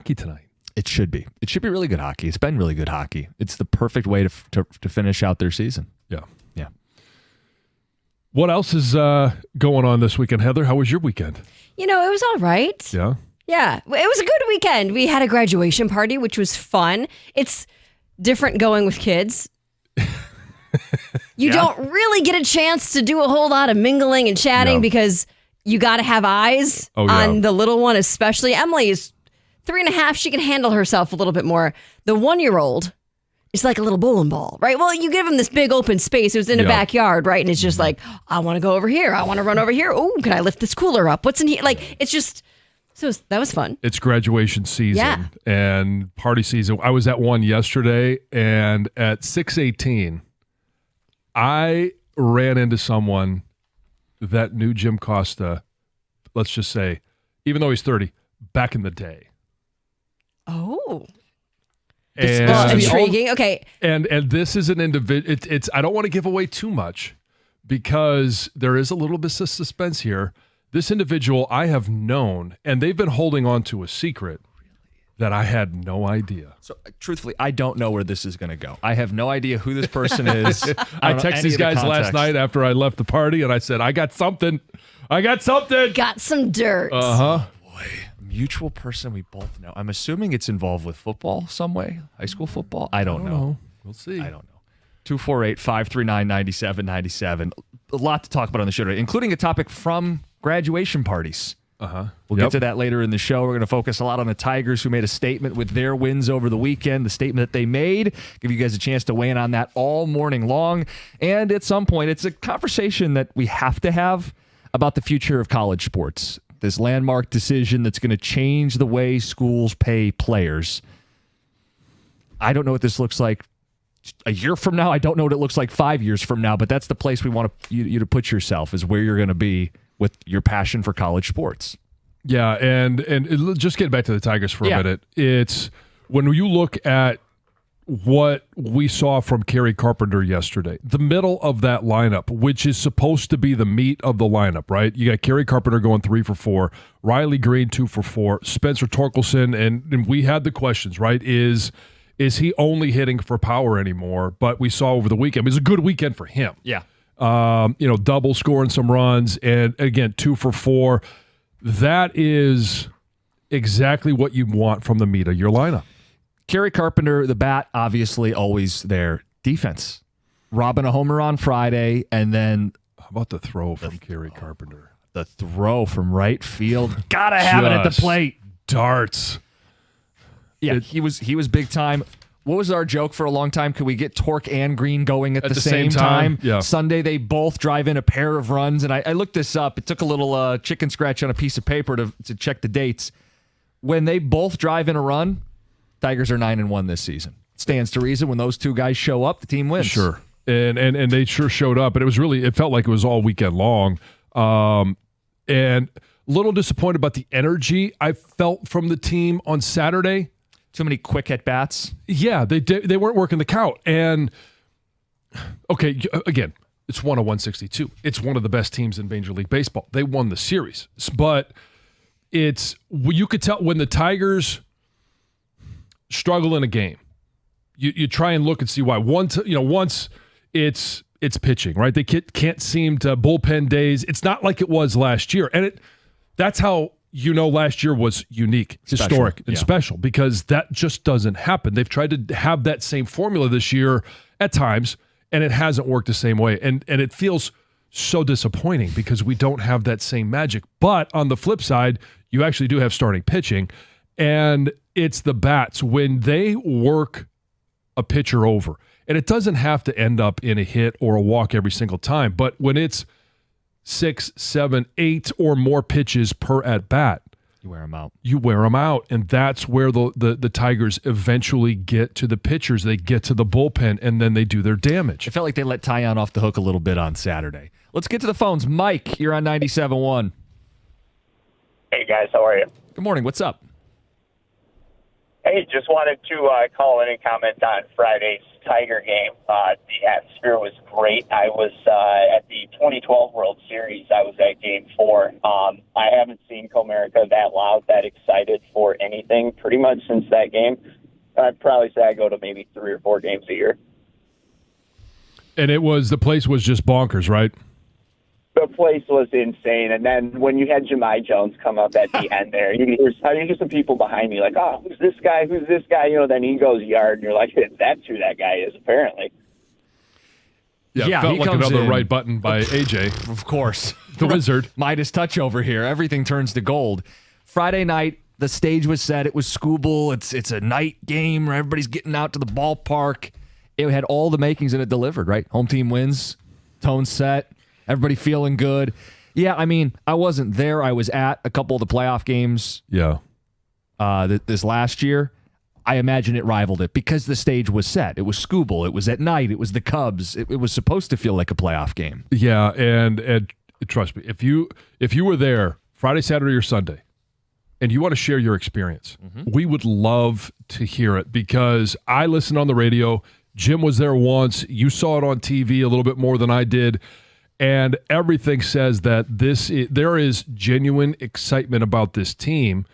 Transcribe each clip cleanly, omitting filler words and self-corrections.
hockey tonight. It should be. It should be really good hockey. It's been really good hockey. It's the perfect way to finish out their season. Yeah. Yeah. What else is going on this weekend, Heather? How was your weekend? It was all right. Yeah. Yeah, it was a good weekend. We had a graduation party, which was fun. It's different going with kids. You don't really get a chance to do a whole lot of mingling and chatting because you got to have eyes on the little one, especially. Emily is 3.5. She can handle herself a little bit more. The 1-year-old is like a little bowling ball, right? Well, you give him this big open space. It was in a backyard, right? And it's just like, I want to go over here. I want to run over here. Oh, can I lift this cooler up? What's in here? Like, it's just... So that was fun. It's graduation season and party season. I was at one yesterday, and at 6:18, I ran into someone that knew Jim Costa, let's just say, even though he's 30, back in the day. Oh. And intriguing. Okay. And this is an individual. It's I don't want to give away too much because there is a little bit of suspense here. This individual I have known, and they've been holding on to a secret that I had no idea. So, truthfully, I don't know where this is going to go. I have no idea who this person is. I texted these guys last night after I left the party, and I said, I got something. Got some dirt. Uh-huh. Oh, boy. Mutual person we both know. I'm assuming it's involved with football some way. High school football? I don't know. We'll see. I don't know. 248-539-9797. A lot to talk about on the show today, including a topic from graduation parties. We'll get to that later in the show. We're going to focus a lot on the Tigers, who made a statement with their wins over the weekend, the statement that they made. Give you guys a chance to weigh in on that all morning long. And at some point, it's a conversation that we have to have about the future of college sports. This landmark decision that's going to change the way schools pay players. I don't know what this looks like a year from now. I don't know what it looks like 5 years from now, but that's the place we want you to put yourself, is where you're going to be with your passion for college sports. Yeah, and just get back to the Tigers for a minute. It's when you look at what we saw from Kerry Carpenter yesterday, the middle of that lineup, which is supposed to be the meat of the lineup, right? You got Kerry Carpenter going 3 for 4, Riley Green 2 for 4, Spencer Torkelson, and we had the questions, right? Is he only hitting for power anymore? But we saw over the weekend, it was a good weekend for him. Yeah. Double scoring some runs, and again, 2 for 4. That is exactly what you want from the meat of your lineup. Kerry Carpenter, the bat, obviously always there. Defense. Robbing a homer on Friday, and then... How about the throw from Kerry Carpenter? The throw from right field. Gotta have it at the plate. Darts. Yeah, he was big time. What was our joke for a long time? Could we get Torque and Green going at the same time? Yeah. Sunday, they both drive in a pair of runs, and I looked this up. It took a little chicken scratch on a piece of paper to check the dates. When they both drive in a run, Tigers are 9-1 this season. Stands to reason when those two guys show up, the team wins. Sure, and they sure showed up, and it felt like it was all weekend long. And a little disappointed about the energy I felt from the team on Saturday. Too many quick at-bats. Yeah, they weren't working the count. And, okay, again, it's 101-62. It's one of the best teams in Major League Baseball. They won the series. But you could tell when the Tigers struggle in a game, you try and look and see why. Once it's pitching, right? They can't seem to bullpen days. It's not like it was last year. And that's how... last year was unique, historic, and special, because that just doesn't happen. They've tried to have that same formula this year at times, and it hasn't worked the same way. And it feels so disappointing because we don't have that same magic. But on the flip side, you actually do have starting pitching, and it's the bats. When they work a pitcher over, and it doesn't have to end up in a hit or a walk every single time, but when it's 6, 7, 8 or more pitches per at-bat, you wear them out. And that's where the Tigers eventually get to the pitchers. They get to the bullpen, and then they do their damage. I felt like they let Tyon off the hook a little bit on Saturday. Let's get to the phones. Mike, you're on 97.1. Hey, guys. How are you? Good morning. What's up? Hey, just wanted to call in and comment on Friday's Tiger game. The atmosphere was great. I was at the 2012 World Series. I was at Game 4. I haven't seen Comerica that loud, that excited for anything pretty much since that game. I'd probably say I go to maybe 3 or 4 games a year. And the place was just bonkers, right? The place was insane. And then when you had Jemai Jones come up at the end there, you hear some people behind me like, oh, who's this guy? Who's this guy? Then he goes yard, and you're like, that's who that guy is, apparently. Yeah, felt like another right button by AJ. Of course. The wizard. Midas touch over here. Everything turns to gold. Friday night, the stage was set. It was Scooball. It's a night game where everybody's getting out to the ballpark. It had all the makings and it delivered, right? Home team wins, tone set, everybody feeling good. Yeah, I mean, I wasn't there. I was at a couple of the playoff games this last year. I imagine it rivaled it because the stage was set. It was Scooball. It was at night. It was the Cubs. It was supposed to feel like a playoff game. Yeah, and trust me, if you were there Friday, Saturday, or Sunday, and you want to share your experience, we would love to hear it because I listened on the radio. Jim was there once. You saw it on TV a little bit more than I did. And everything says that there is genuine excitement about this team.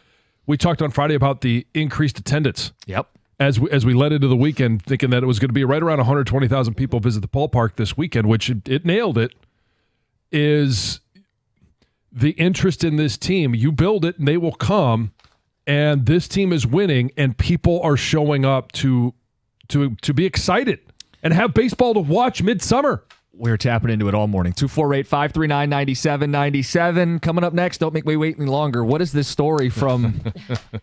We talked on Friday about the increased attendance. Yep. As we led into the weekend, thinking that it was going to be right around 120,000 people visit the ballpark this weekend, which it nailed it, is the interest in this team. You build it and they will come, and this team is winning, and people are showing up to be excited and have baseball to watch midsummer. We're tapping into it all morning. 248-539-9797. Coming up next, don't make me wait any longer. What is this story from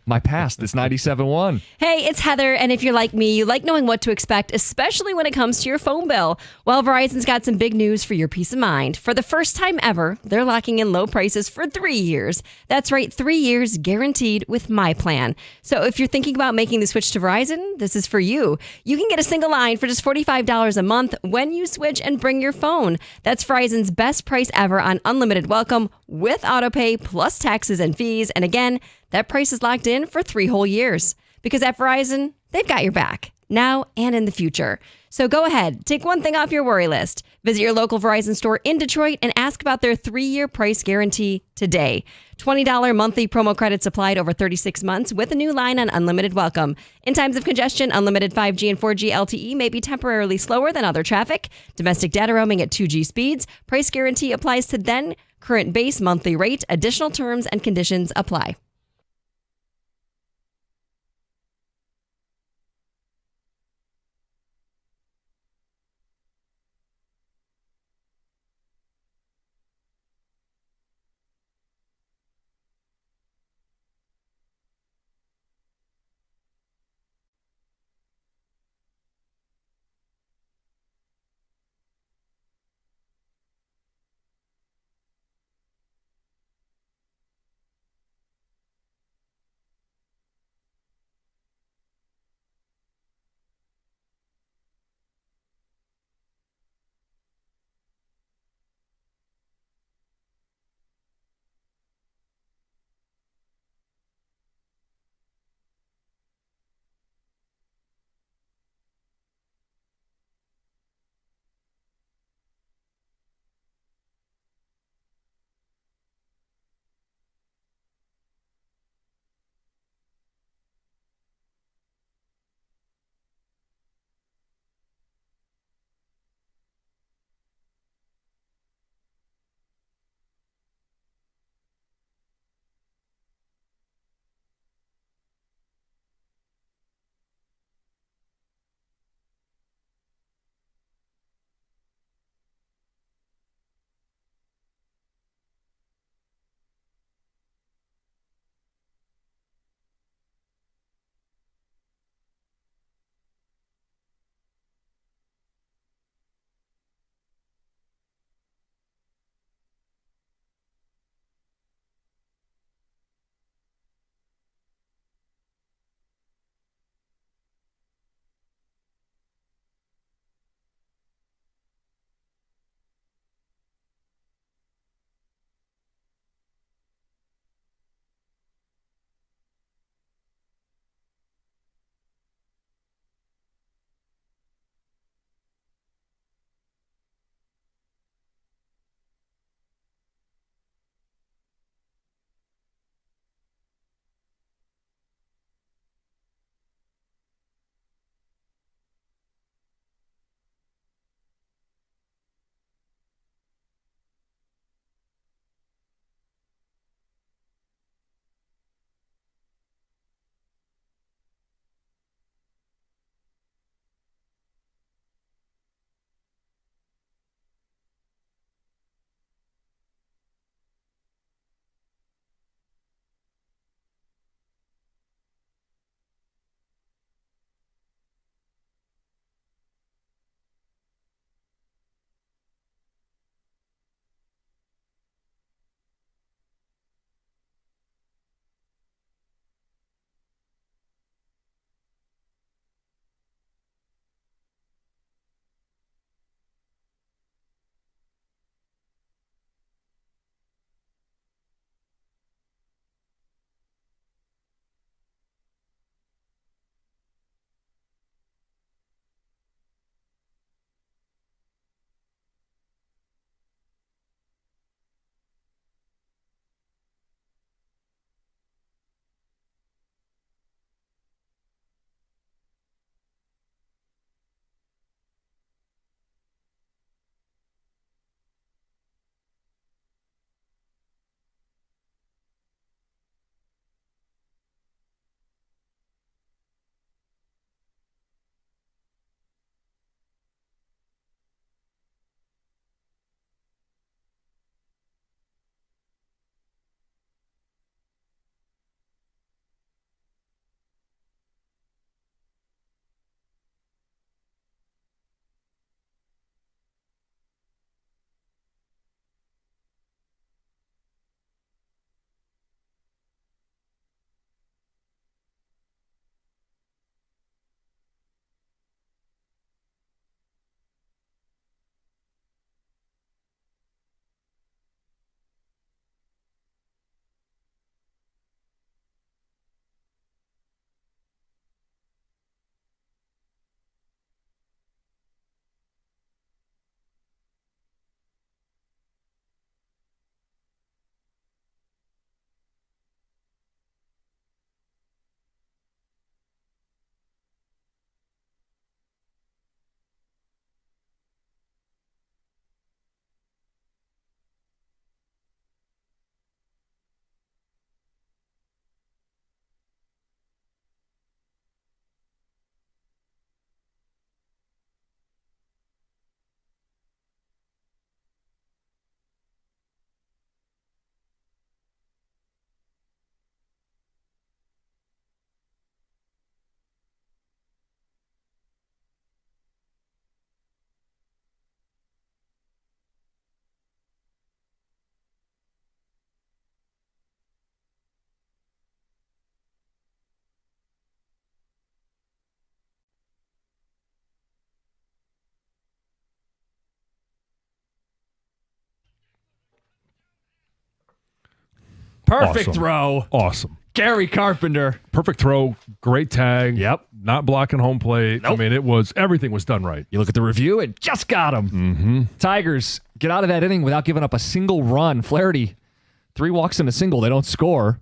my past, this 97.1? Hey, it's Heather, and if you're like me, you like knowing what to expect, especially when it comes to your phone bill. Well, Verizon's got some big news for your peace of mind. For the first time ever, they're locking in low prices for 3 years. That's right, 3 years guaranteed with my plan. So if you're thinking about making the switch to Verizon, this is for you. You can get a single line for just $45 a month when you switch and bring your phone. That's Verizon's best price ever on unlimited welcome with autopay plus taxes and fees. And again, that price is locked in for 3 whole years. Because at Verizon, they've got your back now and in the future. So go ahead, take one thing off your worry list. Visit your local Verizon store in Detroit and ask about their 3-year price guarantee today. $20 monthly promo credits applied over 36 months with a new line on unlimited welcome. In times of congestion, unlimited 5G and 4G LTE may be temporarily slower than other traffic. Domestic data roaming at 2G speeds. Price guarantee applies to then current base monthly rate. Additional terms and conditions apply. Perfect throw. Awesome. Gary Carpenter. Perfect throw. Great tag. Yep. Not blocking home plate. Nope. I mean, everything was done right. You look at the review and just got him. Mm-hmm. Tigers get out of that inning without giving up a single run. Flaherty, 3 walks and a single. They don't score.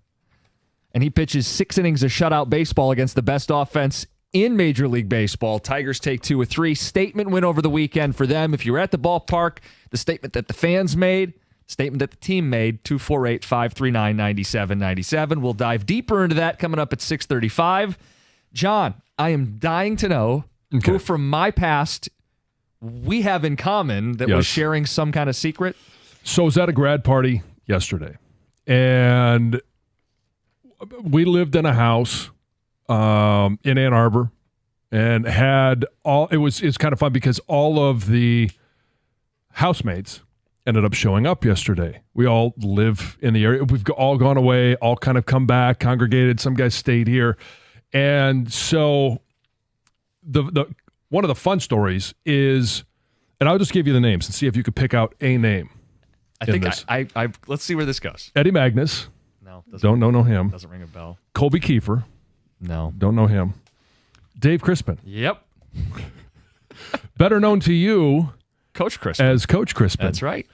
And he pitches 6 innings of shutout baseball against the best offense in Major League Baseball. Tigers take 2 of 3. Statement win over the weekend for them. If you were at the ballpark, the statement that the fans made, statement that the team made, 248-539-9797. We'll dive deeper into that coming up at 6:35. John, I am dying to know who from my past we have in common that was sharing some kind of secret. So I was at a grad party yesterday, and we lived in a house in Ann Arbor, and had it's kind of fun because all of the housemates ended up showing up yesterday. We all live in the area. We've all gone away, all kind of come back, congregated. Some guys stayed here. And so the one of the fun stories is, and I'll just give you the names and see if you could pick out a name. I think I let's see where this goes. Eddie Magnus. No. Don't know him. Doesn't ring a bell. Colby Kiefer. No. Don't know him. Dave Crispin. Yep. Better known to you Coach Crispin. as Coach Crispin. That's right.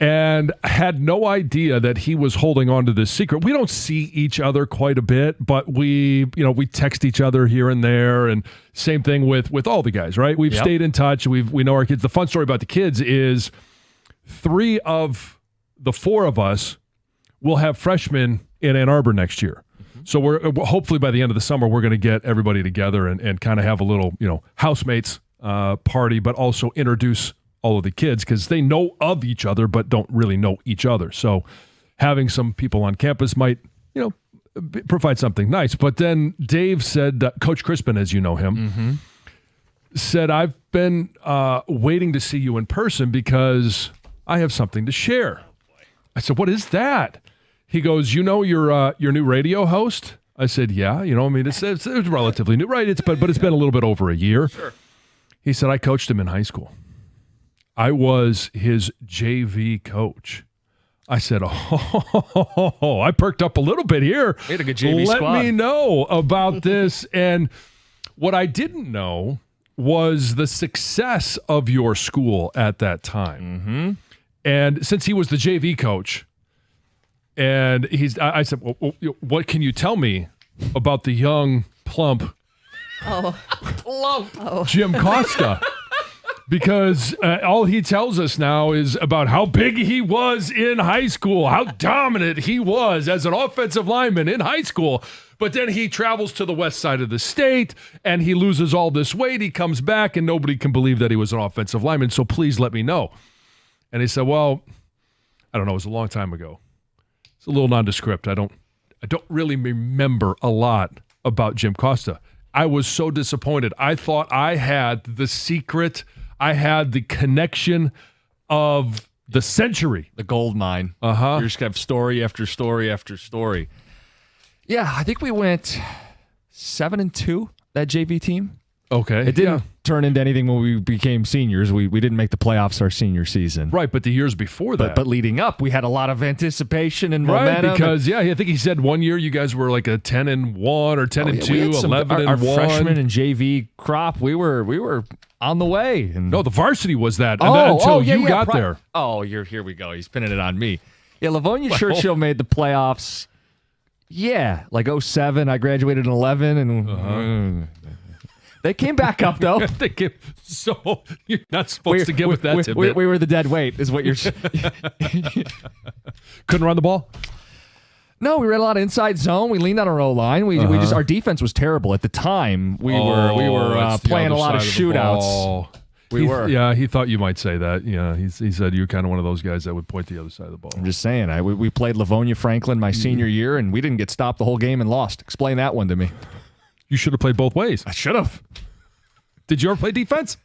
And had no idea that he was holding on to this secret. We don't see each other quite a bit, but we text each other here and there, and same thing with all the guys, right? We've stayed in touch. We know our kids. The fun story about the kids is 3 of the 4 of us will have freshmen in Ann Arbor next year. So we're hopefully by the end of the summer, we're going to get everybody together and kind of have a little, housemates party, but also introduce all of the kids because they know of each other but don't really know each other. So having some people on campus might, provide something nice. But then Dave said, Coach Crispin, as you know him, said, I've been waiting to see you in person because I have something to share. I said, what is that? He goes, your new radio host? I said, yeah. It's relatively new, right? But it's been a little bit over a year. Sure. He said, I coached him in high school. I was his JV coach. I said, I perked up a little bit here. We had a good JV squad. Let me know about this. And what I didn't know was the success of your school at that time. Mm-hmm. And since he was the JV coach, and I said, well, what can you tell me about the young, plump Jim Costa? Because all he tells us now is about how big he was in high school, how dominant he was as an offensive lineman in high school. But then he travels to the west side of the state, and he loses all this weight. He comes back, and nobody can believe that he was an offensive lineman. So please let me know. And he said, well, I don't know. It was a long time ago. It's a little nondescript. I don't really remember a lot about Jim Costa. I was so disappointed. I thought I had the secret. I had the connection of the century. The gold mine. Uh-huh. You just have story after story after story. Yeah, I think we went 7-2, that JV team. Okay. It didn't turn into anything when we became seniors. We didn't make the playoffs our senior season. Right, but the years before that. But leading up, we had a lot of anticipation and momentum. Right, because, I think he said one year you guys were like a 10-1 or 10-2, 11-1. Our freshman and JV crop, we were on the way. And no, the varsity was that until you got there. Oh, here we go. He's pinning it on me. Yeah, Livonia Churchill made the playoffs. Yeah, like 07. I graduated in 11, and they came back up, though. So you're not supposed to give with that tidbit. We were the dead weight, is what you're Couldn't run the ball? No, we ran a lot of inside zone. We leaned on our O-line. We just our defense was terrible at the time. We were playing a lot of shootouts. He thought you might say that. Yeah, he said you're kind of one of those guys that would point the other side of the ball. I'm just saying. We played Livonia Franklin my senior year, and we didn't get stopped the whole game and lost. Explain that one to me. You should have played both ways. I should have. Did you ever play defense?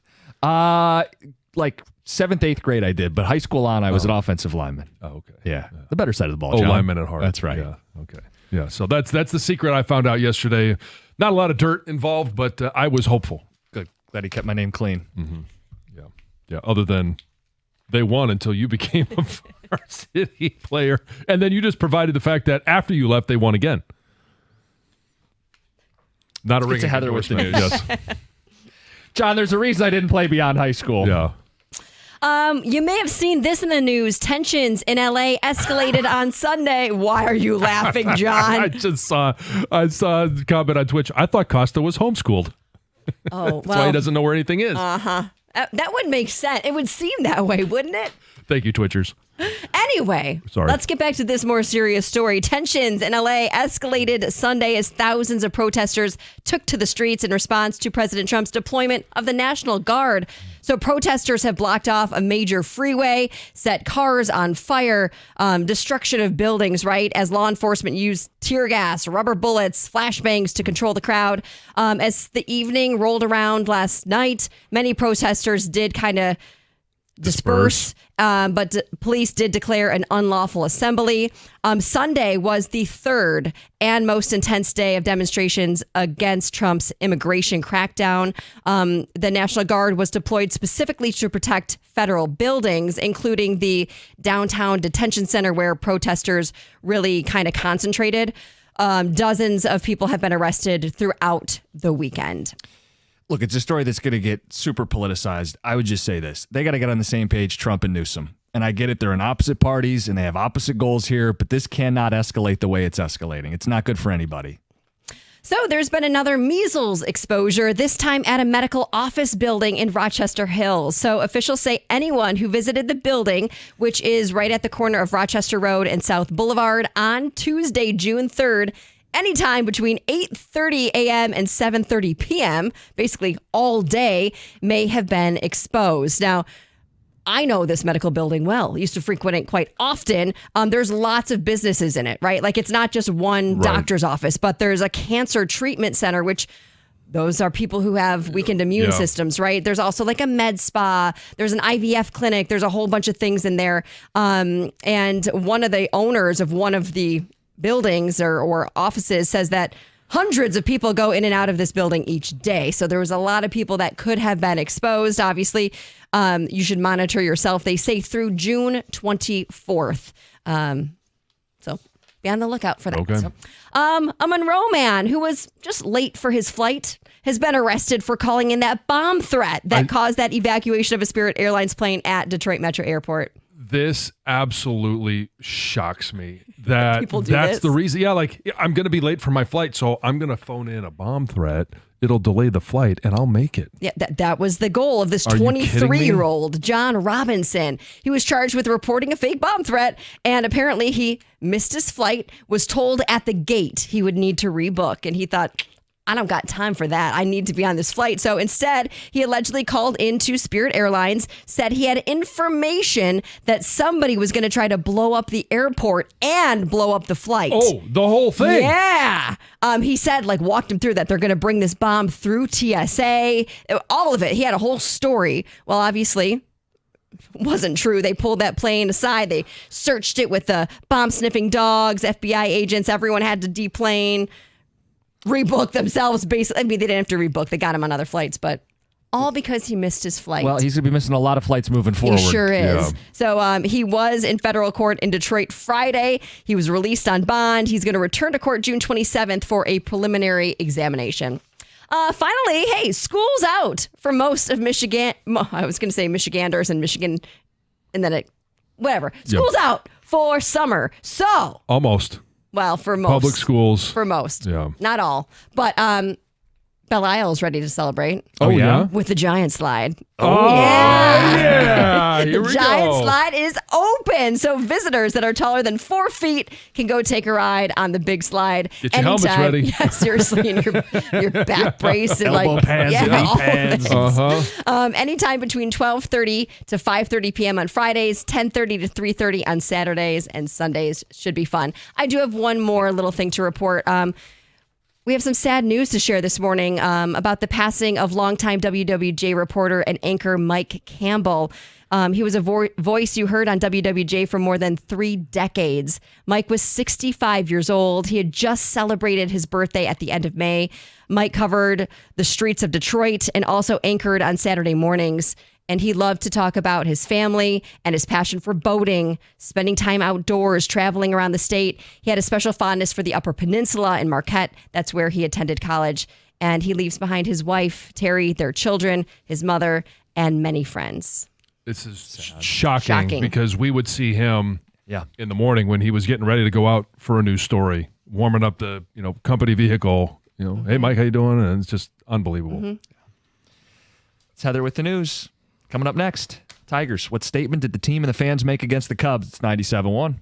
Like 7th, 8th grade I did, but high school on I was an offensive lineman. Oh, okay. Yeah. The better side of the ball, John. Lineman at heart. That's right. Yeah. Okay. Yeah. So that's the secret I found out yesterday. Not a lot of dirt involved, but I was hopeful. Good. Glad he kept my name clean. Mm-hmm. Yeah. Other than they won until you became varsity player. And then you just provided the fact that after you left, they won again. Not a ring Heather with the news. Yes. John, there's a reason I didn't play beyond high school. Yeah. You may have seen this in the news. Tensions in LA escalated on Sunday. Why are you laughing, John? I saw a comment on Twitch. I thought Costa was homeschooled. Oh, That's why he doesn't know where anything is. That would make sense. It would seem that way, wouldn't it? Thank you, Twitchers. Anyway, let's get back to this more serious story. Tensions in LA escalated Sunday as thousands of protesters took to the streets in response to President Trump's deployment of the National Guard. So protesters have blocked off a major freeway, set cars on fire, destruction of buildings, right, as law enforcement used tear gas, rubber bullets, flashbangs to control the crowd. As the evening rolled around last night, many protesters did kind of disperse. But police did declare an unlawful assembly. Sunday was the third and most intense day of demonstrations against Trump's immigration crackdown. The National Guard was deployed specifically to protect federal buildings, including the downtown detention center where protesters really kind of concentrated. Dozens of people have been arrested throughout the weekend. Look, it's a story that's going to get super politicized. I would just say this. They got to get on the same page, Trump and Newsom. And I get it. They're in opposite parties and they have opposite goals here, but this cannot escalate the way it's escalating. It's not good for anybody. So there's been another measles exposure, this time at a medical office building in Rochester Hills. So officials say anyone who visited the building, which is right at the corner of Rochester Road and South Boulevard on Tuesday, June 3rd, anytime between 8:30 a.m. and 7:30 p.m., basically all day, may have been exposed. Now, I know this medical building well. Used to frequent it quite often. There's lots of businesses in it, right? Like it's not just one doctor's office, but there's a cancer treatment center, which those are people who have weakened immune systems, right? There's also like a med spa. There's an IVF clinic. There's a whole bunch of things in there. And one of the owners of one of the buildings or offices says that hundreds of people go in and out of this building each day. So there was a lot of people that could have been exposed. Obviously, you should monitor yourself. They say through June 24th. So be on the lookout for that. Okay. So, a Monroe man who was just late for his flight has been arrested for calling in that bomb threat that caused that evacuation of a Spirit Airlines plane at Detroit Metro Airport. This absolutely shocks me. That's this? The reason. Yeah, like I'm going to be late for my flight, so I'm going to phone in a bomb threat. It'll delay the flight, and I'll make it. Yeah, that was the goal of this 23-year-old John Robinson. He was charged with reporting a fake bomb threat, and apparently he missed his flight, was told at the gate he would need to rebook, and he thought, I don't got time for that. I need to be on this flight. So instead, he allegedly called into Spirit Airlines, said he had information that somebody was going to try to blow up the airport and blow up the flight. Oh, the whole thing. Yeah. He said, walked him through that they're going to bring this bomb through TSA. All of it. He had a whole story. Well, obviously, wasn't true. They pulled that plane aside. They searched it with the bomb sniffing dogs, FBI agents. Everyone had to deplane. Rebook themselves, basically. I mean, they didn't have to rebook. They got him on other flights, but all because he missed his flight. Well, he's going to be missing a lot of flights moving forward. He sure is. Yeah. So he was in federal court in Detroit Friday. He was released on bond. He's going to return to court June 27th for a preliminary examination. Finally, hey, school's out for most of Michigan. I was going to say Michiganders and Michigan, and then whatever. School's out for summer. So Almost. Well, for most. Public schools. For most. Yeah. Not all. But Belle Isle's ready to celebrate. Oh, yeah? With the giant slide. Oh, yeah. Here The we giant go. slide is open. So visitors that are taller than 4 feet can go take a ride on the big slide. Get your helmets ready. Yeah, seriously. And your back brace. And elbow pads and knee all pads. Uh-huh. Anytime between 12:30 to 5:30 p.m. on Fridays, 10:30 to 3:30 on Saturdays, and Sundays should be fun. I do have one more little thing to report. We have some sad news to share this morning about the passing of longtime WWJ reporter and anchor Mike Campbell. He was a voice you heard on WWJ for more than 3 decades. Mike was 65 years old. He had just celebrated his birthday at the end of May. Mike covered the streets of Detroit and also anchored on Saturday mornings. And he loved to talk about his family and his passion for boating, spending time outdoors, traveling around the state. He had a special fondness for the Upper Peninsula in Marquette. That's where he attended college. And he leaves behind his wife, Terry, their children, his mother, and many friends. This is shocking because we would see him in the morning when he was getting ready to go out for a news story, warming up the company vehicle. Hey, Mike, how you doing? And it's just unbelievable. Mm-hmm. It's Heather with the news. Coming up next, Tigers. What statement did the team and the fans make against the Cubs? It's 97-1.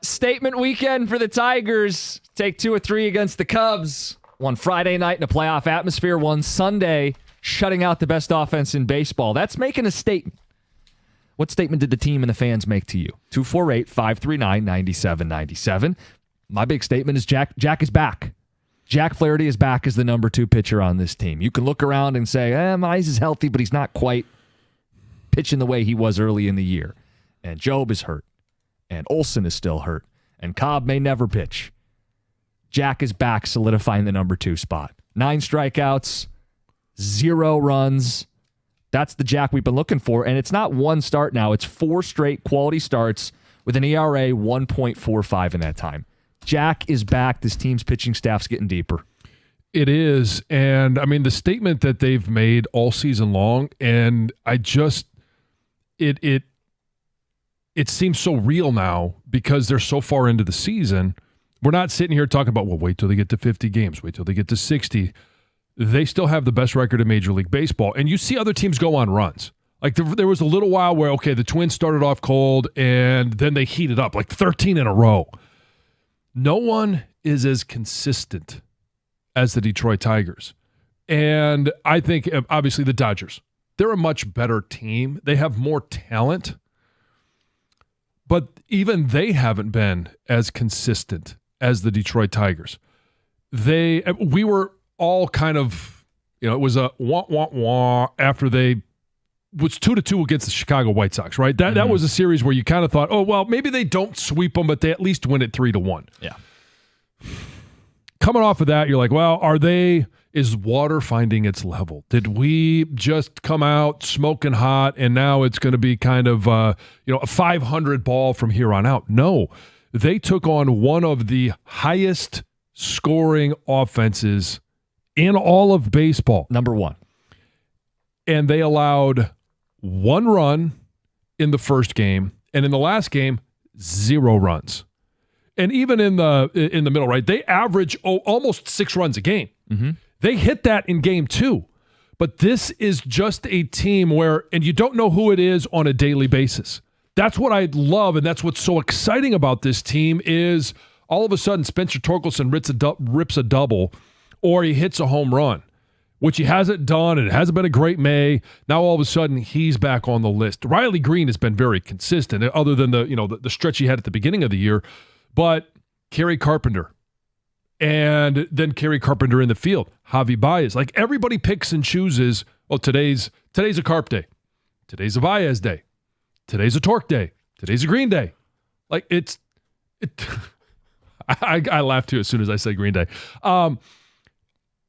Statement weekend for the Tigers. Take 2 or 3 against the Cubs. One Friday night in a playoff atmosphere. One Sunday shutting out the best offense in baseball. That's making a statement. What statement did the team and the fans make to you? 248-539-9797. My big statement is Jack is back. Jack Flaherty is back as the number 2 pitcher on this team. You can look around and say, Mize is healthy, but he's not quite pitching the way he was early in the year. And Job is hurt. And Olsen is still hurt. And Cobb may never pitch. Jack is back, solidifying the number 2 spot. 9 strikeouts, 0 runs. That's the Jack we've been looking for. And it's not one start now. It's 4 straight quality starts with an ERA 1.45 in that time. Jack is back. This team's pitching staff's getting deeper. It is. And, I mean, the statement that they've made all season long, and I just it seems so real now because they're so far into the season. We're not sitting here talking about, well, wait till they get to 50 games, wait till they get to 60. They still have the best record in Major League Baseball. And you see other teams go on runs. Like there was a little while where, okay, the Twins started off cold and then they heated up, like 13 in a row. No one is as consistent as the Detroit Tigers. And I think, obviously, the Dodgers. They're a much better team. They have more talent. But even they haven't been as consistent as the Detroit Tigers. We were all kind of, it was a wah after they was 2-2 against the Chicago White Sox, right? That was a series where you kind of thought, oh, well, maybe they don't sweep them, but they at least win it 3-1. Yeah. Coming off of that, you're like, well, is water finding its level? Did we just come out smoking hot and now it's going to be kind of a 500 ball from here on out? No. They took on one of the highest scoring offenses in all of baseball. Number 1. And they allowed 1 run in the first game, and in the last game, 0 runs. And even in the middle, right, they average almost 6 runs a game. Mm-hmm. They hit that in game 2. But this is just a team where, and you don't know who it is on a daily basis. That's what I love, and that's what's so exciting about this team is all of a sudden Spencer Torkelson rips a double or he hits a home run, which he hasn't done, and it hasn't been a great May. Now all of a sudden he's back on the list. Riley Green has been very consistent, other than the stretch he had at the beginning of the year. But Kerry Carpenter, and then Kerry Carpenter in the field, Javi Baez. Like everybody picks and chooses. Oh, today's a Carp day, today's a Baez day, today's a Torque day, today's a Green day. Like I laugh too as soon as I say Green Day.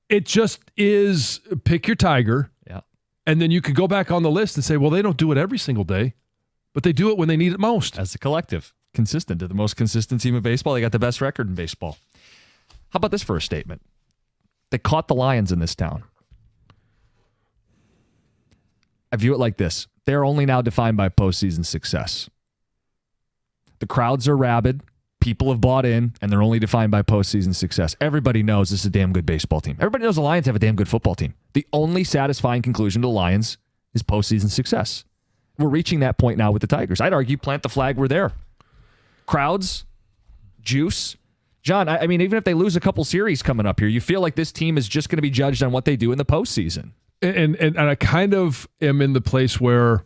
It just is pick your Tiger. Yeah. And then you could go back on the list and say, well, they don't do it every single day, but they do it when they need it most. As a collective, consistent. They're the most consistent team in baseball. They got the best record in baseball. How about this first statement? They caught the Lions in this town. I view it like this. They're only now defined by postseason success. The crowds are rabid. People have bought in, and they're only defined by postseason success. Everybody knows this is a damn good baseball team. Everybody knows the Lions have a damn good football team. The only satisfying conclusion to the Lions is postseason success. We're reaching that point now with the Tigers. I'd argue plant the flag, we're there. Crowds, juice. John, I mean, even if they lose a couple series coming up here, you feel like this team is just going to be judged on what they do in the postseason. And I kind of am in the place where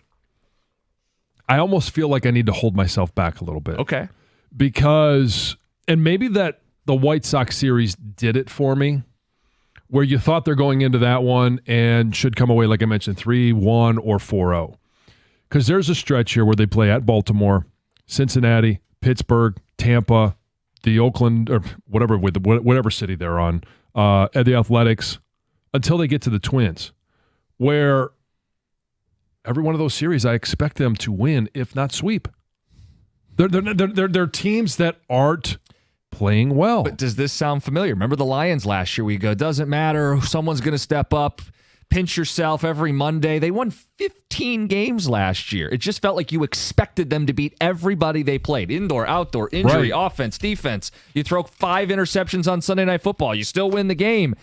I almost feel like I need to hold myself back a little bit. Okay. Because, and maybe that the White Sox series did it for me, where you thought they're going into that one and should come away, like I mentioned, 3-1 or 4-0. Because there's a stretch here where they play at Baltimore, Cincinnati, Pittsburgh, Tampa, the Oakland, or whatever city they're on, at the Athletics, until they get to the Twins, where every one of those series I expect them to win, if not sweep. They're teams that aren't playing well. But does this sound familiar? Remember the Lions last year? We go, doesn't matter. Someone's going to step up. Pinch yourself every Monday. They won 15 games last year. It just felt like you expected them to beat everybody they played. Indoor, outdoor, injury, right. Offense, defense. You throw 5 interceptions on Sunday Night Football. You still win the game.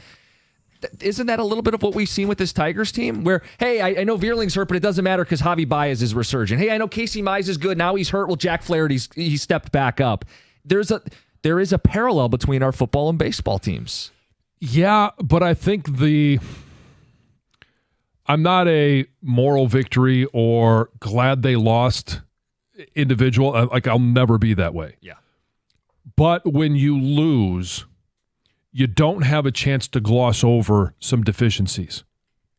Isn't that a little bit of what we've seen with this Tigers team? Where, hey, I know Vierling's hurt, but it doesn't matter because Javi Baez is resurgent. Hey, I know Casey Mize is good. Now he's hurt. Well, Jack Flaherty's he stepped back up. There is a parallel between our football and baseball teams. Yeah, but I think I'm not a moral victory or glad they lost individual. Like, I'll never be that way. Yeah. But when you lose, you don't have a chance to gloss over some deficiencies.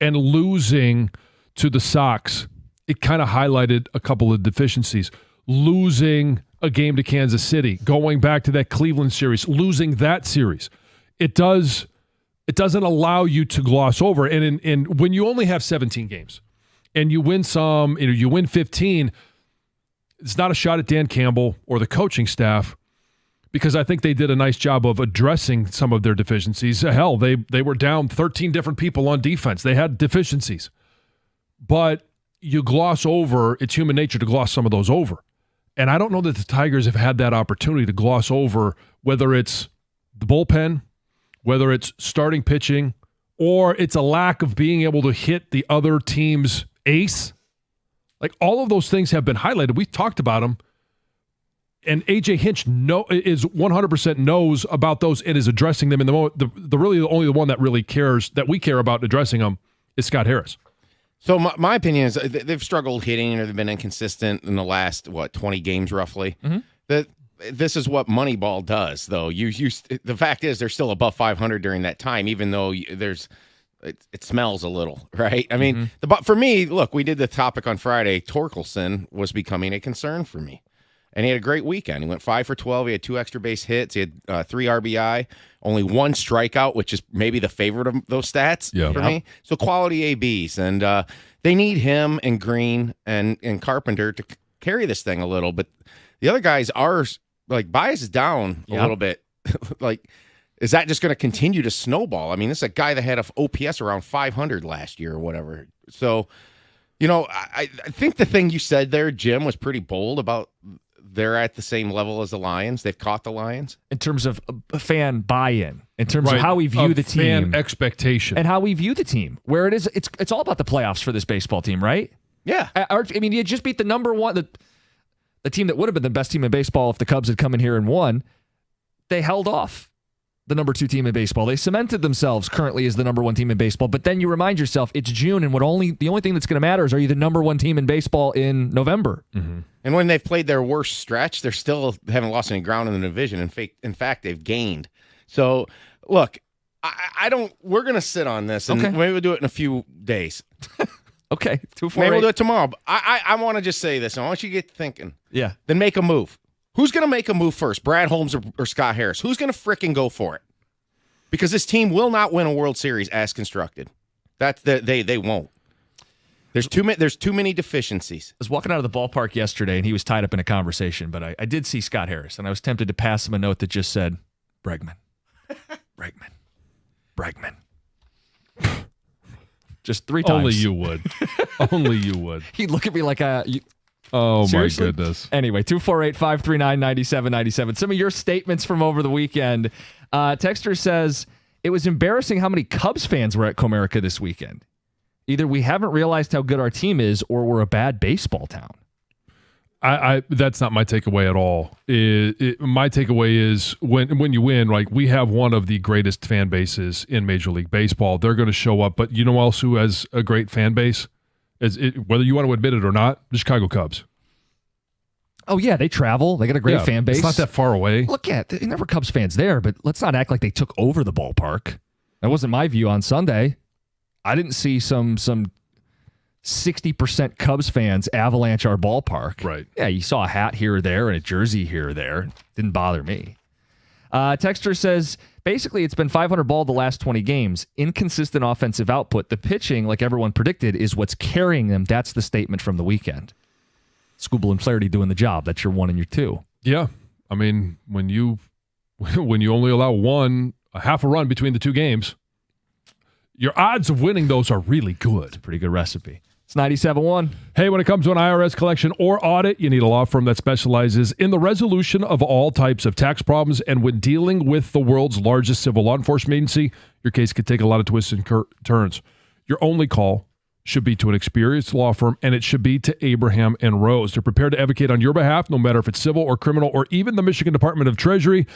And losing to the Sox, it kind of highlighted a couple of deficiencies. Losing a game to Kansas City, going back to that Cleveland series, losing that series. It doesn't allow you to gloss over. And when you only have 17 games and you win some, you win 15, it's not a shot at Dan Campbell or the coaching staff, because I think they did a nice job of addressing some of their deficiencies. Hell, they were down 13 different people on defense. They had deficiencies. But you gloss over, it's human nature to gloss some of those over. And I don't know that the Tigers have had that opportunity to gloss over, whether it's the bullpen, whether it's starting pitching, or it's a lack of being able to hit the other team's ace. Like, all of those things have been highlighted. We talked about them. And A.J. Hinch is 100% knows about those and is addressing them in the moment. The only one that really cares, that we care about addressing them, is Scott Harris. So my opinion is they've struggled hitting, or they've been inconsistent in the last 20 games roughly. Mm-hmm. This is what Moneyball does, though. The fact is they're still above 500 during that time, even though it smells a little, right? I mean, for me, look, we did the topic on Friday. Torkelson was becoming a concern for me. And he had a great weekend. He went 5 for 12. He had 2 extra base hits. He had 3 RBI, only 1 strikeout, which is maybe the favorite of those stats for me. So quality ABs. And they need him and Green and Carpenter to carry this thing a little. But the other guys are, like, Baez is down a little bit. Like, is that just going to continue to snowball? I mean, this is a guy that had an OPS around 500 last year or whatever. So, I think the thing you said there, Jim, was pretty bold about they're at the same level as the Lions. They've caught the Lions. In terms of fan buy-in, in terms of how we view the team. Fan expectation. And how we view the team. Where it is, it's all about the playoffs for this baseball team, right? Yeah. I mean, you just beat the number one, the team that would have been the best team in baseball if the Cubs had come in here and won. They held off the number 2 team in baseball. They cemented themselves currently as the number 1 team in baseball. But then you remind yourself, it's June, and the only thing that's going to matter is, are you the number 1 team in baseball in November? Mm-hmm. And when they've played their worst stretch, they still haven't lost any ground in the division. In fact, they've gained. So, look, I don't. We're going to sit on this, and maybe we'll do it in a few days. Okay, 2-4-8. Maybe we'll do it tomorrow. But I want to just say this. I want you to get thinking. Yeah. Then make a move. Who's going to make a move first, Brad Holmes or Scott Harris? Who's going to frickin' go for it? Because this team will not win a World Series as constructed. They won't. There's too many deficiencies. I was walking out of the ballpark yesterday, and he was tied up in a conversation, but I did see Scott Harris, and I was tempted to pass him a note that just said, Bregman. Just 3 times. Only you would. Only you would. He'd look at me like oh, seriously? My goodness. Anyway, 248-539-9797. Some of your statements from over the weekend. Texter says, it was embarrassing how many Cubs fans were at Comerica this weekend. Either we haven't realized how good our team is, or we're a bad baseball town. That's not my takeaway at all. My takeaway is when you win, like, we have one of the greatest fan bases in Major League Baseball. They're going to show up. But you know else who has a great fan base? Whether you want to admit it or not, the Chicago Cubs. Oh, yeah, they travel. They got a great fan base. It's not that far away. Look at there never Cubs fans there, but let's not act like they took over the ballpark. That wasn't my view on Sunday. I didn't see some 60% Cubs fans avalanche our ballpark. Right. Yeah, you saw a hat here or there and a jersey here or there. Didn't bother me. Texter says, basically, it's been 500 ball the last 20 games. Inconsistent offensive output. The pitching, like everyone predicted, is what's carrying them. That's the statement from the weekend. Skubal and Flaherty doing the job. That's your 1 and your 2. Yeah. I mean, when you only allow a half a run between the 2 games, your odds of winning those are really good. It's a pretty good recipe. It's 97.1. Hey, when it comes to an IRS collection or audit, you need a law firm that specializes in the resolution of all types of tax problems. And when dealing with the world's largest civil law enforcement agency, your case could take a lot of twists and turns. Your only call should be to an experienced law firm, and it should be to Abraham and Rose. They're prepared to advocate on your behalf, no matter if it's civil or criminal or even the Michigan Department of Treasury.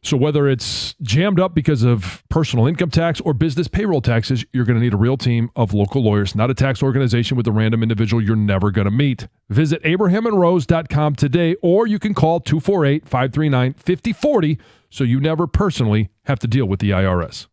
So whether it's jammed up because of personal income tax or business payroll taxes, you're going to need a real team of local lawyers, not a tax organization with a random individual you're never going to meet. Visit abrahamandrose.com today, or you can call 248-539-5040 so you never personally have to deal with the IRS.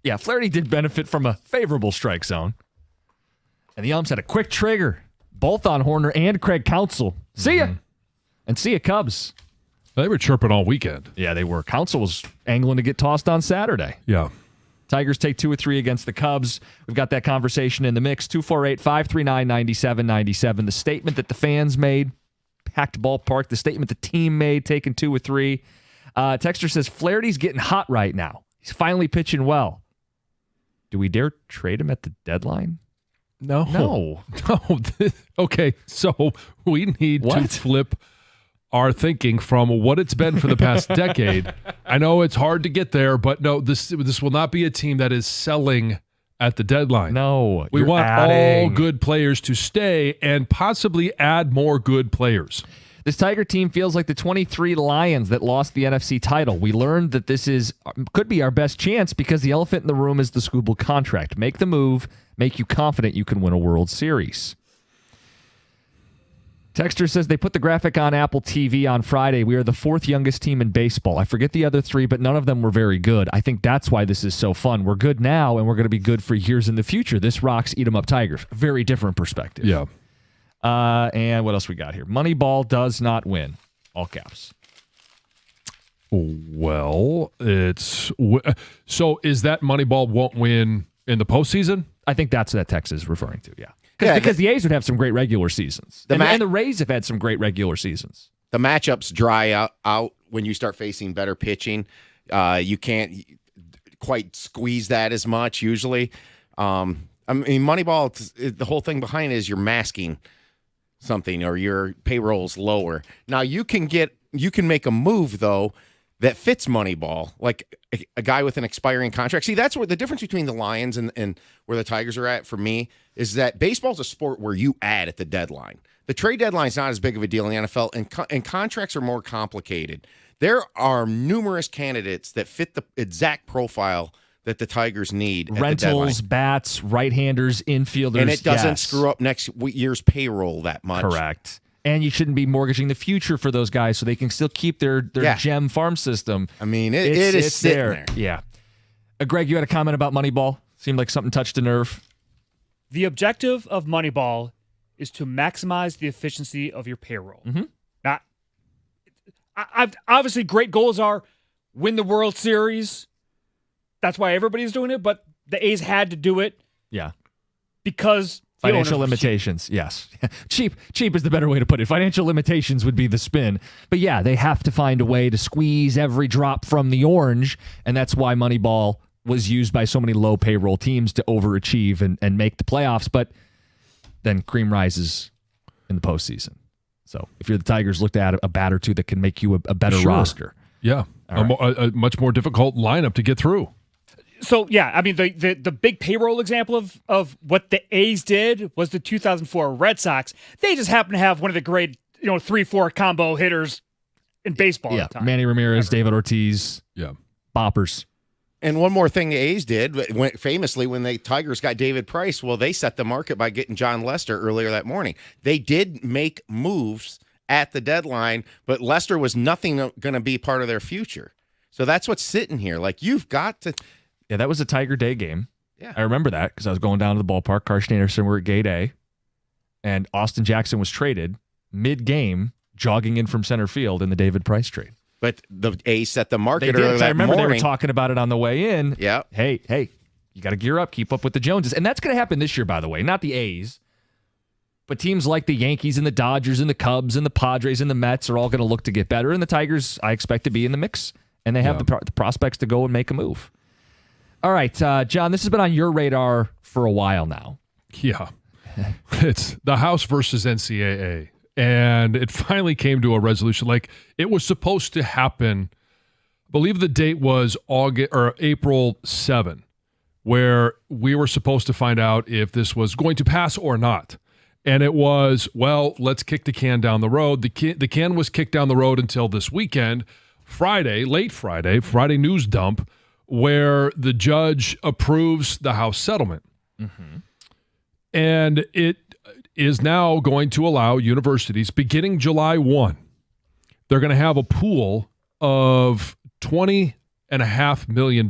Yeah, Flaherty did benefit from a favorable strike zone. And the umps had a quick trigger, both on Horner and Craig Counsell. See ya. And see ya, Cubs. They were chirping all weekend. Yeah, they were. Counsell was angling to get tossed on Saturday. Yeah. Tigers take 2 or 3 against the Cubs. We've got that conversation in the mix. 248-539-9797. The statement that the fans made, packed ballpark. The statement the team made, taking 2 or 3. Texter says, Flaherty's getting hot right now. He's finally pitching well. Do we dare trade him at the deadline? No. Okay, so we need to flip our thinking from what it's been for the past decade. I know it's hard to get there, but no, this will not be a team that is selling at the deadline. No, we want all good players to stay and possibly add more good players. This Tiger team feels like the 23 Lions that lost the NFC title. We learned that this could be our best chance because the elephant in the room is the Skubal contract. Make the move, make you confident you can win a World Series. Texter says they put the graphic on Apple TV on Friday. We are the 4th youngest team in baseball. I forget the other 3, but none of them were very good. I think that's why this is so fun. We're good now, and we're going to be good for years in the future. This rocks Eat 'em Up Tigers. Very different perspective. Yeah. And what else we got here? Moneyball does not win. All caps. Well, so is that Moneyball won't win in the postseason? I think that's what that text is referring to, yeah. Because the A's would have some great regular seasons. And the Rays have had some great regular seasons. The matchups dry out when you start facing better pitching. You can't quite squeeze that as much usually. I mean, Moneyball, the whole thing behind it is you're masking something or your payroll's lower. Now, you can make a move, though, that fits Moneyball, like a guy with an expiring contract. See, that's where the difference between the Lions and where the Tigers are at for me is that baseball's a sport where you add at the deadline. The trade deadline is not as big of a deal in the NFL, and contracts are more complicated. There are numerous candidates that fit the exact profile that the Tigers need. Rentals, bats, right-handers, infielders. And it doesn't screw up next year's payroll that much. Correct. And you shouldn't be mortgaging the future for those guys so they can still keep their gem farm system. I mean, it is sitting there. Yeah. Greg, you had a comment about Moneyball? Seemed like something touched a nerve. The objective of Moneyball is to maximize the efficiency of your payroll. Mm-hmm. Not, obviously, great goals are win the World Series. That's why everybody's doing it, but the A's had to do it. Yeah. Because financial limitations, yes. Cheap is the better way to put it. Financial limitations would be the spin. But yeah, they have to find a way to squeeze every drop from the orange, and that's why Moneyball was used by so many low payroll teams to overachieve and make the playoffs. But then cream rises in the postseason. So if you're the Tigers, look at a bat or two that can make you a better roster. Yeah, a much more difficult lineup to get through. So, yeah, I mean, the big payroll example of what the A's did was the 2004 Red Sox. They just happen to have one of the great, 3-4 combo hitters in baseball at the time. Manny Ramirez, David Ortiz, yeah, boppers. And one more thing the A's did, famously, when the Tigers got David Price, well, they set the market by getting John Lester earlier that morning. They did make moves at the deadline, but Lester was nothing going to be part of their future. So that's what's sitting here. Like, you've got to... Yeah, that was a Tiger Day game. Yeah. I remember that because I was going down to the ballpark. Karsch and Anderson were at Gate A, and Austin Jackson was traded mid-game, jogging in from center field in the David Price trade. But the A's set the market earlier that morning. I remember they were talking about it on the way in. Yeah. Hey, you got to gear up, keep up with the Joneses. And that's going to happen this year, by the way. Not the A's, but teams like the Yankees and the Dodgers and the Cubs and the Padres and the Mets are all going to look to get better. And the Tigers, I expect to be in the mix, and they have the prospects to go and make a move. All right, John, this has been on your radar for a while now. Yeah. It's the House versus NCAA. And it finally came to a resolution. Like, it was supposed to happen, I believe the date was April 7, where we were supposed to find out if this was going to pass or not. And it was, well, let's kick the can down the road. The can was kicked down the road until this weekend, late Friday news dump, where the judge approves the House settlement. Mm-hmm. And it is now going to allow universities, beginning July 1, they're going to have a pool of $20.5 million.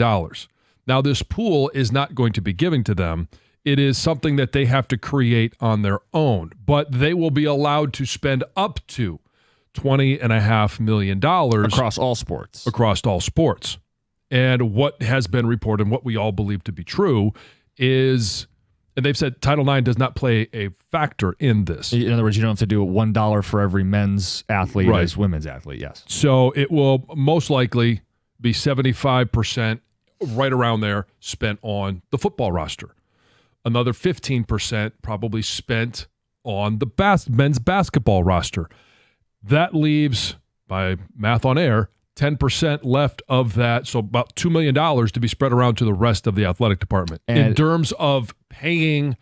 Now, this pool is not going to be given to them. It is something that they have to create on their own, but they will be allowed to spend up to $20.5 million across all sports. Across all sports. And what has been reported, and what we all believe to be true, is, and they've said Title IX does not play a factor in this. In other words, you don't have to do it $1 for every men's athlete as women's athlete, yes. So it will most likely be 75%, right around there, spent on the football roster. Another 15% probably spent on the men's basketball roster. That leaves, by math on air, 10% left of that, so about $2 million to be spread around to the rest of the athletic department. And in terms of paying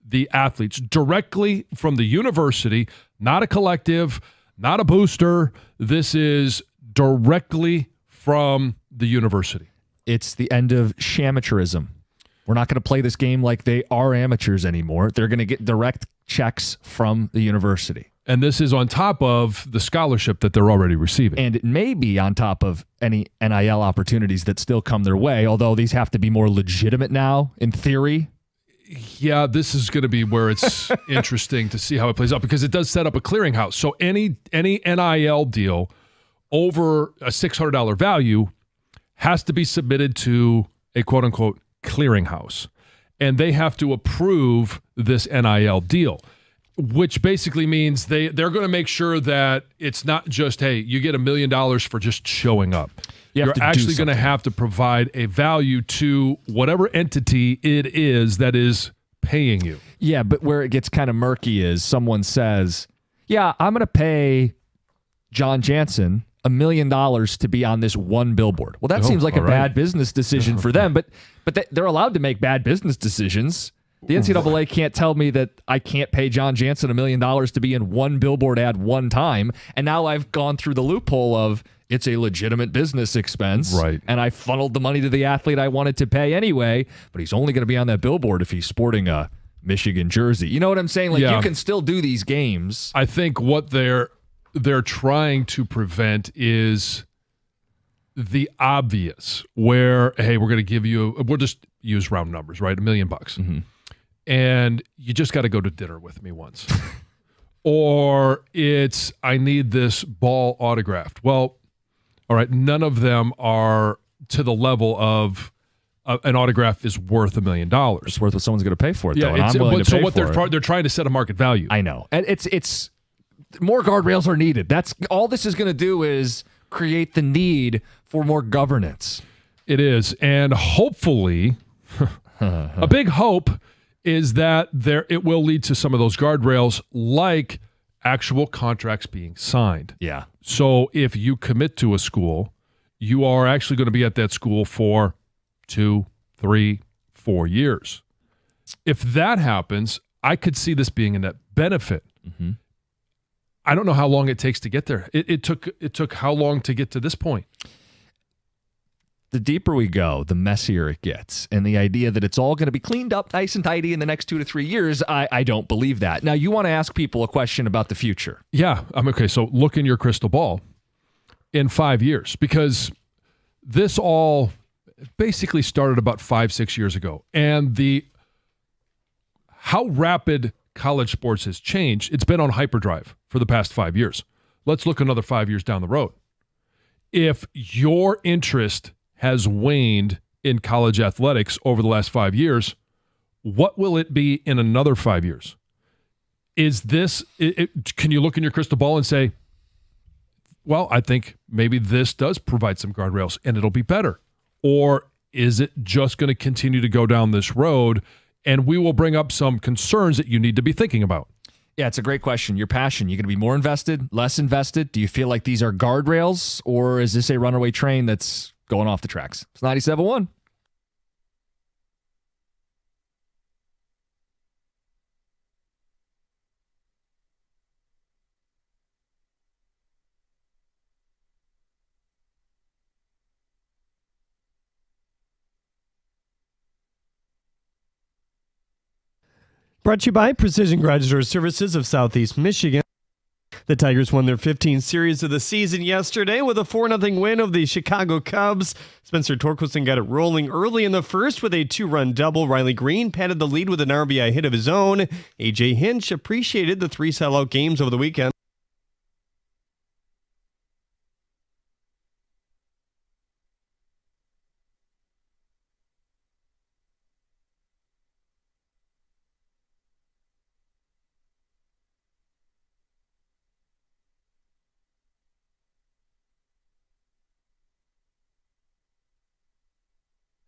the athletes directly from the university, not a collective, not a booster. This is directly from the university. It's the end of shamateurism. We're not going to play this game like they are amateurs anymore. They're going to get direct checks from the university. And this is on top of the scholarship that they're already receiving. And it may be on top of any NIL opportunities that still come their way, although these have to be more legitimate now, in theory. Yeah, this is going to be where it's interesting to see how it plays out, because it does set up a clearinghouse. So any NIL deal over a $600 value has to be submitted to a quote-unquote clearinghouse, and they have to approve this NIL deal, which basically means they're going to make sure that it's not just, hey, you get $1 million for just showing up. You're actually going to have to provide a value to whatever entity it is that is paying you. Yeah, but where it gets kind of murky is someone says, yeah, I'm going to pay John Jansen $1 million to be on this one billboard. Well, that seems like a bad business decision for them, but they're allowed to make bad business decisions. The NCAA can't tell me that I can't pay John Jansen $1 million to be in one billboard ad one time, and now I've gone through the loophole of it's a legitimate business expense, and I funneled the money to the athlete I wanted to pay anyway, but he's only going to be on that billboard if he's sporting a Michigan jersey. You know what I'm saying? Like, you can still do these games. I think what they're trying to prevent is the obvious, where, hey, we're going to give you, we'll just use round numbers, right? $1 million. Mm-hmm. And you just got to go to dinner with me once. Or it's, I need this ball autographed. Well, all right, none of them are to the level of an autograph is worth $1 million. It's worth what someone's going to pay for it, though. Yeah, and I'm willing to so pay what they're trying to set a market value. I know. And it's more guardrails are needed. That's all this is going to do, is create the need for more governance. It is. And hopefully, a big hope is that it will lead to some of those guardrails, like actual contracts being signed. Yeah. So if you commit to a school, you are actually going to be at that school for 2, 3, 4 years. If that happens, I could see this being a net benefit. Mm-hmm. I don't know how long it takes to get there. It took how long to get to this point? The deeper we go, the messier it gets. And the idea that it's all going to be cleaned up nice and tidy in the next 2 to 3 years, I don't believe that. Now, you want to ask people a question about the future. Yeah. Okay, so look in your crystal ball in 5 years, because this all basically started about 5-6 years ago. And how rapid college sports has changed, it's been on hyperdrive for the past 5 years. Let's look another 5 years down the road. If your interest has waned in college athletics over the last 5 years, what will it be in another 5 years? Is this, can you look in your crystal ball and say, well, I think maybe this does provide some guardrails and it'll be better? Or is it just going to continue to go down this road and we will bring up some concerns that you need to be thinking about? Yeah, it's a great question. Your passion, you going to be more invested, less invested? Do you feel like these are guardrails, or is this a runaway train that's going off the tracks? It's 97.1. Brought to you by Precision Garage Door Services of Southeast Michigan. The Tigers won their 15th series of the season yesterday with a 4-0 win over the Chicago Cubs. Spencer Torkelson got it rolling early in the first with a 2-run double. Riley Green patted the lead with an RBI hit of his own. A.J. Hinch appreciated the 3 sellout games over the weekend.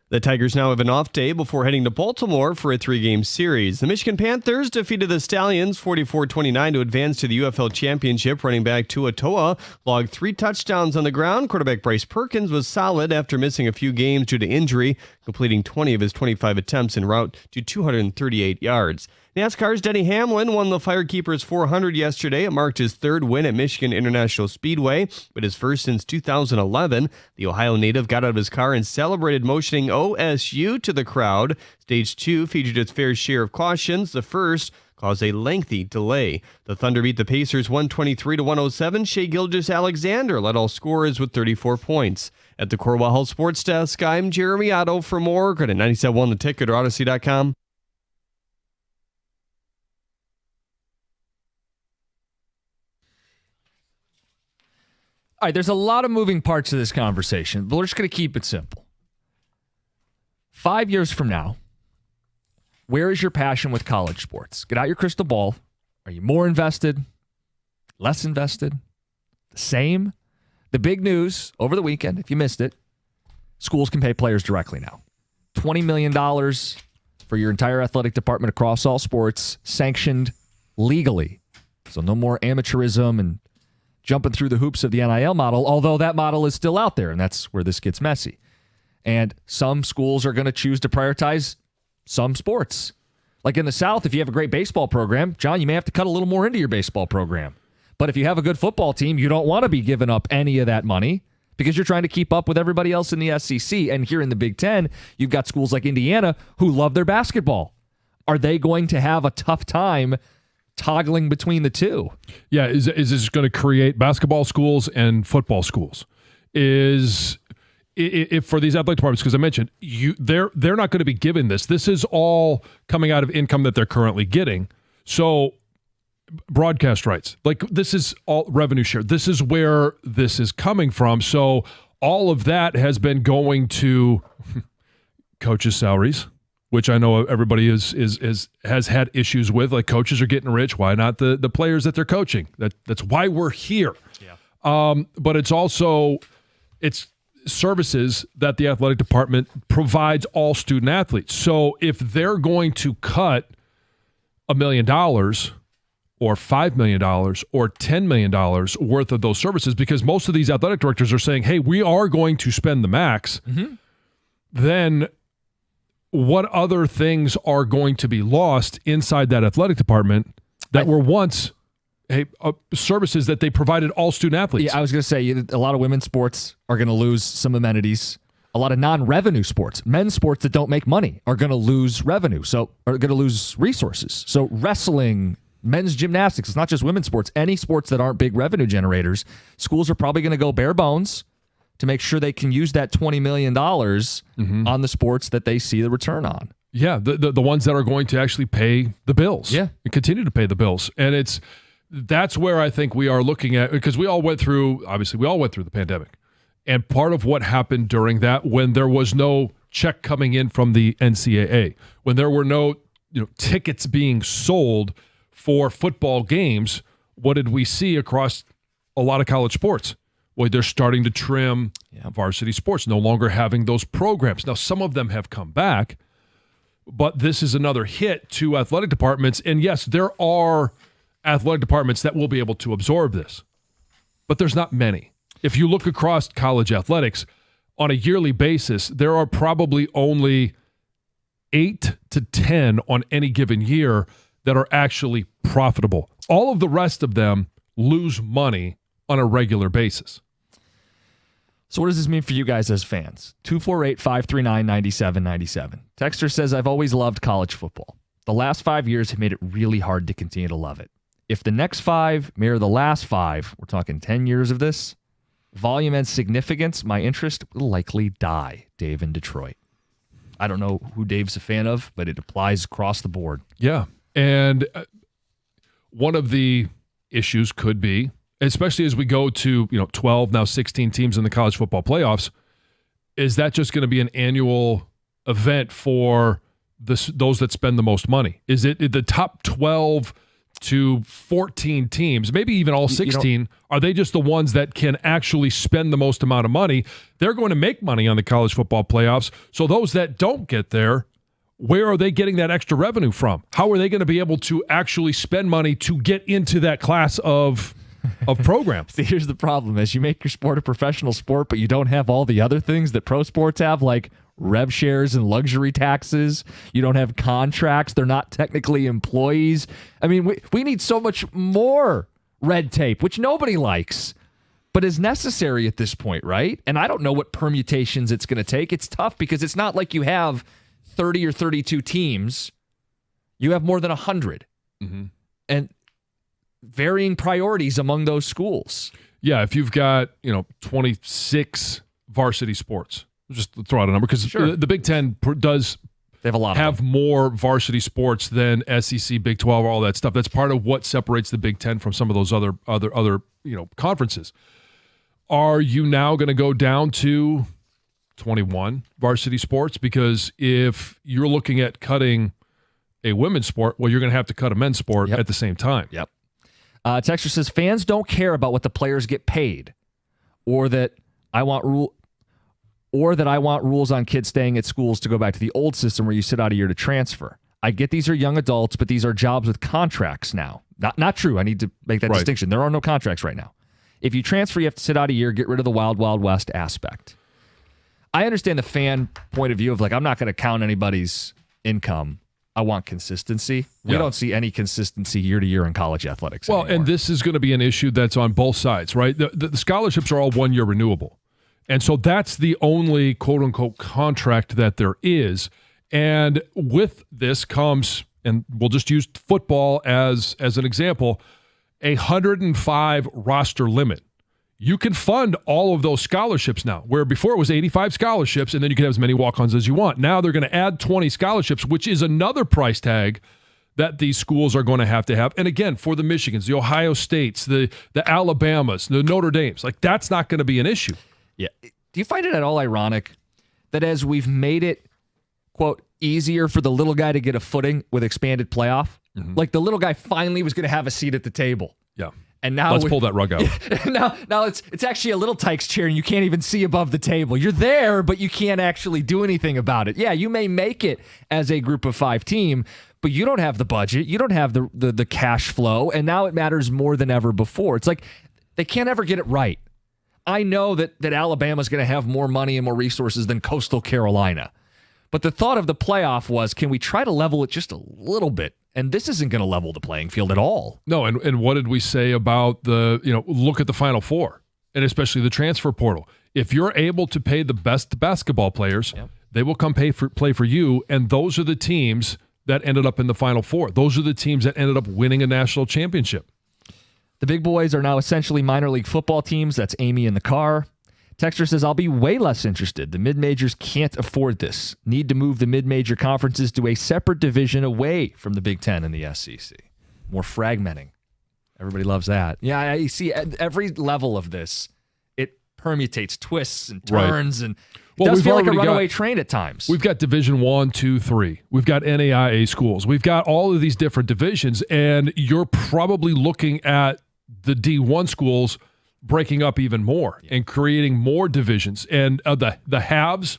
The Tigers now have an off day before heading to Baltimore for a 3-game series. The Michigan Panthers defeated the Stallions 44-29 to advance to the UFL Championship. Running back Tua Toa logged 3 touchdowns on the ground. Quarterback Bryce Perkins was solid after missing a few games due to injury, completing 20 of his 25 attempts en route to 238 yards. NASCAR's Denny Hamlin won the Firekeepers 400 yesterday. It marked his 3rd win at Michigan International Speedway, but his first since 2011. The Ohio native got out of his car and celebrated, motioning OSU to the crowd. Stage 2 featured its fair share of cautions. The first caused a lengthy delay. The Thunder beat the Pacers 123-107. Shai Gilgeous-Alexander led all scorers with 34 points. At the Corwell Health Sports Desk, I'm Jeremy Otto. For more, go to 97.1 The Ticket or Odyssey.com. All right, there's a lot of moving parts to this conversation, but we're just going to keep it simple. 5 years from now, where is your passion with college sports? Get out your crystal ball. Are you more invested? Less invested? The same? The big news over the weekend, if you missed it, schools can pay players directly now. $20 million for your entire athletic department across all sports, sanctioned legally. So no more amateurism and jumping through the hoops of the NIL model, although that model is still out there, and that's where this gets messy. And some schools are going to choose to prioritize some sports. Like in the South, if you have a great baseball program, John, you may have to cut a little more into your baseball program. But if you have a good football team, you don't want to be giving up any of that money because you're trying to keep up with everybody else in the SEC. And here in the Big Ten, you've got schools like Indiana who love their basketball. Are they going to have a tough time toggling between the two? Yeah, is this going to create basketball schools and football schools? If for these athletic departments, because I mentioned they're not going to be given this. This is all coming out of income that they're currently getting. So broadcast rights, like this is all revenue share. This is where this is coming from. So all of that has been going to coaches' salaries, which I know everybody has had issues with. Like coaches are getting rich. Why not the players that they're coaching? That's why we're here. Yeah. But it's also services that the athletic department provides all student athletes. So if they're going to cut $1 million or $5 million or $10 million worth of those services, because most of these athletic directors are saying, hey, we are going to spend the max, then what other things are going to be lost inside that athletic department that were once services that they provided all student athletes? Yeah, I was going to say a lot of women's sports are going to lose some amenities. A lot of non-revenue sports, men's sports that don't make money, are going to lose revenue, so are going to lose resources. So wrestling, men's gymnastics, it's not just women's sports. Any sports that aren't big revenue generators, schools are probably going to go bare bones to make sure they can use that $20 million on the sports that they see the return on. Yeah, the ones that are going to actually pay the bills. Yeah. And continue to pay the bills. And that's where I think we are looking at, because we all went through the pandemic. And part of what happened during that, when there was no check coming in from the NCAA, when there were no tickets being sold for football games, what did we see across a lot of college sports? Well, they're starting to trim varsity sports, no longer having those programs. Now, some of them have come back, but this is another hit to athletic departments. And yes, there are athletic departments that will be able to absorb this, but there's not many. If you look across college athletics on a yearly basis, there are probably only 8 to 10 on any given year that are actually profitable. All of the rest of them lose money on a regular basis. So what does this mean for you guys as fans? 248-539-9797. Texter says, I've always loved college football. The last 5 years have made it really hard to continue to love it. If the next 5 mirror the last 5, we're talking 10 years of this, volume and significance, my interest will likely die. Dave in Detroit. I don't know who Dave's a fan of, but it applies across the board. Yeah. And one of the issues could be, especially as we go to 12, now 16 teams in the college football playoffs, is that just going to be an annual event for those that spend the most money? Is it the top 12 to 14 teams, maybe even all 16, are they just the ones that can actually spend the most amount of money? They're going to make money on the college football playoffs. So those that don't get there, where are they getting that extra revenue from? How are they going to be able to actually spend money to get into that class of programs? See, here's the problem. As you make your sport a professional sport, but you don't have all the other things that pro sports have, like rev shares and luxury taxes. You don't have contracts. They're not technically employees. I mean, we need so much more red tape, which nobody likes, but is necessary at this point, right? And I don't know what permutations it's going to take. It's tough because it's not like you have 30 or 32 teams. You have more than 100. Mm-hmm. And varying priorities among those schools. Yeah, if you've got, 26 varsity sports, just throw out a number, because the Big Ten does they have a lot have more varsity sports than SEC, Big 12, all that stuff. That's part of what separates the Big Ten from some of those other conferences. Are you now going to go down to 21 varsity sports? Because if you're looking at cutting a women's sport, well, you're going to have to cut a men's sport at the same time. Yep. Texter says fans don't care about what the players get paid, or that I want rules on kids staying at schools to go back to the old system where you sit out a year to transfer. I get these are young adults, but these are jobs with contracts now. Not true. I need to make that distinction. There are no contracts right now. If you transfer, you have to sit out a year, get rid of the wild, wild west aspect. I understand the fan point of view of I'm not going to count anybody's income. I want consistency. We don't see any consistency year to year in college athletics anymore. And this is going to be an issue that's on both sides, right? The scholarships are all 1 year renewable. And so that's the only quote-unquote contract that there is. And with this comes, and we'll just use football as an example, 105 roster limit. You can fund all of those scholarships now, where before it was 85 scholarships, and then you can have as many walk-ons as you want. Now they're going to add 20 scholarships, which is another price tag that these schools are going to have. And again, for the Michigans, the Ohio States, the Alabamas, the Notre Dames, that's not going to be an issue. Yeah. Do you find it at all ironic that as we've made it, quote, easier for the little guy to get a footing with expanded playoff, the little guy finally was going to have a seat at the table. Yeah. And now let's pull that rug out. Now it's actually a little Tykes chair and you can't even see above the table. You're there, but you can't actually do anything about it. Yeah, you may make it as a group of 5 team, but you don't have the budget. You don't have the cash flow. And now it matters more than ever before. It's like they can't ever get it right. I know that Alabama's going to have more money and more resources than Coastal Carolina. But the thought of the playoff was, can we try to level it just a little bit? And this isn't going to level the playing field at all. No, and what did we say about look at the Final Four, and especially the transfer portal. If you're able to pay the best basketball players, they will come play for you, and those are the teams that ended up in the Final Four. Those are the teams that ended up winning a national championship. The big boys are now essentially minor league football teams. That's Amy in the car. Texter says, I'll be way less interested. The mid-majors can't afford this. Need to move the mid-major conferences to a separate division away from the Big Ten and the SEC. More fragmenting. Everybody loves that. Yeah, you see at every level of this, it permutates, twists and turns, and it does feel like a runaway train at times. We've got Division 1, 2, 3. We've got NAIA schools. We've got all of these different divisions, and you're probably looking at the D1 schools breaking up even more and creating more divisions, and the haves,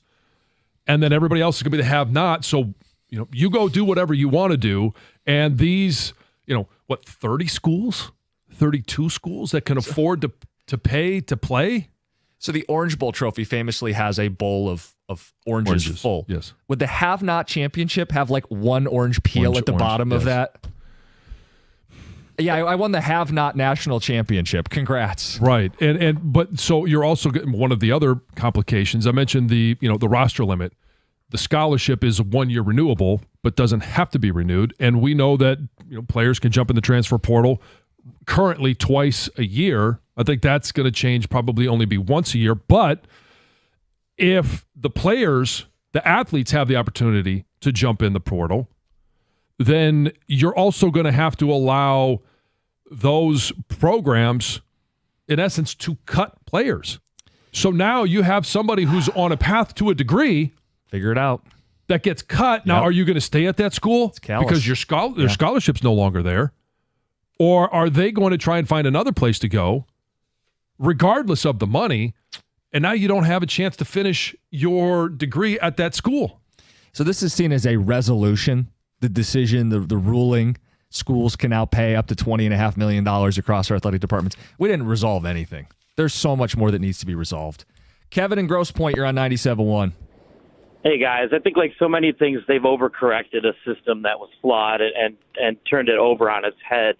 and then everybody else is going to be the have-not. So, you go do whatever you want to do, and these, 30 schools, 32 schools that can afford to pay to play. So the Orange Bowl trophy famously has a bowl of oranges full. Yes. Would the have-not championship have one orange peel at the bottom of that? Yeah, I won the have-not national championship. Congrats. Right. But so you're also getting one of the other complications. I mentioned the roster limit. The scholarship is 1 year renewable, but doesn't have to be renewed. And we know that players can jump in the transfer portal currently twice a year. I think that's going to change, probably only be once a year. But if the athletes have the opportunity to jump in the portal, then you're also going to have to allow those programs, in essence, to cut players. So now you have somebody who's on a path to a degree. Figure it out. That gets cut. Now, are you going to stay at that school because their scholarship's no longer there? Or are they going to try and find another place to go, regardless of the money, and now you don't have a chance to finish your degree at that school? So this is seen as a resolution, the decision, the ruling. Schools can now pay up to $20.5 million across our athletic departments. We didn't resolve anything. There's so much more that needs to be resolved. Kevin in Grosse Pointe, you're on 97.1. Hey, guys. I think like so many things, they've overcorrected a system that was flawed and turned it over on its head.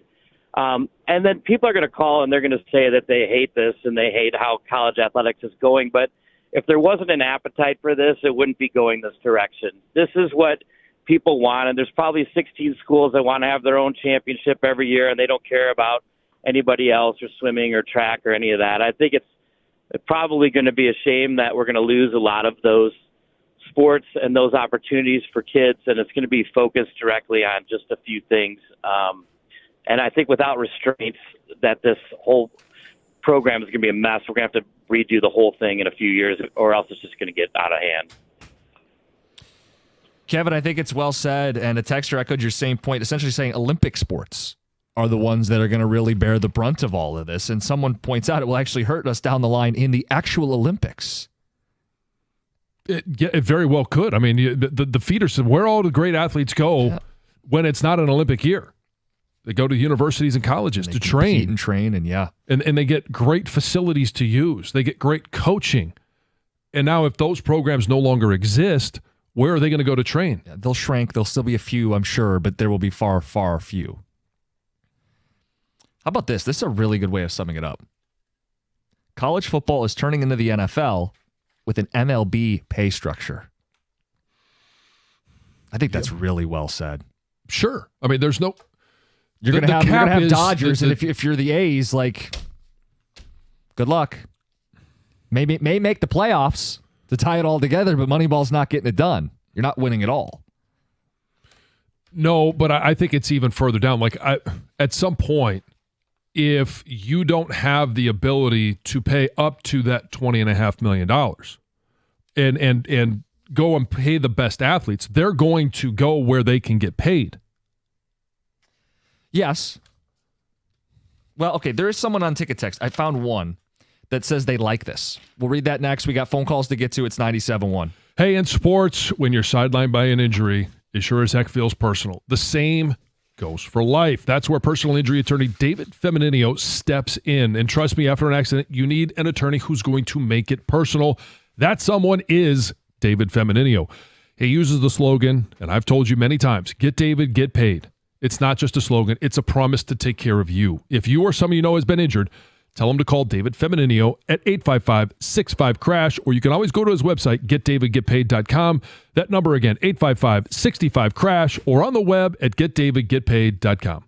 And then people are going to call and they're going to say that they hate this and they hate how college athletics is going. But if there wasn't an appetite for this, it wouldn't be going this direction. This is what people want, and there's probably 16 schools that want to have their own championship every year, and they don't care about anybody else or swimming or track or any of that. I think it's probably going to be a shame that we're going to lose a lot of those sports and those opportunities for kids, and it's going to be focused directly on just a few things. And I think without restraints, that this whole program is going to be a mess. We're going to have to redo the whole thing in a few years, or else it's just going to get out of hand. Kevin, I think it's well said, and a texter echoed your same point, essentially saying Olympic sports are the ones that are going to really bear the brunt of all of this. And someone points out it will actually hurt us down the line in the actual Olympics. It very well could. I mean, the feeder system, where all the great athletes go when it's not an Olympic year. They go to universities and colleges to train. And they get great facilities to use. They get great coaching. And now if those programs no longer exist, where are they going to go to train? Yeah, they'll shrink. There'll still be a few, I'm sure, but there will be far, far few. How about this? This is a really good way of summing it up. College football is turning into the NFL with an MLB pay structure. I think that's really well said. Sure. I mean, there's no... You're going to have Dodgers, and if you're the A's, like, good luck. May make the playoffs to tie it all together, but Moneyball's not getting it done. You're not winning at all. No, but I think it's even further down. Like, at some point, if you don't have the ability to pay up to that $20.5 million and go and pay the best athletes, they're going to go where they can get paid. Yes. Well, okay, there is someone on Ticket Text. I found one that says they like this. We'll read that next. We got phone calls to get to. It's 97.1. Hey, in sports, when you're sidelined by an injury, it sure as heck feels personal. The same goes for life. That's where personal injury attorney David Femininio steps in. And trust me, after an accident, you need an attorney who's going to make it personal. That someone is David Femininio. He uses the slogan, and I've told you many times, get David, get paid. It's not just a slogan. It's a promise to take care of you. If you or someone you know has been injured, tell him to call David Femininio at 855-65-CRASH, or you can always go to his website, getdavidgetpaid.com. That number again, 855-65-CRASH, or on the web at getdavidgetpaid.com.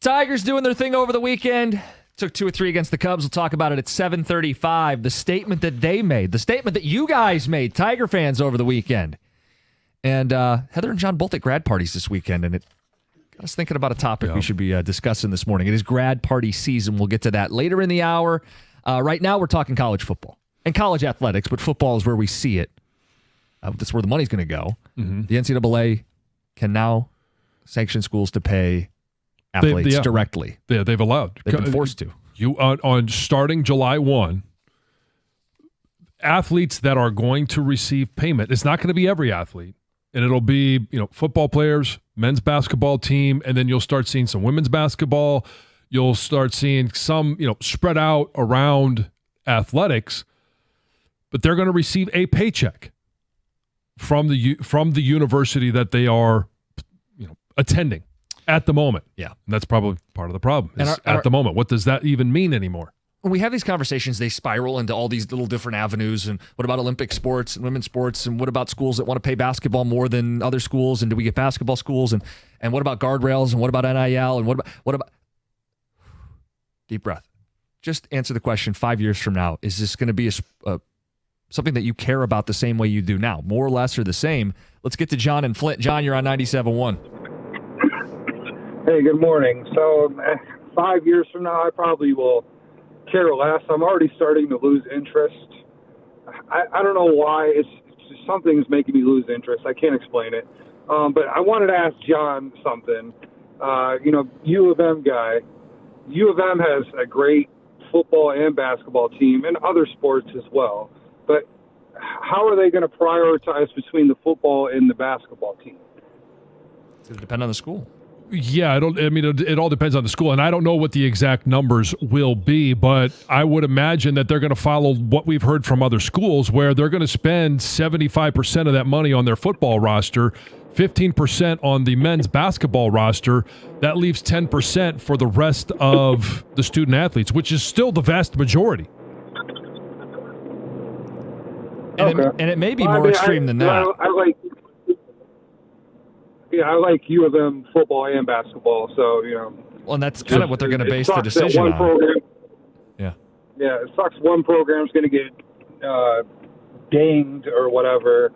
Tigers doing their thing over the weekend. Took 2 or 3 against the Cubs. We'll talk about it at 7:35. The statement that they made, the statement that you guys made, Tiger fans, over the weekend. And Heather and John both at grad parties this weekend, and it got us thinking about a topic we should be discussing this morning. It is grad party season. We'll get to that later in the hour. Right now, we're talking college football and college athletics, but football is where we see it. That's where the money's going to go. Mm-hmm. The NCAA can now sanction schools to pay athletes directly. They've allowed. They've been forced to. On starting July 1, athletes that are going to receive payment, it's not going to be every athlete, and it'll be football players, men's basketball team, and then you'll start seeing some women's basketball. You'll start seeing some spread out around athletics, but they're going to receive a paycheck from the university that they are attending at the moment. Yeah. And that's probably part of the problem at the moment. What does that even mean anymore? When we have these conversations, they spiral into all these little different avenues. And what about Olympic sports and women's sports? And what about schools that want to pay basketball more than other schools? And do we get basketball schools? And what about guardrails? And what about NIL? And what about deep breath. Just answer the question 5 years from now. Is this going to be something that you care about the same way you do now? More or less or the same? Let's get to John and Flint. John, you're on 97.1. Hey, good morning. So 5 years from now, I probably will care less. I'm already starting to lose interest. I don't know why. It's just something's making me lose interest. I can't explain it. But I wanted to ask John something. U of M guy. U of M has a great football and basketball team and other sports as well. But how are they going to prioritize between the football and the basketball team? It's going to depend on the school. Yeah, it all depends on the school, and I don't know what the exact numbers will be, but I would imagine that they're going to follow what we've heard from other schools, where they're going to spend 75% of that money on their football roster, 15% on the men's basketball roster. That leaves 10% for the rest of the student athletes, which is still the vast majority. And it may be more extreme than that. I like U of M football and basketball, so Well, and that's kind of what they're going to base the decision on. Yeah, it sucks. One program's going to get dinged or whatever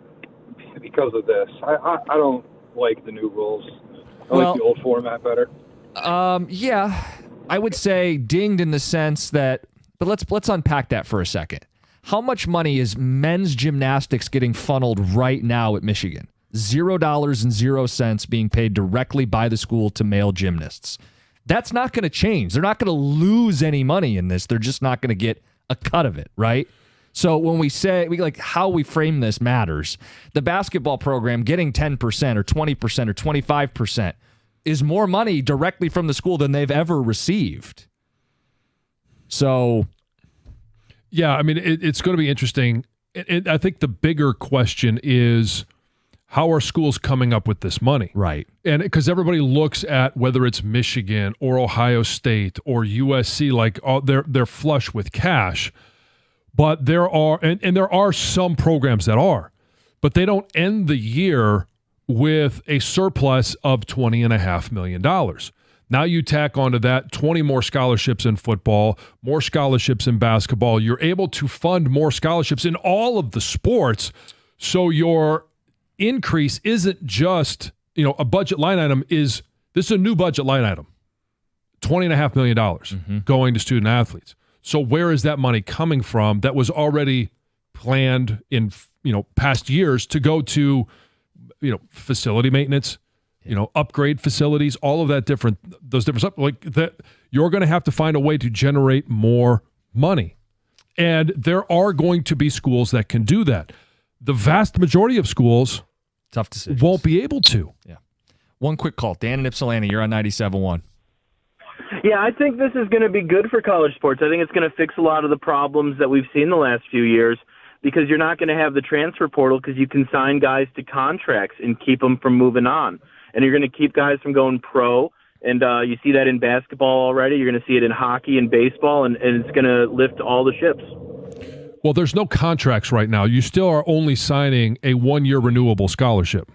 because of this. I don't like the new rules. I like the old format better. Yeah, I would say dinged in the sense that. But let's unpack that for a second. How much money is men's gymnastics getting funneled right now at Michigan? $0.00 being paid directly by the school to male gymnasts. That's not going to change. They're not going to lose any money in this. They're just not going to get a cut of it, right? So when we say, how we frame this matters. The basketball program getting 10% or 20% or 25% is more money directly from the school than they've ever received. So, yeah, it's going to be interesting. I think the bigger question is, how are schools coming up with this money? Right. And because everybody looks at whether it's Michigan or Ohio State or USC, like they're flush with cash. But there are some programs that are, but they don't end the year with a surplus of $20.5 million. Now you tack onto that 20 more scholarships in football, more scholarships in basketball. You're able to fund more scholarships in all of the sports. So your increase isn't just, a budget line item. This is a new budget line item, $20.5 million going to student athletes. So where is that money coming from that was already planned in, past years to go to, facility maintenance, upgrade facilities, all of that those different stuff like that. You're going to have to find a way to generate more money. And there are going to be schools that can do that. The vast majority of schools tough decisions won't be able to. Yeah. One quick call. Dan in Ypsilanti, you're on 97.1. Yeah, I think this is going to be good for college sports. I think it's going to fix a lot of the problems that we've seen the last few years because you're not going to have the transfer portal because you can sign guys to contracts and keep them from moving on. And you're going to keep guys from going pro. And you see that in basketball already. You're going to see it in hockey and baseball, and it's going to lift all the ships. Well, there's no contracts right now. You still are only signing a one-year renewable scholarship.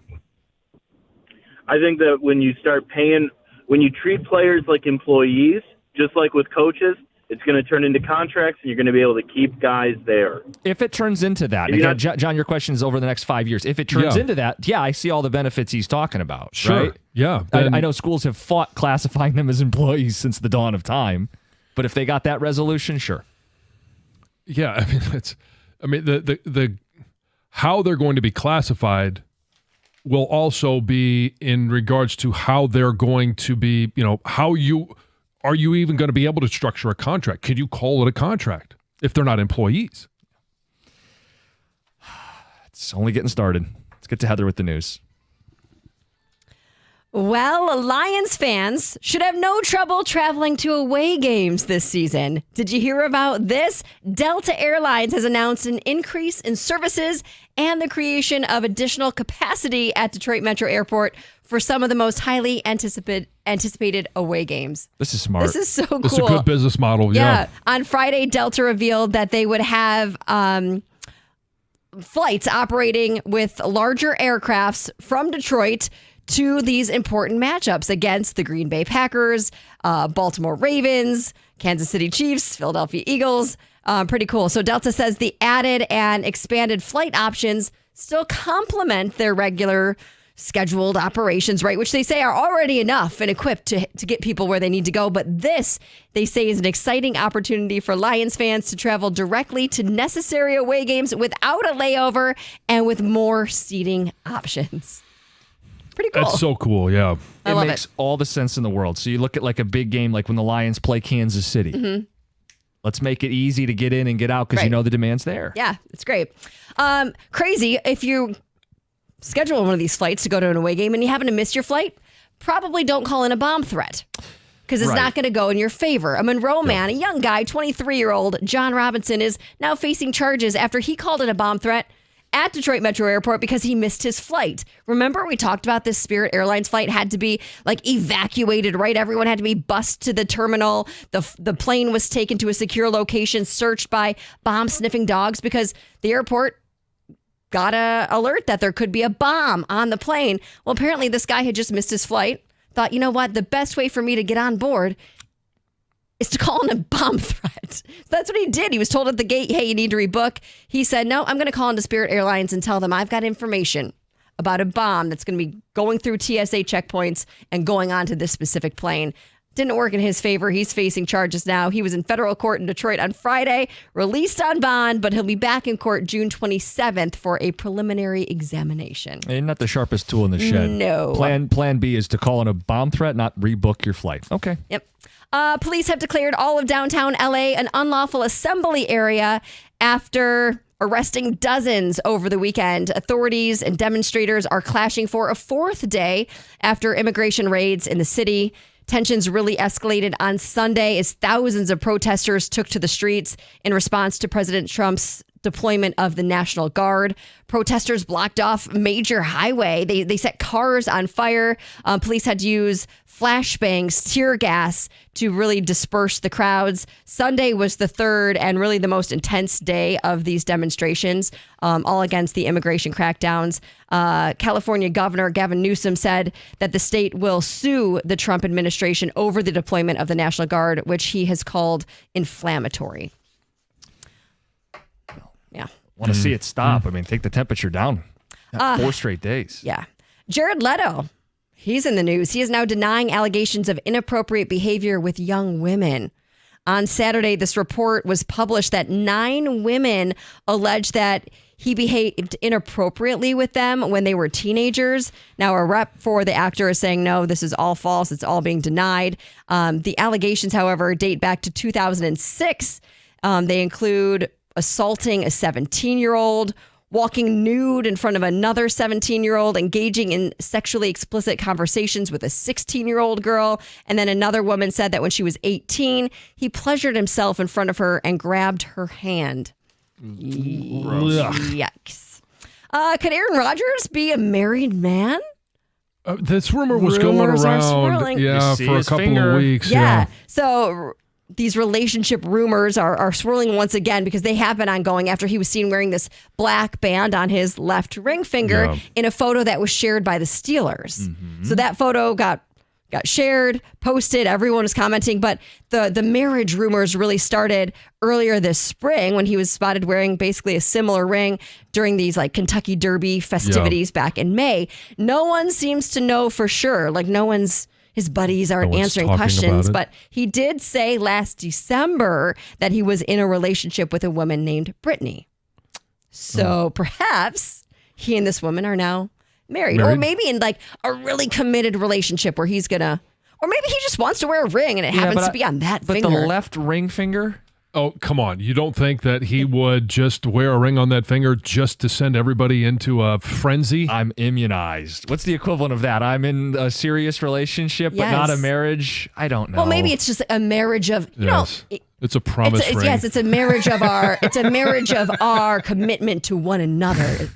I think that when you start paying When you treat players like employees, just like with coaches, it's going to turn into contracts, and you're going to be able to keep guys there. If it turns into that, and again, John, your question is over the next 5 years. If it turns into that, I see all the benefits he's talking about. Sure. Right? Yeah. I know schools have fought classifying them as employees since the dawn of time, but if they got that resolution, sure. Yeah, the how they're going to be classified will also be in regards to how they're going to be, are you even going to be able to structure a contract? Can you call it a contract if they're not employees? It's only getting started. Let's get to Heather with the news. Well, Lions fans should have no trouble traveling to away games this season. Did you hear about this? Delta Airlines has announced an increase in services and the creation of additional capacity at Detroit Metro Airport for some of the most highly anticipated away games. This is smart. This is so cool. This is a good business model. Yeah. On Friday, Delta revealed that they would have flights operating with larger aircrafts from Detroit to these important matchups against the Green Bay Packers, Baltimore Ravens, Kansas City Chiefs, Philadelphia Eagles. Pretty cool. So Delta says the added and expanded flight options still complement their regular scheduled operations, right? Which they say are already enough and equipped to get people where they need to go. But this, they say, is an exciting opportunity for Lions fans to travel directly to necessary away games without a layover and with more seating options. Pretty cool. That's so cool, yeah. I love it. It makes all the sense in the world. So you look at like a big game like when the Lions play Kansas City. Mm-hmm. Let's make it easy to get in and get out because you know the demand's there. Yeah, it's great. Crazy. If you schedule one of these flights to go to an away game and you happen to miss your flight, probably don't call in a bomb threat because it's not going to go in your favor. A Monroe man, a young guy, 23-year-old John Robinson, is now facing charges after he called in a bomb threat at Detroit Metro Airport because he missed his flight. Remember, we talked about this Spirit Airlines flight had to be evacuated, right? Everyone had to be bussed to the terminal. The plane was taken to a secure location, searched by bomb-sniffing dogs because the airport got an alert that there could be a bomb on the plane. Well, apparently this guy had just missed his flight. Thought, you know what? The best way for me to get on board is to call in a bomb threat. So that's what he did. He was told at the gate, hey, you need to rebook. He said, no, I'm going to call into Spirit Airlines and tell them I've got information about a bomb that's going to be going through TSA checkpoints and going onto this specific plane. Didn't work in his favor. He's facing charges now. He was in federal court in Detroit on Friday, released on bond, but he'll be back in court June 27th for a preliminary examination. And not the sharpest tool in the shed. No. Plan B is to call in a bomb threat, not rebook your flight. Okay. Yep. Police have declared all of downtown LA an unlawful assembly area after arresting dozens over the weekend. Authorities and demonstrators are clashing for a fourth day after immigration raids in the city. Tensions really escalated on Sunday as thousands of protesters took to the streets in response to President Trump's deployment of the National Guard. Protesters blocked off major highway. They set cars on fire. Police had to use flashbangs, tear gas to really disperse the crowds. Sunday was the third and really the most intense day of these demonstrations, all against the immigration crackdowns. California Governor Gavin Newsom said that the state will sue the Trump administration over the deployment of the National Guard, which he has called inflammatory. Yeah. Want to see it stop. I mean, take the temperature down. 4 straight days. Yeah. Jared Leto, he's in the news. He is now denying allegations of inappropriate behavior with young women. On Saturday, this report was published that 9 women alleged that he behaved inappropriately with them when they were teenagers. Now, a rep for the actor is saying, no, this is all false. It's all being denied. The allegations, however, date back to 2006. They include assaulting a 17-year-old, walking nude in front of another 17-year-old, engaging in sexually explicit conversations with a 16-year-old girl. And then another woman said that when she was 18, he pleasured himself in front of her and grabbed her hand. Yikes. Could Aaron Rodgers be a married man? This rumor was going around for a couple of weeks. Yeah. So these relationship rumors are swirling once again because they have been ongoing after he was seen wearing this black band on his left ring finger in a photo that was shared by the Steelers. Mm-hmm. So that photo got got shared, posted, everyone was commenting, but the marriage rumors really started earlier this spring when he was spotted wearing basically a similar ring during these like Kentucky Derby festivities back in May. No one seems to know for sure. Like his buddies aren't answering questions, but he did say last December that he was in a relationship with a woman named Brittany. So perhaps he and this woman are now married, or maybe in like a really committed relationship where he's gonna, or maybe he just wants to wear a ring and it happens to be on that finger. But the left ring finger? Oh, come on. You don't think that he would just wear a ring on that finger just to send everybody into a frenzy? I'm immunized. What's the equivalent of that? I'm in a serious relationship, but not a marriage? I don't know. Well, maybe it's just a marriage of, you know. It's a promise ring. Yes, it's a marriage of our commitment to one another.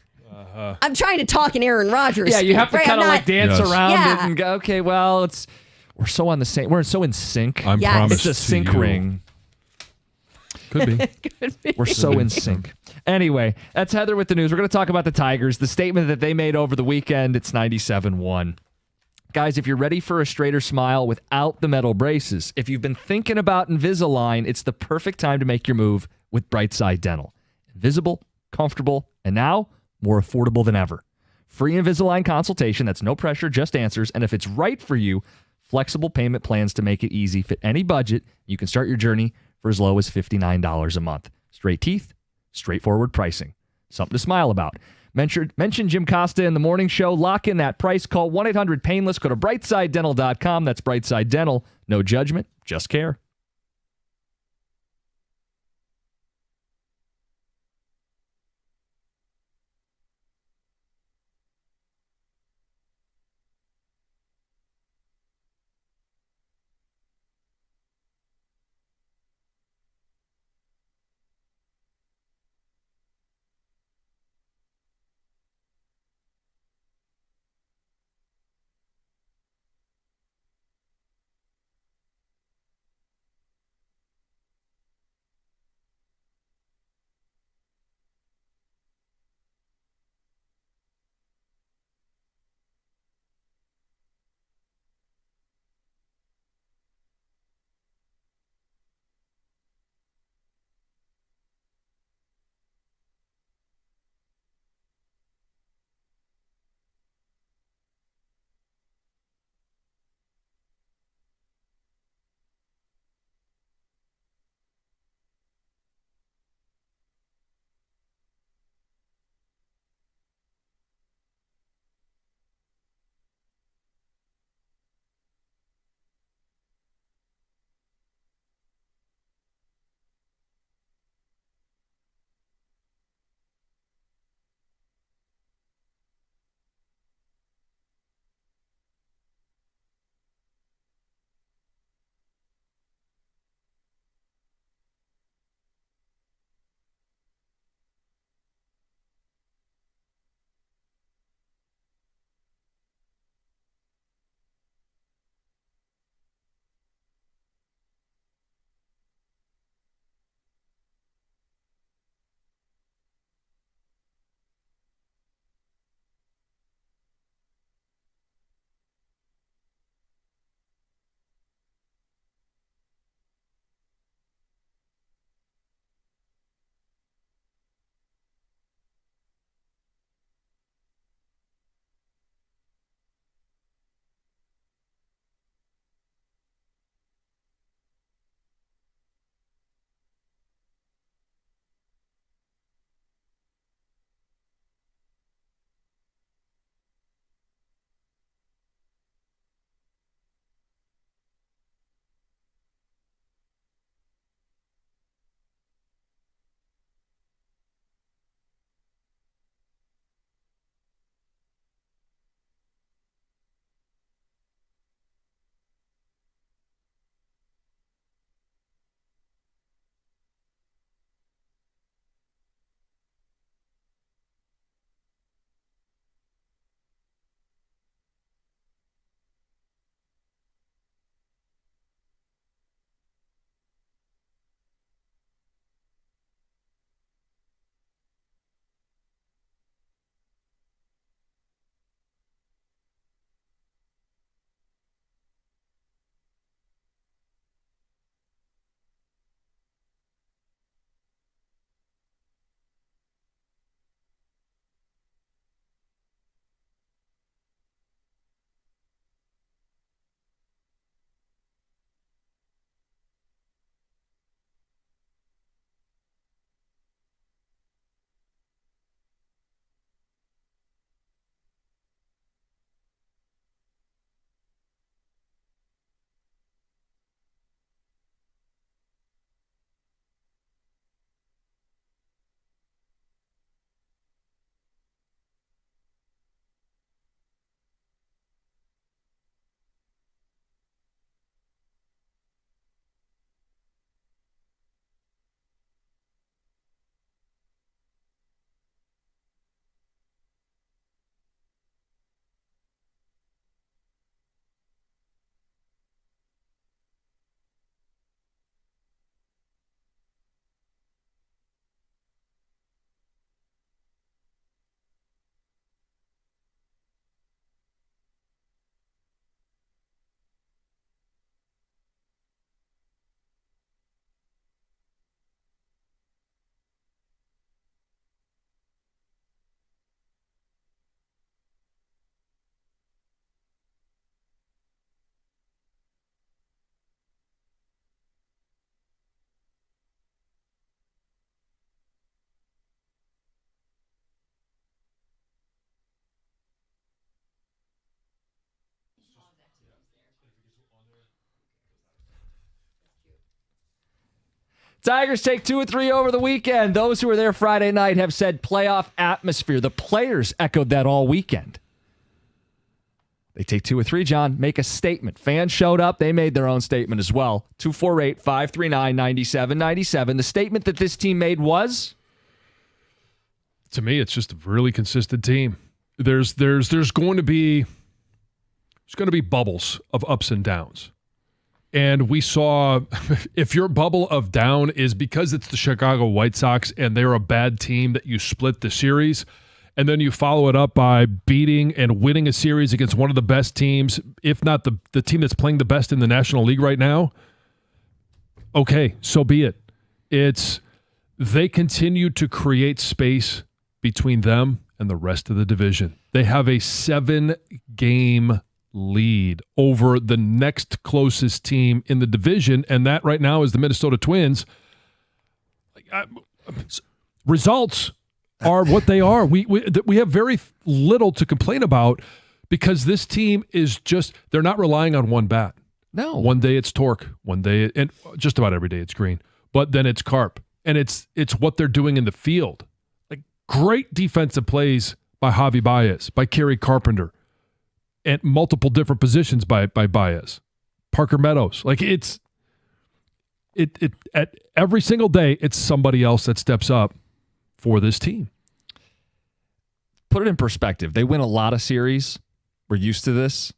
I'm trying to talk in Aaron Rodgers. Yeah, you have to kind of like dance around it and go, okay, well, we're so on the same, we're so in sync. I'm promised it's a sync ring. Could be. Could be. We're so in sync. Anyway, that's Heather with the news. We're going to talk about the Tigers, the statement that they made over the weekend. It's 97-1. Guys, if you're ready for a straighter smile without the metal braces, if you've been thinking about Invisalign, it's the perfect time to make your move with Brightside Dental. Invisible, comfortable, and now more affordable than ever. Free Invisalign consultation, that's no pressure, just answers. And if it's right for you, flexible payment plans to make it easy, fit any budget. You can start your journey for as low as $59 a month. Straight teeth, straightforward pricing. Something to smile about. Mention Jim Costa in the morning show. Lock in that price. Call 1-800-PAINLESS. Go to brightsidedental.com. That's Brightside Dental. No judgment, just care. Tigers take 2 or 3 over the weekend. Those who were there Friday night have said playoff atmosphere. The players echoed that all weekend. They take 2 or 3, John. Make a statement. Fans showed up. They made their own statement as well. 248-539-9797. The statement that this team made was? To me, it's just a really consistent team. There's going to be bubbles of ups and downs. And we saw, if your bubble of down is because it's the Chicago White Sox and they're a bad team that you split the series, and then you follow it up by beating and winning a series against one of the best teams, if not the team that's playing the best in the National League right now, okay, so be it. They continue to create space between them and the rest of the division. They have a 7-game lead over the next closest team in the division, and that right now is the Minnesota Twins. Results are what they are. We have very little to complain about because this team is just, they're not relying on one bat. No. One day it's Torque, one day, and just about every day it's Green, but then it's Carp, and it's what they're doing in the field. Like great defensive plays by Javi Baez, by Kerry Carpenter, at multiple different positions by Baez, Parker Meadows. Like it at every single day, it's somebody else that steps up for this team. Put it in perspective. They win a lot of series. We're used to this.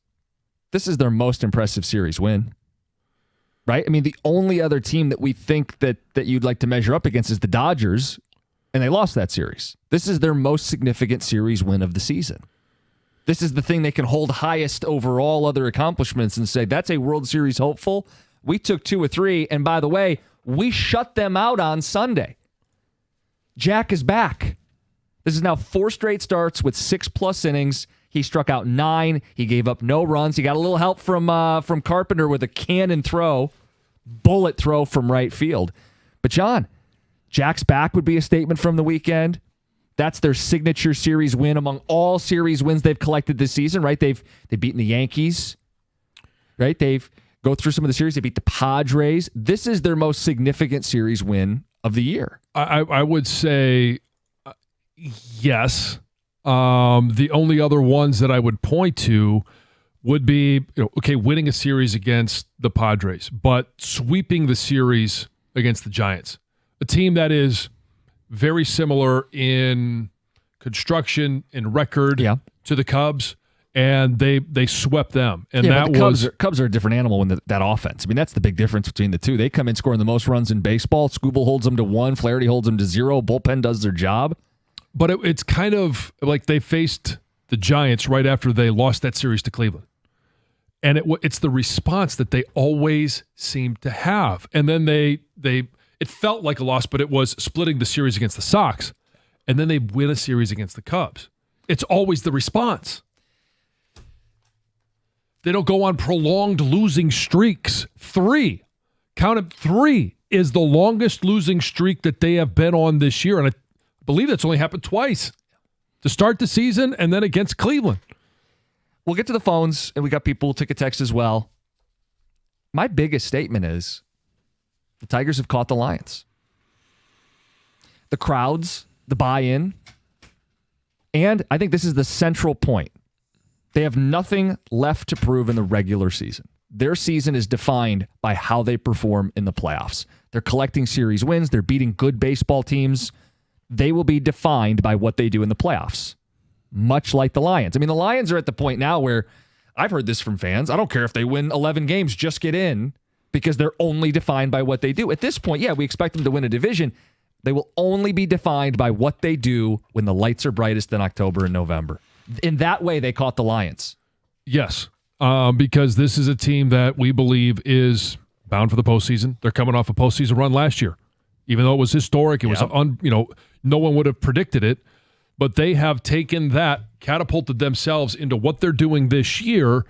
This is their most impressive series win. Right? I mean, the only other team that we think that you'd like to measure up against is the Dodgers, and they lost that series. This is their most significant series win of the season. This is the thing they can hold highest over all other accomplishments and say, that's a World Series hopeful. We took 2 or 3, and by the way, we shut them out on Sunday. Jack is back. This is now 4 straight starts with 6+ innings. He struck out 9. He gave up no runs. He got a little help from Carpenter with a cannon throw, bullet throw from right field. But John, Jack's back would be a statement from the weekend. That's their signature series win among all series wins they've collected this season, right? They've beaten the Yankees, right? They've go through some of the series. They beat the Padres. This is their most significant series win of the year. I would say yes. The only other ones that I would point to would be, winning a series against the Padres, but sweeping the series against the Giants, a team that is very similar in construction and record to the Cubs, and they swept them. And that the Cubs are a different animal in that offense. I mean, that's the big difference between the two. They come in scoring the most runs in baseball. Skubal holds them to 1. Flaherty holds them to 0. Bullpen does their job. But it's kind of like they faced the Giants right after they lost that series to Cleveland. And it's the response that they always seem to have. And then it felt like a loss, but it was splitting the series against the Sox. And then they win a series against the Cubs. It's always the response. They don't go on prolonged losing streaks. 3. Count it, 3 is the longest losing streak that they have been on this year. And I believe that's only happened twice. To start the season and then against Cleveland. We'll get to the phones, and we got people who took a text as well. My biggest statement is the Tigers have caught the Lions. The crowds, the buy-in, and I think this is the central point. They have nothing left to prove in the regular season. Their season is defined by how they perform in the playoffs. They're collecting series wins. They're beating good baseball teams. They will be defined by what they do in the playoffs, much like the Lions. I mean, the Lions are at the point now where I've heard this from fans. I don't care if they win 11 games, just get in, because they're only defined by what they do. At this point, we expect them to win a division. They will only be defined by what they do when the lights are brightest in October and November. In that way, they caught the Lions. Yes, because this is a team that we believe is bound for the postseason. They're coming off a postseason run last year. Even though it was historic, it was no one would have predicted it, but they have taken that, catapulted themselves into what they're doing this year,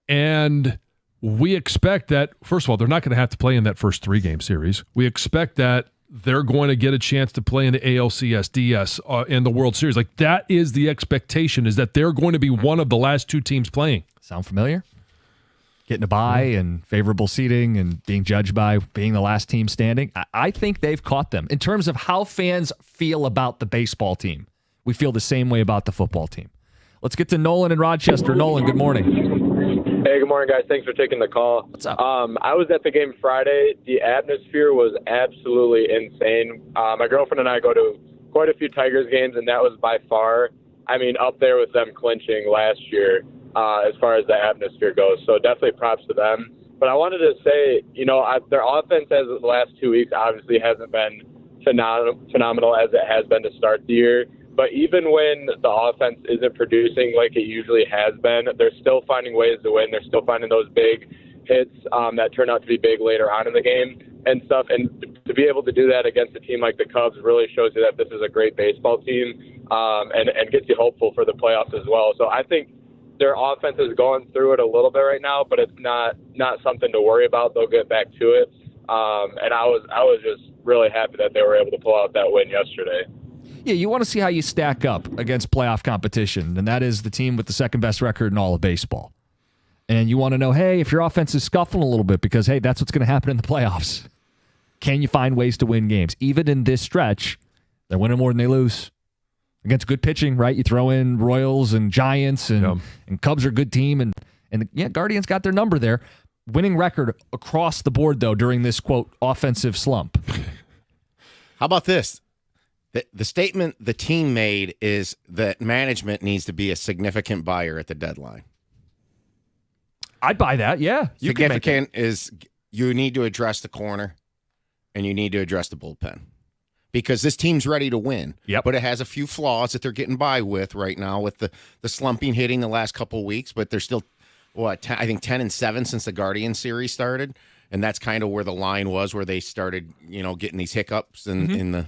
and we expect that, first of all, they're not going to have to play in that first 3-game series. We expect that they're going to get a chance to play in the ALCS, DS, and the World Series. Like, that is the expectation, is that they're going to be one of the last 2 teams playing. Sound familiar? getting a bye and favorable seating and being judged by being the last team standing. I think they've caught them. In terms of how fans feel about the baseball team, we feel the same way about the football team. Let's get to Nolan in Rochester. Nolan, good morning. Hey, good morning, guys. Thanks for taking the call. What's up? I was at the game Friday. The atmosphere was absolutely insane. My girlfriend and I go to quite a few Tigers games, and that was by far, up there with them clinching last year as far as the atmosphere goes. So definitely props to them. But I wanted to say, their offense as the last 2 weeks obviously hasn't been phenomenal as it has been to start the year. But even when the offense isn't producing like it usually has been, they're still finding ways to win. They're still finding those big hits that turn out to be big later on in the game and stuff. And to be able to do that against a team like the Cubs really shows you that this is a great baseball team and gets you hopeful for the playoffs as well. So I think their offense is going through it a little bit right now, but it's not something to worry about. They'll get back to it. And I was just really happy that they were able to pull out that win yesterday. Yeah, you want to see how you stack up against playoff competition, and that is the team with the second best record in all of baseball. And you want to know, hey, if your offense is scuffling a little bit, because, hey, that's what's going to happen in the playoffs. Can you find ways to win games? Even in this stretch, they're winning more than they lose. Against good pitching, right? You throw in Royals and Giants, and Cubs are a good team, and Guardians got their number there. Winning record across the board, though, during this, quote, offensive slump. How about this? The statement the team made is that management needs to be a significant buyer at the deadline. I'd buy that, yeah. Significant is you need to address the corner and you need to address the bullpen. Because this team's ready to win, but it has a few flaws that they're getting by with right now with the slumping hitting the last couple of weeks, but they're still, I think 10-7 since the Guardian series started, and that's kind of where the line was, where they started, getting these hiccups in the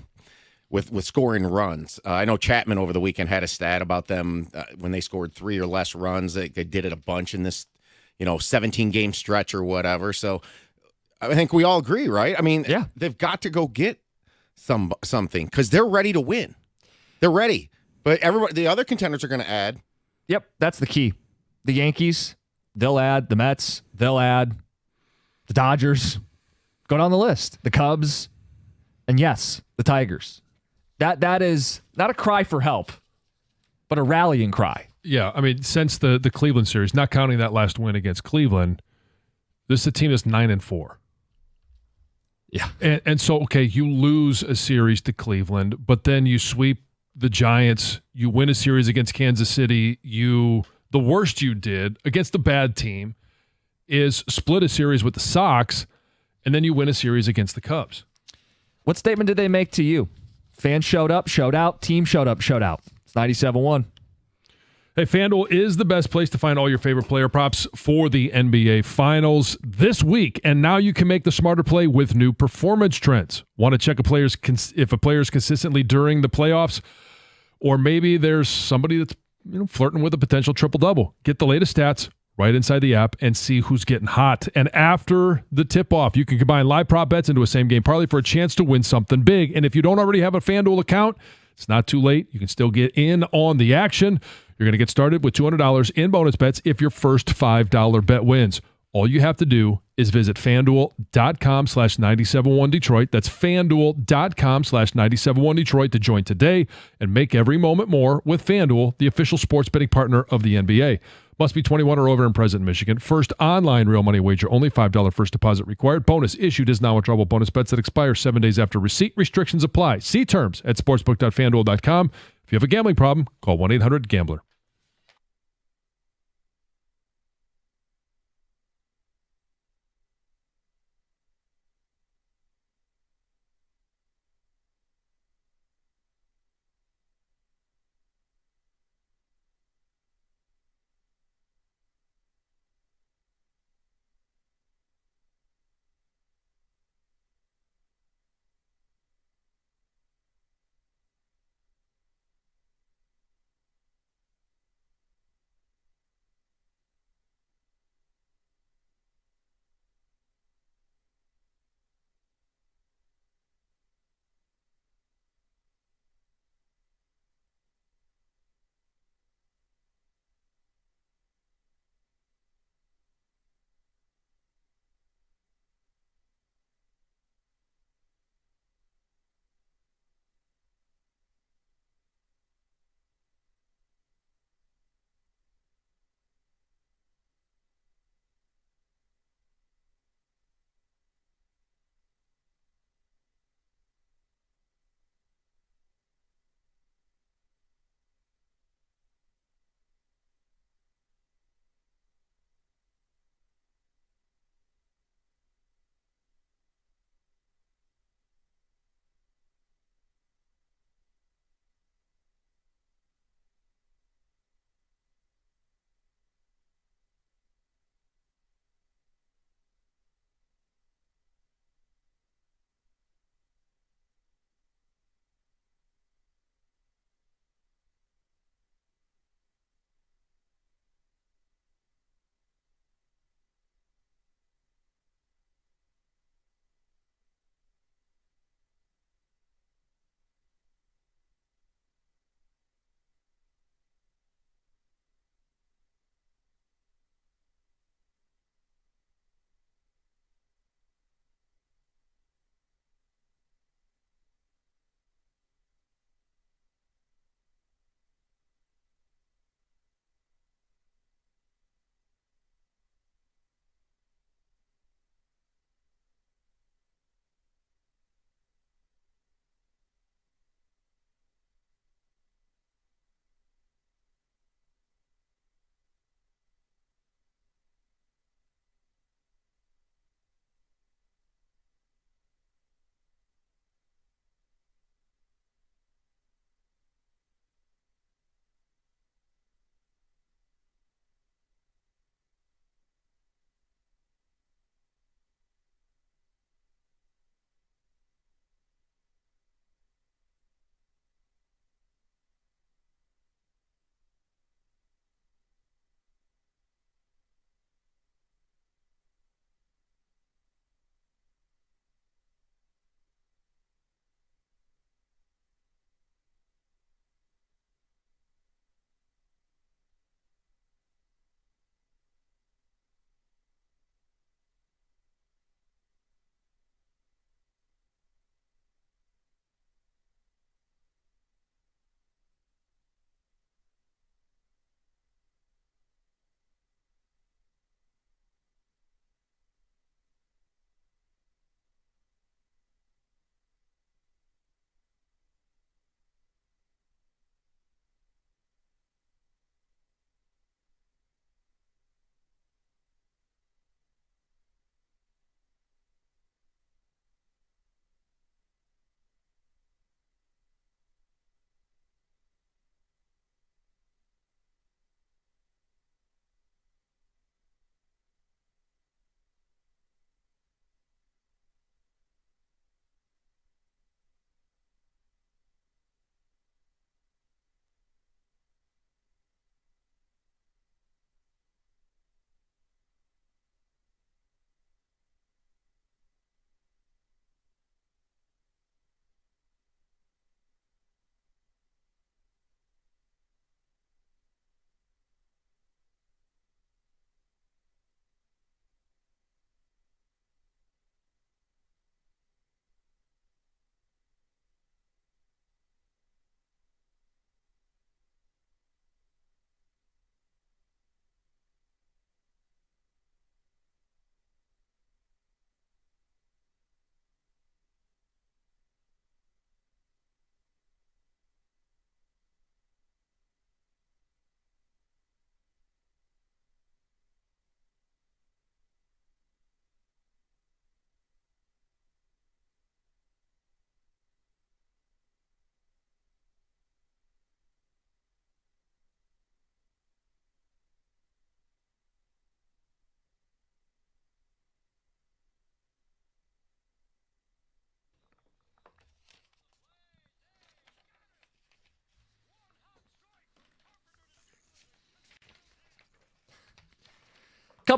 with scoring runs. I know Chapman over the weekend had a stat about them when they scored 3 or less runs. They did it a bunch in this, 17-game stretch or whatever. So I think we all agree, right? They've got to go get something because they're ready to win. They're ready. But the other contenders are going to add. Yep, that's the key. The Yankees, they'll add. The Mets, they'll add. The Dodgers, go down the list. The Cubs, and yes, the Tigers. That is not a cry for help, but a rallying cry. Yeah, since the Cleveland series, not counting that last win against Cleveland, this is a team that's 9-4. Yeah. And so, okay, you lose a series to Cleveland, but then you sweep the Giants, you win a series against Kansas City. The worst you did against a bad team is split a series with the Sox, and then you win a series against the Cubs. What statement did they make to you? Fans showed up, showed out. Team showed up, showed out. It's 97-1. Hey, FanDuel is the best place to find all your favorite player props for the NBA Finals this week. And now you can make the smarter play with new performance trends. Want to check if a player is consistently during the playoffs, or maybe there's somebody that's flirting with a potential triple-double. Get the latest stats right inside the app and see who's getting hot. And after the tip-off, you can combine live prop bets into a same-game parlay for a chance to win something big. And if you don't already have a FanDuel account, it's not too late. You can still get in on the action. You're going to get started with $200 in bonus bets if your first $5 bet wins. All you have to do is visit FanDuel.com/971Detroit. That's FanDuel.com/971Detroit to join today and make every moment more with FanDuel, the official sports betting partner of the NBA. Must be 21 or over and present in Michigan. First online real money wager. Only $5 first deposit required. Bonus issued is now withdrawable bonus bets that expire 7 days after receipt. Restrictions apply. See terms at sportsbook.fanduel.com. If you have a gambling problem, call 1-800-GAMBLER.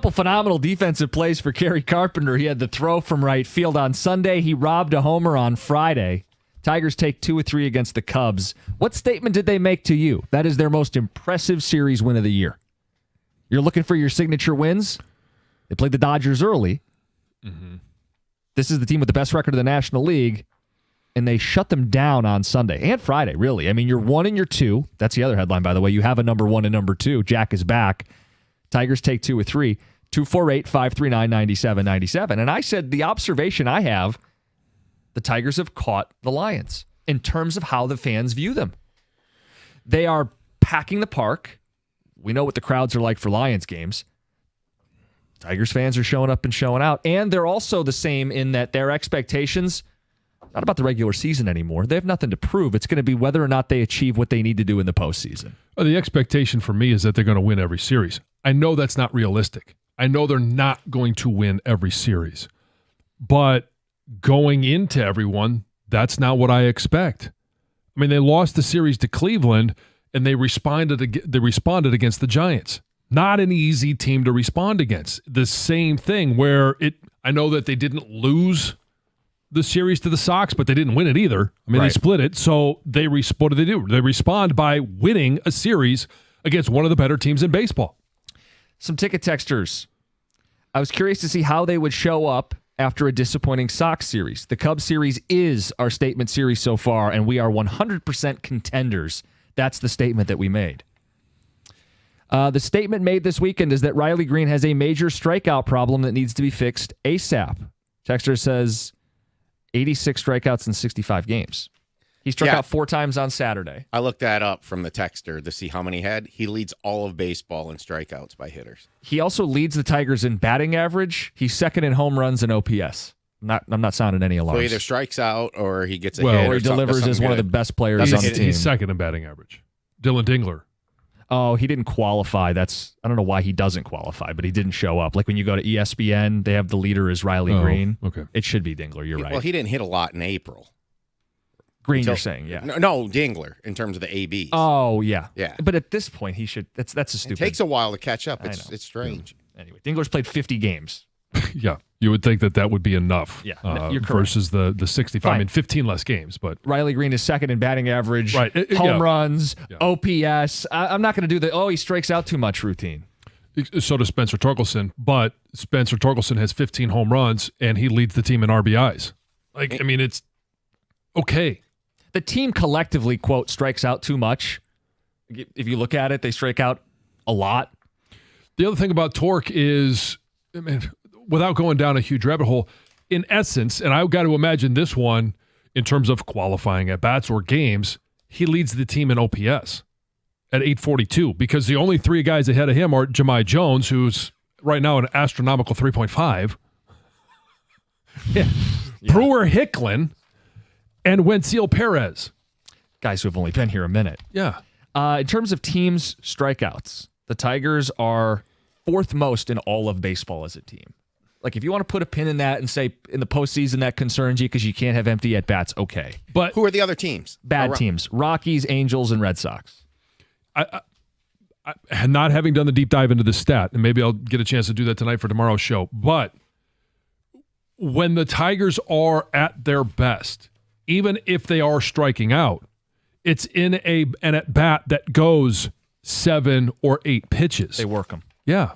couple phenomenal defensive plays for Kerry Carpenter. He had the throw from right field on Sunday. He robbed a homer on Friday. Tigers take 2 of 3 against the Cubs. What statement did they make to you? That is their most impressive series win of the year. You're looking for your signature wins? They played the Dodgers early. Mm-hmm. This is the team with the best record in the National League, and they shut them down on Sunday and Friday, really. I mean, you're 1 and you're 2. That's the other headline, by the way. You have a number 1 and number 2. Jack is back. Tigers take 2 of 3. 248-539-97-97. And I said the observation I have, the Tigers have caught the Lions in terms of how the fans view them. They are packing the park. We know what the crowds are like for Lions games. Tigers fans are showing up and showing out. And they're also the same in that their expectations, not about the regular season anymore. They have nothing to prove. It's going to be whether or not they achieve what they need to do in the postseason. Well, the expectation for me is that they're going to win every series. I know that's not realistic. I know they're not going to win every series. But going into everyone, that's not what I expect. I mean, they lost the series to Cleveland, and they responded against the Giants. Not an easy team to respond against. The same thing where I know that they didn't lose the series to the Sox, but they didn't win it either. I mean, They split it. So what do they do? They respond by winning a series against one of the better teams in baseball. Some ticket texters. I was curious to see how they would show up after a disappointing Sox series. The Cubs series is our statement series so far, and we are 100% contenders. That's the statement that we made. The statement made this weekend is that Riley Green has a major strikeout problem that needs to be fixed ASAP. Texter says 86 strikeouts in 65 games. He struck out 4 times on Saturday. I looked that up from the texter to see how many he had. He leads all of baseball in strikeouts by hitters. He also leads the Tigers in batting average. He's second in home runs and OPS. I'm not sounding any alarms. So either strikes out or he gets a hit. Or he delivers as one of the best players on the team. He's second in batting average. Dylan Dingler. Oh, he didn't qualify. I don't know why he doesn't qualify, but he didn't show up. Like when you go to ESPN, they have the leader as Riley Green. Okay. It should be Dingler. You're right. Well, he didn't hit a lot in April. Green, you're saying, yeah. No, Dingler in terms of the ABs. Oh, yeah. Yeah. But at this point, he should. That's a stupid. It takes a while to catch up. It's strange. Anyway, Dingler's played 50 games. Yeah. You would think that would be enough. Yeah, you're correct. Versus the 65. Fine. I mean, 15 less games, but Riley Green is second in batting average, home runs, OPS. I'm not going to do he strikes out too much routine. So does Spencer Torkelson, but Spencer Torkelson has 15 home runs, and he leads the team in RBIs. It's okay. The team collectively, quote, strikes out too much. If you look at it, they strike out a lot. The other thing about Torque is, without going down a huge rabbit hole, in essence, and I've got to imagine this one in terms of qualifying at bats or games, he leads the team in OPS at 842 because the only 3 guys ahead of him are Jahmai Jones, who's right now an astronomical 3.5. Brewer Hicklin, and Wenceel Perez. Guys who have only been here a minute. Yeah. In terms of teams' strikeouts, the Tigers are 4th most in all of baseball as a team. Like, if you want to put a pin in that and say in the postseason that concerns you because you can't have empty at-bats, okay. But who are the other teams? Bad teams. Rockies, Angels, and Red Sox. I not having done the deep dive into this stat, and maybe I'll get a chance to do that tonight for tomorrow's show, but when the Tigers are at their best, even if they are striking out, it's in an at-bat that goes 7 or 8 pitches. They work them. Yeah.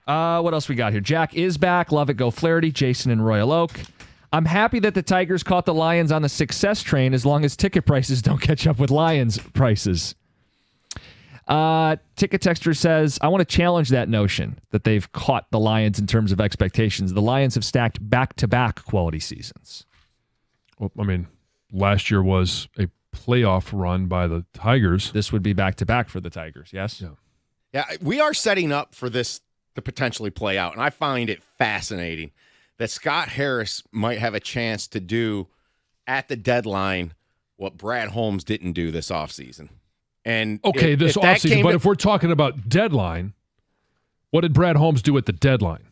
What else we got here? Jack is back. Love it. Go Flaherty. Jason in Royal Oak. I'm happy that the Tigers caught the Lions on the success train as long as ticket prices don't catch up with Lions prices. Ticket Texter says, I want to challenge that notion that they've caught the Lions in terms of expectations. The Lions have stacked back-to-back quality seasons. Well, last year was a playoff run by the Tigers. This would be back-to-back for the Tigers, yes? Yeah, we are setting up for this to potentially play out, and I find it fascinating that Scott Harris might have a chance to do at the deadline what Brad Holmes didn't do this offseason. And this offseason, but if we're talking about deadline, what did Brad Holmes do at the deadline?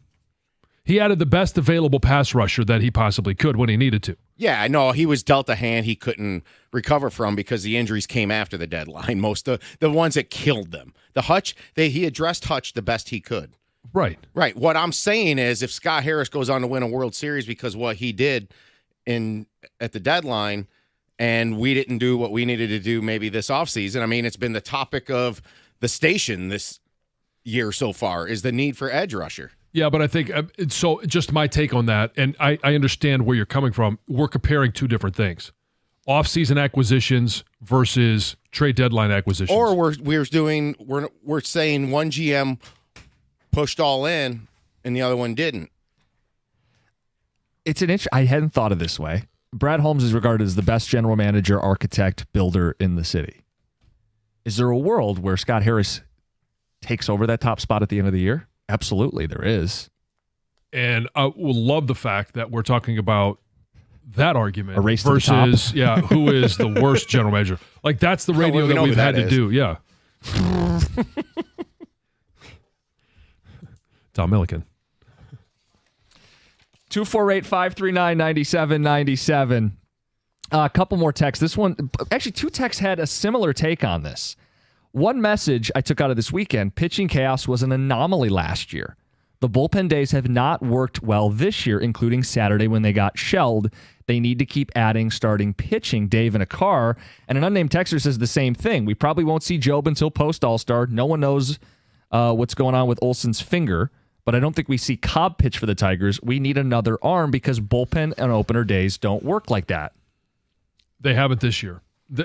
He added the best available pass rusher that he possibly could when he needed to. Yeah, I know. He was dealt a hand he couldn't recover from because the injuries came after the deadline, most of the ones that killed them. The Hutch, he addressed Hutch the best he could. Right. Right. What I'm saying is if Scott Harris goes on to win a World Series because what he did at the deadline and we didn't do what we needed to do maybe this offseason, I mean, it's been the topic of the station this year so far is the need for edge rusher. Yeah, but I think so just my take on that, and I understand where you're coming from. We're comparing two different things. Off-season acquisitions versus trade deadline acquisitions. Or we're saying one GM pushed all in and the other one didn't. It's I hadn't thought of this way. Brad Holmes is regarded as the best general manager, architect, builder in the city. Is there a world where Scott Harris takes over that top spot at the end of the year? Absolutely, there is. And I will love the fact that we're talking about that argument versus who is the worst general manager. Like that's the radio that we've had to do. Yeah. Tom Milliken. 248-539-9797. A couple more texts. This one, actually, two texts had a similar take on this. One message I took out of this weekend, pitching chaos was an anomaly last year. The bullpen days have not worked well this year, including Saturday when they got shelled. They need to keep adding starting pitching. Dave in a car. And an unnamed texter says the same thing. We probably won't see Job until post-All-Star. No one knows what's going on with Olson's finger. But I don't think we see Cobb pitch for the Tigers. We need another arm because bullpen and opener days don't work like that. They haven't this year.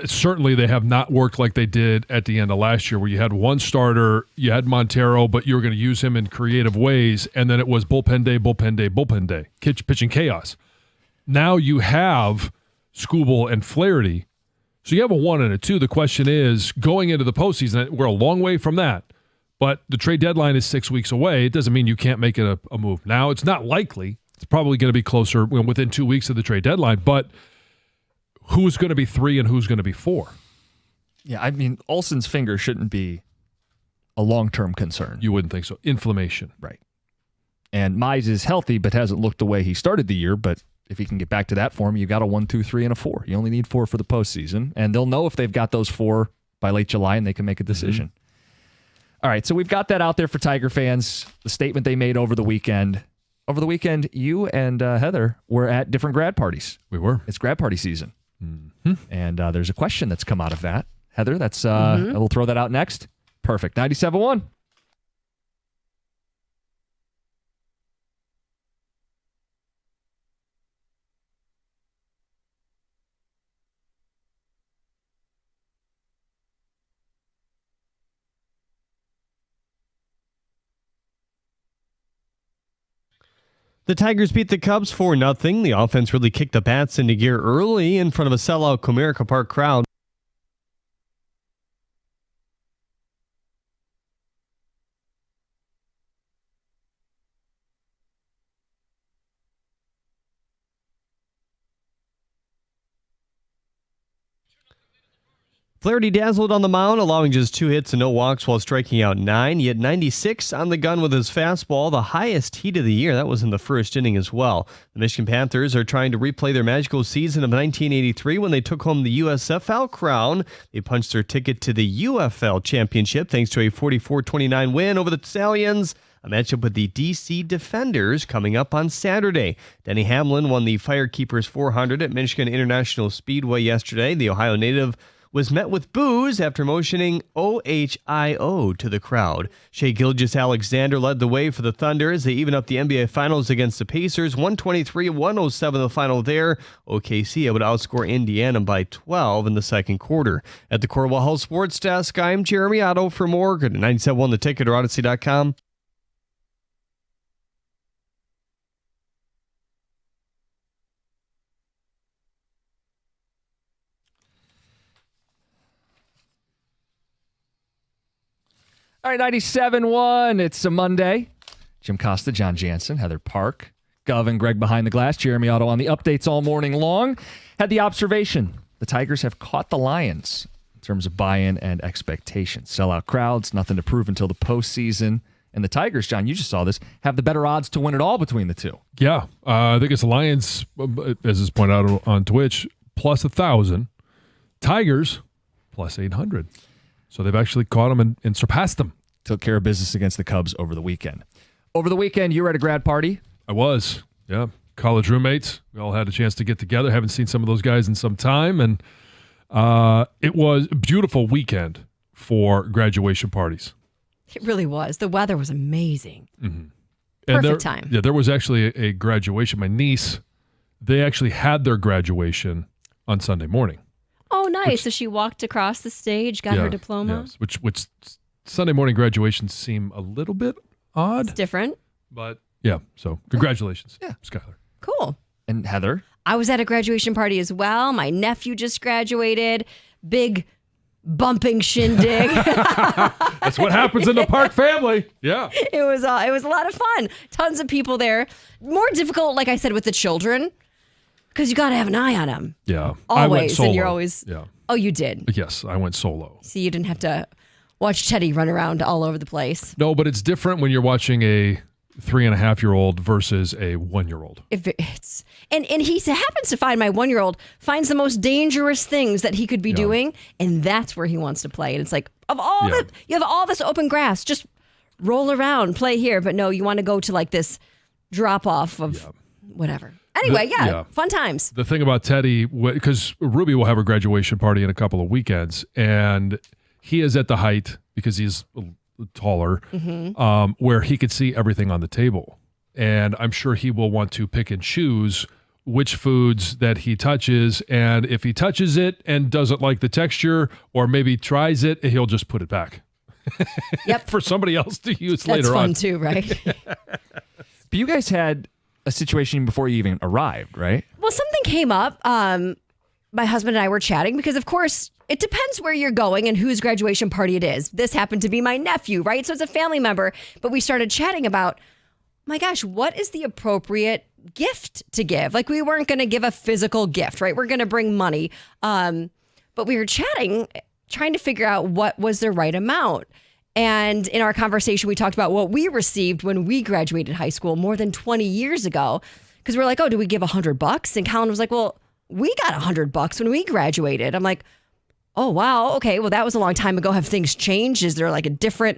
Certainly they have not worked like they did at the end of last year where you had one starter, you had Montero, but you were going to use him in creative ways, and then it was bullpen day, bullpen day, bullpen day, pitching chaos. Now you have Skubal and Flaherty. So you have a 1 and a 2. The question is, going into the postseason, we're a long way from that. But the trade deadline is 6 weeks away. It doesn't mean you can't make it a move. Now, it's not likely. It's probably going to be closer within 2 weeks of the trade deadline. But who's going to be 3 and who's going to be 4? Yeah, I mean, Olson's finger shouldn't be a long-term concern. You wouldn't think so. Inflammation. Right. And Mize is healthy but hasn't looked the way he started the year. But if he can get back to that form, you got a 1, 2, 3, and a 4. You only need 4 for the postseason. And they'll know if they've got those 4 by late July and they can make a decision. Mm-hmm. All right, so we've got that out there for Tiger fans, the statement they made over the weekend. Over the weekend, you and Heather were at different grad parties. We were. It's grad party season. Mm-hmm. And there's a question that's come out of that. Heather, that's we'll throw that out next. Perfect. 97.1. The Tigers beat the Cubs 4-0. The offense really kicked the bats into gear early in front of a sellout Comerica Park crowd. Flaherty dazzled on the mound, allowing just 2 hits and no walks while striking out 9. He had 96 on the gun with his fastball, the highest heat of the year. That was in the first inning as well. The Michigan Panthers are trying to replay their magical season of 1983 when they took home the USFL crown. They punched their ticket to the UFL championship thanks to a 44-29 win over the Stallions. A matchup with the DC Defenders coming up on Saturday. Denny Hamlin won the Firekeepers 400 at Michigan International Speedway yesterday. The Ohio native was met with boos after motioning OHIO to the crowd. Shai Gilgeous-Alexander led the way for the Thunder as they even up the NBA Finals against the Pacers. 123-107 the final there. OKC able to outscore Indiana by 12 in the second quarter. At the Corwell Health Sports Desk, I'm Jeremy Otto. For more, go to 97.1 The Ticket or Odyssey.com. All right, 97.1. It's a Monday. Jim Costa, John Jansen, Heather Park, Gov and Greg behind the glass. Jeremy Otto on the updates all morning long. Had the observation. The Tigers have caught the Lions in terms of buy-in and expectations. Sellout crowds, nothing to prove until the postseason. And the Tigers, John, you just saw this, have the better odds to win it all between the two. Yeah, I think it's the Lions, as is pointed out on Twitch, plus 1,000. Tigers, plus 800. So they've actually caught them and surpassed them. took care of business against the Cubs over the weekend. Over the weekend, you were at a grad party. I was, yeah. College roommates. We all had a chance to get together. Haven't seen some of those guys in some time. And it was a beautiful weekend for graduation parties. It really was. The weather was amazing. Mm-hmm. Perfect time. Yeah, there was actually a graduation. My niece, they actually had their graduation on Sunday morning. Oh, nice. So she walked across the stage, got her diploma. Yes, which Sunday morning graduations seem a little bit odd. It's different. But yeah, so congratulations, Skylar. Cool. And Heather? I was at a graduation party as well. My nephew just graduated. Big bumping shindig. That's what happens in the Park family. Yeah. It was a lot of fun. Tons of people there. More difficult, like I said, with the children, because you got to have an eye on them. Yeah. Always. I went solo. And you're always. Yeah. Oh, you did? Yes, I went solo. So you didn't have to watch Teddy run around all over the place. No, but it's different when you're watching a 3.5-year-old versus a 1-year-old. And he happens to find my 1-year-old finds the most dangerous things that he could be doing, and that's where he wants to play. And it's like, you have all this open grass, just roll around, play here. But no, you want to go to like this drop off of whatever. Anyway, fun times. The thing about Teddy, because Ruby will have a graduation party in a couple of weekends, and he is at the height because he's taller, where he could see everything on the table. And I'm sure he will want to pick and choose which foods that he touches. And if he touches it and doesn't like the texture, or maybe tries it, he'll just put it back. Yep. For somebody else to use later on. That's fun too, right? But you guys had a situation before you even arrived, right? Well, something came up. My husband and I were chatting because, of course, it depends where you're going and whose graduation party it is. This happened to be my nephew, right? So it's a family member. But we started chatting about, my gosh, what is the appropriate gift to give? Like, we weren't going to give a physical gift, right? We're going to bring money. But we were chatting, trying to figure out what was the right amount. And in our conversation, we talked about what we received when we graduated high school more than 20 years ago. Because we're like, oh, do we give $100? And Colin was like, well, we got $100 when we graduated. I'm like, oh, wow. Okay. Well, that was a long time ago. Have things changed? Is there like a different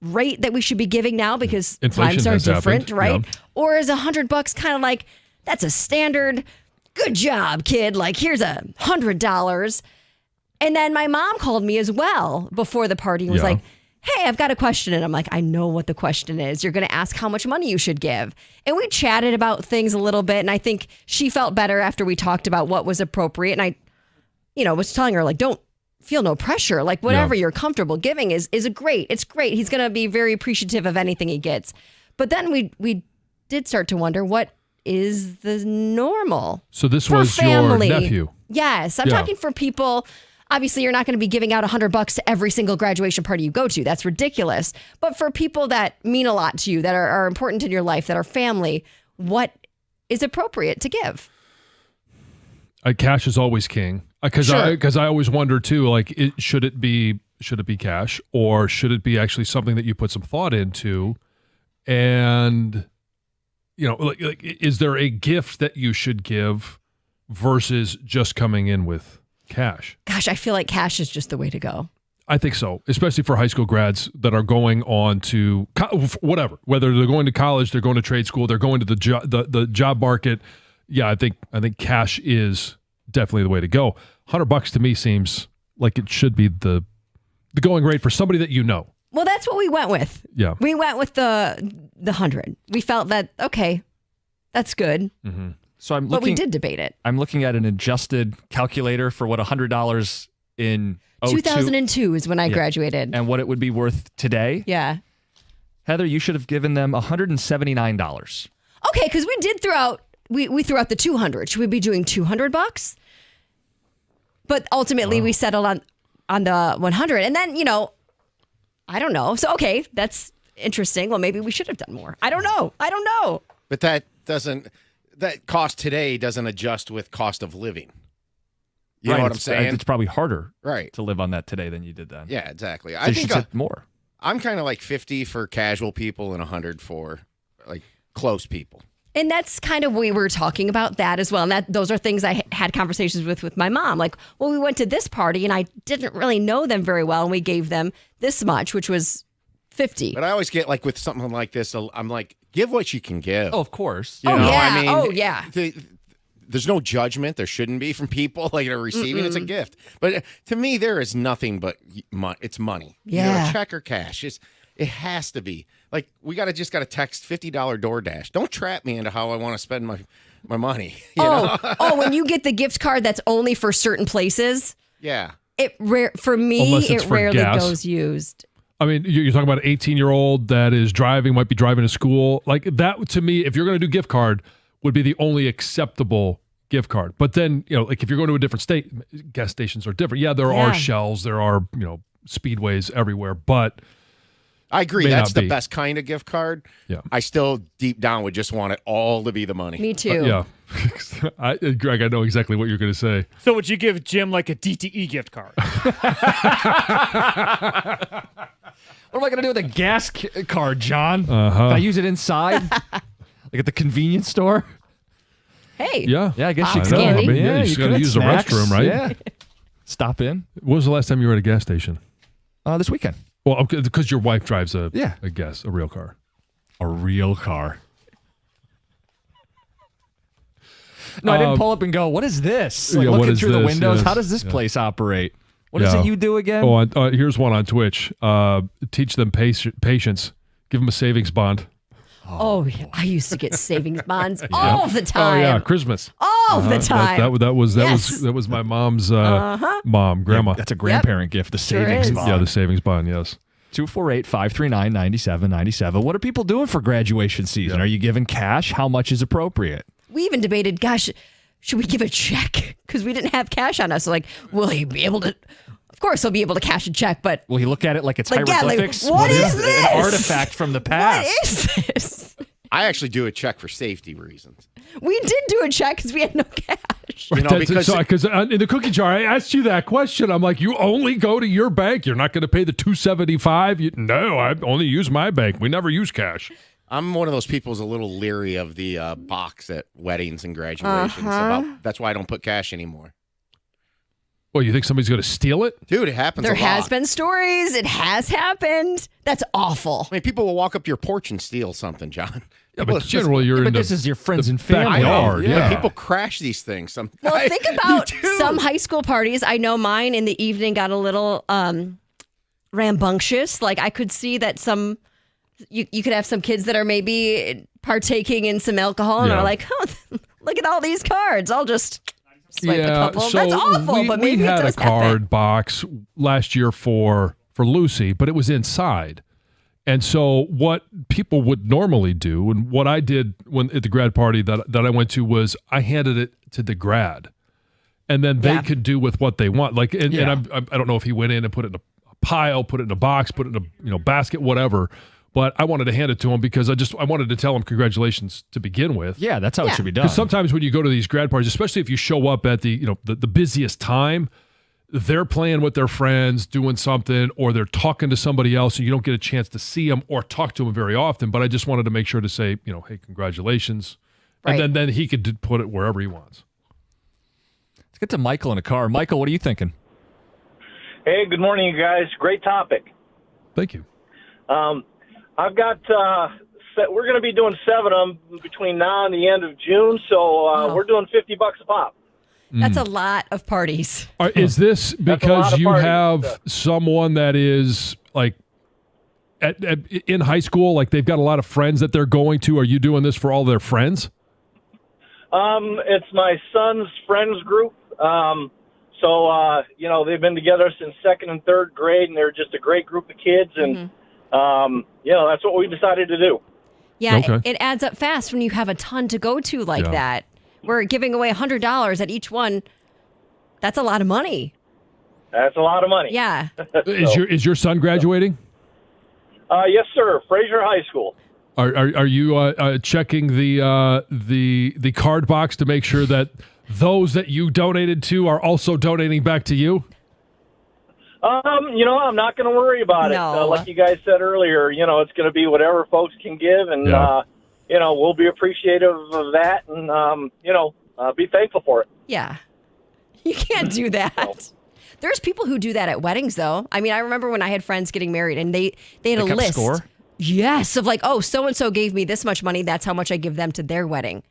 rate that we should be giving now because inflation times are different, happened. right? Yeah. Or is $100 kind of like, that's a standard, good job, kid. Like, here's $100. And then my mom called me as well before the party and was like, hey, I've got a question. And I'm like, I know what the question is. You're going to ask how much money you should give. And we chatted about things a little bit. And I think she felt better after we talked about what was appropriate. And I, was telling her, like, don't feel no pressure. Like, whatever you're comfortable giving is great. It's great. He's going to be very appreciative of anything he gets. But then we did start to wonder, what is the normal? So this for was family? Your nephew. Yes. I'm talking for people. Obviously, you're not going to be giving out $100 to every single graduation party you go to. That's ridiculous. But for people that mean a lot to you, that are important in your life, that are family, what is appropriate to give? Cash is always king. Because I always wonder too, like, should it be cash, or should it be actually something that you put some thought into? And like is there a gift that you should give versus just coming in with cash? Gosh, I feel like cash is just the way to go. I think so, especially for high school grads that are going on to whatever, whether they're going to college, they're going to trade school, they're going to the job market. Yeah, I think cash is definitely the way to go. $100 to me seems like it should be the going rate for somebody that you know. Well, that's what we went with. Yeah, we went with the 100. We felt that, okay, that's good. Mm-hmm. So but we did debate it. I'm looking at an adjusted calculator for what $100 in 2002 is when I graduated, and what it would be worth today. Yeah, Heather, you should have given them $179. Okay, because we did throw out we threw out the 200. Should we be doing $200? But ultimately, we settled on the 100, and then I don't know. So okay, that's interesting. Well, maybe we should have done more. I don't know. But that cost today doesn't adjust with cost of living. You know what I'm saying? It's probably harder right to live on that today than you did then. Yeah, exactly. So I think more. I'm kind of like 50 for casual people and 100 for like close people. And that's kind of, we were talking about that as well. And those are things I had conversations with my mom. Like, well, we went to this party and I didn't really know them very well. And we gave them this much, which was $50. But I always get like with something like this, I'm like, give what you can give. Oh, of course. You know, yeah. I mean, Oh, yeah. There's no judgment. There shouldn't be from people like they're receiving. It's a gift. But to me, there is nothing but it's money. Yeah. Either check or cash. It has to be. Like, we got to text $50 DoorDash. Don't trap me into how I want to spend my money. You know? When you get the gift card that's only for certain places. Yeah. For me, it for rarely gas. goes used. I mean, you're talking about an 18-year-old that is might be driving to school. Like that, to me, if you're going to do gift card, would be the only acceptable gift card. But then, like if you're going to a different state, gas stations are different. Yeah, there are Shells, there are, speedways everywhere, but I agree. That's the best kind of gift card. Yeah. I still deep down would just want it all to be the money. Me too. Yeah. Greg, I know exactly what you're going to say. So would you give Jim like a DTE gift card? What am I going to do with a gas card, John? Uh-huh. Can I use it inside? Like at the convenience store? Hey. Yeah. Yeah, I guess you Box could. candy. I mean, you just got to use the restroom, right? Yeah. Stop in. When was the last time you were at a gas station? This weekend. Well, because your wife drives a real car. A real car. No, I didn't pull up and go, what is this? Like looking through the windows. Yes. How does this place operate? What is it you do again? Oh, here's one on Twitch. Teach them patience. Give them a savings bond. Oh, I used to get savings bonds all the time. Oh yeah, Christmas. All the time. That was my mom's mom, grandma. That's a grandparent gift, the savings bond. Yeah, the savings bond, yes. 248-539-9797. What are people doing for graduation season? Yeah. Are you giving cash? How much is appropriate? We even debated, gosh, should we give a check? Because we didn't have cash on us. So will he be able to? Of course, he'll be able to cash a check, but will he look at it like it's like, hieroglyphics? What is this? An artifact from the past. What is this? I actually do a check for safety reasons. We did do a check because we had no cash. Because in the cookie jar, I asked you that question. I'm like, you only go to your bank. You're not going to pay the $275. No, I only use my bank. We never use cash. I'm one of those people who's a little leery of the box at weddings and graduations. That's why I don't put cash anymore. Well, you think somebody's going to steal it? Dude, it happens There a lot. has been stories. It has happened. That's awful. I mean, people will walk up to your porch and steal something, John. Yeah, but generally you're in this is your friends and family. Backyard, Yeah. yeah. People crash these things. Well, think about some high school parties. I know mine in the evening got a little rambunctious. Like I could see that you could have some kids that are maybe partaking in some alcohol and are like, oh, look at all these cards. I'll just swipe a couple. So that's awful, but maybe we had it does a card happen. box last year for Lucy, but it was inside. And so what people would normally do, and what I did at the grad party that I went to, was I handed it to the grad, and then they could do with what they want. Like, and I don't know if he went in and put it in a pile, put it in a box, put it in a basket, whatever. But I wanted to hand it to him because I wanted to tell him congratulations to begin with. Yeah, that's how it should be done. Because sometimes when you go to these grad parties, especially if you show up at the busiest time, they're playing with their friends, doing something, or they're talking to somebody else, and you don't get a chance to see them or talk to them very often. But I just wanted to make sure to say, hey, congratulations. Right. And then he could put it wherever he wants. Let's get to Michael in a car. Michael, what are you thinking? Hey, good morning, you guys. Great topic. Thank you. I've got, we're going to be doing 7 of them between now and the end of June, so we're doing $50 a pop. That's a lot of parties. Is this because you have someone that is like in high school, like they've got a lot of friends that they're going to? Are you doing this for all their friends? It's my son's friends group. So they've been together since 2nd and 3rd grade, and they're just a great group of kids. And, that's what we decided to do. Yeah, okay. it adds up fast when you have a ton to go to like that. We're giving away $100 at each one. That's a lot of money. That's a lot of money. Yeah. Is your son graduating? Yes, sir. Fraser High School. Are you checking the card box to make sure that those that you donated to are also donating back to you? I'm not going to worry about it. Like you guys said earlier, it's going to be whatever folks can give, and we'll be appreciative of that, and be thankful for it. Yeah. You can't do that. There's people who do that at weddings, though. I mean, I remember when I had friends getting married, and they had a list. Score? Yes, of like, oh, so and so gave me this much money. That's how much I give them to their wedding.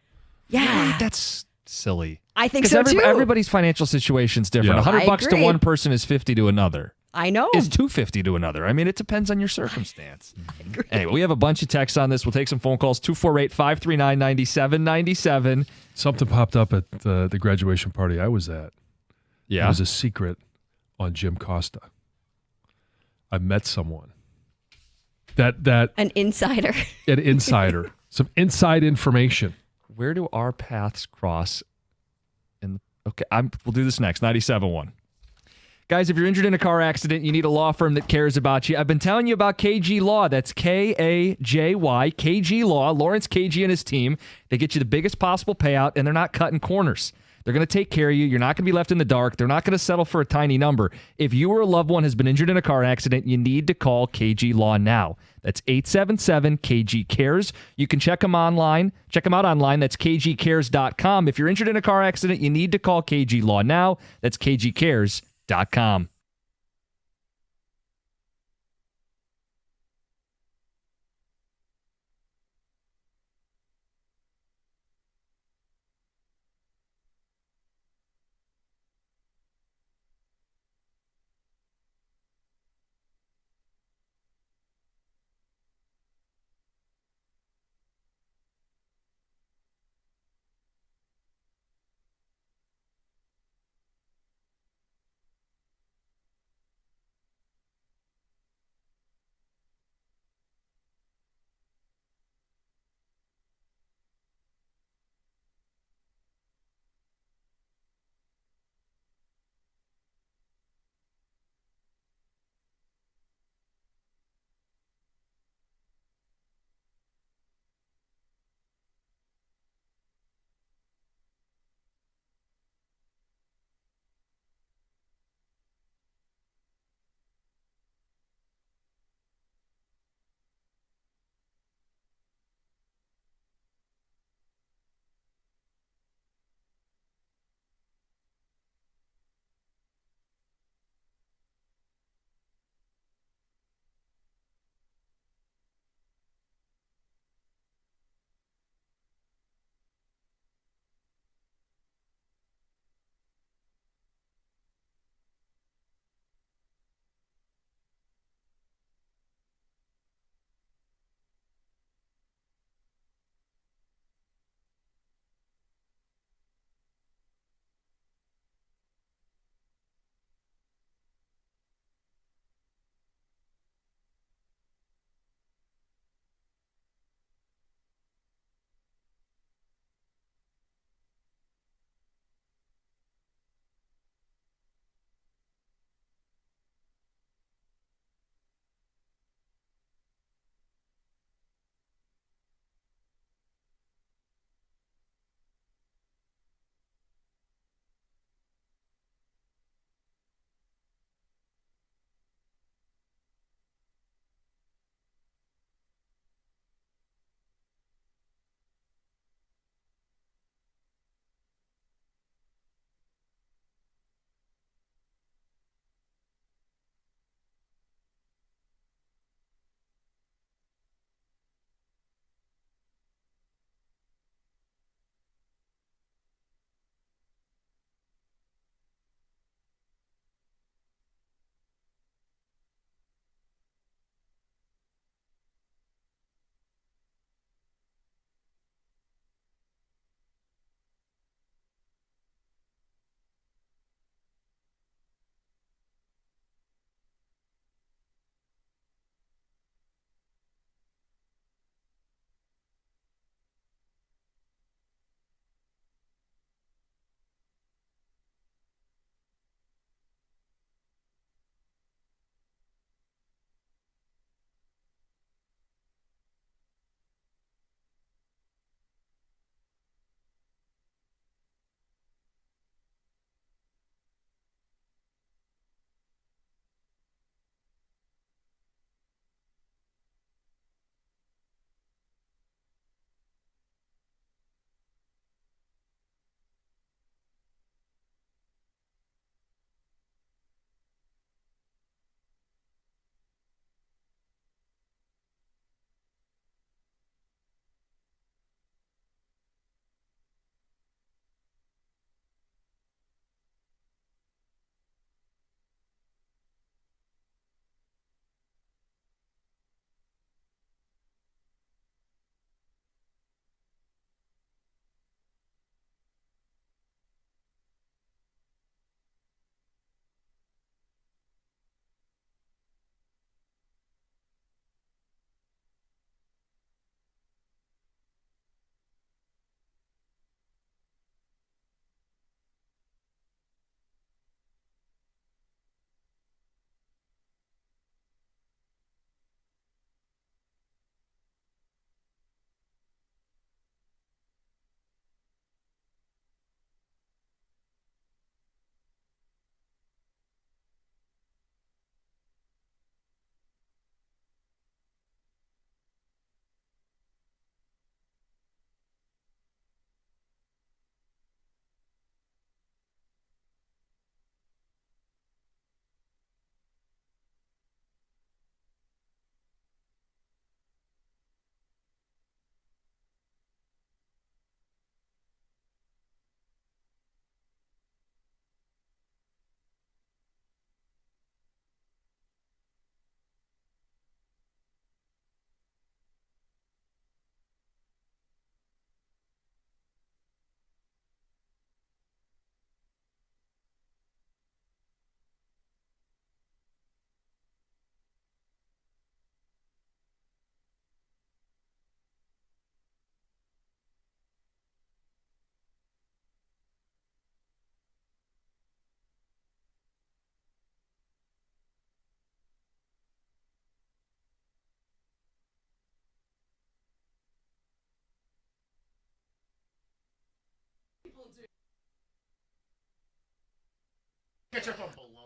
Yeah, Really? That's silly. I think so too. Everybody's financial situation's different. Yeah. $100 to one person is 50 to another. I know. Is $250 to another. I mean, it depends on your circumstance. Anyway, we have a bunch of texts on this. We'll take some phone calls. 248-539-9797. Something popped up at the graduation party I was at. Yeah. It was a secret on Jim Costa. I met someone. An insider. An insider. Some inside information. Where do our paths cross? Okay, we'll do this next. 97.1. Guys, if you're injured in a car accident, you need a law firm that cares about you. I've been telling you about KG Law. That's K-A-J-Y, KG Law. Lawrence KG and his team. They get you the biggest possible payout, and they're not cutting corners. They're going to take care of you. You're not going to be left in the dark. They're not going to settle for a tiny number. If you or a loved one has been injured in a car accident, you need to call KG Law now. That's 877-KG-CARES. You can check them online. Check them out online. That's kgcares.com. If you're injured in a car accident, you need to call KG Law now. That's kgcares.com.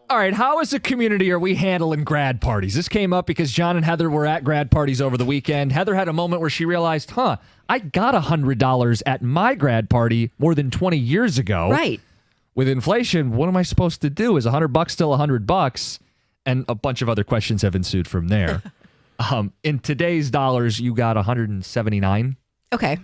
All right, how as a community are we handling grad parties? This came up because John and Heather were at grad parties over the weekend. Heather had a moment where she realized, I got $100 at my grad party more than 20 years ago. Right. With inflation, what am I supposed to do? Is $100 still $100? And a bunch of other questions have ensued from there. In today's dollars, you got 179. Okay.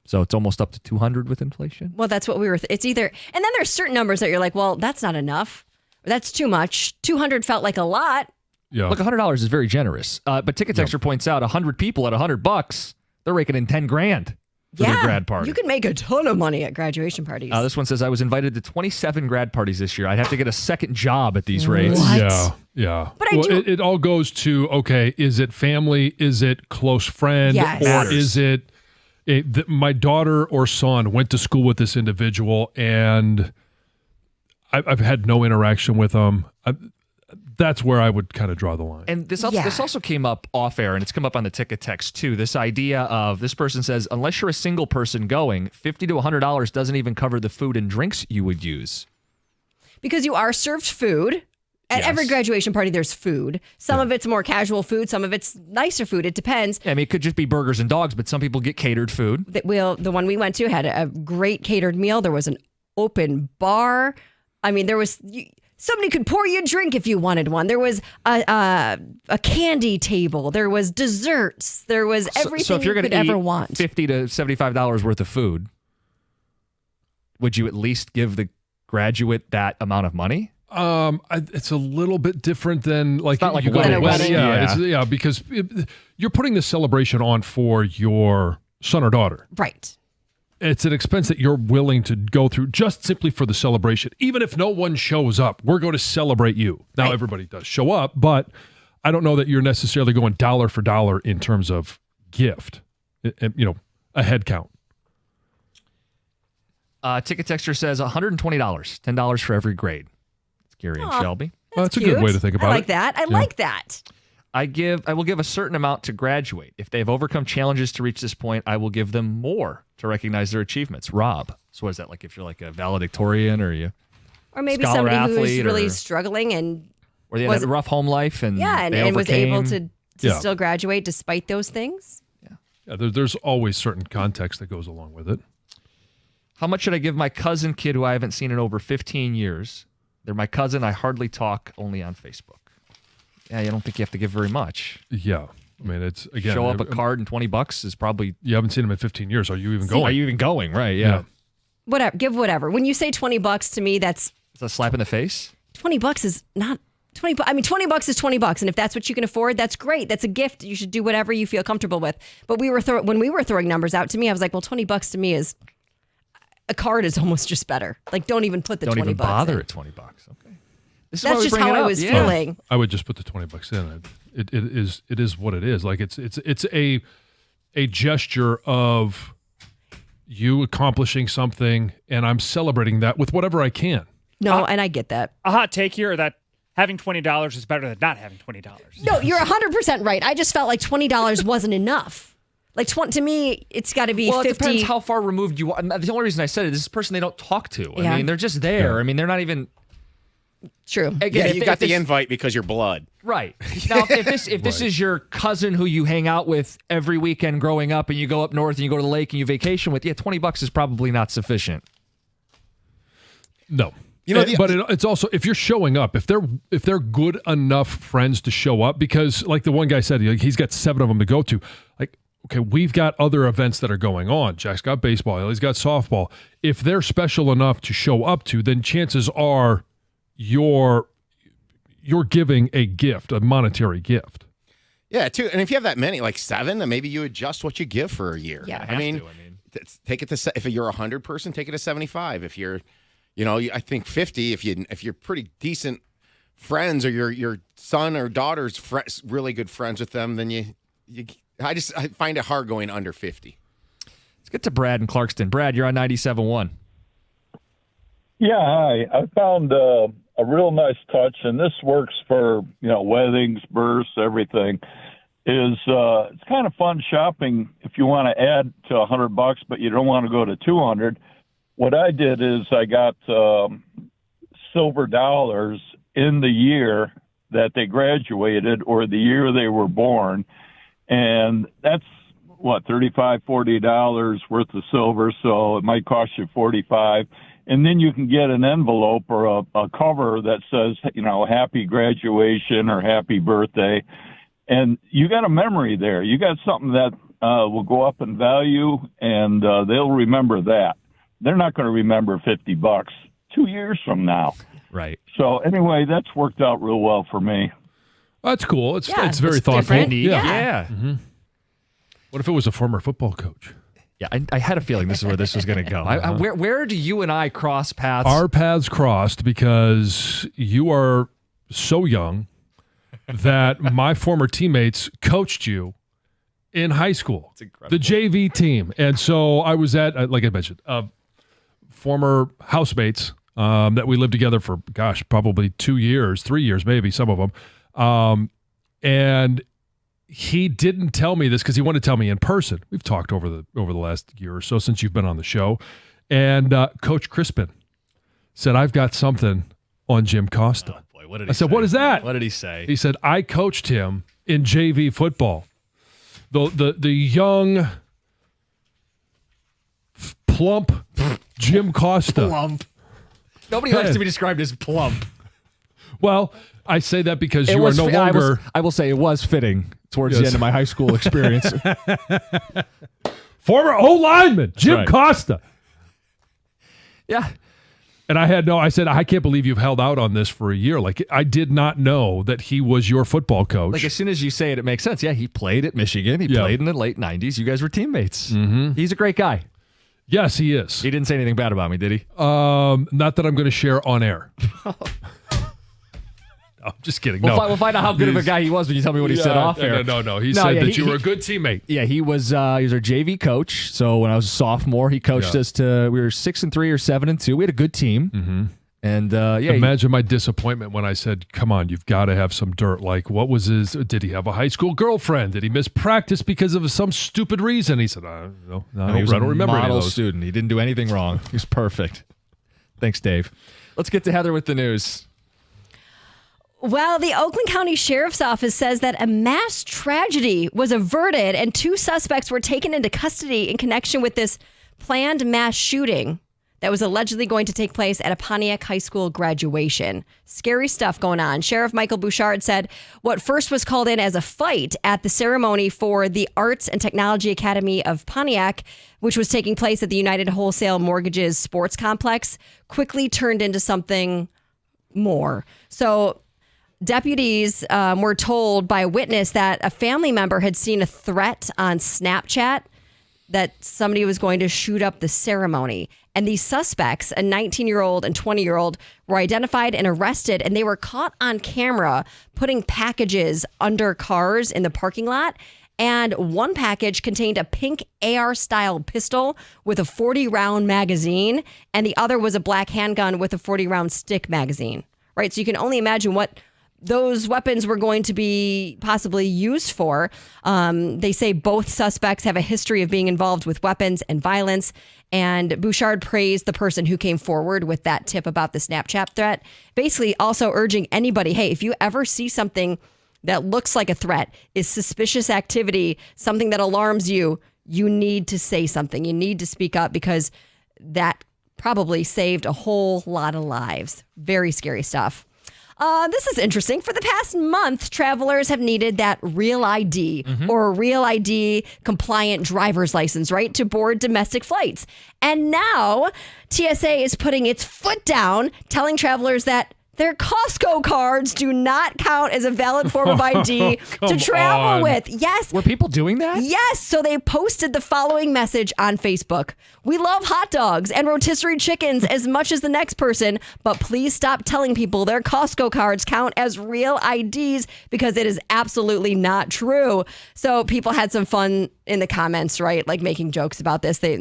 So it's almost up to 200 with inflation. Well, that's what we were. It's either, and then there's certain numbers that you're like, well, that's not enough. That's too much. 200 felt like a lot. Yeah. Look, $100 is very generous. But Ticket Texture points out 100 people at $100, they're raking in $10,000 for their grad party. You can make a ton of money at graduation parties. This one says, I was invited to 27 grad parties this year. I'd have to get a second job at these rates. What? Yeah. But it all goes to, okay, is it family? Is it close friend? Yes. Or is it my daughter or son went to school with this individual and I've had no interaction with them. That's where I would kind of draw the line. And this also came up off air, and it's come up on the ticket text too. This idea of this person says, unless you're a single person going, $50 to $100 doesn't even cover the food and drinks you would use. Because you are served food. At every graduation party, there's food. Some of it's more casual food. Some of it's nicer food. It depends. Yeah, I mean, it could just be burgers and dogs, but some people get catered food. The one we went to had a great catered meal. There was an open bar. I mean, there was somebody could pour you a drink if you wanted one. There was a candy table. There was desserts. There was everything so if you're you gonna could ever eat want. $50 to $75 worth of food, would you at least give the graduate that amount of money? It's a little bit different than like, it's not like you go to a wedding. Yeah, because you're putting the celebration on for your son or daughter. Right. It's an expense that you're willing to go through just simply for the celebration. Even if no one shows up, we're going to celebrate you. Now, everybody does show up, but I don't know that you're necessarily going dollar for dollar in terms of gift, a head count. Ticket Texture says $120, $10 for every grade. It's Gary and Shelby. That's a good way to think about it. I like that. I like that. I will give a certain amount to graduate. If they've overcome challenges to reach this point, I will give them more to recognize their achievements. Rob. So what is that like if you're like a valedictorian or maybe somebody who's really struggling and or they had a rough home life and and was able to still graduate despite those things? Yeah, there's always certain context that goes along with it. How much should I give my cousin kid who I haven't seen in over 15 years? They're my cousin. I hardly talk, only on Facebook. Yeah, I don't think you have to give very much. Yeah. I mean, it's, again... Show up a card and $20 is probably... You haven't seen him in 15 years. Are you even going? Are you even going? Right, yeah. Whatever. Give whatever. When you say $20 to me, that's... Is that a slap in the face? $20 is not... I mean, $20 is $20, and if that's what you can afford, that's great. That's a gift. You should do whatever you feel comfortable with. But when we were throwing numbers out to me, I was like, well, $20 to me is... A card is almost just better. Like, don't even put the $20 in. Don't even bother at $20. Okay. That's just how I was feeling. I would just put the $20 in. It is what it is. Like it's a gesture of you accomplishing something, and I'm celebrating that with whatever I can. No, and I get that. A hot take here that having $20 is better than not having $20. No, you're 100% right. I just felt like $20 wasn't enough. Like, to me, it's got to be 50. Well, it depends how far removed you are. The only reason I said it is this person they don't talk to. I mean, they're just there. I mean, they're not even... True. Again, you got the invite because you're blood. Right. Now, if this is your cousin who you hang out with every weekend growing up and you go up north and you go to the lake and you vacation with, $20 is probably not sufficient. No. It's also, if you're showing up, if they're good enough friends to show up, because like the one guy said, he's got 7 of them to go to. Like, okay, we've got other events that are going on. Jack's got baseball. He's got softball. If they're special enough to show up to, then chances are you're giving a gift, a monetary gift. Yeah, too. And if you have that many, like 7, then maybe you adjust what you give for a year. Yeah, I mean, take it to, if you're a 100 person, take it to 75. If you're, I think 50. If you're pretty decent friends, or your son or daughter's really good friends with them, then I find it hard going under 50. Let's get to Brad in Clarkston. Brad, you're on 97.1. Yeah, hi. I found a real nice touch, and this works for, weddings, births, everything, is it's kind of fun shopping if you want to add to $100, but you don't want to go to 200. what I did is I got silver dollars in the year that they graduated or the year they were born. And that's what, $35, $40 worth of silver. So it might cost you $45. And then you can get an envelope or a cover that says, happy graduation or happy birthday. And you got a memory there. You got something that will go up in value, and they'll remember that. They're not going to remember $50 2 years from now. Right. So anyway, that's worked out real well for me. That's cool. It's very thoughtful. Yeah. Mm-hmm. What if it was a former football coach? Yeah, I had a feeling this is where this was going to go. Where do you and I cross paths? Our paths crossed because you are so young that my former teammates coached you in high school, the JV team. And so I was at, like I mentioned, former housemates that we lived together for, probably 2 years, 3 years, maybe some of them. And he didn't tell me this because he wanted to tell me in person. We've talked over the last year or so since you've been on the show. And Coach Crispin said, I've got something on Jim Costa. Oh, boy, what did he I said, say? what is that? What did he say? He said, I coached him in JV football. The young, plump Jim Costa. Plump. Nobody likes to be described as plump. Well, I say that because you are no longer. I will say it was fitting towards the end of my high school experience. Former O-lineman, Jim Costa. Yeah. And I said, I can't believe you've held out on this for a year. Like, I did not know that he was your football coach. Like, as soon as you say it, it makes sense. Yeah, he played at Michigan. He played in the late 90s. You guys were teammates. Mm-hmm. He's a great guy. Yes, he is. He didn't say anything bad about me, did he? Not that I'm going to share on air. I'm just kidding. We'll find out how good of a guy he was when you tell me what he said off air. No. He said that you were a good teammate. Yeah, he was our JV coach. So when I was a sophomore, he coached us to, we were 6-3 or 7-2. We had a good team. Mm-hmm. And imagine my disappointment when I said, come on, you've got to have some dirt. Like, what was did he have a high school girlfriend? Did he miss practice because of some stupid reason? He said, I don't remember any of those. Student. He didn't do anything wrong. He was perfect. Thanks, Dave. Let's get to Heather with the news. Well, the Oakland County Sheriff's Office says that a mass tragedy was averted and 2 suspects were taken into custody in connection with this planned mass shooting that was allegedly going to take place at a Pontiac High School graduation. Scary stuff going on. Sheriff Michael Bouchard said what first was called in as a fight at the ceremony for the Arts and Technology Academy of Pontiac, which was taking place at the United Wholesale Mortgages Sports Complex, quickly turned into something more. So deputies were told by a witness that a family member had seen a threat on Snapchat that somebody was going to shoot up the ceremony. And these suspects, a 19-year-old and 20-year-old, were identified and arrested, and they were caught on camera putting packages under cars in the parking lot. And one package contained a pink AR-style pistol with a 40-round magazine, and the other was a black handgun with a 40-round stick magazine. Right? So you can only imagine what those weapons were going to be possibly used for. They say both suspects have a history of being involved with weapons and violence. And Bouchard praised the person who came forward with that tip about the Snapchat threat, basically also urging anybody, hey, if you ever see something that looks like a threat, is suspicious activity, something that alarms you, you need to say something. You need to speak up because that probably saved a whole lot of lives. Very scary stuff. This is interesting. For the past month, travelers have needed that Real ID or Real ID compliant driver's license, right, to board domestic flights. And now TSA is putting its foot down, telling travelers that their Costco cards do not count as a valid form of ID to travel with. Yes. Were people doing that? Yes. So they posted the following message on Facebook. We love hot dogs and rotisserie chickens as much as the next person, but please stop telling people their Costco cards count as real IDs because it is absolutely not true. So people had some fun in the comments, right? Like making jokes about this. They,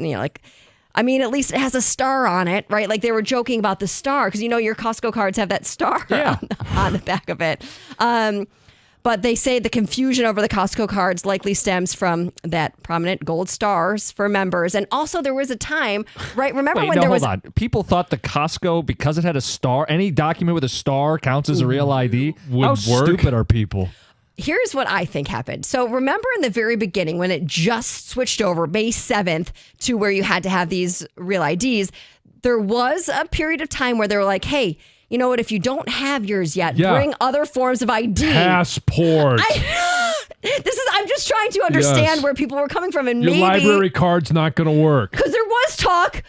at least it has a star on it, right? Like they were joking about the star because your Costco cards have that star on the back of it. But they say the confusion over the Costco cards likely stems from that prominent gold stars for members. And also there was a time, right? Remember when there was... Hold on. People thought the Costco, because it had a star, any document with a star counts as a real ID? How stupid are people? Here's what I think happened. So remember in the very beginning when it just switched over May 7th to where you had to have these real IDs, there was a period of time where they were like, hey, you know what? If you don't have yours yet, bring other forms of ID. Passport. I'm just trying to understand where people were coming from. And your library card's not going to work. Because there was talk.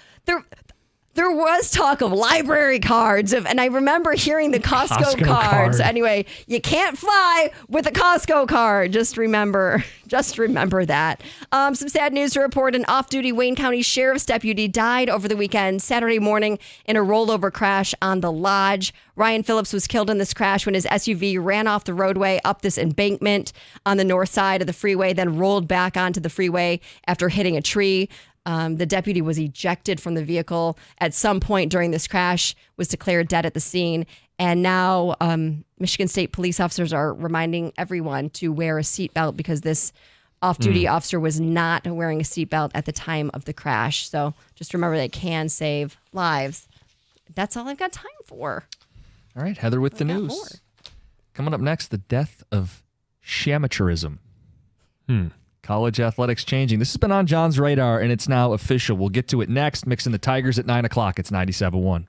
There was talk of library cards, and I remember hearing the Costco cards. Anyway, you can't fly with a Costco card. Just remember that. Some sad news to report. An off-duty Wayne County Sheriff's deputy died over the weekend, Saturday morning, in a rollover crash on the Lodge. Ryan Phillips was killed in this crash when his SUV ran off the roadway up this embankment on the north side of the freeway, then rolled back onto the freeway after hitting a tree. The deputy was ejected from the vehicle at some point during this crash, was declared dead at the scene. And now Michigan State police officers are reminding everyone to wear a seatbelt because this off-duty officer was not wearing a seatbelt at the time of the crash. So just remember they can save lives. That's all I've got time for. All right, Heather with the news. Coming up next, the death of shamateurism. College athletics changing. This has been on John's radar, and it's now official. We'll get to it next. Mixing the Tigers at 9 o'clock. It's 97.1.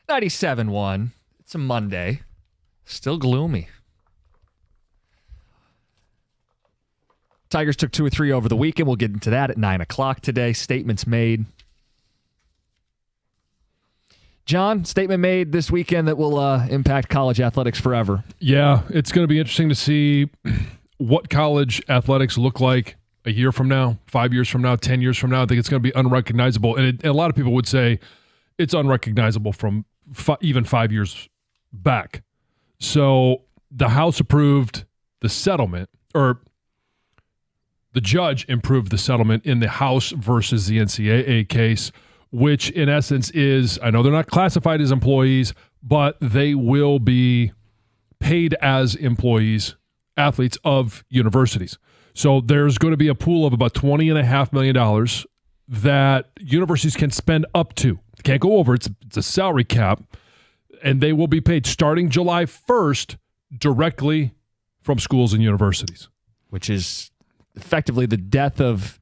97.1. It's a Monday. Still gloomy. Tigers took 2 or 3 over the weekend. We'll get into that at 9 o'clock today. Statements made. John, statement made this weekend that will impact college athletics forever. Yeah, it's going to be interesting to see what college athletics look like a year from now, 5 years from now, 10 years from now. I think it's going to be unrecognizable. And a lot of people would say it's unrecognizable from even 5 years back. So the House approved the settlement, or the judge improved the settlement in the House versus the NCAA case, which in essence is, I know they're not classified as employees, but they will be paid as employees, athletes of universities. So there's going to be a pool of about $20.5 million that universities can spend up to. Can't go over. It's a salary cap. And they will be paid starting July 1st directly from schools and universities. Which is effectively the death of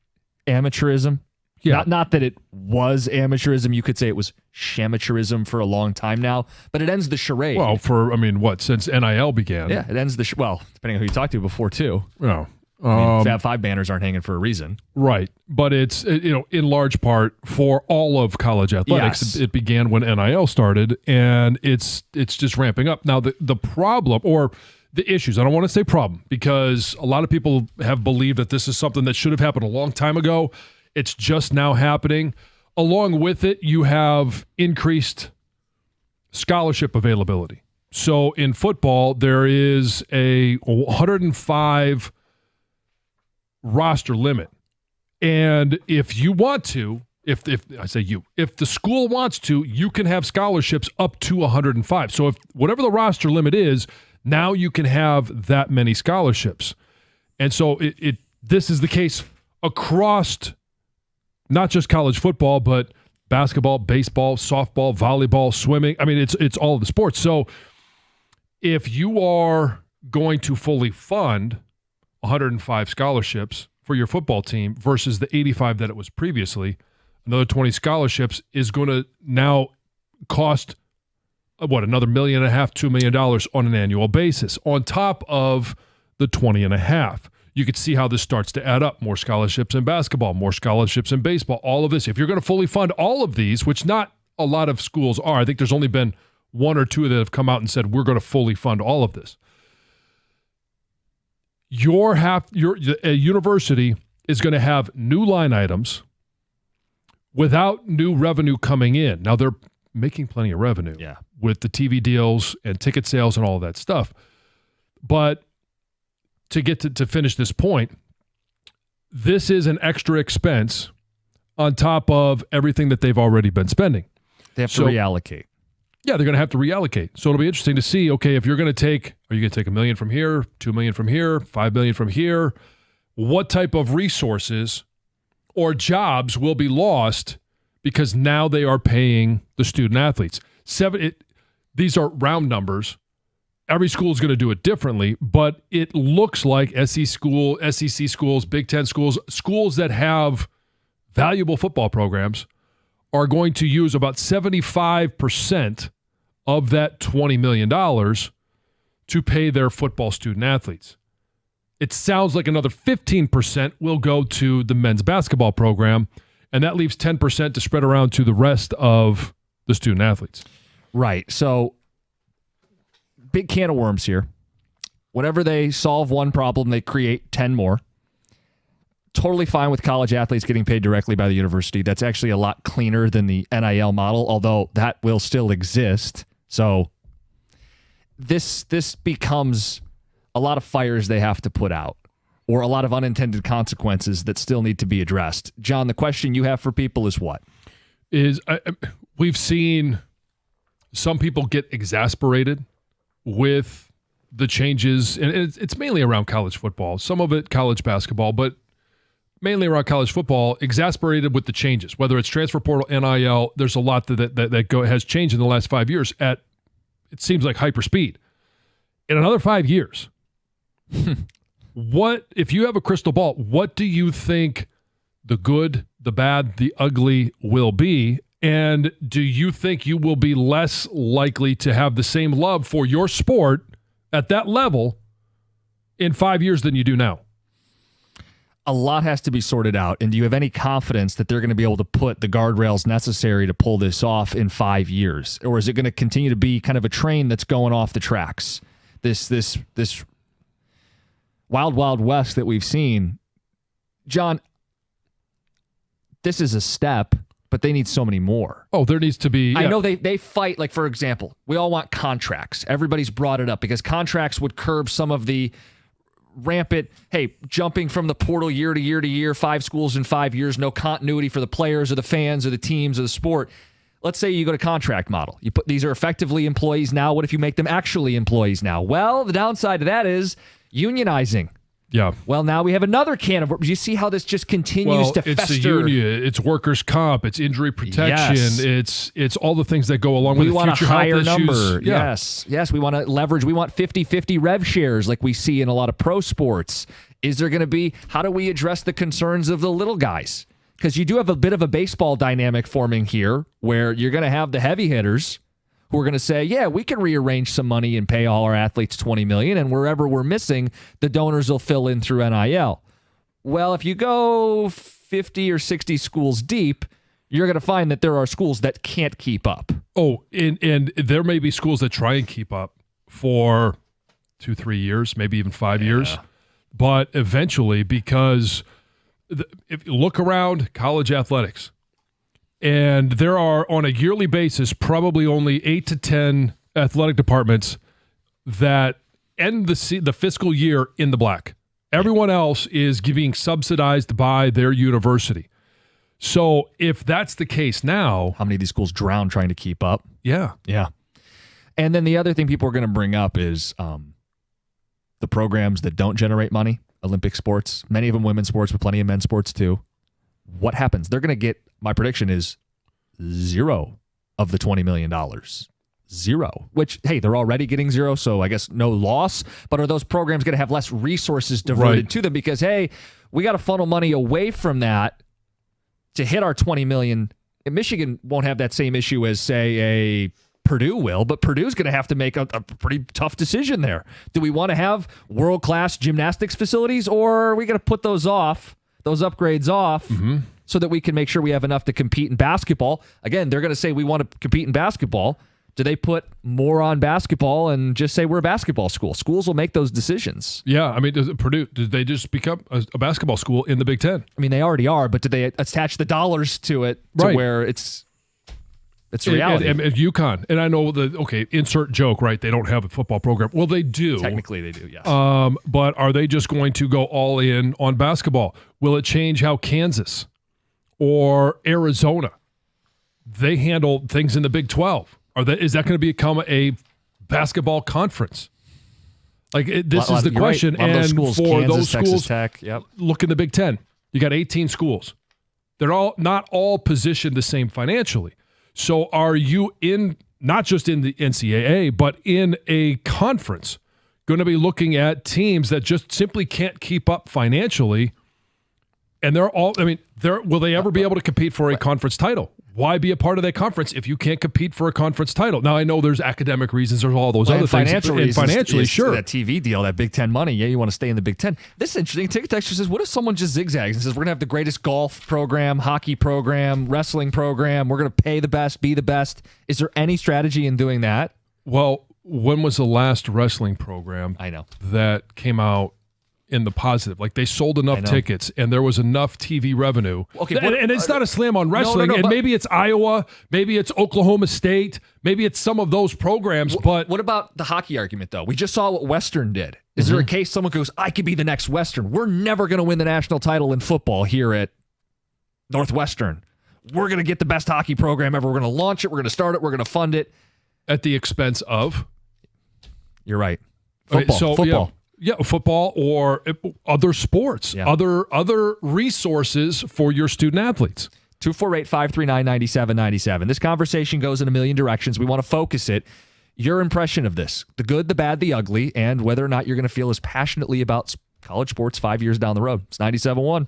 amateurism. Yeah. Not that it was amateurism. You could say it was shamateurism for a long time now, but it ends the charade. Well, since NIL began. Yeah, it ends depending on who you talk to before too. No. Fab Five banners aren't hanging for a reason. Right. But it's, in large part for all of college athletics. Yes. It began when NIL started, and it's just ramping up. Now, the problem, or the issues, I don't want to say problem, because a lot of people have believed that this is something that should have happened a long time ago. It's just now happening. Along with it, you have increased scholarship availability. So in football, there is a 105 roster limit. And if you want to, if I say you, if the school wants to, you can have scholarships up to 105. So if whatever the roster limit is, now you can have that many scholarships. And so this is the case across not just college football, but basketball, baseball, softball, volleyball, swimming. I mean, it's all of the sports. So if you are going to fully fund 105 scholarships for your football team versus the 85 that it was previously, another 20 scholarships is going to now cost, another $1.5 million, $2 million on an annual basis on top of the 20.5. You could see how this starts to add up. More scholarships in basketball, more scholarships in baseball, all of this. If you're going to fully fund all of these, which not a lot of schools are, I think there's only been 1 or 2 that have come out and said, we're going to fully fund all of this. A university is going to have new line items without new revenue coming in. Now, they're making plenty of revenue with the TV deals and ticket sales and all of that stuff. But to get to finish this point, this is an extra expense on top of everything that they've already been spending. They have to reallocate. Yeah, they're going to have to reallocate. So it'll be interesting to see, okay, if you're going to take, are you going to take $1 million from here, $2 million from here, $5 million from here? What type of resources or jobs will be lost because now they are paying the student athletes? These are round numbers. Every school is going to do it differently, but it looks like SEC schools, Big Ten schools that have valuable football programs are going to use about 75% of that $20 million to pay their football student athletes. It sounds like another 15% will go to the men's basketball program, and that leaves 10% to spread around to the rest of the student athletes. Right. So, big can of worms here. Whenever they solve one problem, they create 10 more. Totally fine with college athletes getting paid directly by the university. That's actually a lot cleaner than the NIL model, although that will still exist. So this becomes a lot of fires they have to put out, or a lot of unintended consequences that still need to be addressed. John, the question you have for people is what? We've seen some people get exasperated with the changes, and it's mainly around college football. Some of it college basketball, but mainly around college football, exasperated with the changes, whether it's transfer portal, NIL. There's a lot that has changed in the last 5 years at, it seems like, hyper speed. In another 5 years, what, if you have a crystal ball, what do you think the good, the bad, the ugly will be? And do you think you will be less likely to have the same love for your sport at that level in 5 years than you do now? A lot has to be sorted out. And do you have any confidence that they're going to be able to put the guardrails necessary to pull this off in 5 years? Or is it going to continue to be kind of a train that's going off the tracks? This wild, wild west that we've seen. John, this is a step, but they need so many more. Oh, there needs to be. I know they fight, like, for example, we all want contracts. Everybody's brought it up because contracts would curb some of the rampant, hey, jumping from the portal year to year to year, 5 schools in 5 years, no continuity for the players or the fans or the teams or the sport. Let's say you go to contract model. You put these are effectively employees now. What if you make them actually employees now? Well, the downside to that is unionizing. Yeah. Well, now we have another can of worms. You see how this just continues to fester. It's the union, it's workers' comp, it's injury protection, Yes. it's all the things that go along with we want future a higher health number. issues. Yeah. Yes, we want to leverage. We want 50-50 rev shares like we see in a lot of pro sports. Is there going to be, how do we address the concerns of the little guys? Because you do have a bit of a baseball dynamic forming here where you're going to have the heavy hitters who are going to say, yeah, we can rearrange some money and pay all our athletes $20 million, and wherever we're missing, the donors will fill in through NIL. Well, if you go 50 or 60 schools deep, you're going to find that there are schools that can't keep up. Oh, and there may be schools that try and keep up for 2-3 years, maybe even 5 years, but eventually, because if you look around college athletics, and there are, on a yearly basis, probably only 8 to 10 athletic departments that end the fiscal year in the black. Everyone else is being subsidized by their university. So if that's the case now... How many of these schools drown trying to keep up? Yeah. Yeah. And then the other thing people are going to bring up is the programs that don't generate money, Olympic sports, many of them women's sports, but plenty of men's sports too. What happens? They're going to get, my prediction is, 0 of the $20 million. 0. Which, hey, they're already getting 0, so I guess no loss. But are those programs going to have less resources diverted to them? Because, hey, we got to funnel money away from that to hit our $20 million. And Michigan won't have that same issue as, say, a Purdue will, but Purdue's going to have to make a pretty tough decision there. Do we want to have world-class gymnastics facilities, or are we going to put those upgrades off, so that we can make sure we have enough to compete in basketball? Again, they're going to say we want to compete in basketball. Do they put more on basketball and just say we're a basketball school? Schools will make those decisions. Yeah, I mean, did they just become a basketball school in the Big Ten? I mean, they already are, but did they attach the dollars to it to where it's reality? And UConn, and I know insert joke, right? They don't have a football program. Well, they do. Technically, they do, yes. But are they just going to go all in on basketball? Will it change how Kansas or Arizona, they handle things in the Big 12? Is that going to become a basketball conference? This is the question. Right. And schools, for Kansas, those Texas schools, Tech, yep. Look in the Big 10. You got 18 schools. They're not all positioned the same financially. So are you not just in the NCAA, but in a conference, going to be looking at teams that just simply can't keep up financially? And will they ever be able to compete for a conference title? Why be a part of that conference if you can't compete for a conference title? Now, I know there's academic reasons, there's all those other things. Financially, sure. That TV deal, that Big Ten money, you want to stay in the Big Ten. This is interesting. Ticket Texture says, what if someone just zigzags and says, we're going to have the greatest golf program, hockey program, wrestling program, we're going to pay the best, be the best. Is there any strategy in doing that? Well, when was the last wrestling program that came out in the positive? They sold enough tickets and there was enough TV revenue. Okay, and it's not a slam on wrestling. And maybe it's Iowa, maybe it's Oklahoma State, maybe it's some of those programs. But what about the hockey argument, though? We just saw what Western did. Is there a case someone goes, I could be the next Western? We're never going to win the national title in football here at Northwestern. We're going to get the best hockey program ever. We're going to launch it. We're going to start it. We're going to fund it. At the expense of? You're right. Football. Yeah. Yeah, football or other sports, other resources for your student athletes. 248-539-9797. This conversation goes in a million directions. We want to focus it. Your impression of this, the good, the bad, the ugly, and whether or not you're going to feel as passionately about college sports 5 years down the road. It's 97.1.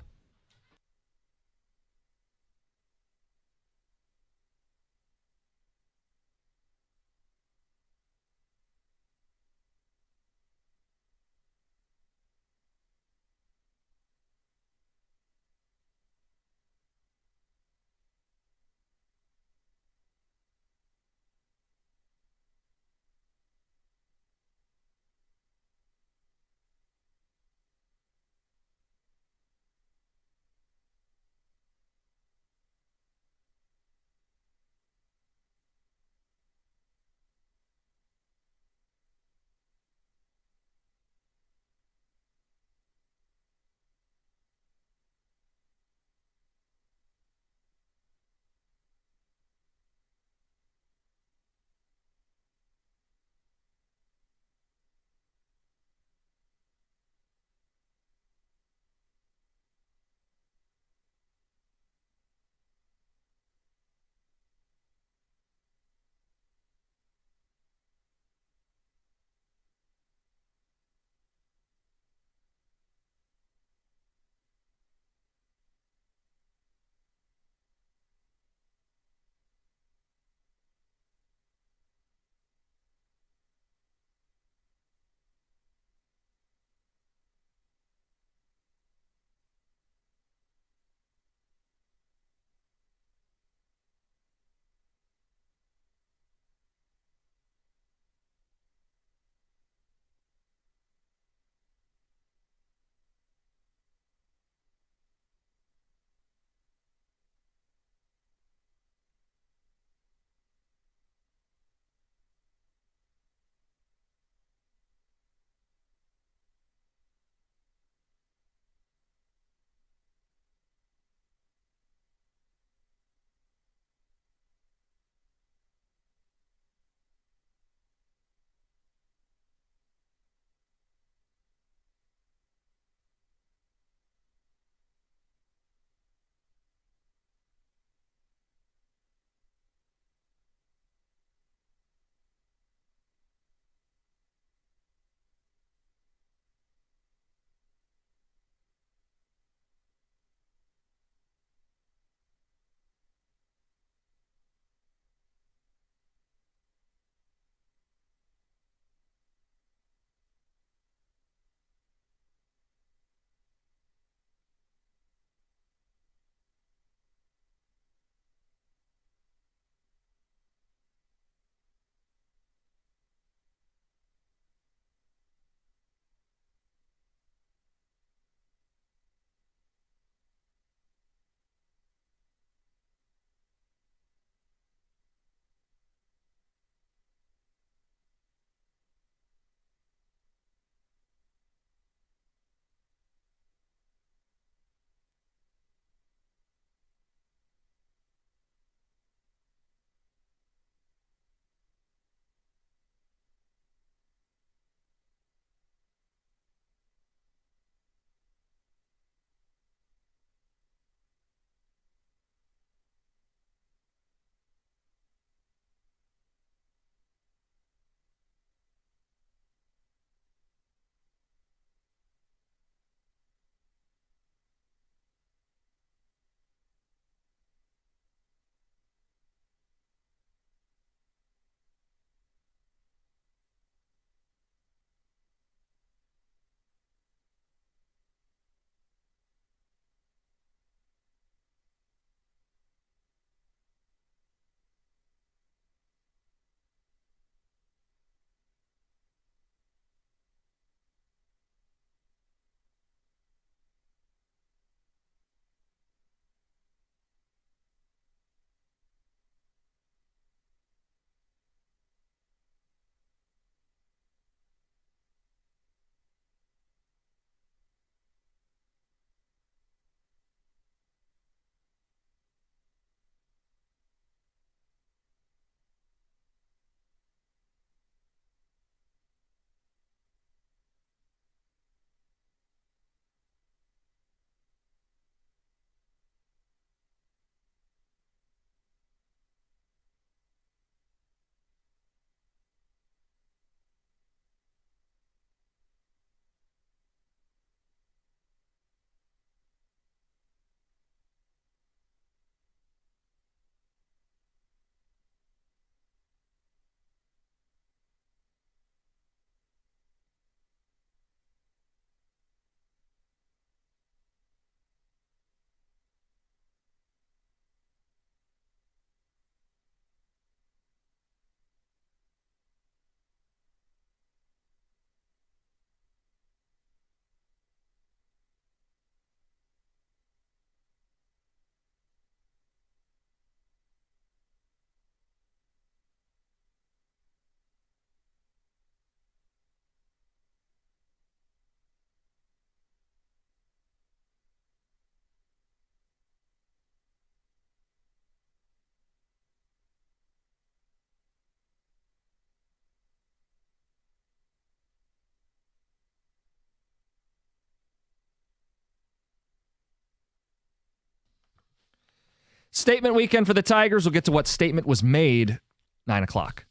Statement weekend for the Tigers. We'll get to what statement was made 9 o'clock.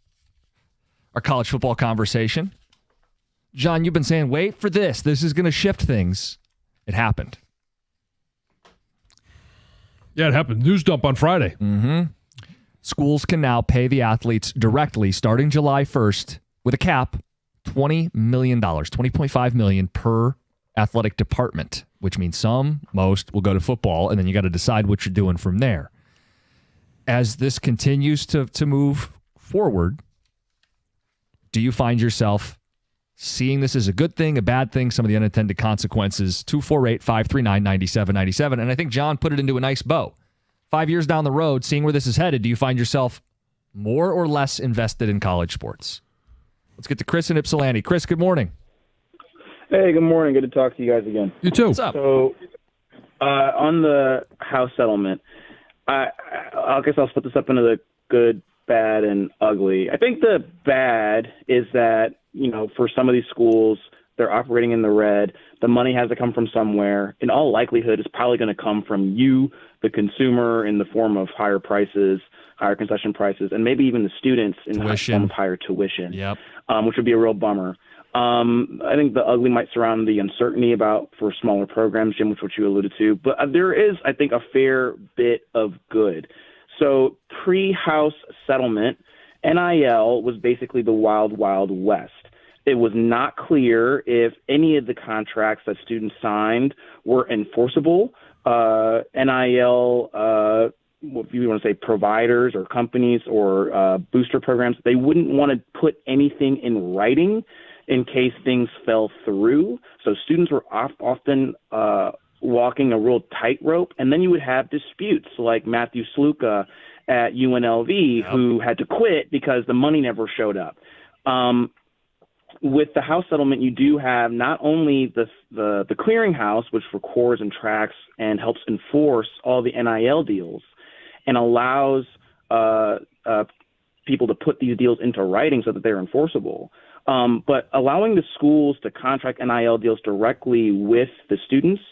Our college football conversation. John, you've been saying, wait for this. This is going to shift things. It happened. Yeah, it happened. News dump on Friday. Mm-hmm. Schools can now pay the athletes directly starting July 1st with a cap, $20 million, $20.5 million per athletic department, which means most will go to football, and then you got to decide what you're doing from there. As this continues to move forward, do you find yourself seeing this as a good thing, a bad thing, some of the unintended consequences? 248-539-9797. And I think John put it into a nice bow. 5 years down the road, seeing where this is headed, do you find yourself more or less invested in college sports? Let's get to Chris in Ypsilanti. Chris, good morning. Hey, good morning. Good to talk to you guys again. You too. What's up? So, on the House settlement, I guess I'll split this up into the good, bad, and ugly. I think the bad is that, for some of these schools, they're operating in the red. The money has to come from somewhere. In all likelihood, it's probably going to come from you, the consumer, in the form of higher prices, higher concession prices, and maybe even the students in the form of higher tuition, which would be a real bummer. I think the ugly might surround the uncertainty for smaller programs, Jim, which you alluded to. But there is, I think, a fair bit of good. So pre-House settlement, NIL was basically the wild, wild west. It was not clear if any of the contracts that students signed were enforceable. NIL, if you want to say providers or companies or booster programs, they wouldn't want to put anything in writing in case things fell through. So students were often walking a real tightrope, and then you would have disputes like Matthew Sluka at UNLV who had to quit because the money never showed up. With the House settlement, you do have not only the clearinghouse, which records and tracks and helps enforce all the NIL deals and allows people to put these deals into writing so that they're enforceable. But allowing the schools to contract NIL deals directly with the students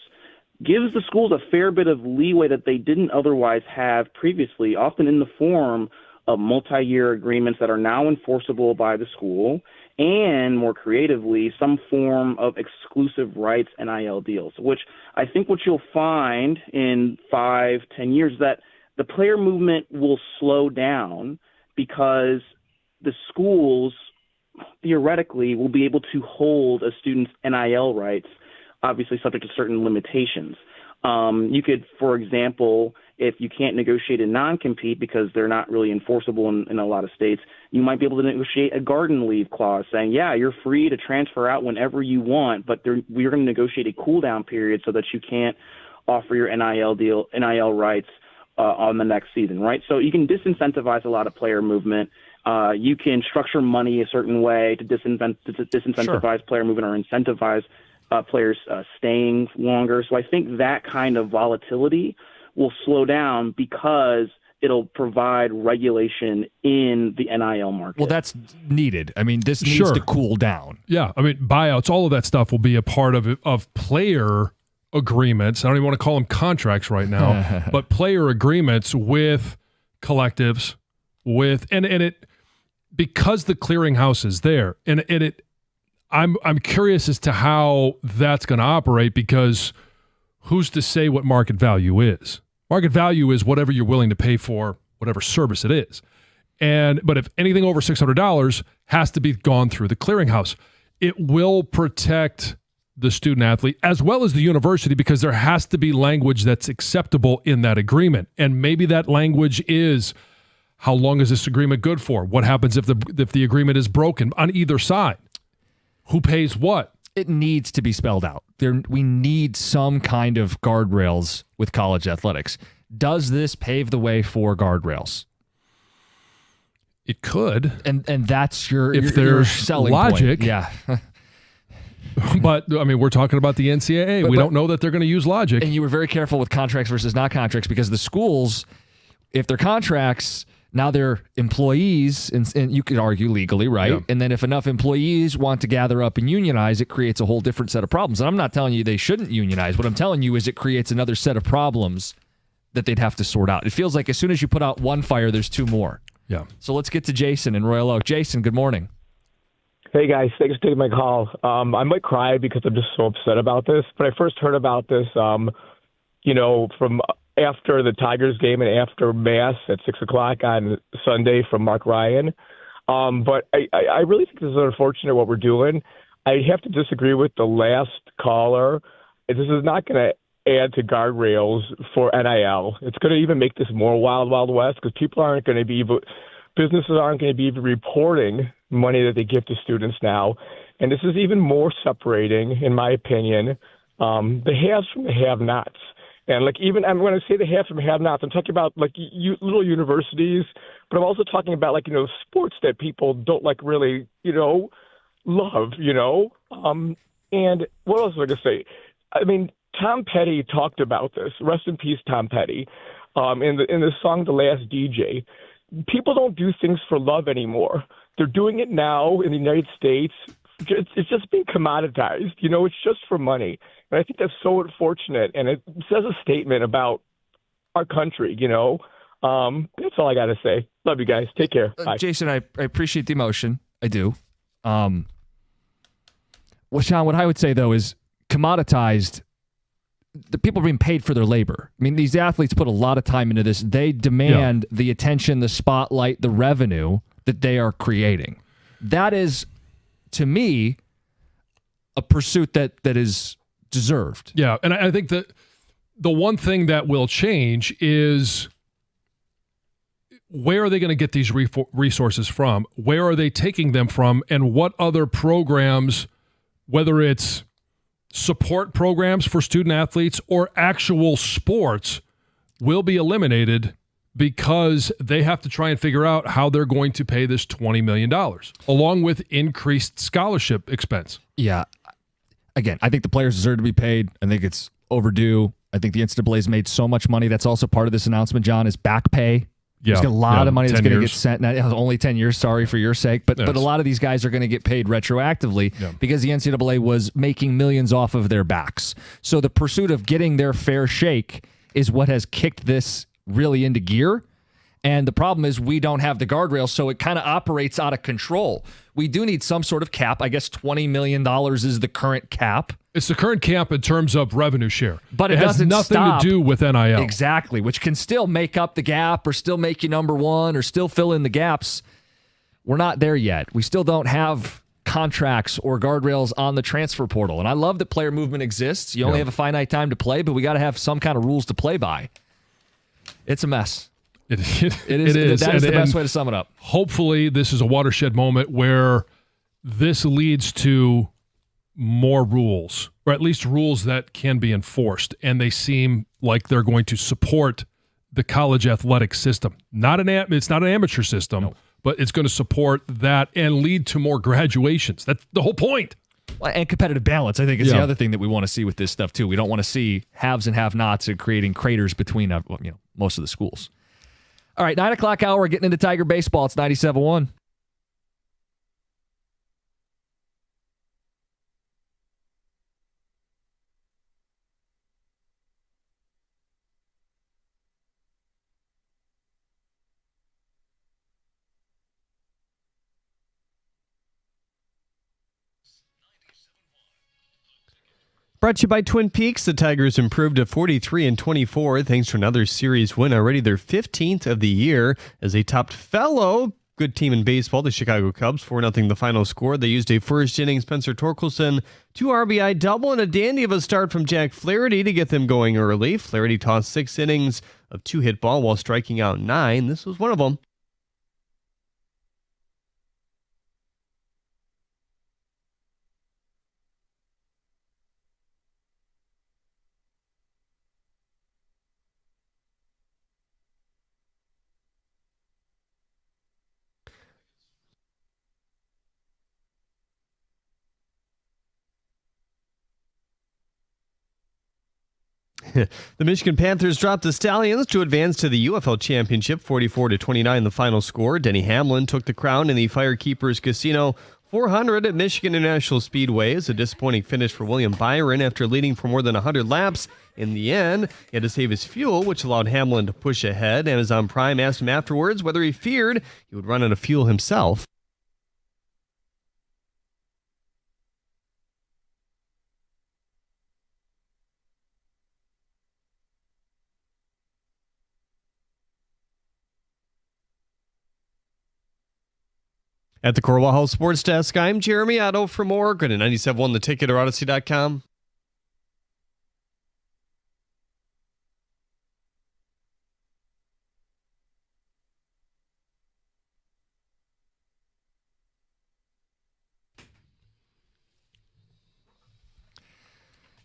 gives the schools a fair bit of leeway that they didn't otherwise have previously, often in the form of multi-year agreements that are now enforceable by the school, and more creatively, some form of exclusive rights NIL deals, which I think what you'll find in 5-10 years that the player movement will slow down because the schools theoretically will be able to hold a student's NIL rights, obviously subject to certain limitations. You could, for example, if you can't negotiate a non-compete because they're not really enforceable in a lot of states, you might be able to negotiate a garden leave clause saying, yeah, you're free to transfer out whenever you want, but we're going to negotiate a cool-down period so that you can't offer your NIL rights on the next season, right? So you can disincentivize a lot of player movement. You can structure money a certain way to disincentivize player movement or incentivize players staying longer. So I think that kind of volatility will slow down because it'll provide regulation in the NIL market. Well, that's needed. I mean, this needs to cool down. Yeah, I mean, buyouts, all of that stuff will be a part of player agreements. I don't even want to call them contracts right now, but player agreements with collectives, and it because the clearinghouse is there, and I'm curious as to how that's going to operate, because who's to say what market value is? Market value is whatever you're willing to pay for whatever service it is. But if anything over $600 has to be gone through the clearinghouse, it will protect the student athlete as well as the university, because there has to be language that's acceptable in that agreement. And maybe that language is, how long is this agreement good for? What happens if the agreement is broken on either side? Who pays what? It needs to be spelled out. We need some kind of guardrails with college athletics. Does this pave the way for guardrails? It could. And that's your selling logic. Point. Yeah. But, I mean, we're talking about the NCAA. We don't know that they're going to use logic. And you were very careful with contracts versus not contracts, because the schools, if they're contracts, now they're employees, and you could argue legally, right? Yeah. And then if enough employees want to gather up and unionize, it creates a whole different set of problems. And I'm not telling you they shouldn't unionize. What I'm telling you is it creates another set of problems that they'd have to sort out. It feels like as soon as you put out one fire, there's two more. Yeah. So let's get to Jason in Royal Oak. Jason, good morning. Hey, guys. Thanks for taking my call. I might cry because I'm just so upset about this. But I first heard about this, from after the Tigers game and after Mass at 6 o'clock on Sunday from Mark Ryan. But I really think this is unfortunate what we're doing. I have to disagree with the last caller. This is not going to add to guardrails for NIL. It's going to even make this more wild, wild west because businesses aren't going to be even reporting money that they give to students now. And this is even more separating, in my opinion, the haves from the have-nots. And I'm going to say the haves from the have-nots. I'm talking about little universities, but I'm also talking about sports that people don't really, love, and what else was I going to say? I mean, Tom Petty talked about this. Rest in peace, Tom Petty. In the song "The Last DJ," people don't do things for love anymore. They're doing it now in the United States. It's just being commoditized. It's just for money, and I think that's so unfortunate. And it says a statement about our country. That's all I got to say. Love you guys. Take care. Bye. Jason, I appreciate the emotion. I do. Well, Sean, what I would say though is commoditized. The people are being paid for their labor. I mean, these athletes put a lot of time into this. They demand the attention, the spotlight, the revenue that they are creating. That is, to me, a pursuit that is deserved. Yeah, and I think that the one thing that will change is where are they going to get these resources from? Where are they taking them from? And what other programs, whether it's support programs for student athletes or actual sports, will be eliminated because they have to try and figure out how they're going to pay this $20 million, along with increased scholarship expense. Yeah. Again, I think the players deserve to be paid. I think it's overdue. I think the NCAA's made so much money. That's also part of this announcement, John, is back pay. Yeah, There's a lot of money that's going to get sent. Now, only 10 years, sorry for your sake. But a lot of these guys are going to get paid retroactively because the NCAA was making millions off of their backs. So the pursuit of getting their fair shake is what has kicked this really into gear. And the problem is we don't have the guardrails, so it kind of operates out of control. We do need some sort of cap. I guess $20 million is the current cap. It's the current cap in terms of revenue share. But it has nothing to do with NIL. Exactly, which can still make up the gap or still make you number one or still fill in the gaps. We're not there yet. We still don't have contracts or guardrails on the transfer portal. And I love that player movement exists. You only have a finite time to play, but we got to have some kind of rules to play by. It's a mess. It is. That is the best way to sum it up. Hopefully, this is a watershed moment where this leads to more rules, or at least rules that can be enforced, and they seem like they're going to support the college athletic system. It's not an amateur system, but it's going to support that and lead to more graduations. That's the whole point. And competitive balance, I think, is the other thing that we want to see with this stuff too. We don't want to see haves and have-nots and creating craters between most of the schools. All right, 9 o'clock hour, we're getting into Tiger baseball. It's 97.1. Brought to you by Twin Peaks. The Tigers improved to 43-24 thanks to another series win, already their 15th of the year, as they topped fellow good team in baseball, the Chicago Cubs, 4-0 the final score. They used a first-inning Spencer Torkelson 2 RBI double and a dandy of a start from Jack Flaherty to get them going early. Flaherty tossed 6 innings of 2-hit ball while striking out 9. This was one of them. The Michigan Panthers dropped the Stallions to advance to the UFL Championship, 44-29 the final score. Denny Hamlin took the crown in the Firekeepers Casino 400 at Michigan International Speedway is a disappointing finish for William Byron after leading for more than 100 laps. In the end, he had to save his fuel, which allowed Hamlin to push ahead. Amazon Prime asked him afterwards whether he feared he would run out of fuel himself. At the Corwell House Sports Desk, I'm Jeremy Otto from Oregon at 97.1 The Ticket or Odyssey.com.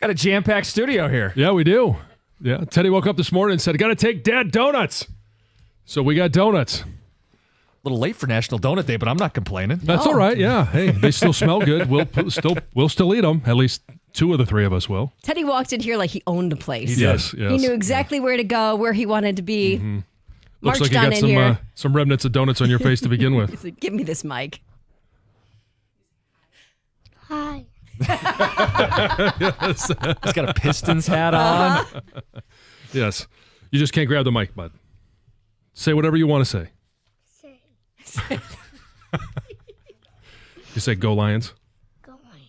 Got a jam-packed studio here. Yeah, we do. Yeah, Teddy woke up this morning and said, got to take Dad donuts. So we got donuts. A little late for National Donut Day, but I'm not complaining. That's all right. Yeah. Hey, they still smell good. We'll still eat them. At least two of the three of us will. Teddy walked in here like he owned the place. Yes. He knew exactly where to go, where he wanted to be. Mm-hmm. Marched Looks like on you in here. got some remnants of donuts on your face to begin with. He said, give me this mic. Hi. Yes. He's got a Pistons hat on. Yes. You just can't grab the mic, bud. Say whatever you want to say. You say go Lions? Go Lions.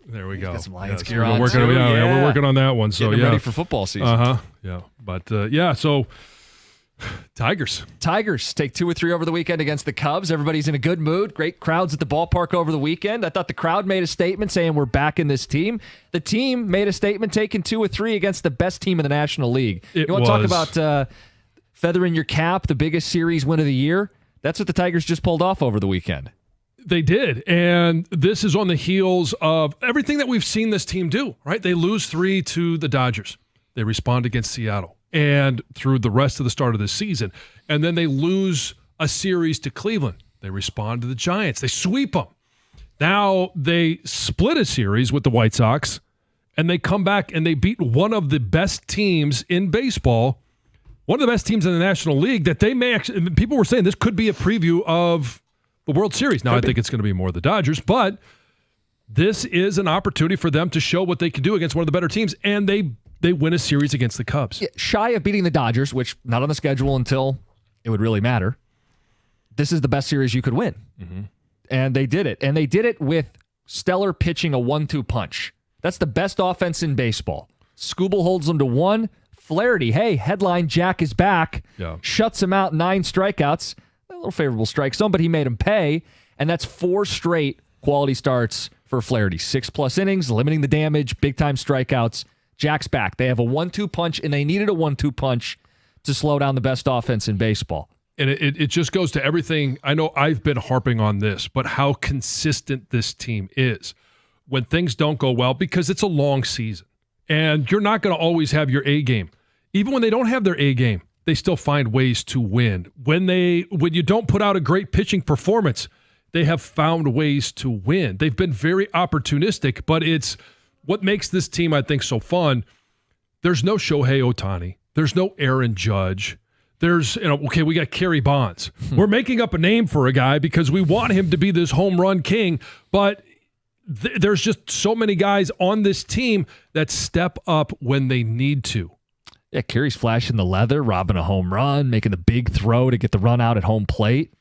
There we go. Got some Lions Yes. gear We're on, working, too. we're working on that one. So Getting ready for football season. Yeah. But so Tigers take 2 or 3 over the weekend against the Cubs. Everybody's in a good mood. Great crowds at the ballpark over the weekend. I thought the crowd made a statement saying we're backing this team. The team made a statement taking 2 or 3 against the best team in the National League. You want to talk about feathering your cap, the biggest series win of the year? That's what the Tigers just pulled off over the weekend. They did, and this is on the heels of everything that we've seen this team do, right? They lose 3 to the Dodgers. They respond against Seattle and through the rest of the start of this season. And then they lose a series to Cleveland. They respond to the Giants. They sweep them. Now they split a series with the White Sox, and they come back and they beat one of the best teams in baseball, one of the best teams in the National League that they may actually – people were saying this could be a preview of the World Series. Now, I think it's going to be more the Dodgers, but this is an opportunity for them to show what they can do against one of the better teams, and they win a series against the Cubs. Yeah, shy of beating the Dodgers, which not on the schedule until it would really matter. This is the best series you could win. Mm-hmm. And they did it. And they did it with stellar pitching, a 1-2 punch. That's the best offense in baseball. Skubal holds them to 1. Flaherty, hey, headline, Jack is back. Yeah. Shuts him out, 9 strikeouts. A little favorable strike zone, but he made him pay. And that's 4 straight quality starts for Flaherty. 6+ innings, limiting the damage, big-time strikeouts. Jack's back. They have a 1-2 punch, and they needed a 1-2 punch to slow down the best offense in baseball. And it just goes to everything. I know I've been harping on this, but how consistent this team is when things don't go well, because it's a long season. And you're not going to always have your A game. Even when they don't have their A game, they still find ways to win. When you don't put out a great pitching performance, they have found ways to win. They've been very opportunistic, but it's what makes this team, I think, so fun. There's no Shohei Ohtani. There's no Aaron Judge. There's, we got Kerry Bonds. We're making up a name for a guy because we want him to be this home run king, but there's just so many guys on this team that step up when they need to. Yeah, Kerry's flashing the leather, robbing a home run, making the big throw to get the run out at home plate.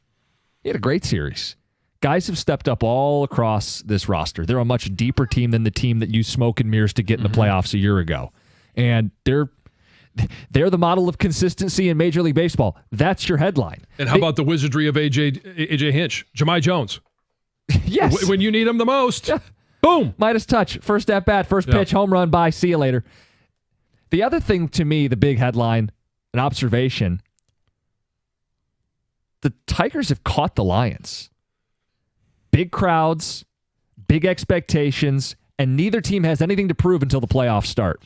He had a great series. Guys have stepped up all across this roster. They're a much deeper team than the team that used smoke and mirrors to get in the playoffs a year ago. And they're the model of consistency in Major League Baseball. That's your headline. And how about the wizardry of AJ Hinch, Jahmai Jones? Yes. When you need him the most, boom. Midas touch. First at bat, first pitch, home run, bye, see you later. The other thing to me, the big headline, an observation, the Tigers have caught the Lions. Big crowds, big expectations, and neither team has anything to prove until the playoffs start.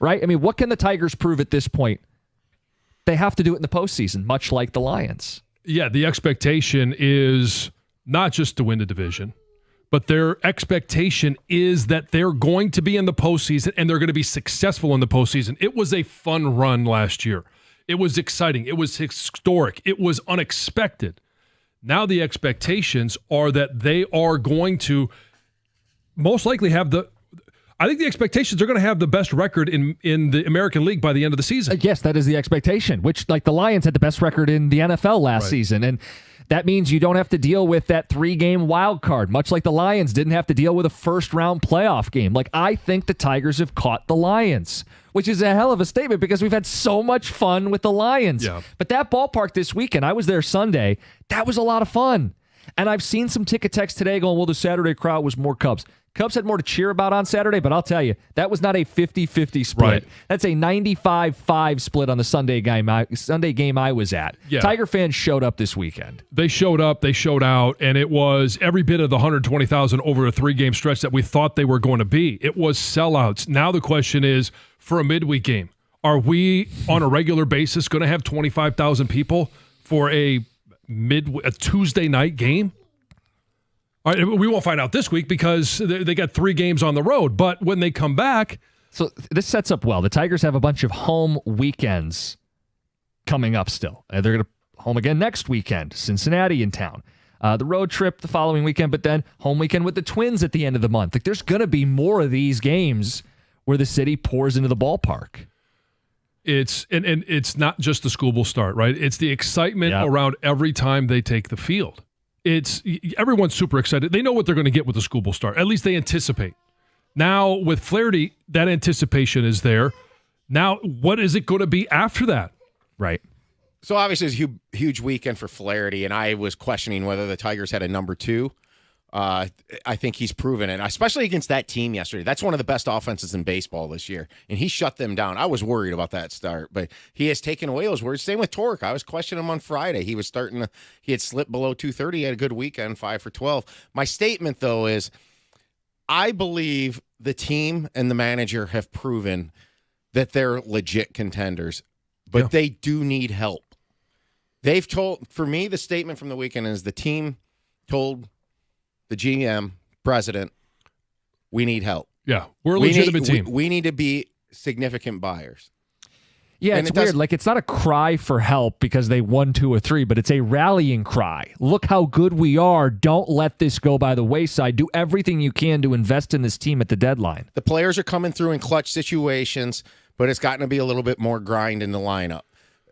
Right? I mean, what can the Tigers prove at this point? They have to do it in the postseason, much like the Lions. Yeah, the expectation is not just to win the division, but their expectation is that they're going to be in the postseason and they're going to be successful in the postseason. It was a fun run last year. It was exciting. It was historic. It was unexpected. Now the expectations are that they are going to most likely have I think the expectations are going to have the best record in the American League by the end of the season. Yes, that is the expectation, which like the Lions had the best record in the NFL last season. And that means you don't have to deal with that 3-game wild card, much like the Lions didn't have to deal with a first-round playoff game. Like, I think the Tigers have caught the Lions, which is a hell of a statement because we've had so much fun with the Lions. Yeah. But that ballpark this weekend, I was there Sunday, that was a lot of fun. And I've seen some ticket texts today going, well, the Saturday crowd was more Cubs. Cubs had more to cheer about on Saturday, but I'll tell you, that was not a 50-50 split. Right. That's a 95-5 split on the Sunday game I was at. Yeah. Tiger fans showed up this weekend. They showed up, they showed out, and it was every bit of the 120,000 over a 3-game stretch that we thought they were going to be. It was sellouts. Now the question is, for a midweek game, are we on a regular basis going to have 25,000 people for a Tuesday night game? All right, we won't find out this week because they got 3 games on the road. But when they come back... So this sets up well. The Tigers have a bunch of home weekends coming up still. They're going to home again next weekend, Cincinnati in town. The road trip the following weekend, but then home weekend with the Twins at the end of the month. Like, there's going to be more of these games where the city pours into the ballpark. It's and it's not just the school will start, right? It's the excitement around every time they take the field. Everyone's super excited. They know what they're going to get with the school will start. At least they anticipate. Now with Flaherty, that anticipation is there. Now, what is it going to be after that? Right. So obviously it's a huge weekend for Flaherty, and I was questioning whether the Tigers had a number 2. I think he's proven it, especially against that team yesterday. That's one of the best offenses in baseball this year, and he shut them down. I was worried about that start, but he has taken away those words. Same with Torque. I was questioning him on Friday. He had slipped below 230. He had a good weekend, 5 for 12. My statement, though, is I believe the team and the manager have proven that they're legit contenders, but they do need help. They've told, for me, the statement from the weekend is the team told the GM, president, we need help. Yeah, we're a legitimate team. We need to be significant buyers. Yeah, and it's weird. Like, it's not a cry for help because they won 2 or 3, but it's a rallying cry. Look how good we are. Don't let this go by the wayside. Do everything you can to invest in this team at the deadline. The players are coming through in clutch situations, but it's gotten to be a little bit more grind in the lineup.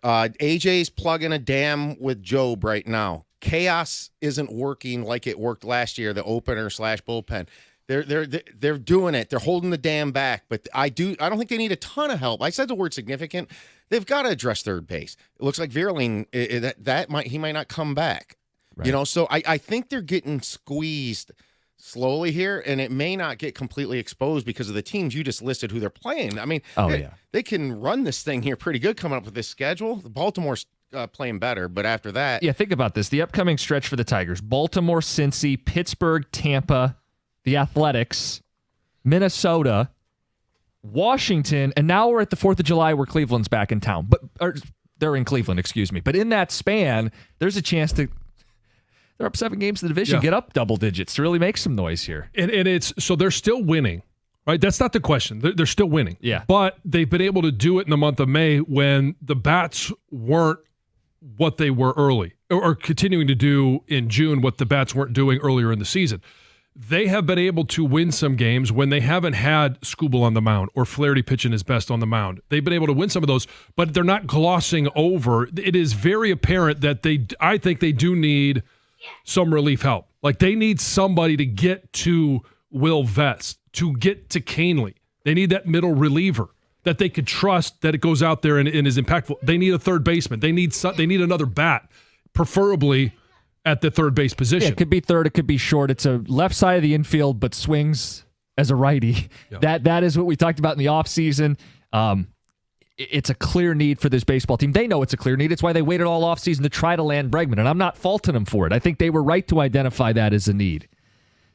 AJ's plugging a dam with Job right now. Chaos isn't working like it worked last year, the opener / bullpen. They're doing it. They're holding the dam back, but I don't think they need a ton of help. I said the word significant. They've got to address third base. It looks like Vierling he might not come back. Right. So I think they're getting squeezed slowly here, and it may not get completely exposed because of the teams you just listed who they're playing. I mean, they can run this thing here pretty good coming up with this schedule. The Baltimore's playing better, but after that... Yeah, think about this. The upcoming stretch for the Tigers, Baltimore, Cincy, Pittsburgh, Tampa, the Athletics, Minnesota, Washington, and now we're at the 4th of July where Cleveland's back in town. Or they're in Cleveland, excuse me. But in that span, there's a chance to... They're up 7 games in the division, get up double digits to really make some noise here. And it's... So they're still winning, right? That's not the question. They're still winning. Yeah. But they've been able to do it in the month of May when the bats weren't what they were early, or continuing to do in June what the bats weren't doing earlier in the season. They have been able to win some games when they haven't had Skubal on the mound or Flaherty pitching his best on the mound. They've been able to win some of those, but they're not glossing over. It is very apparent that I think they do need some relief help. Like, they need somebody to get to Will Vest, to get to Canely. They need that middle reliever that they could trust that it goes out there and is impactful. They need a third baseman. They need another bat, preferably at the third base position. Yeah, it could be third, it could be short. It's a left side of the infield, but swings as a righty. Yeah. That is what we talked about in the offseason. It's a clear need for this baseball team. They know it's a clear need. It's why they waited all offseason to try to land Bregman, and I'm not faulting them for it. I think they were right to identify that as a need.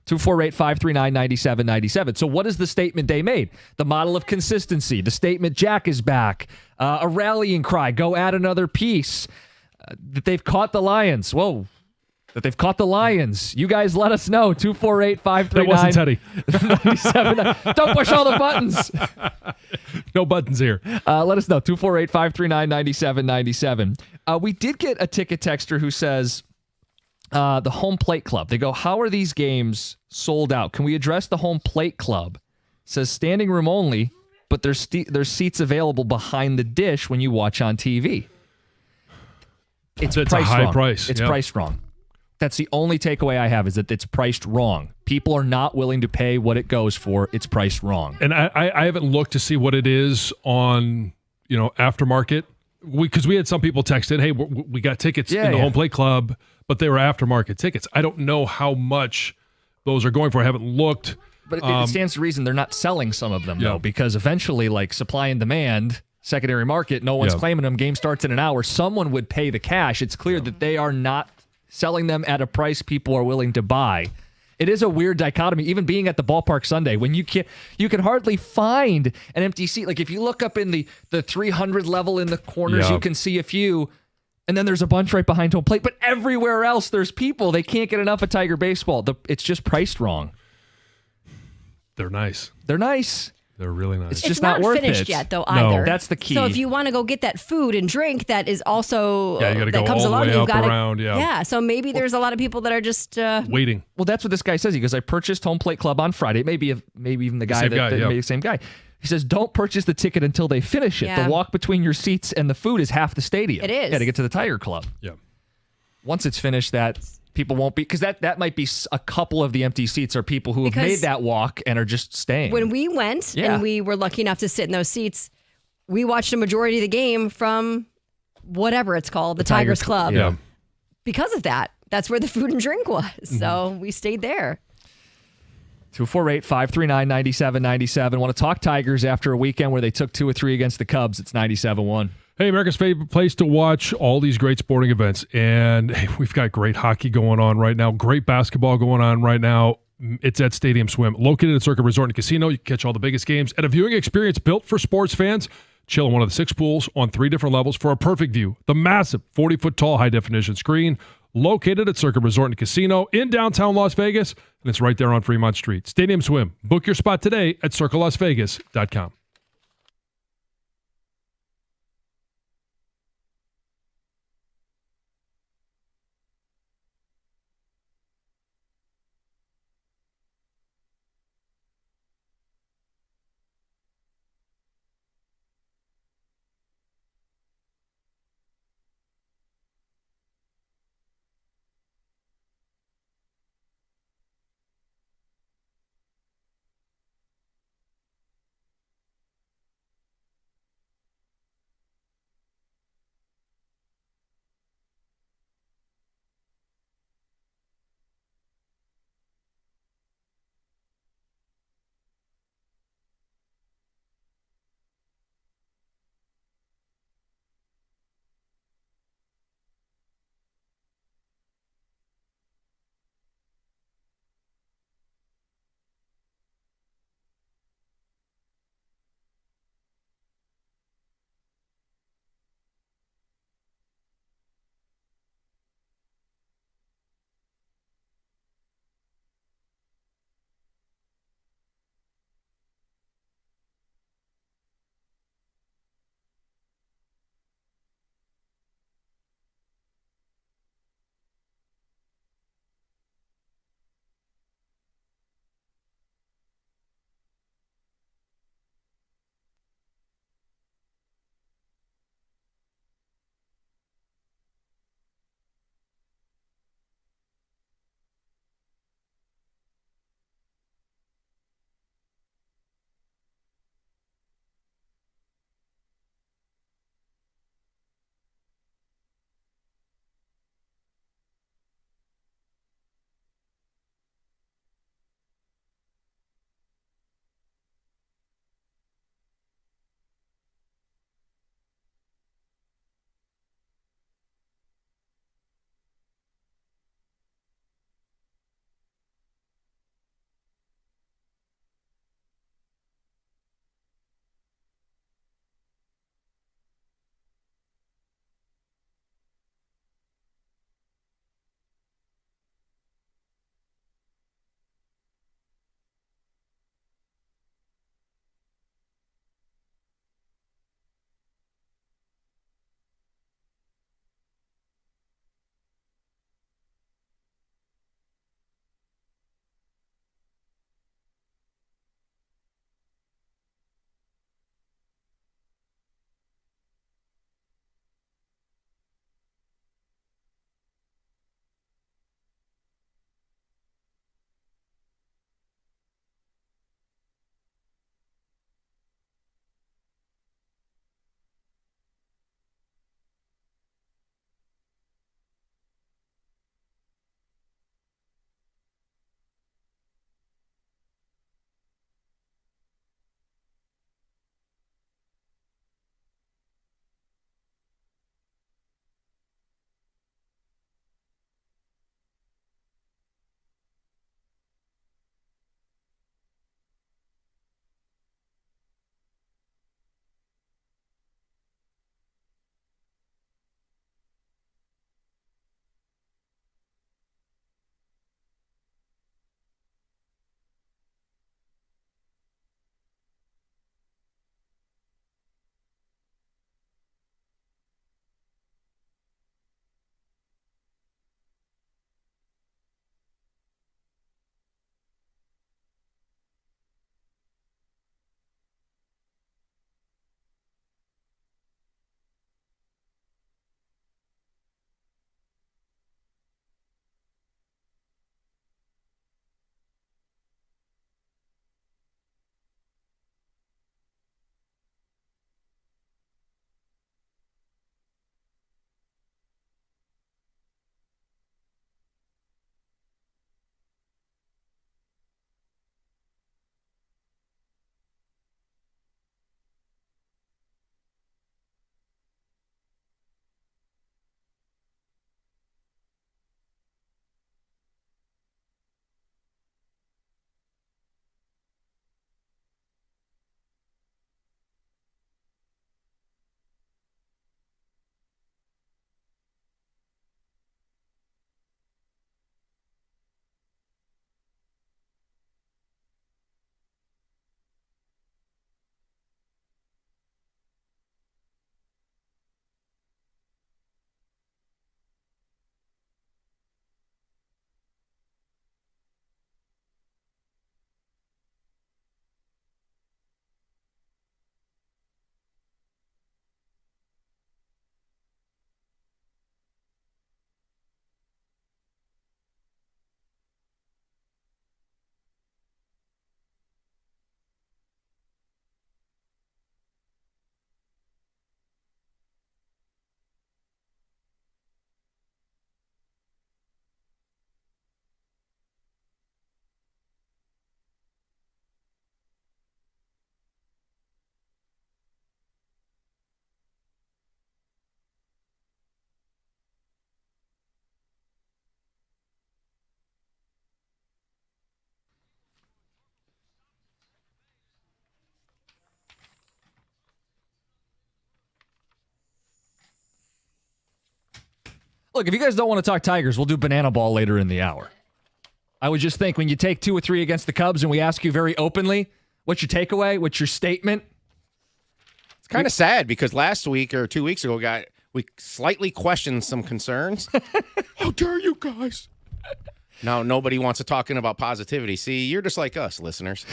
248-539-9797. So what is the statement they made? The model of consistency. The statement, Jack is back. A rallying cry. Go add another piece. That they've caught the Lions. Whoa. That they've caught the Lions. You guys let us know. 248-539-9797. That wasn't Teddy. Don't push all the buttons. No buttons here. Let us know. 248-539-9797. We did get a ticket texter who says, the Home Plate Club. They go, how are these games sold out? Can we address the Home Plate Club? It says standing room only, but there's seats available behind the dish when you watch on TV. It's That's priced a high wrong. price. It's Yep. priced wrong. That's the only takeaway I have, is that it's priced wrong. People are not willing to pay what it goes for. It's priced wrong. And I haven't looked to see what it is on, aftermarket. Because we had some people text in, hey, we got tickets in the Home Plate Club, but they were aftermarket tickets. I don't know how much those are going for. I haven't looked. But it stands to reason they're not selling some of them, though, because eventually, like supply and demand, secondary market, no one's claiming them. Game starts in an hour. Someone would pay the cash. It's clear that they are not selling them at a price people are willing to buy. It is a weird dichotomy, even being at the ballpark Sunday, when you can hardly find an empty seat. Like if you look up in the 300 level in the corners, you can see a few, and then there's a bunch right behind home plate. But everywhere else, there's people. They can't get enough of Tiger baseball. It's just priced wrong. They're nice. They're nice. They're really nice. It's just not worth finished it yet, though, either. No. That's the key. So if you want to go get that food and drink, that is also you got to go comes all the along. way You've up got around. yeah. So maybe there's a lot of people that are just waiting. Well, that's what this guy says. He goes, I purchased Home Plate Club on Friday. Maybe even the guy maybe the same guy. He says, don't purchase the ticket until they finish it. Yeah. The walk between your seats and the food is half the stadium. It is. Yeah, to get to the Tiger Club. Yeah. Once it's finished, that people won't be, because that might be a couple of the empty seats are people who have made that walk and are just staying. When we went and we were lucky enough to sit in those seats, we watched a majority of the game from whatever it's called, the Tigers Club. Yeah. Because of that, that's where the food and drink was. So we stayed there. 248-539-9797. Want to talk Tigers after a weekend where they took 2 or 3 against the Cubs? It's 97-1. Hey, America's favorite place to watch all these great sporting events. And hey, we've got great hockey going on right now, great basketball going on right now. It's at Stadium Swim, located at Circa Resort and Casino. You can catch all the biggest games at a viewing experience built for sports fans. Chill in one of the 6 pools on 3 different levels for a perfect view. The massive 40-foot-tall high-definition screen located at Circa Resort and Casino in downtown Las Vegas, and it's right there on Fremont Street. Stadium Swim. Book your spot today at circalasvegas.com. Look, if you guys don't want to talk Tigers, we'll do banana ball later in the hour. I would just think when you take 2 or 3 against the Cubs and we ask you very openly, what's your takeaway? What's your statement? It's kind of sad because last week or 2 weeks ago, we slightly questioned some concerns. How dare you guys? Now nobody wants to talk about positivity. See, you're just like us, listeners.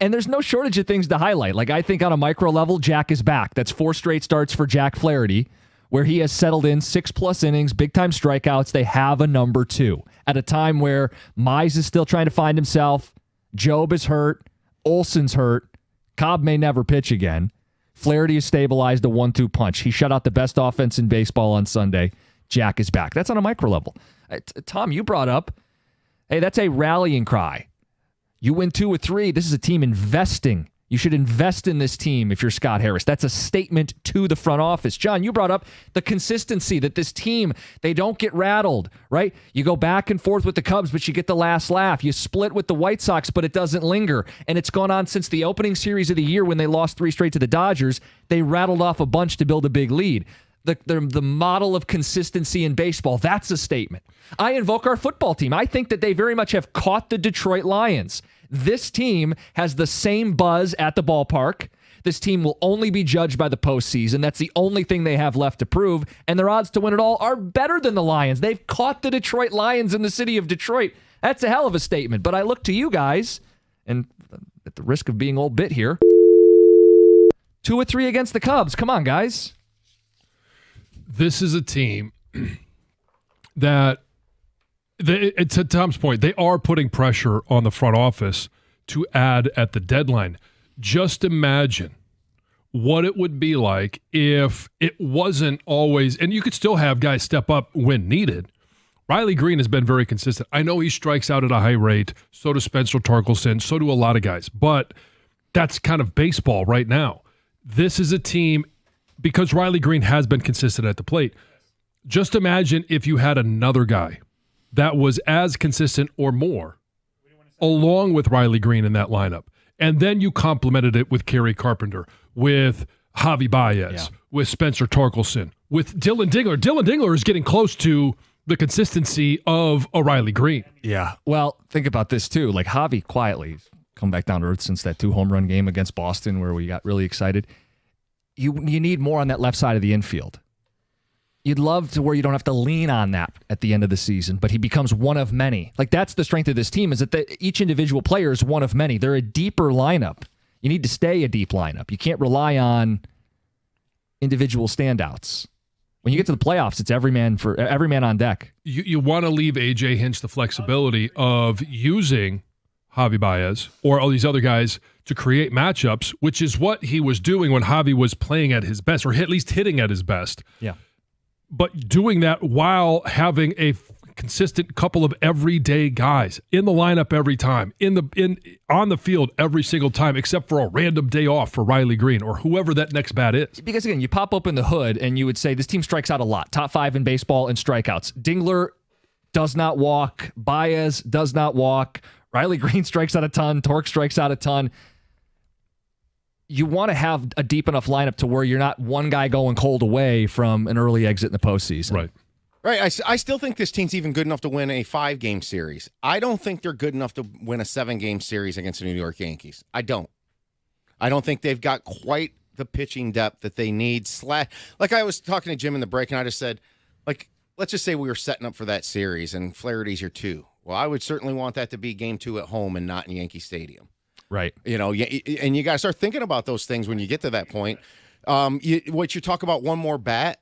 And there's no shortage of things to highlight. Like, I think on a micro level, Jack is back. That's 4 straight starts for Jack Flaherty, where he has settled in 6+ innings, big-time strikeouts. They have a number 2 at a time where Mize is still trying to find himself. Job is hurt. Olson's hurt. Cobb may never pitch again. Flaherty has stabilized a 1-2 punch. He shut out the best offense in baseball on Sunday. Jack is back. That's on a micro level. Tom, you brought up, hey, that's a rallying cry. You win 2 or 3. This is a team investing. You should invest in this team if you're Scott Harris. That's a statement to the front office. John, you brought up the consistency that this team, they don't get rattled, right? You go back and forth with the Cubs, but you get the last laugh. You split with the White Sox, but it doesn't linger. And it's gone on since the opening series of the year when they lost 3 straight to the Dodgers. They rattled off a bunch to build a big lead. The model of consistency in baseball, that's a statement. I invoke our football team. I think that they very much have caught the Detroit Lions. This team has the same buzz at the ballpark. This team will only be judged by the postseason. That's the only thing they have left to prove, and their odds to win it all are better than the Lions. They've caught the Detroit Lions in the city of Detroit. That's a hell of a statement, but I look to you guys, and at the risk of being old bit here, 2 or 3 against the Cubs. Come on, guys. This is a team that, to Tom's point, they are putting pressure on the front office to add at the deadline. Just imagine what it would be like if it wasn't always, and you could still have guys step up when needed. Riley Green has been very consistent. I know he strikes out at a high rate. So does Spencer Torkelson. So do a lot of guys. But that's kind of baseball right now. This is a team, because Riley Green has been consistent at the plate. Just imagine if you had another guy that was as consistent or more along with Riley Green in that lineup. And then you complemented it with Kerry Carpenter, with Javi Baez, with Spencer Torkelson, with Dylan Dingler. Dylan Dingler is getting close to the consistency of a Riley Green. Yeah. Well, think about this too. Like, Javi quietly come back down to earth since that 2-home-run game against Boston where we got really excited. You need more on that left side of the infield. You'd love to where you don't have to lean on that at the end of the season, but he becomes one of many. Like, that's the strength of this team, is that each individual player is one of many. They're a deeper lineup. You need to stay a deep lineup. You can't rely on individual standouts. When you get to the playoffs, it's every man on deck. You want to leave A.J. Hinch the flexibility of using Javi Baez or all these other guys to create matchups, which is what he was doing when Javi was playing at his best, or at least hitting at his best. Yeah. But doing that while having a consistent couple of everyday guys in the lineup every time, on the field every single time, except for a random day off for Riley Green or whoever that next bat is. Because again, you pop open the hood and you would say this team strikes out a lot. Top 5 in baseball in strikeouts. Dingler does not walk. Baez does not walk. Riley Green strikes out a ton. Torque strikes out a ton. You want to have a deep enough lineup to where you're not one guy going cold away from an early exit in the postseason. Right. I still think this team's even good enough to win a 5-game series. I don't think they're good enough to win a 7-game series against the New York Yankees. I don't think they've got quite the pitching depth that they need. Like I was talking to Jim in the break, and I just said, like, let's just say we were setting up for that series, and Flaherty's your 2. Well, I would certainly want that to be game 2 at home and not in Yankee Stadium. Right. You know, and you got to start thinking about those things when you get to that point. What you talk about, one more bat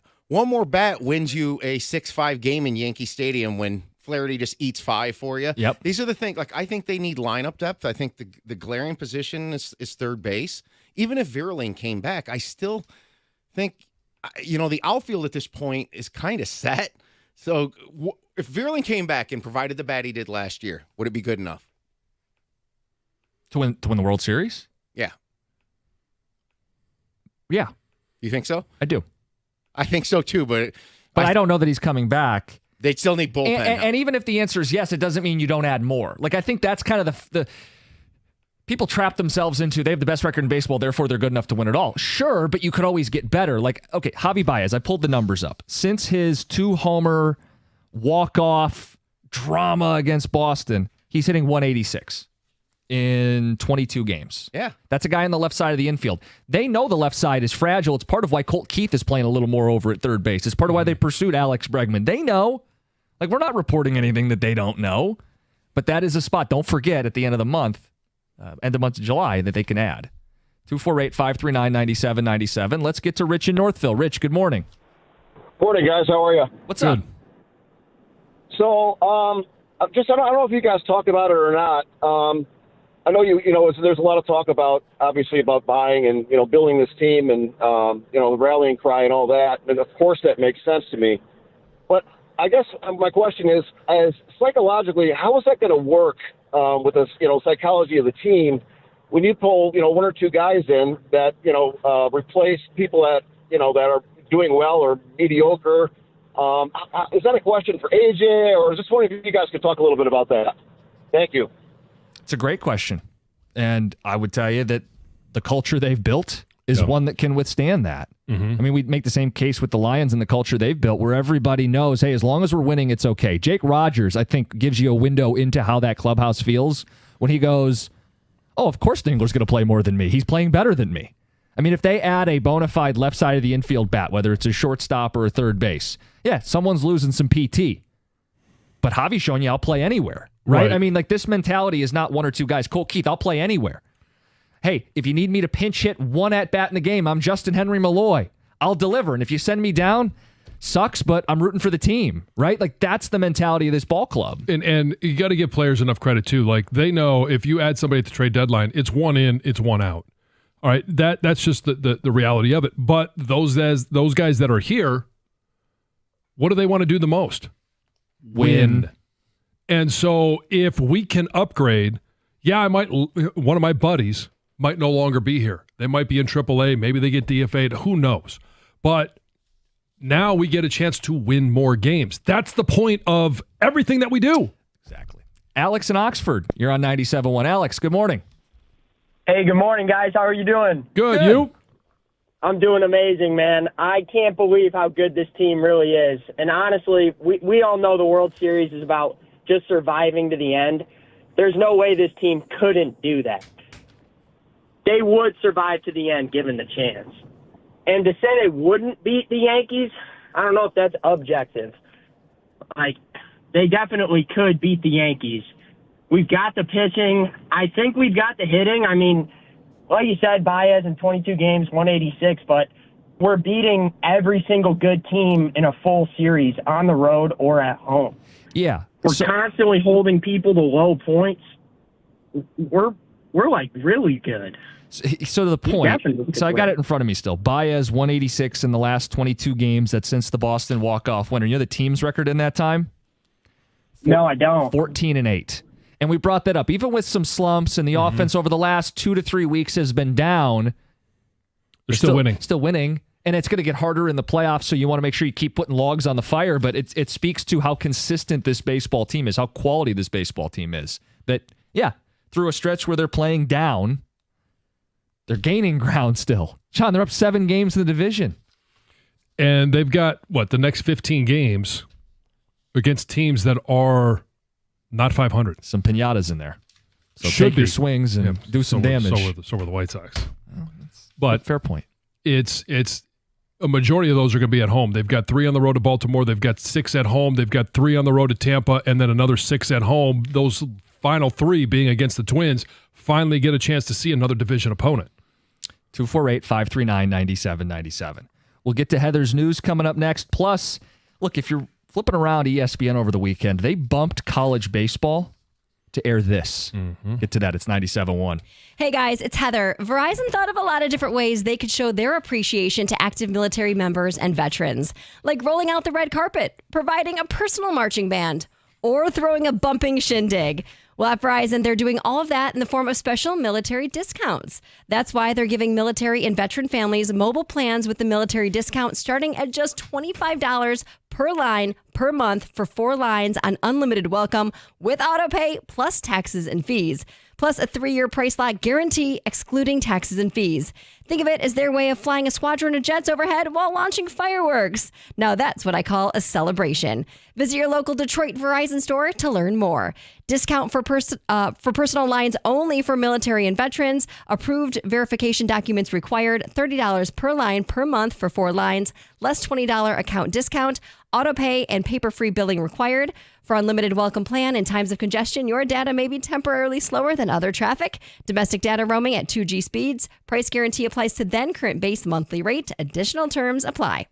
wins you a 6-5 game in Yankee Stadium when Flaherty just eats 5 for you. Yep. These are the things, like, I think they need lineup depth. I think the glaring position is third base. Even if Vierling came back, I still think, the outfield at this point is kind of set. So if Vierling came back and provided the bat he did last year, would it be good enough? To win the World Series? Yeah. Yeah. You think so? I do. I think so too, but I don't know that he's coming back. They still need bullpen. And even if the answer is yes, it doesn't mean you don't add more. Like, I think that's kind of people trap themselves into they have the best record in baseball, therefore they're good enough to win it all. Sure, but you could always get better. Like, okay, Javi Baez, I pulled the numbers up. Since his 2-homer walk-off drama against Boston, he's hitting 186 in 22 games. Yeah. That's a guy on the left side of the infield. They know the left side is fragile. It's part of why Colt Keith is playing a little more over at third base. It's part of why they pursued Alex Bregman. They know. Like, we're not reporting anything that they don't know. But that is a spot. Don't forget at the end of the month, end of month of July, that they can add. 248-539-9797. Let's get to Rich in Northville. Rich, good morning. Morning, guys. How are you? What's up? So, I don't know if you guys talked about it or not. I know there's a lot of talk about buying and, building this team and, the rallying cry and all that. And of course that makes sense to me. But I guess my question is, as psychologically, how is that going to work with the psychology of the team when you pull one or two guys in that replace people that that are doing well or mediocre? Is that a question for AJ, or is just wondering if you guys could talk a little bit about that? Thank you. It's a great question, and I would tell you that the culture they've built is one that can withstand that. I mean, we'd make the same case with the Lions and the culture they've built where everybody knows, hey, as long as we're winning, it's okay. Jake Rogers, I think, gives you a window into how that clubhouse feels when he goes, oh, of course Dingler's going to play more than me. He's playing better than me. I mean, if they add a bona fide left side of the infield bat, whether it's a shortstop or a third base, yeah, someone's losing some PT. But Javi's showing you I'll play anywhere, right? I mean, like, this mentality is not one or two guys. Colt Keith, I'll play anywhere. Hey, if you need me to pinch hit one at-bat in the game, I'm Justin Henry Malloy. I'll deliver. And if you send me down, sucks, but I'm rooting for the team, right? Like, that's the mentality of this ball club. And you got to give players enough credit, too. Like, they know if you add somebody at the trade deadline, it's one in, it's one out. All right, that's just the reality of it. But those guys that are here, what do they want to do the most? Win. And so if we can upgrade, one of my buddies might no longer be here. They might be in AAA. Maybe they get DFA'd. Who knows? But now we get a chance to win more games. That's the point of everything that we do. Exactly. Alex in Oxford, you're on 97.1. Alex, good morning. Hey, good morning, guys. How are you doing? Good. You? I'm doing amazing, man. I can't believe how good this team really is. And honestly, we all know the World Series is about just surviving to the end. There's no way this team couldn't do that. They would survive to the end given the chance. And to say they wouldn't beat the Yankees, I don't know if that's objective. Like, they definitely could beat the Yankees. We've got the pitching. I think we've got the hitting. I mean, like you said, Baez in 22 games, 186, but we're beating every single good team in a full series on the road or at home. Yeah. We're constantly holding people to low points. We're like really good. So to the point, so I got it in front of me still. Baez, 186 in the last 22 games. That's since the Boston walk-off winner. You know the team's record in that time? No, I don't. 14-8. And we brought that up. Even with some slumps and the offense over the last 2 to 3 weeks has been down. They're still winning. Still winning. And it's going to get harder in the playoffs, so you want to make sure you keep putting logs on the fire. But it speaks to how consistent this baseball team is, how quality this baseball team is. That, yeah, through a stretch where they're playing down, they're gaining ground still. John, they're up 7 games in the division. And they've got, the next 15 games against teams that are not 500. Some piñatas in there. So take your swings and do some damage. So were the White Sox. Well, but fair point. It's a majority of those are going to be at home. They've got 3 on the road to Baltimore. They've got 6 at home. They've got 3 on the road to Tampa, and then another 6 at home. Those final 3 being against the Twins finally get a chance to see another division opponent. 248-539-9797. We'll get to Heather's news coming up next. Plus, look, if you're flipping around ESPN over the weekend, they bumped college baseball to air this. Get to that. It's 97.1. Hey guys, it's Heather. Verizon thought of a lot of different ways they could show their appreciation to active military members and veterans, like rolling out the red carpet, providing a personal marching band, or throwing a bumping shindig. Well, at Verizon, they're doing all of that in the form of special military discounts. That's why they're giving military and veteran families mobile plans with the military discount starting at just $25 per line per month for 4 lines on unlimited welcome with autopay plus taxes and fees. Plus a 3-year price lock guarantee excluding taxes and fees. Think of it as their way of flying a squadron of jets overhead while launching fireworks. Now that's what I call a celebration. Visit your local Detroit Verizon store to learn more. Discount for personal lines only for military and veterans. Approved verification documents required. $30 per line per month for 4 lines. Less $20 account discount. Autopay and paper-free billing required. For unlimited welcome plan in times of congestion, your data may be temporarily slower than other traffic. Domestic data roaming at 2G speeds. Price guarantee applies to then current base monthly rate. Additional terms apply.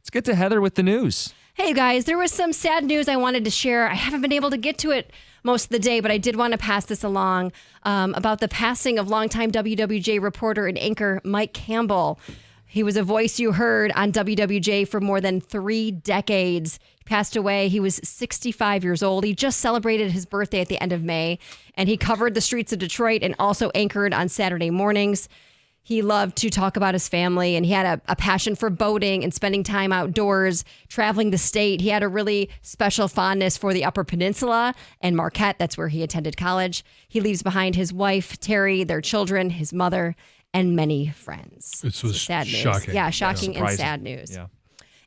Let's get to Heather with the news. Hey guys, there was some sad news I wanted to share. I haven't been able to get to it most of the day, but I did want to pass this along about the passing of longtime WWJ reporter and anchor Mike Campbell. He was a voice you heard on WWJ for more than 3 decades. He passed away. He was 65 years old. He just celebrated his birthday at the end of May, and he covered the streets of Detroit and also anchored on Saturday mornings. He loved to talk about his family, and he had a passion for boating and spending time outdoors, traveling the state. He had a really special fondness for the Upper Peninsula and Marquette. That's where he attended college. He leaves behind his wife, Terry, their children, his mother, and many friends. This was sad news. shocking. Yeah, shocking and sad news. Yeah.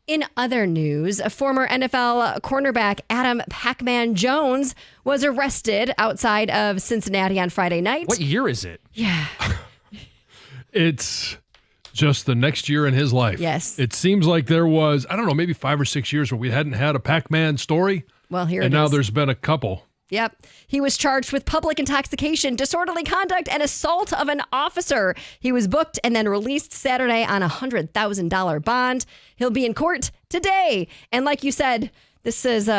In other news, a former NFL cornerback Adam Pac-Man Jones was arrested outside of Cincinnati on Friday night. What year is it? Yeah. It's just the next year in his life. Yes. It seems like there was, I don't know, maybe 5 or 6 years where we hadn't had a Pac-Man story. Well, here and it now is. there's been a couple. Yep. He was charged with public intoxication, disorderly conduct, and assault of an officer. He was booked and then released Saturday on a $100,000 bond. He'll be in court today. And like you said, this is,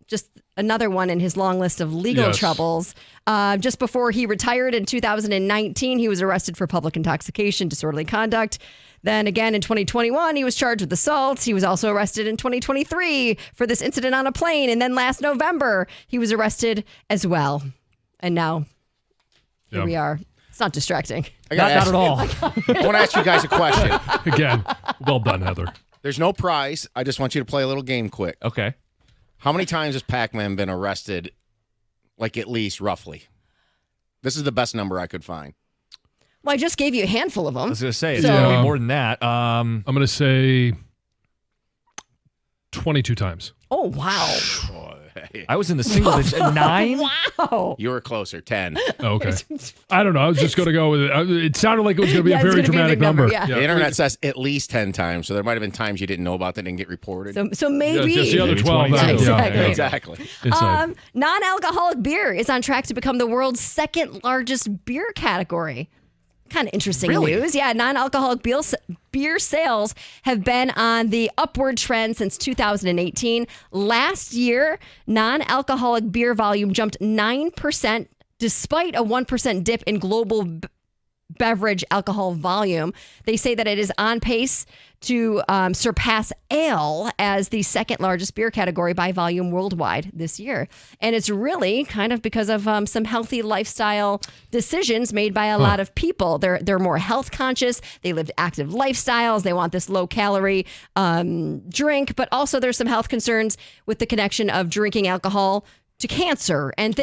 just another one in his long list of legal troubles. Just before he retired in 2019, he was arrested for public intoxication, disorderly conduct. Then again in 2021, he was charged with assault. He was also arrested in 2023 for this incident on a plane. And then last November, he was arrested as well. And now here we are. It's not distracting. Not at all. I want to ask you guys a question. Again, well done, Heather. There's no prize. I just want you to play a little game quick. Okay. How many times has Pac-Man been arrested, like at least roughly? This is the best number I could find. Well, I just gave you a handful of them. I was going to say, it's going to be more than that. I'm going to say 22 times. Oh, wow. I was in the single digit. 9? Wow. You were closer, 10. Okay. I don't know. I was just going to go with it. It sounded like it was going to be a very dramatic number. Yeah. The internet says at least 10 times, so there might have been times you didn't know about that didn't get reported. So maybe. Just the other 12. Exactly. Non-alcoholic beer is on track to become the world's second largest beer category. Kind of interesting news. Yeah, non-alcoholic beer sales have been on the upward trend since 2018. Last year, non-alcoholic beer volume jumped 9% despite a 1% dip in global beverage alcohol volume. They say that it is on pace to surpass ale as the second largest beer category by volume worldwide this year. And it's really kind of because of some healthy lifestyle decisions made by a lot of people. They're more health conscious. They live active lifestyles. They want this low calorie drink, but also there's some health concerns with the connection of drinking alcohol to cancer and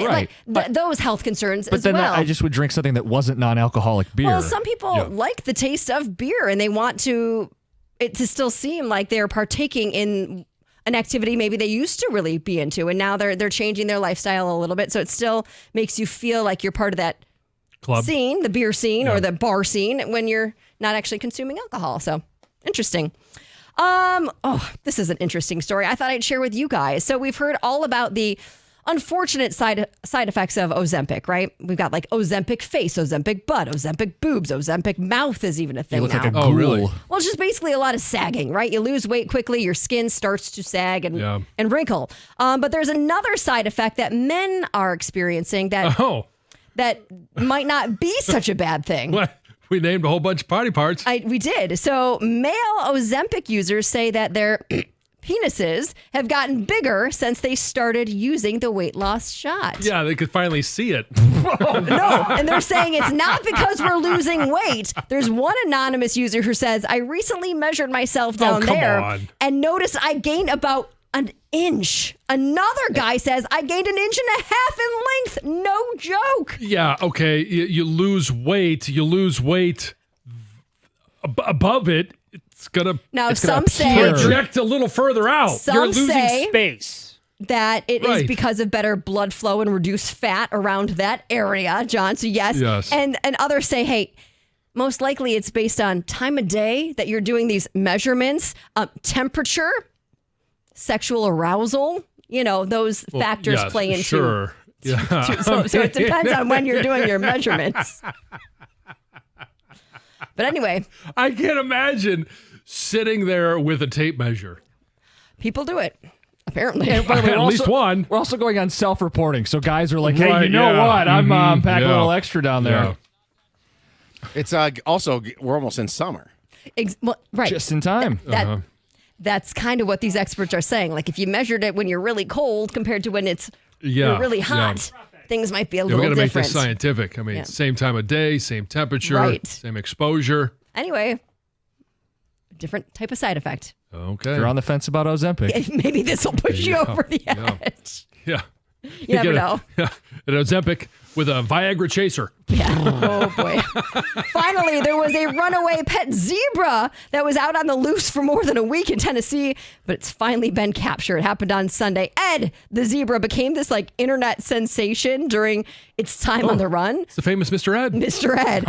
those health concerns as well. But then I just would drink something that wasn't non-alcoholic beer. Well, some people like the taste of beer and they want it to still seem like they're partaking in an activity maybe they used to really be into, and now they're changing their lifestyle a little bit, so it still makes you feel like you're part of that club scene, the beer scene or the bar scene, when you're not actually consuming alcohol. So interesting. This is an interesting story I thought I'd share with you guys. So we've heard all about the unfortunate side effects of Ozempic, right? We've got like Ozempic face, Ozempic butt, Ozempic boobs, Ozempic mouth is even a thing now. Like a ghoul. Oh, really? Well, it's just basically a lot of sagging, right? You lose weight quickly, your skin starts to sag and wrinkle. But there's another side effect that men are experiencing that might not be such a bad thing. What? We named a whole bunch of body parts. We did. So male Ozempic users say that their penises have gotten bigger since they started using the weight loss shot. Yeah, they could finally see it. No, and they're saying it's not because we're losing weight. There's one anonymous user who says, I recently measured myself down there and noticed I gained about an inch. Another guy says, I gained an inch and a half in length. No joke. Yeah, okay. You lose weight. Above it. It's gonna project a little further out. You're losing space. That it is because of better blood flow and reduced fat around that area, John. So yes. And others say, hey, most likely it's based on time of day that you're doing these measurements, temperature, sexual arousal. Those factors play into. Sure. Yeah. So it depends on when you're doing your measurements. But anyway, I can't imagine sitting there with a tape measure. People do it, apparently. At least one. We're also going on self-reporting, so guys are like, "Hey, you know what? I'm packing a little extra down there." Yeah. It's also we're almost in summer. Right, just in time. That's kind of what these experts are saying. Like if you measured it when you're really cold compared to when you're really hot. Things might be a little different. We got to make this scientific. I mean, same time of day, same temperature, same exposure. Anyway, different type of side effect. Okay. If you're on the fence about Ozempic. Maybe this will push you over the edge. Yeah. You never know. An Ozempic with a Viagra chaser. Yeah. Oh, boy. Finally, there was a runaway pet zebra that was out on the loose for more than a week in Tennessee, but it's finally been captured. It happened on Sunday. Ed, the zebra, became this internet sensation during its time on the run. It's the famous Mr. Ed. Mr. Ed.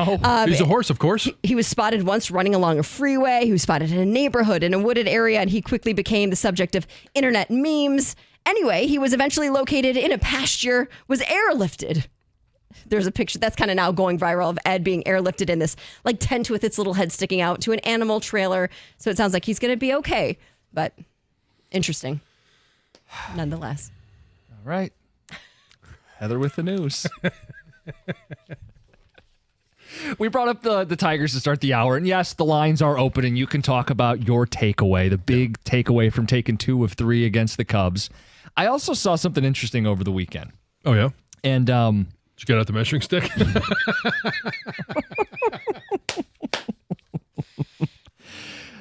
He's a horse, of course. He was spotted once running along a freeway. He was spotted in a neighborhood in a wooded area, and he quickly became the subject of internet memes Anyway, he was eventually located in a pasture, was airlifted. There's a picture that's kind of now going viral of Ed being airlifted in this like tent with its little head sticking out to an animal trailer. So it sounds like he's going to be okay, but interesting nonetheless. All right. Heather with the news. We brought up the Tigers to start the hour, and yes, the lines are open, and you can talk about your takeaway, the big takeaway from taking 2 of 3 against the Cubs. I also saw something interesting over the weekend. Oh, yeah? And did you get out the measuring stick?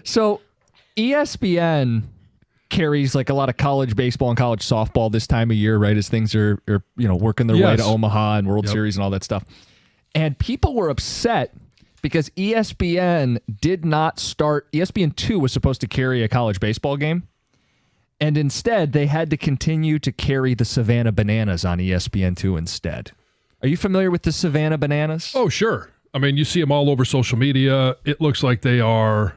So ESPN carries like a lot of college baseball and college softball this time of year, right? As things are working their way to Omaha and World Series and all that stuff. And people were upset because ESPN did not start. ESPN2 was supposed to carry a college baseball game. And instead, they had to continue to carry the Savannah Bananas on ESPN2 instead. Are you familiar with the Savannah Bananas? Oh, sure. I mean, you see them all over social media. It looks like they are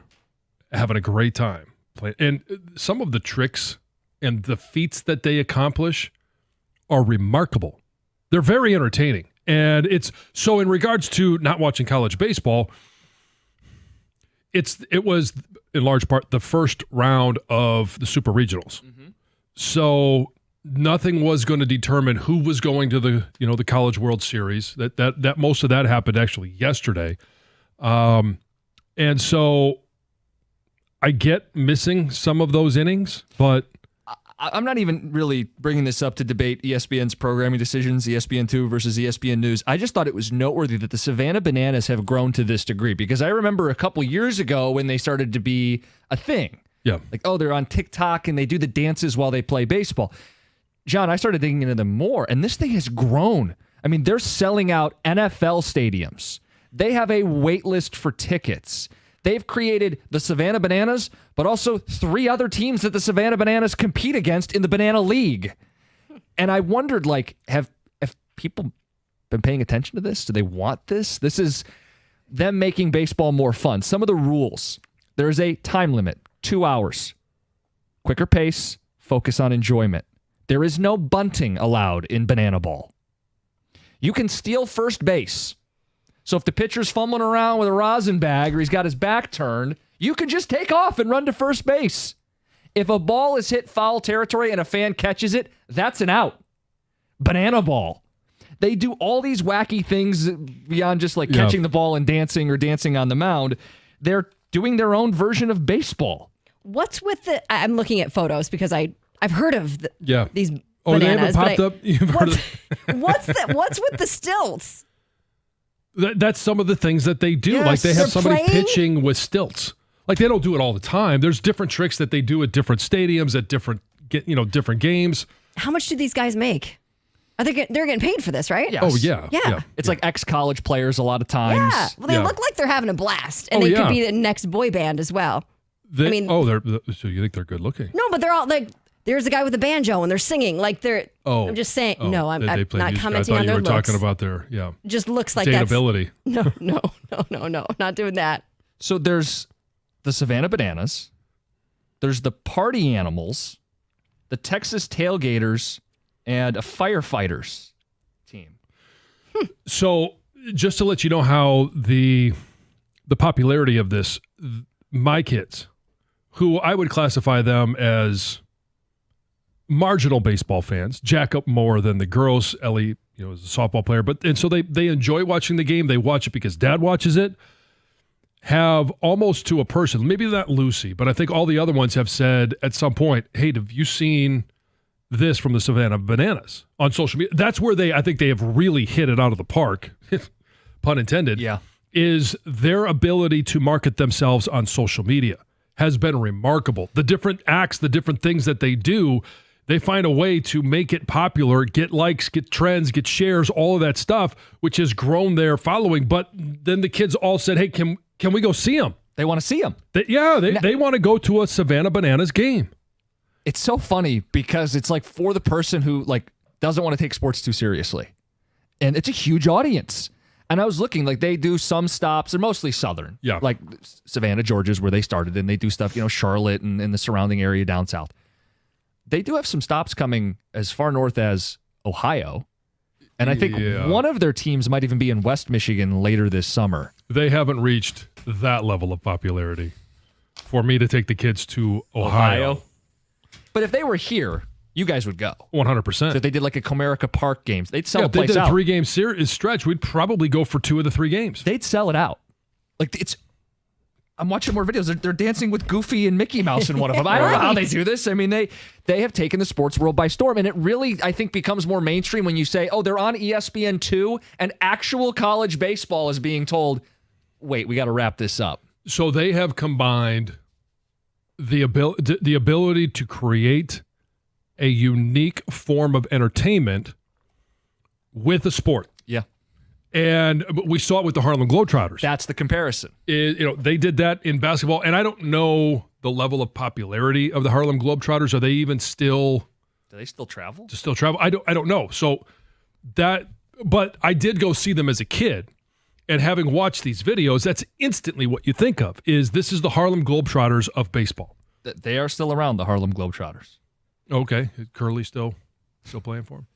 having a great time. And some of the tricks and the feats that they accomplish are remarkable. They're very entertaining. And it's so in regards to not watching college baseball, it was in large part the first round of the Super Regionals. Mm-hmm. So nothing was going to determine who was going to the College World Series. That most of that happened actually yesterday. And so I get missing some of those innings, but I'm not even really bringing this up to debate ESPN's programming decisions, ESPN2 versus ESPN News. I just thought it was noteworthy that the Savannah Bananas have grown to this degree, because I remember a couple years ago when they started to be a thing. Yeah. Like, oh, they're on TikTok and they do the dances while they play baseball. John, I started digging into them more, and this thing has grown. I mean, they're selling out NFL stadiums. They have a wait list for tickets. They've created the Savannah Bananas, but also 3 other teams that the Savannah Bananas compete against in the Banana League. And I wondered, have people been paying attention to this? Do they want this? This is them making baseball more fun. Some of the rules. There's a time limit, 2 hours. Quicker pace, focus on enjoyment. There is no bunting allowed in banana ball. You can steal first base. So if the pitcher's fumbling around with a rosin bag or he's got his back turned, you can just take off and run to first base. If a ball is hit foul territory and a fan catches it, that's an out. Banana ball. They do all these wacky things beyond just like catching the ball and dancing or dancing on the mound. They're doing their own version of baseball. What's with I'm looking at photos because I've heard of these bananas. Oh, they haven't popped up? You've heard of what's with the stilts? That's some of the things that they do. Yes, like they have somebody playing? pitching with stilts. Like they don't do it all the time. There's different tricks that they do at different stadiums, at different games. How much do these guys make? They're getting paid for this, right? Yes. Oh yeah. Yeah. It's like ex-college players a lot of times. Yeah. Well, they look like they're having a blast, and they could be the next boy band as well. So you think they're good looking? No, but they're all like. There's a guy with a banjo and they're singing like they're. I'm just saying. No, I'm not commenting on their looks. You were talking about their Just looks like dateability. No, not doing that. So there's the Savannah Bananas. There's the Party Animals, the Texas Tailgaters, and a Firefighters team. So just to let you know how the popularity of this, my kids, who I would classify them as marginal baseball fans, jack up more than the girls. Ellie, is a softball player, and so they enjoy watching the game. They watch it because Dad watches it. Have almost to a person, maybe not Lucy, but I think all the other ones have said at some point, "Hey, have you seen this from the Savannah Bananas on social media?" That's where I think they have really hit it out of the park, pun intended. Yeah, is their ability to market themselves on social media has been remarkable. The different acts, the different things that they do. They find a way to make it popular, get likes, get trends, get shares, all of that stuff, which has grown their following. But then the kids all said, "Hey, can we go see them?" They want to see them. They want to go to a Savannah Bananas game. It's so funny because it's like for the person who like doesn't want to take sports too seriously. And it's a huge audience. And I was looking, like they do some stops. They're mostly Southern. Yeah. Like Savannah, Georgia is where they started. And they do stuff, Charlotte and the surrounding area down south. they do have some stops coming as far north as Ohio. And I think one of their teams might even be in West Michigan later this summer. They haven't reached that level of popularity for me to take the kids to Ohio. But if they were here, you guys would go. 100%. So if they did like a Comerica Park games, they'd sell the place out. If they did a 3-game series stretch, we'd probably go for 2 of the 3 games. They'd sell it out. I'm watching more videos. They're dancing with Goofy and Mickey Mouse in one of them. I don't know how they do this. I mean, they have taken the sports world by storm, and it really, I think, becomes more mainstream when you say, oh, they're on ESPN2, and actual college baseball is being told, wait, we got to wrap this up. So they have combined the ability to create a unique form of entertainment with a sport. Yeah. And we saw it with the Harlem Globetrotters. That's the comparison. They did that in basketball, and I don't know the level of popularity of the Harlem Globetrotters. Are they even still? Do they still travel? I don't know. So but I did go see them as a kid, and having watched these videos, that's instantly what you think of. This is the Harlem Globetrotters of baseball. They are still around, the Harlem Globetrotters. Okay, is Curly still playing for him?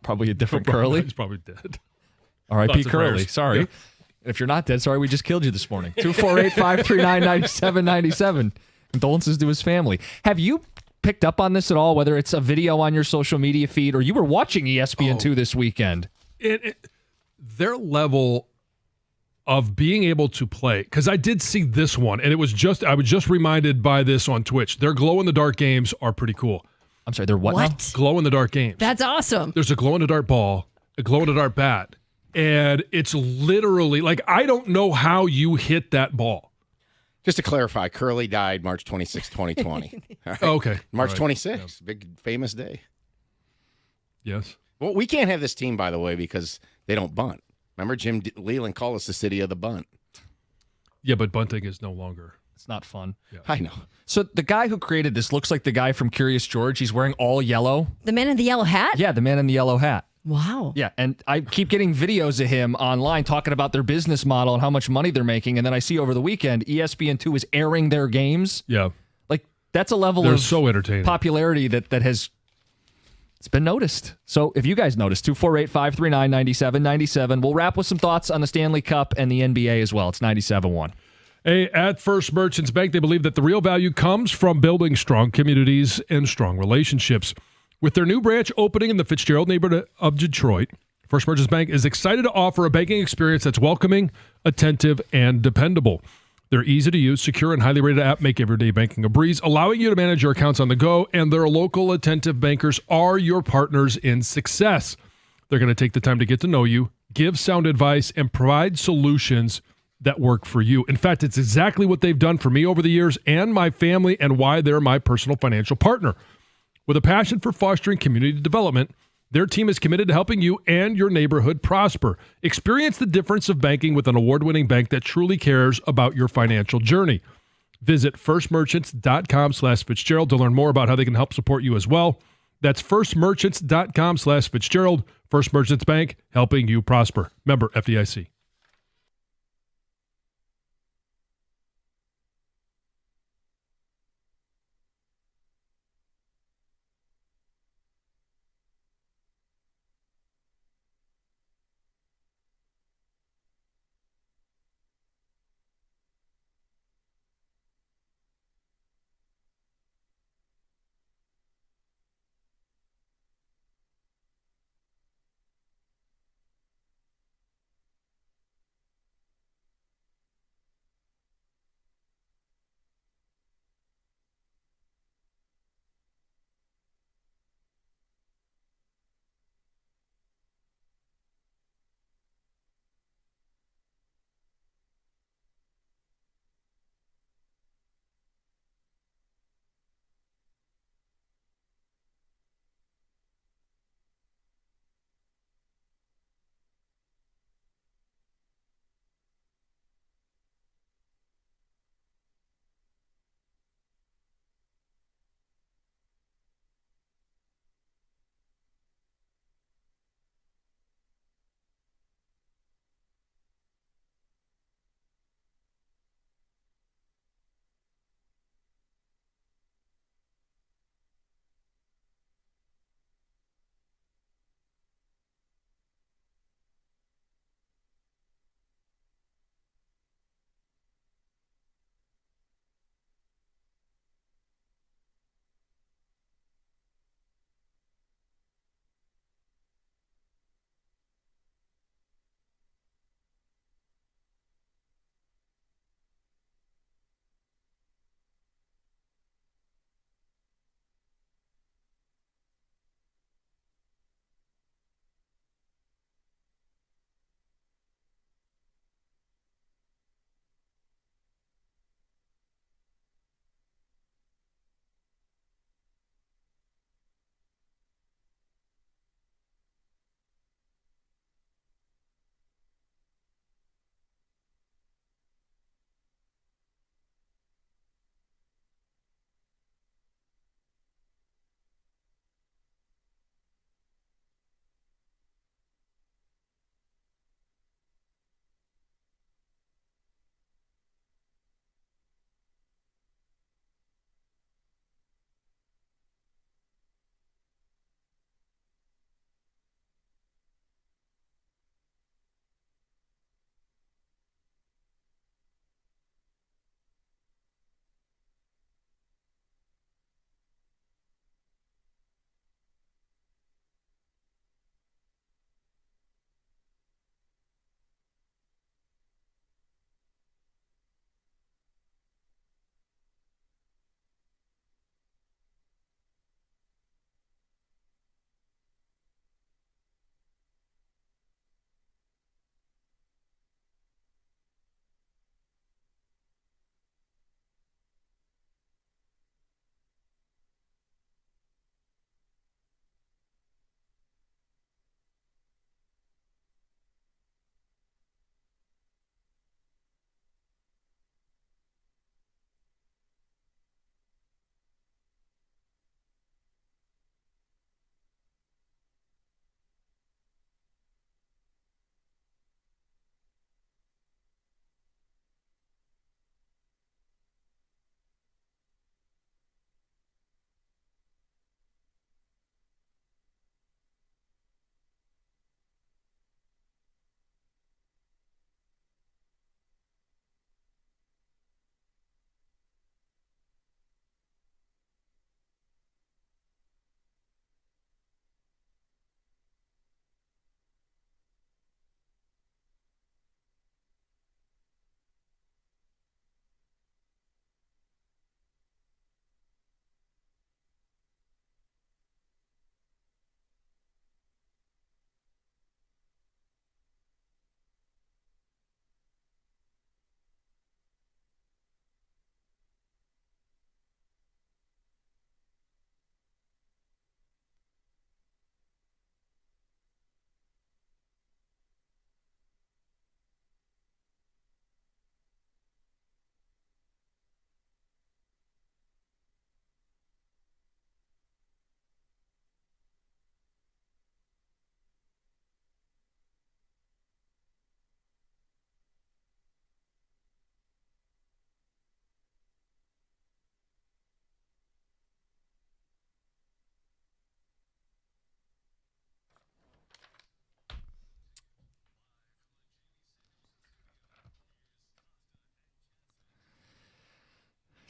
Probably a different Curly. He's probably dead. R.I.P. Curly. Sorry. Yeah. If you're not dead, sorry, we just killed you this morning. 248-539-9797. Condolences to his family. Have you picked up on this at all, whether it's a video on your social media feed or you were watching ESPN2 this weekend? Their level of being able to play, because I did see this one, and I was just reminded by this on Twitch. Their glow-in-the-dark games are pretty cool. I'm sorry, they're what now? Glow-in-the-dark games. That's awesome. There's a glow-in-the-dark ball, a glow-in-the-dark bat, and it's literally, I don't know how you hit that ball. Just to clarify, Curly died March 26, 2020. Right? Okay. March 26, big famous day. Yes. Well, we can't have this team, by the way, because they don't bunt. Remember, Jim Leland called us the city of the bunt. Yeah, but bunting is no longer. It's not fun. Yeah. I know. So the guy who created this looks like the guy from Curious George. He's wearing all yellow. The man in the yellow hat? Yeah, the man in the yellow hat. Wow. Yeah, and I keep getting videos of him online talking about their business model and how much money they're making. And then I see over the weekend, ESPN2 is airing their games. Yeah. That's a level They're of so entertaining. Popularity that has it's been noticed. So if you guys noticed, 248-539-9797. We'll wrap with some thoughts on the Stanley Cup and the NBA as well. It's 97.1. Hey, at First Merchants Bank, they believe that the real value comes from building strong communities and strong relationships. With their new branch opening in the Fitzgerald neighborhood of Detroit, First Merchants Bank is excited to offer a banking experience that's welcoming, attentive, and dependable. Their easy-to-use, secure, and highly rated app make everyday banking a breeze, allowing you to manage your accounts on the go, and their local attentive bankers are your partners in success. They're going to take the time to get to know you, give sound advice, and provide solutions that work for you. In fact, it's exactly what they've done for me over the years and my family, and why they're my personal financial partner. With a passion for fostering community development, their team is committed to helping you and your neighborhood prosper. Experience the difference of banking with an award-winning bank that truly cares about your financial journey. Visit firstmerchants.com/Fitzgerald to learn more about how they can help support you as well. That's firstmerchants.com/Fitzgerald. First Merchants Bank, helping you prosper. Member FDIC.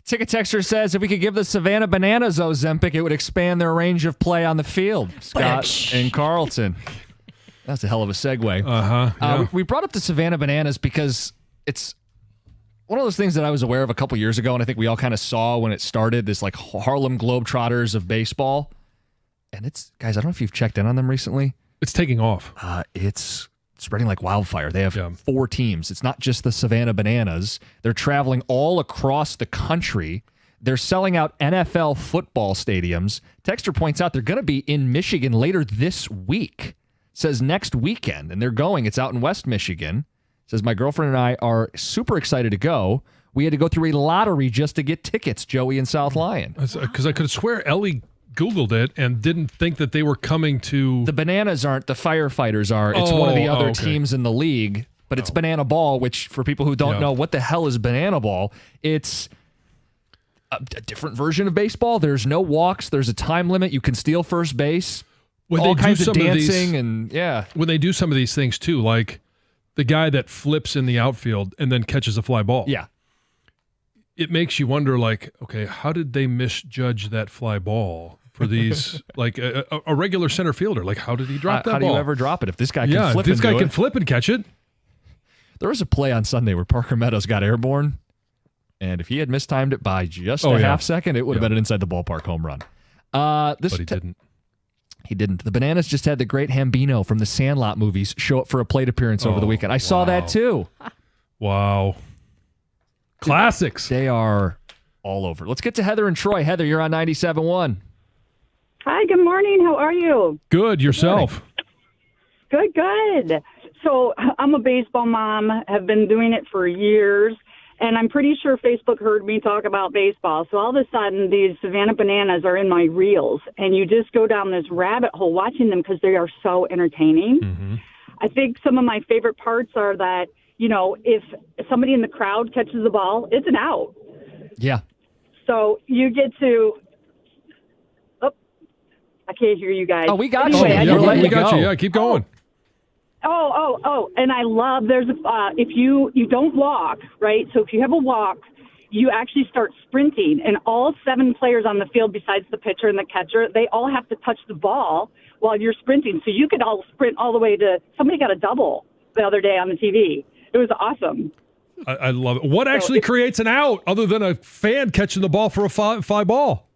Ticket Texture says if we could give the Savannah Bananas Ozempic, it would expand their range of play on the field. Scott and Carlton. That's a hell of a segue. Yeah. We brought up the Savannah Bananas because it's one of those things that I was aware of a couple years ago, and I think we all kind of saw when it started, this like Harlem Globetrotters of baseball. And it's, guys, I don't know if you've checked in on them recently. It's taking off. It's spreading like wildfire. They have 4 teams. It's not just the Savannah Bananas. They're traveling all across the country. They're selling out NFL football stadiums. Texter points out they're going to be in Michigan later this week. Says next weekend, and they're going. It's out in West Michigan. Says my girlfriend and I are super excited to go. We had to go through a lottery just to get tickets, Joey in South Lyon. Because I could swear Ellie Googled it and didn't think that they were coming to... The Bananas aren't, the Firefighters are. It's one of the other teams in the league, but it's Banana Ball, which for people who don't know, what the hell is Banana Ball? It's a different version of baseball. There's no walks. There's a time limit. You can steal first base. When all they kinds do of some dancing of these, when they do some of these things too, like the guy that flips in the outfield and then catches a fly ball. Yeah. It makes you wonder, like, okay, how did they misjudge that fly ball for these, like a regular center fielder? Like, how did he drop that ball? How do you ever drop it if this guy can flip this guy can flip and catch it? There was a play on Sunday where Parker Meadows got airborne, and if he had mistimed it by just a half second, it would have been an inside the ballpark home run. But he didn't. He didn't. The Bananas just had the great Hambino from the Sandlot movies show up for a plate appearance over the weekend. I saw that too. Wow. Classics. They are all over. Let's get to Heather and Troy. Heather, you're on 97.1. Hi, good morning. How are you? Good. Yourself? Good. So I'm a baseball mom, have been doing it for years, and I'm pretty sure Facebook heard me talk about baseball. So all of a sudden, these Savannah Bananas are in my reels, and you just go down this rabbit hole watching them because they are so entertaining. Mm-hmm. I think some of my favorite parts are that, you know, if somebody in the crowd catches the ball, it's an out. Yeah. So you get to... Oh, I can't hear you guys. Oh, we got anyway, you. We got you. Yeah, keep going. Oh, and I love, if you don't walk, right? So if you have a walk, you actually start sprinting, and all 7 players on the field besides the pitcher and the catcher, they all have to touch the ball while you're sprinting. So you could all sprint all the way to, somebody got a double the other day on the TV. It was awesome. I love it. What actually creates an out other than a fan catching the ball for a fly ball?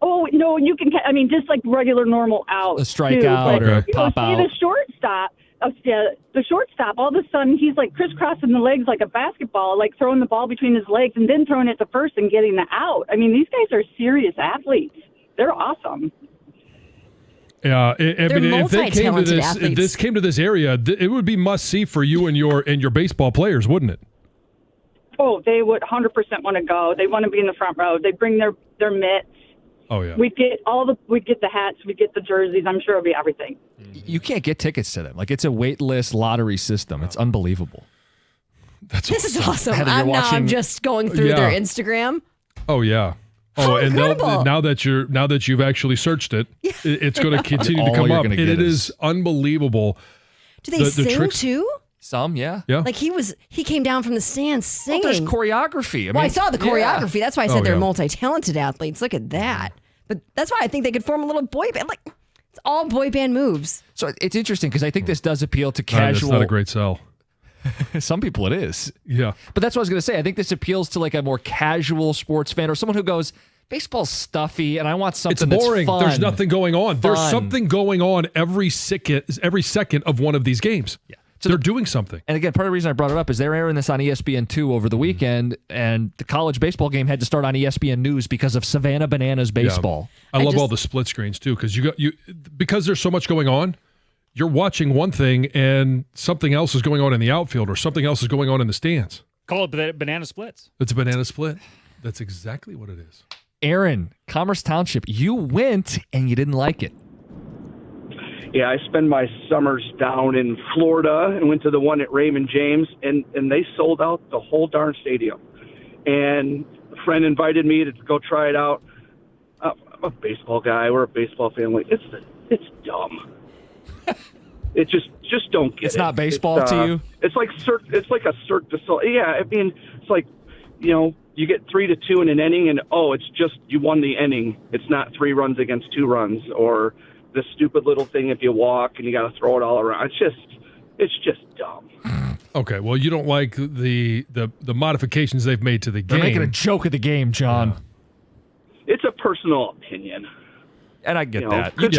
Oh, no, you can, just like regular normal out. A strikeout or a pop out. The shortstop, all of a sudden, he's like crisscrossing the legs like a basketball, like throwing the ball between his legs and then throwing it to first and getting the out. I mean, these guys are serious athletes. They're awesome. Yeah, if this came to this area, it would be must see for you and your baseball players, wouldn't it? Oh, they would 100% want to go. They want to be in the front row. They bring their mitts. Oh yeah. We get the hats, we get the jerseys. I'm sure it'll be everything. You can't get tickets to them. Like, it's a waitlist lottery system. It's unbelievable. This is awesome. Heather, I'm just going through their Instagram. Oh yeah. How and incredible. now that you've actually searched it, it's going to continue to come up. It is unbelievable. Do they sing tricks, too? Some, yeah. Like he came down from the stands singing. Well, there's choreography. I saw the choreography. Yeah. That's why I said they're multi-talented athletes. Look at that. But that's why I think they could form a little boy band. Like, it's all boy band moves. So it's interesting because I think this does appeal to casual. That's not a great sell. Some people it is. Yeah. But that's what I was going to say. I think this appeals to like a more casual sports fan or someone who goes, baseball's stuffy and I want something it's boring. That's fun. There's nothing going on. There's something going on every second of one of these games. Yeah. So they're doing something. And again, part of the reason I brought it up is they're airing this on ESPN2 over the weekend, and the college baseball game had to start on ESPN News because of Savannah Bananas baseball. Yeah. I love all the split screens too, because there's so much going on. You're watching one thing and something else is going on in the outfield or something else is going on in the stands. Call it banana splits. It's a banana split. That's exactly what it is. Aaron, Commerce Township, you went and you didn't like it. Yeah, I spend my summers down in Florida and went to the one at Raymond James, and they sold out the whole darn stadium. And a friend invited me to go try it out. I'm a baseball guy. We're a baseball family. It's dumb. It just don't get it. It's not baseball to you? It's like a Cirque du Soleil. Yeah, I mean, it's like you get 3-2 in an inning, and it's just you won the inning. It's not 3 runs against 2 runs, or the stupid little thing if you walk and you got to throw it all around. It's just dumb. Okay, well, you don't like the modifications they've made to the game. They're making a joke of the game, John. It's a personal opinion. And I get that. Sure. It's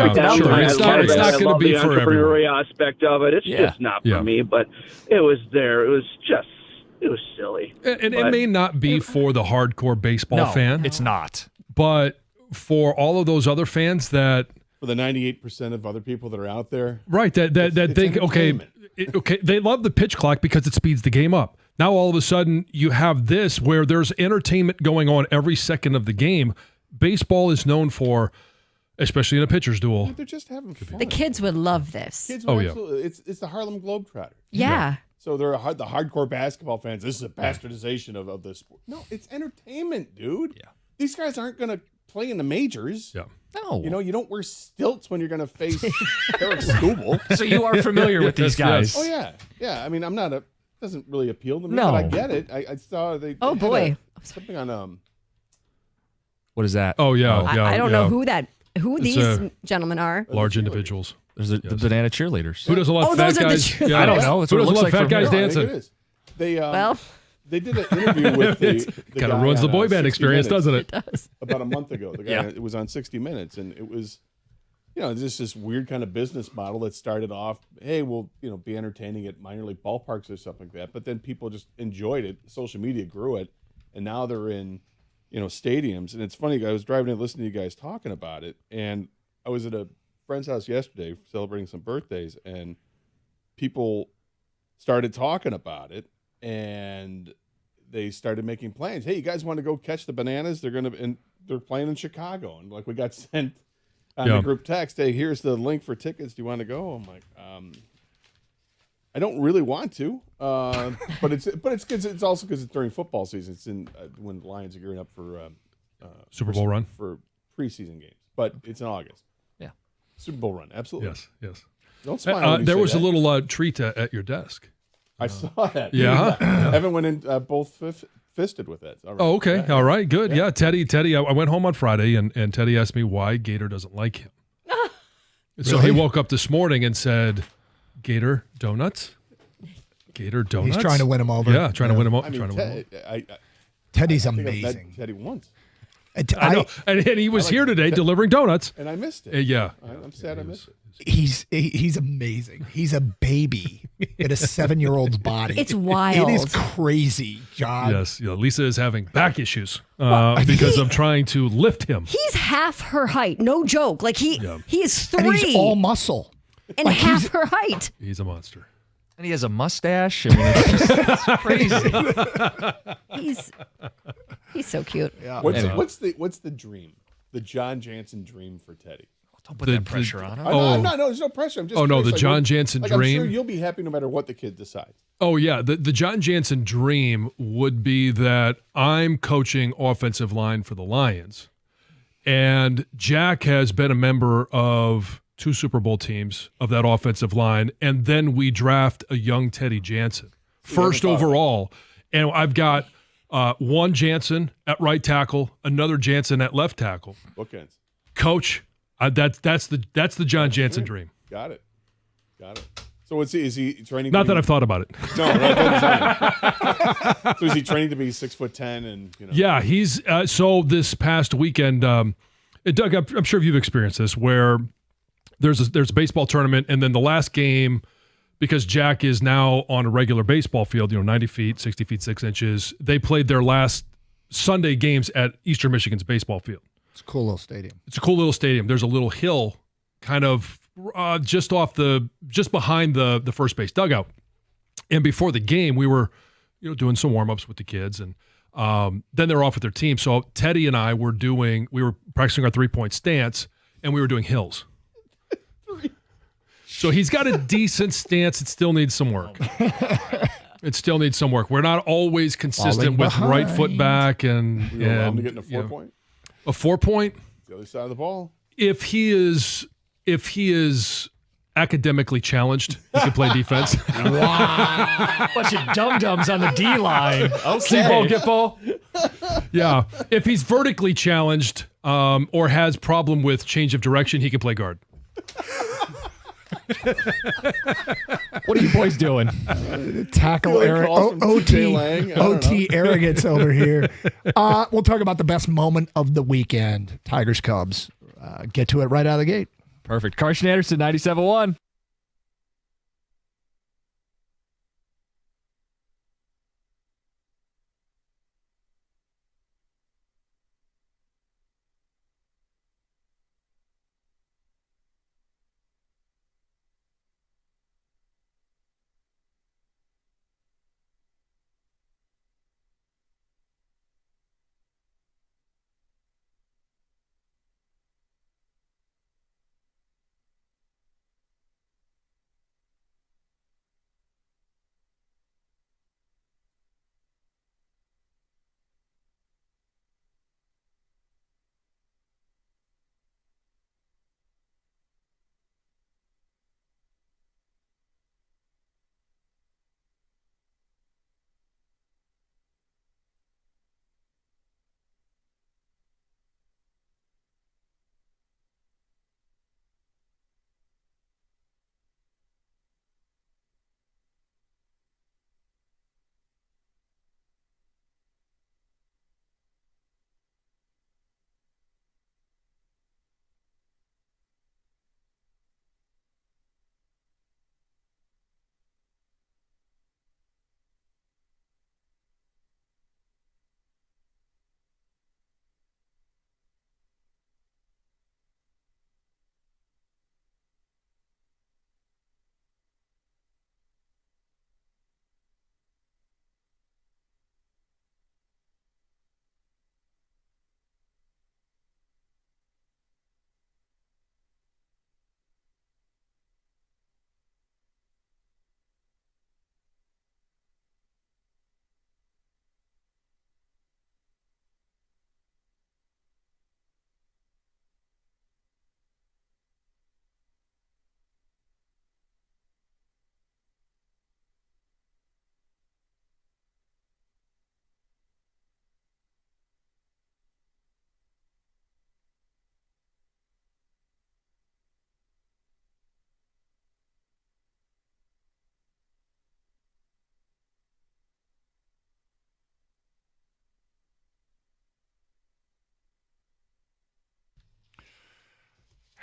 not going to be for everyone. The entrepreneurial aspect of it. It's just not for me, but it was there. It was silly. And it may not be for the hardcore baseball fan. It's not. But for all of those other fans that... For the 98% of other people that are out there. Right, that think, okay, they love the pitch clock because it speeds the game up. Now all of a sudden you have this where there's entertainment going on every second of the game. Baseball is known for, especially in a pitcher's duel. They're just having fun. The kids would love this. Kids would absolutely. It's the Harlem Globetrotters. Yeah. So they're the hardcore basketball fans. This is a bastardization of the sport. No, it's entertainment, dude. Yeah. These guys aren't going to play in the majors. Yeah. No. You don't wear stilts when you're going to face Eric Scooble. So you are familiar with these guys. Oh, yeah. Yeah, I mean, doesn't really appeal to me, No. but I get it. I saw they Oh, had boy. something on What is that? Oh, yeah. I don't know who these gentlemen are. Large individuals. There's the banana cheerleaders. Who doesn't love fat guys? I don't know. That's Who what it doesn't looks love like fat from guys here. I think dancing? it is. They did an interview with the kind of guy ruins the on, boy band 60 experience, Minutes doesn't it? It does. About a month ago. The guy, it was on 60 Minutes, and it was, just this weird kind of business model that started off, hey, we'll, be entertaining at minor league ballparks or something like that. But then people just enjoyed it. Social media grew it, and now they're in, stadiums. And it's funny, I was driving and listening to you guys talking about it, and I was at a friend's house yesterday celebrating some birthdays, and people started talking about it, and they started making plans. Hey, you guys want to go catch the Bananas? They're playing in Chicago, and we got sent on the group text. Hey, here's the link for tickets. Do you want to go? I'm like, I don't really want to, but it's also because it's during football season. It's in when the Lions are gearing up for Super Bowl run for preseason games, but it's in August. Yeah, Super Bowl run, absolutely. Yes. Don't smile. There was a little treat at your desk. I saw that. Yeah. Evan went in both fisted with that. All right. Oh, okay. All right. Good. Yeah. Teddy. I went home on Friday, and Teddy asked me why Gator doesn't like him. So he woke up this morning and said, "Gator donuts." Gator donuts. He's trying to win him over. Yeah, trying to win him over. Teddy's I think I've amazing. met Teddy once. I know, and he was here today delivering donuts, and I missed it. Yeah, I'm sad I missed it. He's amazing. He's a baby in a 7-year-old's body. It's wild. It is crazy, John. Yes, Lisa is having back issues because I'm trying to lift him. He's half her height. No joke. Like he is 3. And he's all muscle. And half her height. He's a monster. And he has a mustache. I mean, it's crazy. He's so cute. Yeah. What's the dream? The John Jansen dream for Teddy? Don't put that pressure on him. I'm not. No, there's no pressure. I'm just. No, curious, the John Jansen dream. I'm sure you'll be happy no matter what the kid decides. Oh yeah, the John Jansen dream would be that I'm coaching offensive line for the Lions, and Jack has been a member of 2 Super Bowl teams of that offensive line, and then we draft a young Teddy Jansen, first overall, and I've got one Jansen at right tackle, another Jansen at left tackle. Bookends. Coach, that's the John Jansen dream. Got it. So is he training? Not that I've thought about it. No, right. So is he training to be 6'10" and Yeah, he's so this past weekend. Doug, I'm sure you've experienced this where there's a baseball tournament, and then the last game, because Jack is now on a regular baseball field, 90 feet, 60 feet, 6 inches. They played their last Sunday games at Eastern Michigan's baseball field. It's a cool little stadium. It's a cool little stadium. There's a little hill kind of just behind the first base dugout. And before the game, we were, doing some warm-ups with the kids, and then they're off with their team. So Teddy and I were practicing our 3-point stance, and we were doing hills. So he's got a decent stance. It still needs some work. We're not always consistent with right foot back and I'm getting a 4-point. A 4-point. The other side of the ball. If he is academically challenged, he can play defense. Wow. Bunch of dum-dums on the D-line. See ball, get ball. Yeah. If he's vertically challenged or has problem with change of direction, he can play guard. What are you boys doing? Tackle OT arrogance over here. We'll talk about the best moment of the weekend. Tigers Cubs. Get to it right out of the gate. Perfect. Carson Anderson, 97.1.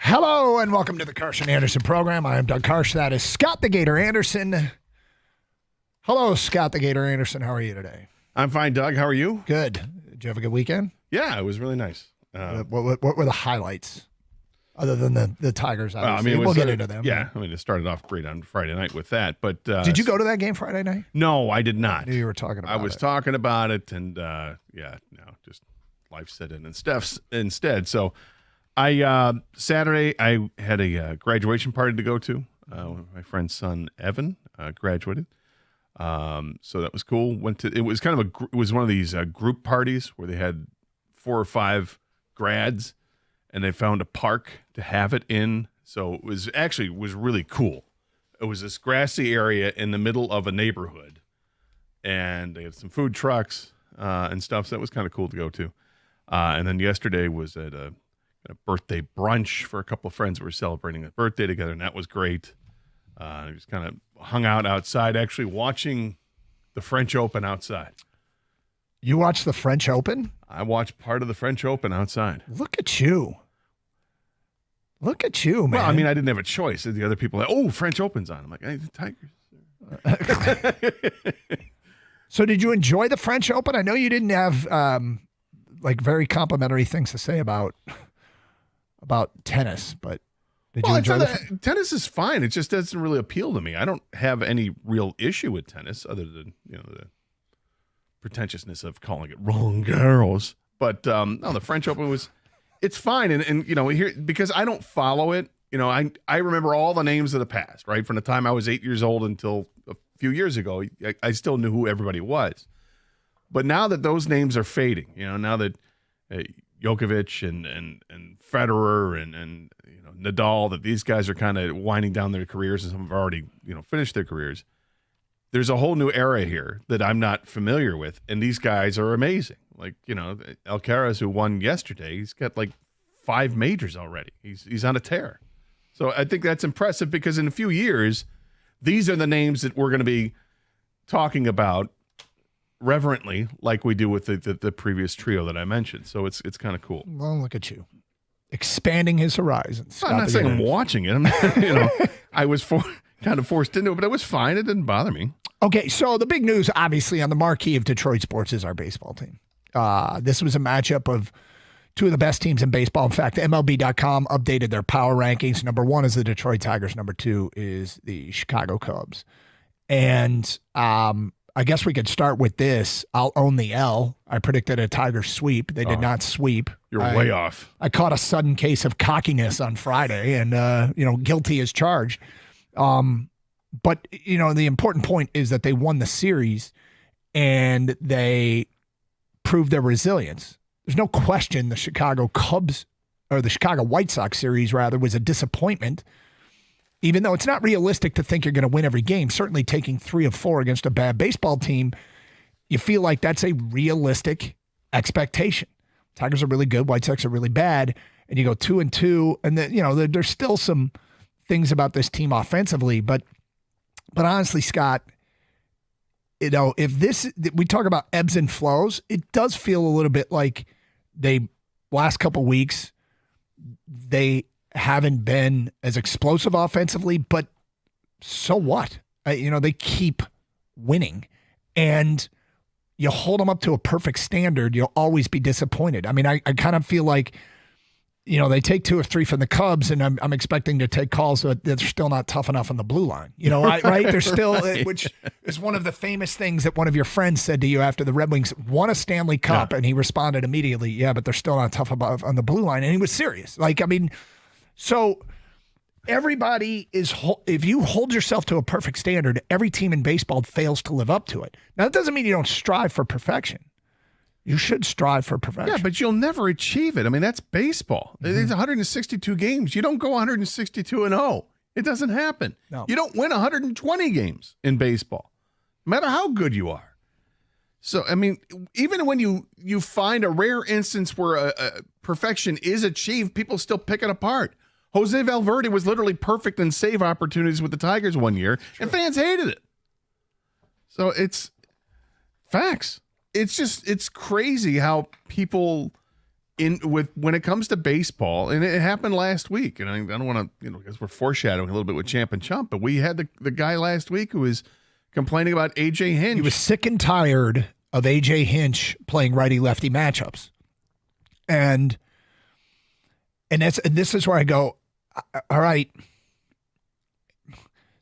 Hello and welcome to the Carson Anderson program. I am Doug Karsh. That is Scott the Gator Anderson. Hello, Scott the Gator Anderson. How are you today? I'm fine, Doug. How are you? Good. Did you have a good weekend? Yeah, it was really nice. What were the highlights? Other than the Tigers, obviously. We'll get into them. Yeah, I mean, it started off great on Friday night with that. But did you go to that game Friday night? No, I did not. I knew you were talking about it. I was talking about it, and just life set in and stuff instead. So Saturday, I had a graduation party to go to. My friend's son, Evan, graduated. So that was cool. It was kind of it was one of these group parties where they had 4 or 5 grads, and they found a park to have it in. So it was really cool. It was this grassy area in the middle of a neighborhood, and they had some food trucks and stuff. So that was kind of cool to go to. And then yesterday was at a birthday brunch for a couple of friends who were celebrating a birthday together, and that was great. I just kind of hung out outside, actually watching the French Open outside. You watched the French Open? I watched part of the French Open outside. Look at you. Look at you, man. Well, I mean, I didn't have a choice. The other people were like, oh, French Open's on. I'm like, hey, the Tigers. So did you enjoy the French Open? I know you didn't have very complimentary things to say about tennis, but did you enjoy tennis is fine. It just doesn't really appeal to me. I don't have any real issue with tennis other than, the pretentiousness of calling it Roland Garros. But no, the French Open it's fine. And here, because I don't follow it, I remember all the names of the past, right? From the time I was 8 years old until a few years ago, I still knew who everybody was. But now that those names are fading, now that Djokovic and Federer and Nadal, that these guys are kind of winding down their careers, and some have already finished their careers. There's a whole new era here that I'm not familiar with, and these guys are amazing. Like Alcaraz, who won yesterday, he's got like 5 majors already. He's on a tear. So I think that's impressive, because in a few years, these are the names that we're going to be talking about reverently, like we do with the previous trio that I mentioned. So it's kind of cool. Well, look at you, expanding his horizons. I'm not saying I'm watching it. I was kind of forced into it, but it was fine. It didn't bother me. Okay, so the big news, obviously, on the marquee of Detroit sports is our baseball team. This was a matchup of two of the best teams in baseball. In fact, MLB.com updated their power rankings. Number 1 is the Detroit Tigers. Number 2 is the Chicago Cubs. And I guess we could start with this. I'll own the L. I predicted a Tigers sweep. They did not sweep. You're way off. I caught a sudden case of cockiness on Friday, and guilty as charged. But the important point is that they won the series, and they proved their resilience. There's no question the Chicago Cubs, or the Chicago White Sox series rather, was a disappointment. Even though it's not realistic to think you're going to win every game, certainly taking 3 of 4 against a bad baseball team, you feel like that's a realistic expectation. Tigers are really good, White Sox are really bad, and you go 2-2, and then there's still some things about this team offensively, but honestly, Scott, if we talk about ebbs and flows, it does feel a little bit like last couple weeks they haven't been as explosive offensively, but so what? They keep winning, and you hold them up to a perfect standard, you'll always be disappointed. I mean, I kind of feel like, they take 2 or 3 from the Cubs, and I'm expecting to take calls that they're still not tough enough on the blue line. Right? They're still, right. Which is one of the famous things that one of your friends said to you after the Red Wings won a Stanley Cup, and he responded immediately, yeah, but they're still not tough enough on the blue line. And he was serious. So everybody is, if you hold yourself to a perfect standard, every team in baseball fails to live up to it. Now, that doesn't mean you don't strive for perfection. You should strive for perfection. Yeah, but you'll never achieve it. I mean, that's baseball. Mm-hmm. It's 162 games. You don't go 162-0. It doesn't happen. No. You don't win 120 games in baseball, no matter how good you are. So, I mean, even when you find a rare instance where a perfection is achieved, people still pick it apart. Jose Valverde was literally perfect in save opportunities with the Tigers one year, and fans hated it. So it's facts. It's crazy how people when it comes to baseball, and it happened last week, and I don't want to, because we're foreshadowing a little bit with Champ and Chump, but we had the guy last week who was complaining about A.J. Hinch. He was sick and tired of A.J. Hinch playing righty-lefty matchups. And this is where I go, all right,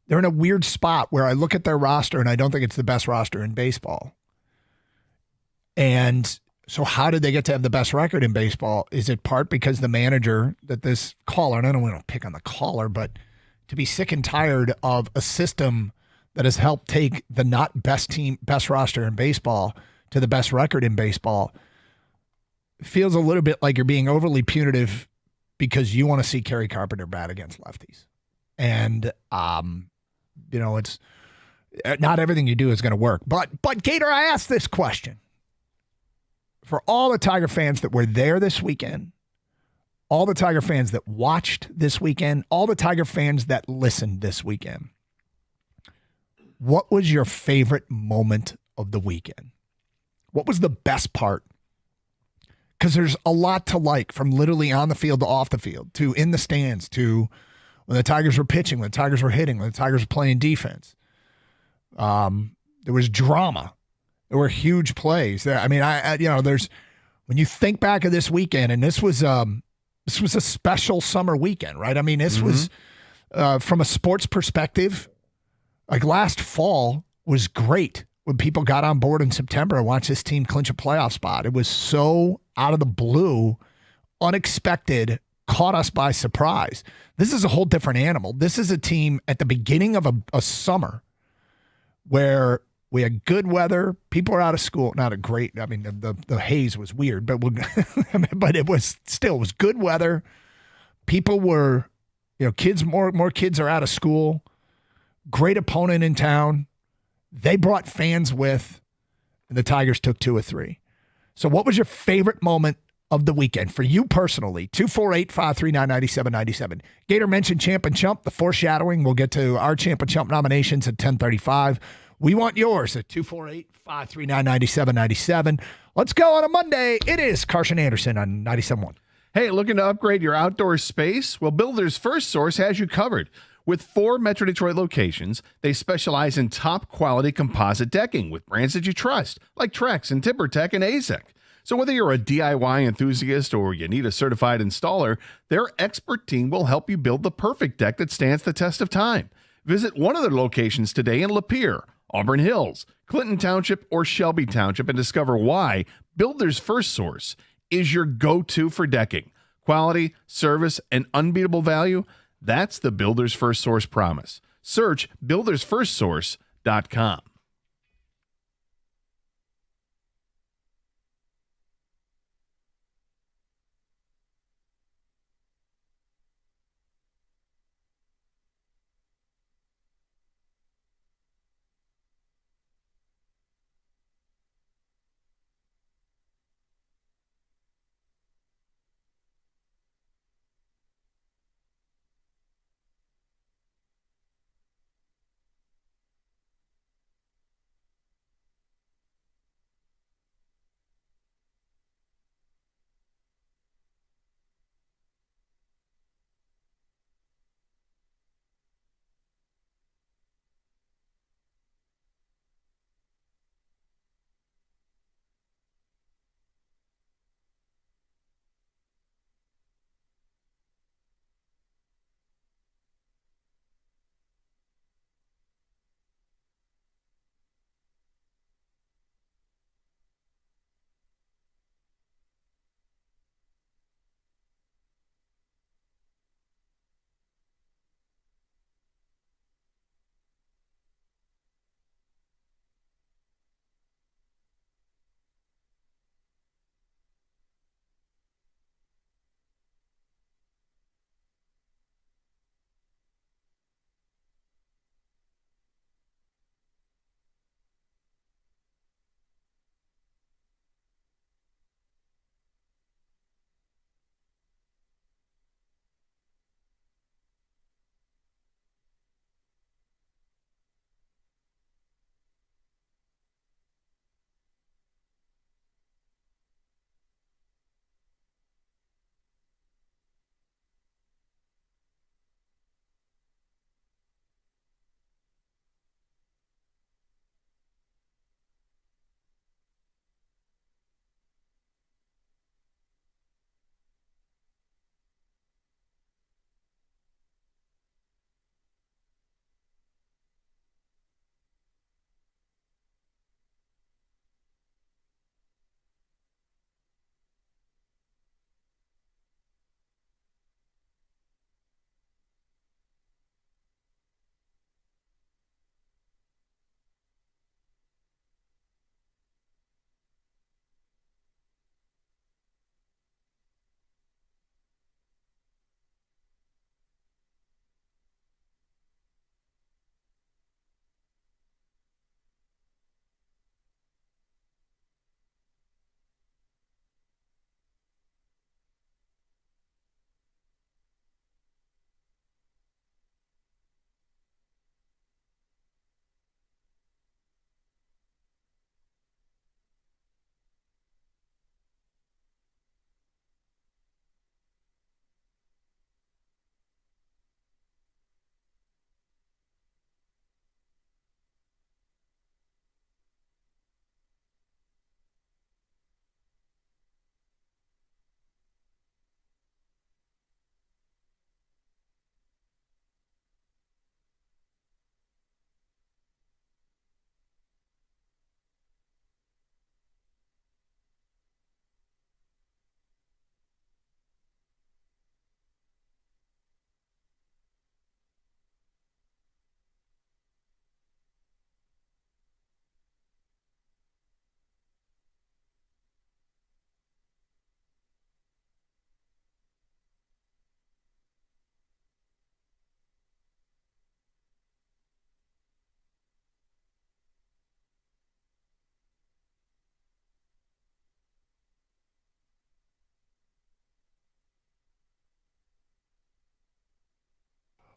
they're in a weird spot where I look at their roster and I don't think it's the best roster in baseball. And so how did they get to have the best record in baseball? Is it part because the manager that this caller, and I don't want to pick on the caller, but to be sick and tired of a system that has helped take the not best roster in baseball to the best record in baseball, feels a little bit like you're being overly punitive because you want to see Kerry Carpenter bat against lefties. And, it's not everything you do is going to work. But Gator, I asked this question. For all the Tiger fans that were there this weekend, all the Tiger fans that watched this weekend, all the Tiger fans that listened this weekend, what was your favorite moment of the weekend? What was the best part? Because there's a lot to like, from literally on the field to off the field, to in the stands, to when the Tigers were pitching, when the Tigers were hitting, when the Tigers were playing defense. There was drama. There were huge plays. I mean, there's, when you think back of this weekend, and this was a special summer weekend, right? I mean, this was from a sports perspective, like last fall was great when people got on board in September and watched this team clinch a playoff spot. It was so out of the blue, unexpected, caught us by surprise. This is a whole different animal. This is a team at the beginning of a summer where We had good weather. People are out of school. Not a great. I mean, the haze was weird, but but it was good weather. People were, kids. More kids are out of school. Great opponent in town. They brought fans with, and the Tigers took 2 of 3. So, what was your favorite moment of the weekend for you personally? 248-539-9797. Gator mentioned Champ and Chump. The foreshadowing. We'll get to our Champ and Chump nominations at 10:35. We want yours at 248-539-9797. Let's go on a Monday. It is Carson Anderson on 97.1. Hey, looking to upgrade your outdoor space? Well, Builders First Source has you covered. With 4 Metro Detroit locations, they specialize in top-quality composite decking with brands that you trust, like Trex and TimberTech and AZEK. So whether you're a DIY enthusiast or you need a certified installer, their expert team will help you build the perfect deck that stands the test of time. Visit one of their locations today in Lapeer, Auburn Hills, Clinton Township, or Shelby Township and discover why Builders First Source is your go-to for decking. Quality, service, and unbeatable value, that's the Builders First Source promise. Search buildersfirstsource.com.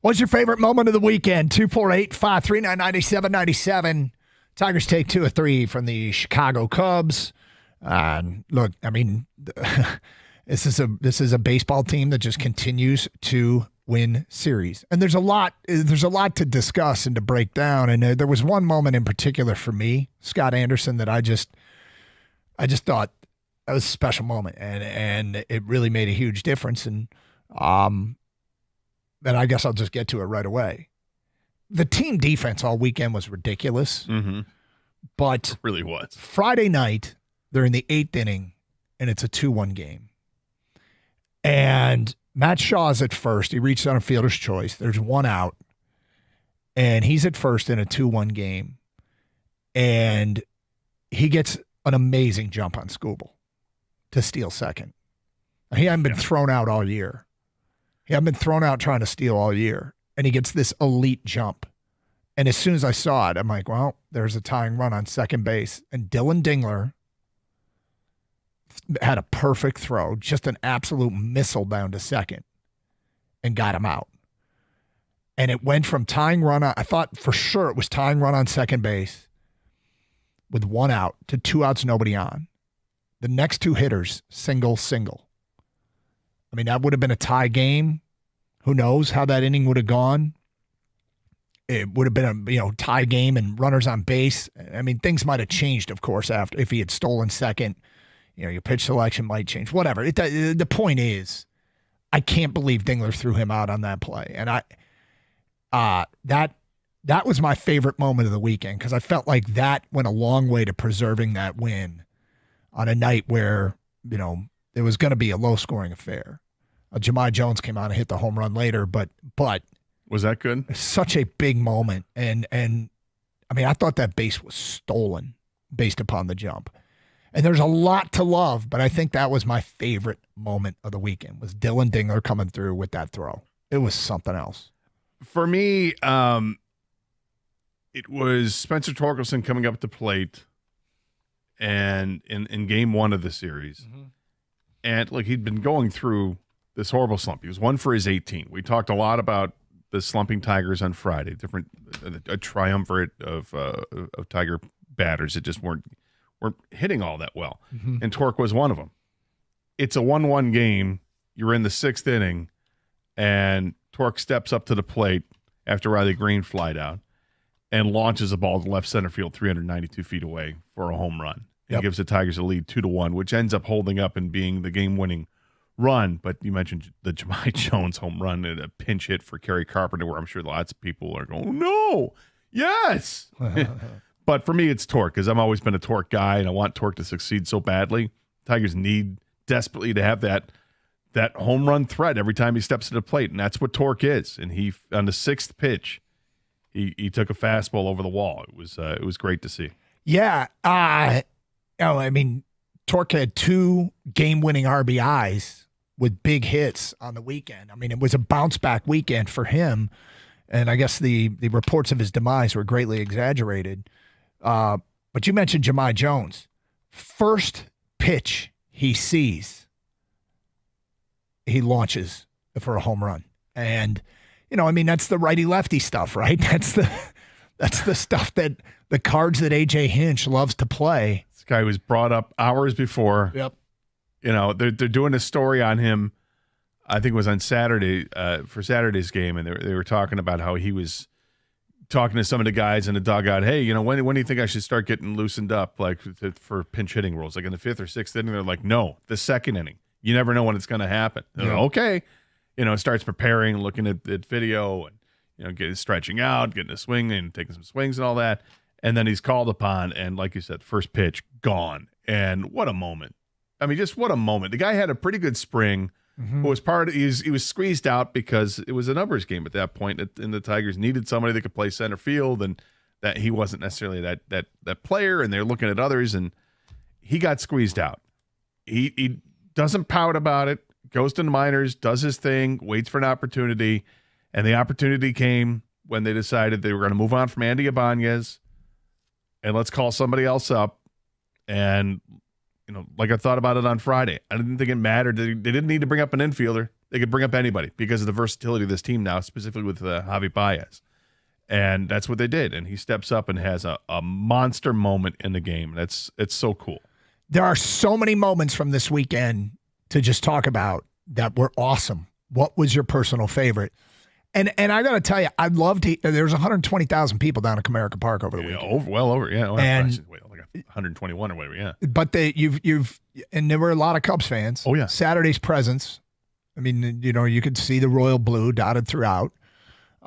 What's your favorite moment of the weekend? 248-539-9797. Tigers take 2 of 3 from the Chicago Cubs. Look, I mean, this is a baseball team that just continues to win series, and there's a lot to discuss and to break down. And there was one moment in particular for me, Scott Anderson, that I just thought that was a special moment, and it really made a huge difference. And I guess I'll just get to it right away. The team defense all weekend was ridiculous, but it really was. Friday night, they're in the 8th inning, and it's a 2-1 game. And Matt Shaw's at first. He reached on a fielder's choice. There's one out, and he's at first in a 2-1 game. And he gets an amazing jump on Skubal to steal second. He hadn't been thrown out all year. He hadn't been thrown out trying to steal all year. And he gets this elite jump. And as soon as I saw it, I'm like, well, there's a tying run on second base. And Dylan Dingler had a perfect throw, just an absolute missile down to second, and got him out. And it went from tying run on, I thought for sure it was tying run on second base with one out to 2 outs, nobody on. The next 2 hitters, single. I mean, that would have been a tie game. Who knows how that inning would have gone? It would have been a tie game and runners on base. I mean, things might have changed, of course, after if he had stolen second. Your pitch selection might change. Whatever. The point is, I can't believe Dingler threw him out on that play, and that was my favorite moment of the weekend because I felt like that went a long way to preserving that win on a night where it was going to be a low-scoring affair. Jahmai Jones came out and hit the home run later, but was that good? Such a big moment, and I mean, I thought that base was stolen based upon the jump. And there's a lot to love, but I think that was my favorite moment of the weekend was Dylan Dingler coming through with that throw. It was something else. For me, it was Spencer Torkelson coming up at the plate and in game 1 of the series. And look, he'd been going through this horrible slump. He was 1 for his 18. We talked a lot about the slumping Tigers on Friday, a triumvirate of Tiger batters that just weren't hitting all that well. And Torque was one of them. It's a 1-1 game. You're in the 6th inning, and Torque steps up to the plate after Riley Green flied out and launches a ball to left center field 392 feet away for a home run. He gives the Tigers a lead 2-1, which ends up holding up and being the game-winning run. But you mentioned the Jahmai Jones home run and a pinch hit for Kerry Carpenter, where I'm sure lots of people are going, oh, no, yes. But for me, it's Torque, because I've always been a Torque guy, and I want Torque to succeed so badly. Tigers need desperately to have that home run threat every time he steps to the plate, and that's what Torque is. And he, on the 6th pitch, he took a fastball over the wall. It was great to see. Yeah, I mean, Torque had 2 game-winning RBIs with big hits on the weekend. I mean, it was a bounce-back weekend for him, and I guess the reports of his demise were greatly exaggerated. But you mentioned Jahmai Jones. First pitch he sees, he launches for a home run. And, I mean, that's the righty-lefty stuff, right? That's the stuff that the cards that A.J. Hinch loves to play. This guy was brought up hours before. Yep. They're doing a story on him, I think it was on Saturday, for Saturday's game, and they were talking about how he was talking to some of the guys in the dugout. Hey, when do you think I should start getting loosened up, like for pinch hitting rules? Like in the 5th or 6th inning, they're like, no, the 2nd inning. You never know when it's going to happen. Like, okay, starts preparing, looking at video, and stretching out, getting a swing and taking some swings and all that. And then he's called upon, and like you said, first pitch gone. And what a moment! I mean, just what a moment. The guy had a pretty good spring. Was he was squeezed out because it was a numbers game at that point, and the Tigers needed somebody that could play center field, and that he wasn't necessarily that player, and they're looking at others, and he got squeezed out. He doesn't pout about it, goes to the minors, does his thing, waits for an opportunity, and the opportunity came when they decided they were going to move on from Andy Ibanez, and let's call somebody else up. And like I thought about it on Friday, I didn't think it mattered. They didn't need to bring up an infielder. They could bring up anybody because of the versatility of this team now, specifically with Javi Baez. And that's what they did. And he steps up and has a monster moment in the game. It's so cool. There are so many moments from this weekend to just talk about that were awesome. What was your personal favorite? And I got to tell you, I'd love to. There's 120,000 people down at Comerica Park over the weekend. Well over, yeah. And like 121 or whatever, yeah. But and there were a lot of Cubs fans. Oh, yeah. Saturday's presence. I mean, you could see the royal blue dotted throughout.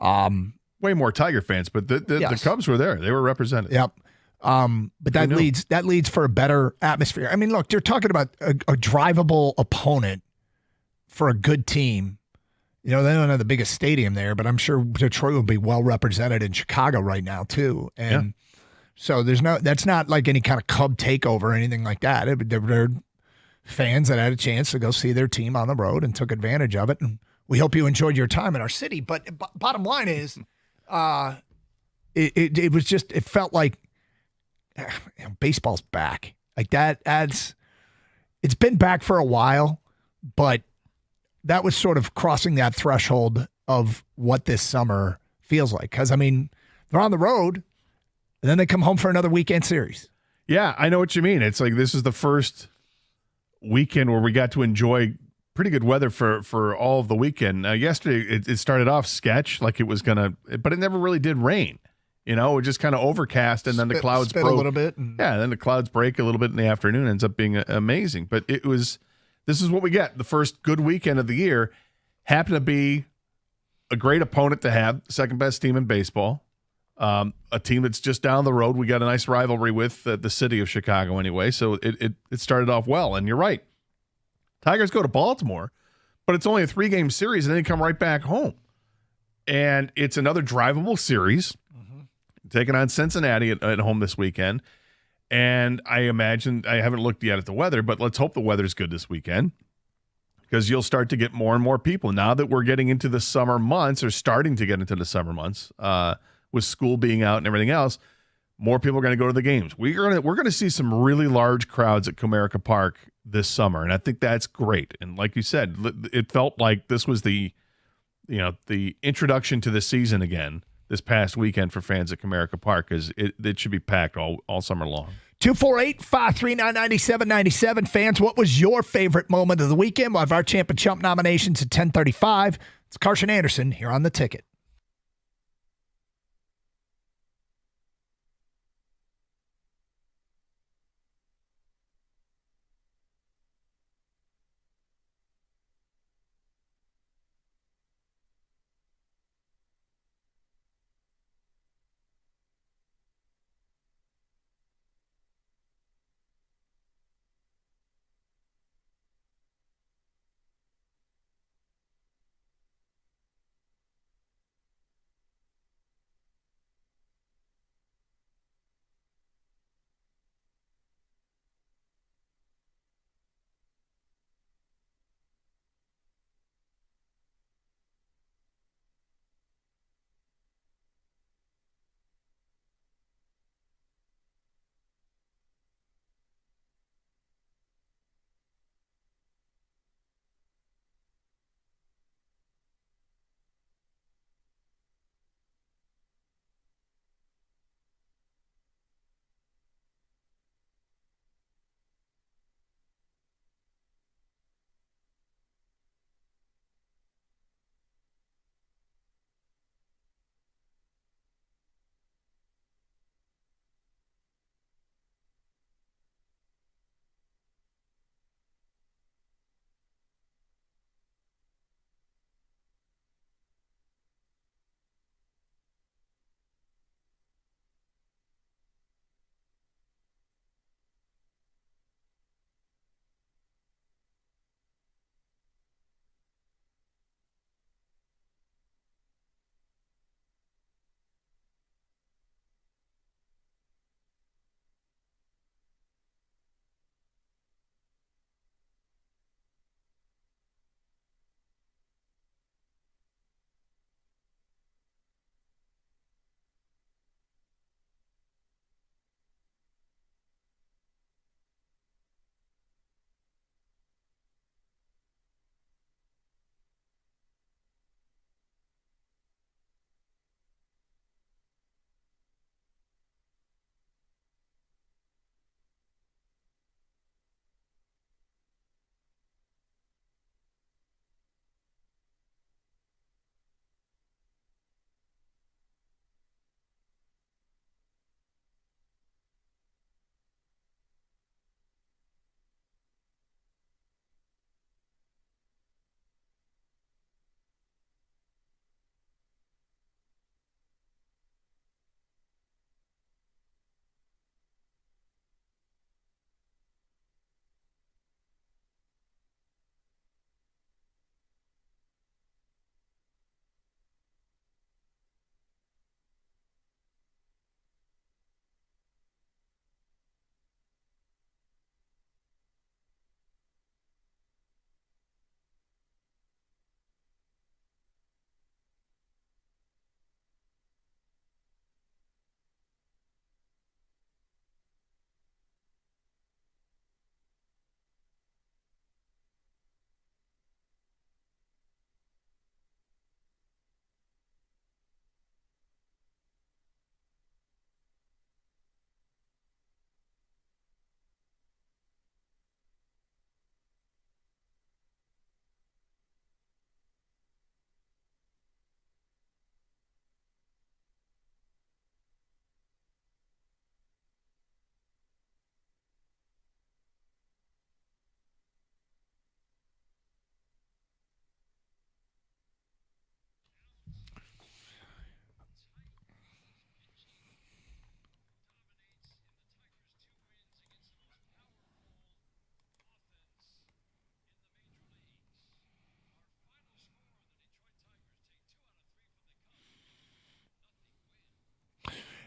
Way more Tiger fans, but the Cubs were there. They were represented. Yep. But that leads for a better atmosphere. I mean, look, you're talking about a drivable opponent for a good team. They don't have the biggest stadium there, but I'm sure Detroit will be well represented in Chicago right now too. And so that's not like any kind of Cub takeover or anything like that. They're fans that had a chance to go see their team on the road and took advantage of it. And we hope you enjoyed your time in our city. But bottom line is, it was just, it felt like baseball's back. Like that it's been back for a while, but that was sort of crossing that threshold of what this summer feels like. Because, I mean, they're on the road, and then they come home for another weekend series. Yeah, I know what you mean. It's like this is the first weekend where we got to enjoy pretty good weather for all of the weekend. Yesterday, it started off sketch, like it was going to, but it never really did rain. It just kind of overcast, and then the clouds broke a little bit. Then the clouds break a little bit in the afternoon. Ends up being amazing. But this is what we get. The first good weekend of the year happened to be a great opponent to have, second best team in baseball, a team that's just down the road. We got a nice rivalry with the city of Chicago anyway, so it started off well. And you're right. Tigers go to Baltimore, but it's only a 3-game series, and then they come right back home. And it's another drivable series, taking on Cincinnati at home this weekend. And I imagine, I haven't looked yet at the weather, but let's hope the weather's good this weekend, because you'll start to get more and more people now that we're getting into the summer months, or starting to get into the summer months, with school being out and everything else. More people are going to go to the games. We're going to see some really large crowds at Comerica Park this summer, and I think that's great. And like you said, it felt like this was the introduction to the season again this past weekend for fans at Comerica Park, because it should be packed all summer long. 248-539-9797. Fans, what was your favorite moment of the weekend? We'll have our Champ and Chump nominations at 10:35. It's Carson Anderson here on The Ticket.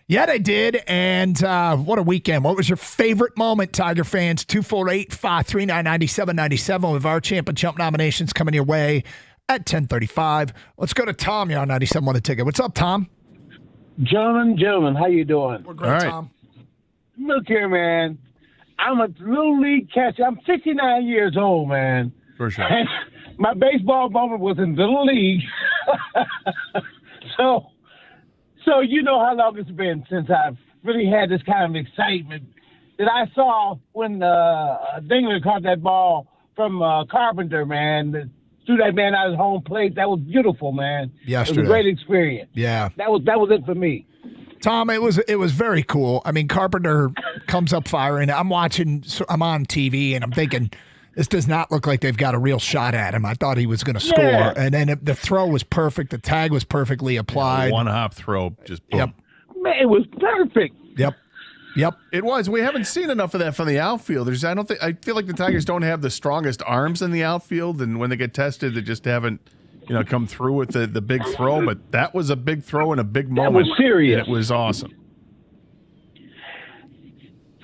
Yeah, they did. And what a weekend. What was your favorite moment, Tiger fans? 248-539-9797 with our Champ and Chump nominations coming your way at 10:35. Let's go to Tom. You're on 97 on the ticket. What's up, Tom? Gentlemen, how you doing? We're great, Tom. Look here, man. I'm a little league catcher. I'm 69 years old, man. For sure. And my baseball moment was in little league. So you know how long it's been since I've really had this kind of excitement that I saw when Dingler caught that ball from Carpenter, man. Threw that man out of his home plate. That was beautiful, man. Yesterday. It was a great experience. Yeah. That was it for me. Tom, it was very cool. I mean, Carpenter comes up firing. I'm on TV, and I'm thinking, this does not look like they've got a real shot at him. I thought he was going to score. Yeah. And then the throw was perfect. The tag was perfectly applied. One hop throw, just boom. Yep. Man, it was perfect. Yep. It was. We haven't seen enough of that from the outfielders. I feel like the Tigers don't have the strongest arms in the outfield, and when they get tested, they just haven't, come through with the big throw. But that was a big throw and a big moment. That was serious. It was awesome.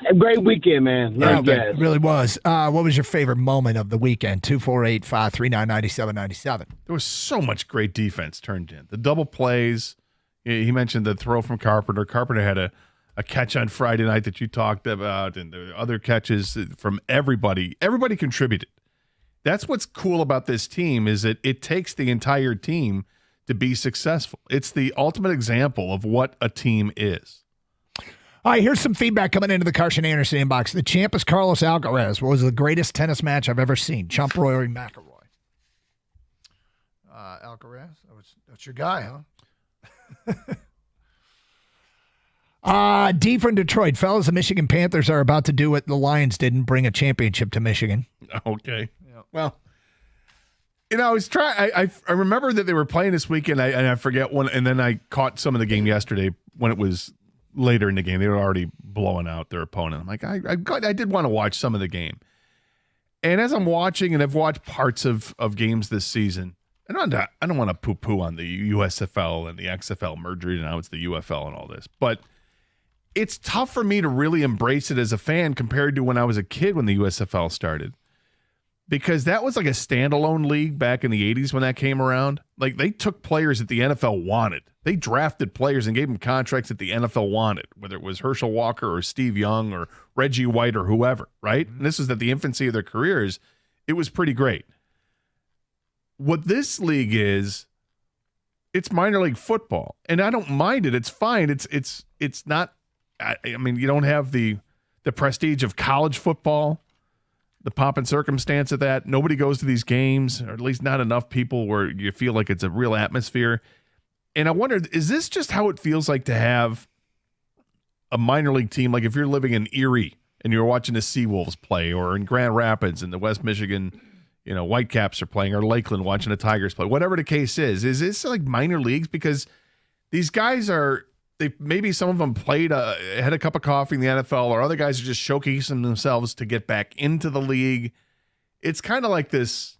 A great weekend, man. Yeah, it really was. What was your favorite moment of the weekend? 248-539-9797. There was so much great defense turned in. The double plays. He mentioned the throw from Carpenter. Carpenter had a catch on Friday night that you talked about, and the other catches from everybody. Everybody contributed. That's what's cool about this team is that it takes the entire team to be successful. It's the ultimate example of what a team is. All right, here's some feedback coming into the Carson Anderson inbox. The champ is Carlos Alcaraz. What was the greatest tennis match I've ever seen? Chump, Rory, McIlroy. Alcaraz? That's your guy, huh? D from Detroit. Fellas, the Michigan Panthers are about to do what the Lions didn't, bring a championship to Michigan. Okay. Yeah. Well, I was trying. I remember that they were playing this weekend, and I forget when. And then I caught some of the game yesterday when it was later in the game. They were already blowing out their opponent. I'm like, I did want to watch some of the game. And as I'm watching, and I've watched parts of games this season, I don't want to poo-poo on the USFL and the XFL merger. Now it's the UFL and all this, but it's tough for me to really embrace it as a fan compared to when I was a kid when the USFL started. Because that was like a standalone league back in the 80s when that came around. Like, they took players that the NFL wanted. They drafted players and gave them contracts that the NFL wanted, whether it was Herschel Walker or Steve Young or Reggie White or whoever, right? And this was at the infancy of their careers. It was pretty great. What this league is, it's minor league football. And I don't mind it. It's fine. It's not, I mean, you don't have the prestige of college football, the pomp and circumstance of that. Nobody goes to these games, or at least not enough people where you feel like it's a real atmosphere. And I wonder, is this just how it feels like to have a minor league team? Like if you're living in Erie and you're watching the Seawolves play, or in Grand Rapids and the West Michigan, Whitecaps are playing, or Lakeland watching the Tigers play, whatever the case is this like minor leagues? Because these guys maybe some of them played, had a cup of coffee in the NFL, or other guys are just showcasing themselves to get back into the league. It's kind of like this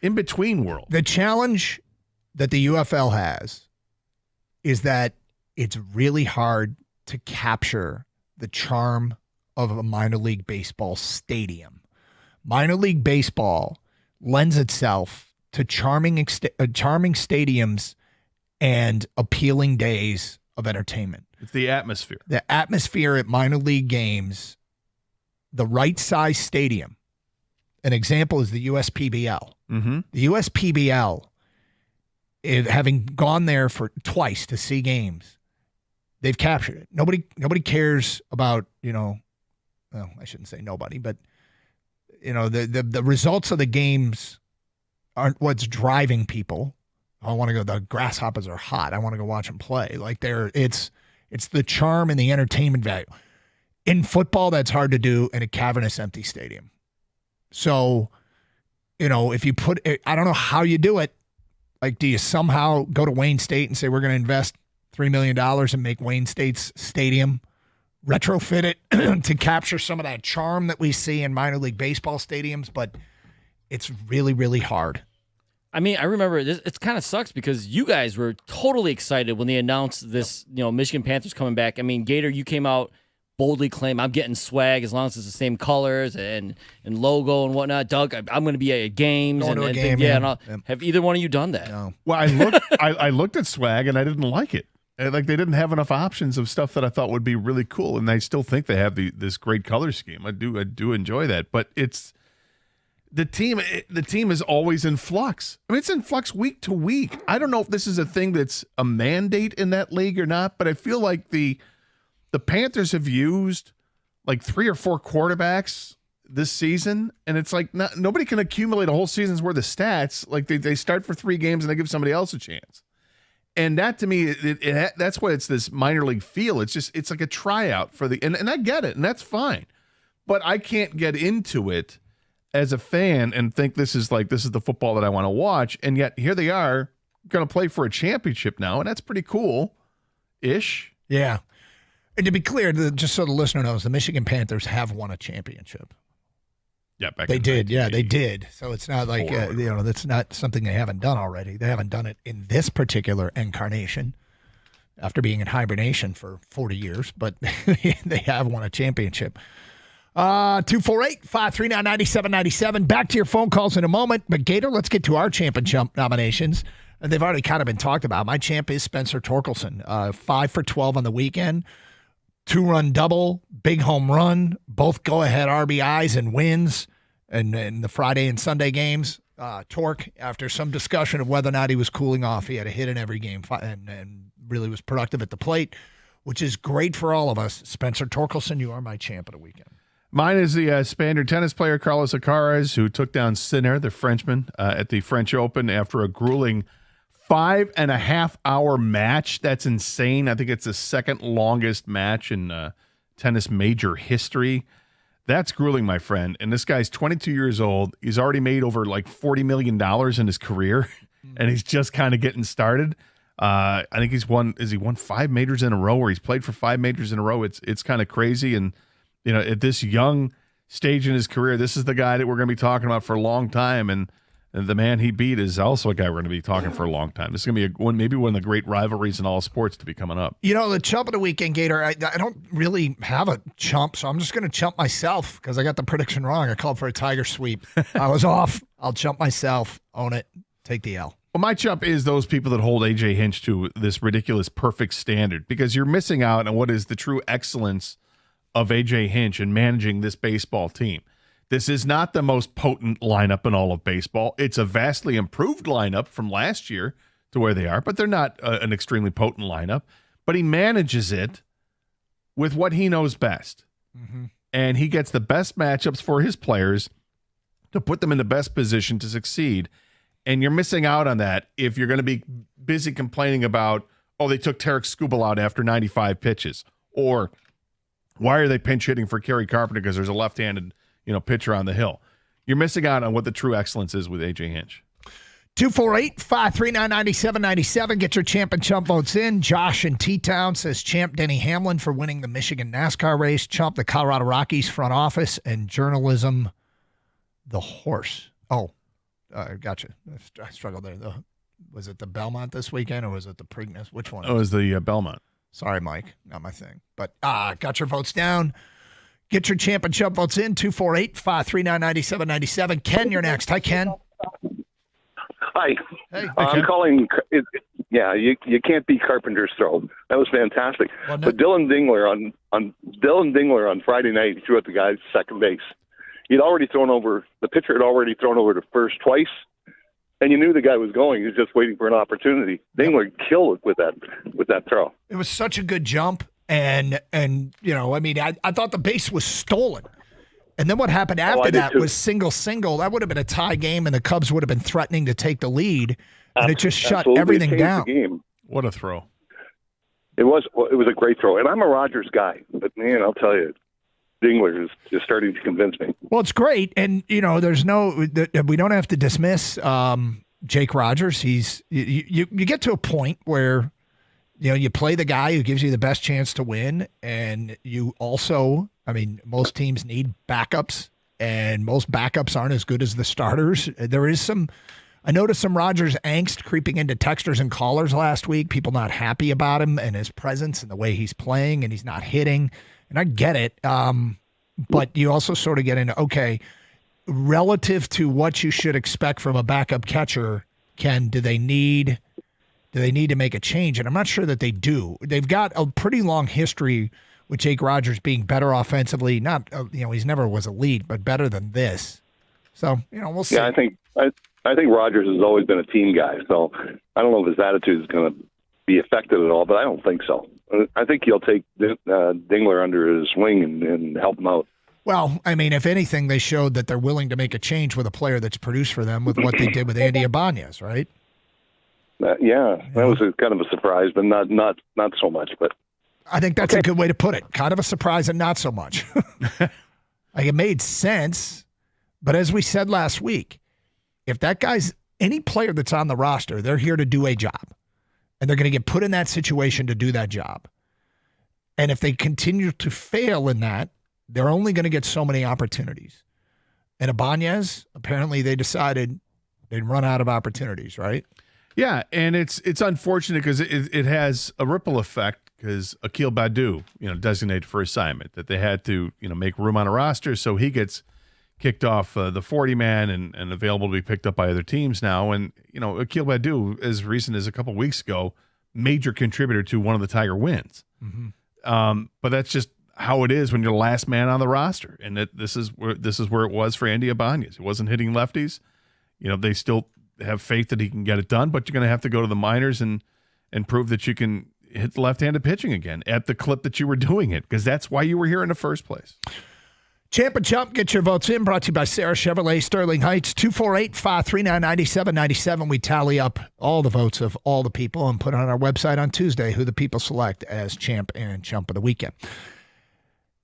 in-between world. The challenge that the UFL has is that it's really hard to capture the charm of a minor league baseball stadium. Minor league baseball lends itself to charming stadiums and appealing days of entertainment. It's the atmosphere. The atmosphere at minor league games, the right size stadium. An example is the USPBL. Mm-hmm. The USPBL, having gone there for twice to see games, they've captured it. Nobody cares about, well, I shouldn't say nobody, but the results of the games aren't what's driving people. I want to go. The Grasshoppers are hot. I want to go watch them play. Like it's the charm and the entertainment value. In football, that's hard to do in a cavernous, empty stadium. So, if you put, I don't know how you do it. Like, do you somehow go to Wayne State and say we're going to invest $3 million and make Wayne State's stadium, retrofit it to capture some of that charm that we see in minor league baseball stadiums? But it's really, really hard. I mean, I remember this. It kind of sucks because you guys were totally excited when they announced this. Michigan Panthers coming back. I mean, Gator, you came out boldly claim I'm getting swag as long as it's the same colors and logo and whatnot. Doug, I'm going to be at games Going and to a and game, things. Yeah, yeah. and have either one of you done that? No. Well, I looked at swag and I didn't like it. Like they didn't have enough options of stuff that I thought would be really cool, and I still think they have this great color scheme. I do enjoy that, but it's the team. The team is always in flux. I mean, it's in flux week to week. I don't know if this is a thing that's a mandate in that league or not, but I feel like the Panthers have used like 3 or 4 quarterbacks this season, and it's like nobody can accumulate a whole season's worth of stats. Like they start for 3 games and they give somebody else a chance. And that to me, that's why it's this minor league feel. It's like a tryout for and I get it, and that's fine. But I can't get into it as a fan and think this is the football that I want to watch. And yet here they are going to play for a championship now, and that's pretty cool-ish. Yeah. And to be clear, just so the listener knows, the Michigan Panthers have won a championship. Yeah, they did. Yeah, they did. So it's not like that's not something they haven't done already. They haven't done it in this particular incarnation after being in hibernation for 40 years, but they have won a championship. 248-539-9797. Back to your phone calls in a moment. But Gator, let's get to our championship nominations. And they've already kind of been talked about. My champ is Spencer Torkelson. 5 for 12 on the weekend. 2-run double, big home run, both go-ahead RBIs and wins in the Friday and Sunday games. Torque, after some discussion of whether or not he was cooling off, he had a hit in every game and really was productive at the plate, which is great for all of us. Spencer Torkelson, you are my champ of the weekend. Mine is the Spaniard tennis player Carlos Alcaraz, who took down Sinner, the Frenchman, at the French Open after a grueling 5.5-hour match. That's insane. I think it's the second longest match in tennis major history. That's grueling, my friend. And this guy's 22 years old. He's already made over like $40 million in his career, and he's just kind of getting started. I think he won 5 majors in a row, or he's played for 5 majors in a row. It's kind of crazy. And, at this young stage in his career, this is the guy that we're going to be talking about for a long time. And the man he beat is also a guy we're going to be talking for a long time. This is going to be maybe one of the great rivalries in all sports to be coming up. The chump of the weekend, Gator, I don't really have a chump, so I'm just going to chump myself because I got the prediction wrong. I called for a Tiger sweep. I was off. I'll chump myself, own it, take the L. Well, my chump is those people that hold A.J. Hinch to this ridiculous perfect standard, because you're missing out on what is the true excellence of A.J. Hinch in managing this baseball team. This is not the most potent lineup in all of baseball. It's a vastly improved lineup from last year to where they are, but they're not an extremely potent lineup. But he manages it with what he knows best. Mm-hmm. And he gets the best matchups for his players to put them in the best position to succeed. And you're missing out on that if you're going to be busy complaining about, they took Tarek Skubal out after 95 pitches. Or why are they pinch hitting for Kerry Carpenter because there's a left-handed pitcher on the hill. You're missing out on what the true excellence is with A.J. Hinch. 248-539-9797. Get your champ and chump votes in. Josh in T-Town says champ Denny Hamlin for winning the Michigan NASCAR race. Chump the Colorado Rockies front office, and journalism the horse. Gotcha. I struggled there. Was it the Belmont this weekend or was it the Preakness? Which one? It was the Belmont. Sorry, Mike. Not my thing. But got your votes down. Get your champ and chump votes in. 248-539-9797. Ken, you're next. Hi, Ken. Hi. Hey. I'm calling. You can't beat Carpenter's throw. That was fantastic. But Dylan Dingler on Friday night, he threw at the guy's second base. The pitcher had already thrown over to first twice, and you knew the guy was going. He was just waiting for an opportunity. Dingler killed it with that throw. It was such a good jump. And I thought the base was stolen. And then what happened after that was single. That would have been a tie game, and the Cubs would have been threatening to take the lead. And it just shut everything down. The game. What a throw. It was a great throw. And I'm a Rogers guy. But, man, I'll tell you, Dingler is starting to convince me. Well, it's great. And, we don't have to dismiss Jake Rogers. You get to a point where – you play the guy who gives you the best chance to win, and you also, most teams need backups, and most backups aren't as good as the starters. There is some I noticed some Rodgers angst creeping into texters and callers last week. People not happy about him and his presence and the way he's playing, and he's not hitting. And I get it. But you also sort of get into, okay, relative to what you should expect from a backup catcher, do they need to make a change? And I'm not sure that they do. They've got a pretty long history with Jake Rodgers being better offensively. Not, he's never was elite, but better than this. So, we'll see. Yeah, I think Rodgers has always been a team guy, so I don't know if his attitude is going to be affected at all, but I don't think so. I think he'll take Dingler under his wing and help him out. Well, I mean, if anything, they showed that they're willing to make a change with a player that's produced for them with what they did with Andy Ibanez, right? That was kind of a surprise, but not so much. But I think that's a good way to put it. Kind of a surprise and not so much. Like, it made sense, but as we said last week, if that guy's any player that's on the roster, they're here to do a job, and they're going to get put in that situation to do that job. And if they continue to fail in that, they're only going to get so many opportunities. And Ibanez, apparently they decided they'd run out of opportunities, right? Yeah, and it's unfortunate because it has a ripple effect because Akil Badu, designated for assignment, that they had to, make room on a roster, so he gets kicked off the 40-man and available to be picked up by other teams now. And, Akil Badu, as recent as a couple weeks ago, major contributor to one of the Tiger wins. Mm-hmm. But that's just how it is when you're the last man on the roster. And this is where it was for Andy Ibanez. He wasn't hitting lefties. They still have faith that he can get it done, but you're going to have to go to the minors and prove that you can hit the left-handed pitching again at the clip that you were doing it, because that's why you were here in the first place. Champ and Chump, get your votes in. Brought to you by Sarah Chevrolet, Sterling Heights, 248-539-9797. We tally up all the votes of all the people and put on our website on Tuesday who the people select as Champ and Chump of the weekend.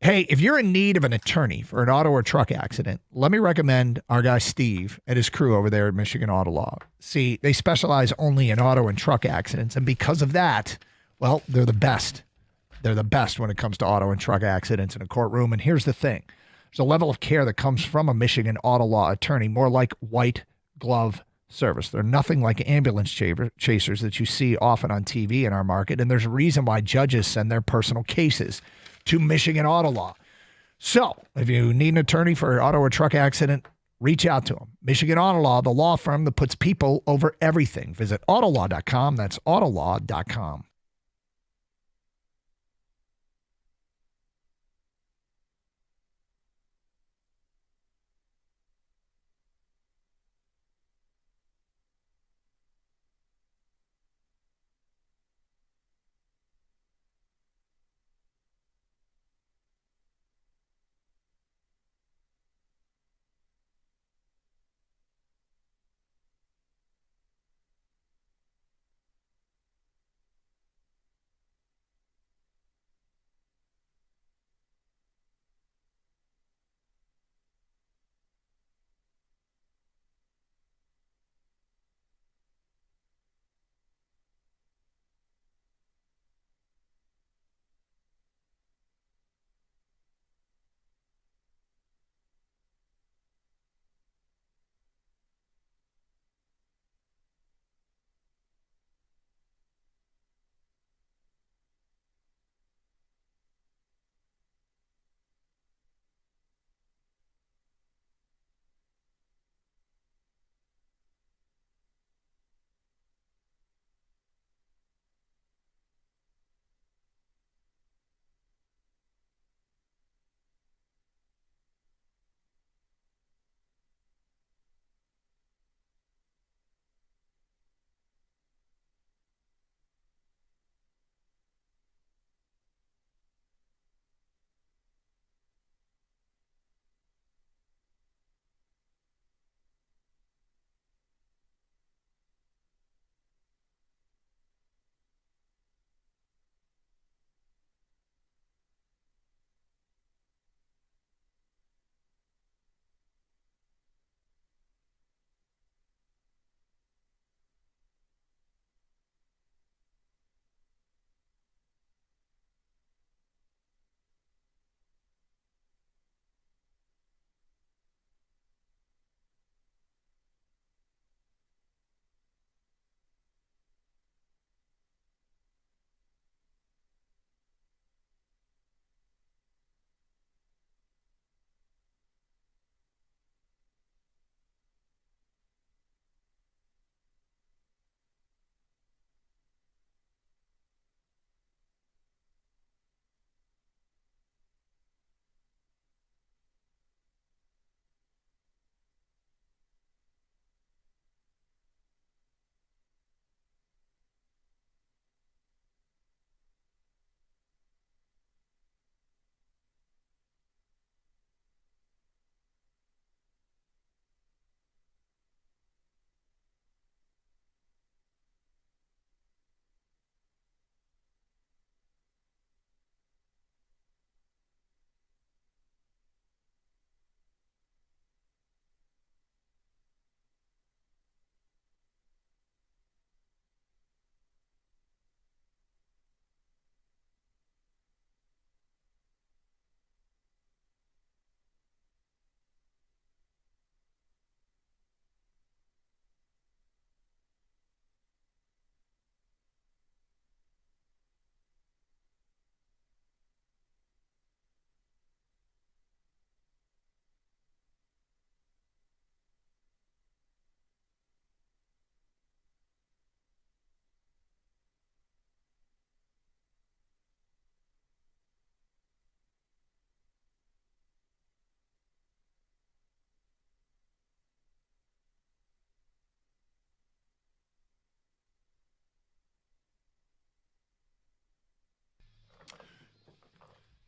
Hey, if you're in need of an attorney for an auto or truck accident, let me recommend our guy Steve and his crew over there at Michigan Auto Law. See, they specialize only in auto and truck accidents, and because of that, well, they're the best. They're the best when it comes to auto and truck accidents in a courtroom. And here's the thing. There's a level of care that comes from a Michigan Auto Law attorney, more like white glove service. They're nothing like ambulance chasers that you see often on TV in our market, and there's a reason why judges send their personal cases to Michigan Auto Law. So if you need an attorney for an auto or truck accident, reach out to them. Michigan Auto Law, the law firm that puts people over everything. Visit autolaw.com. That's autolaw.com.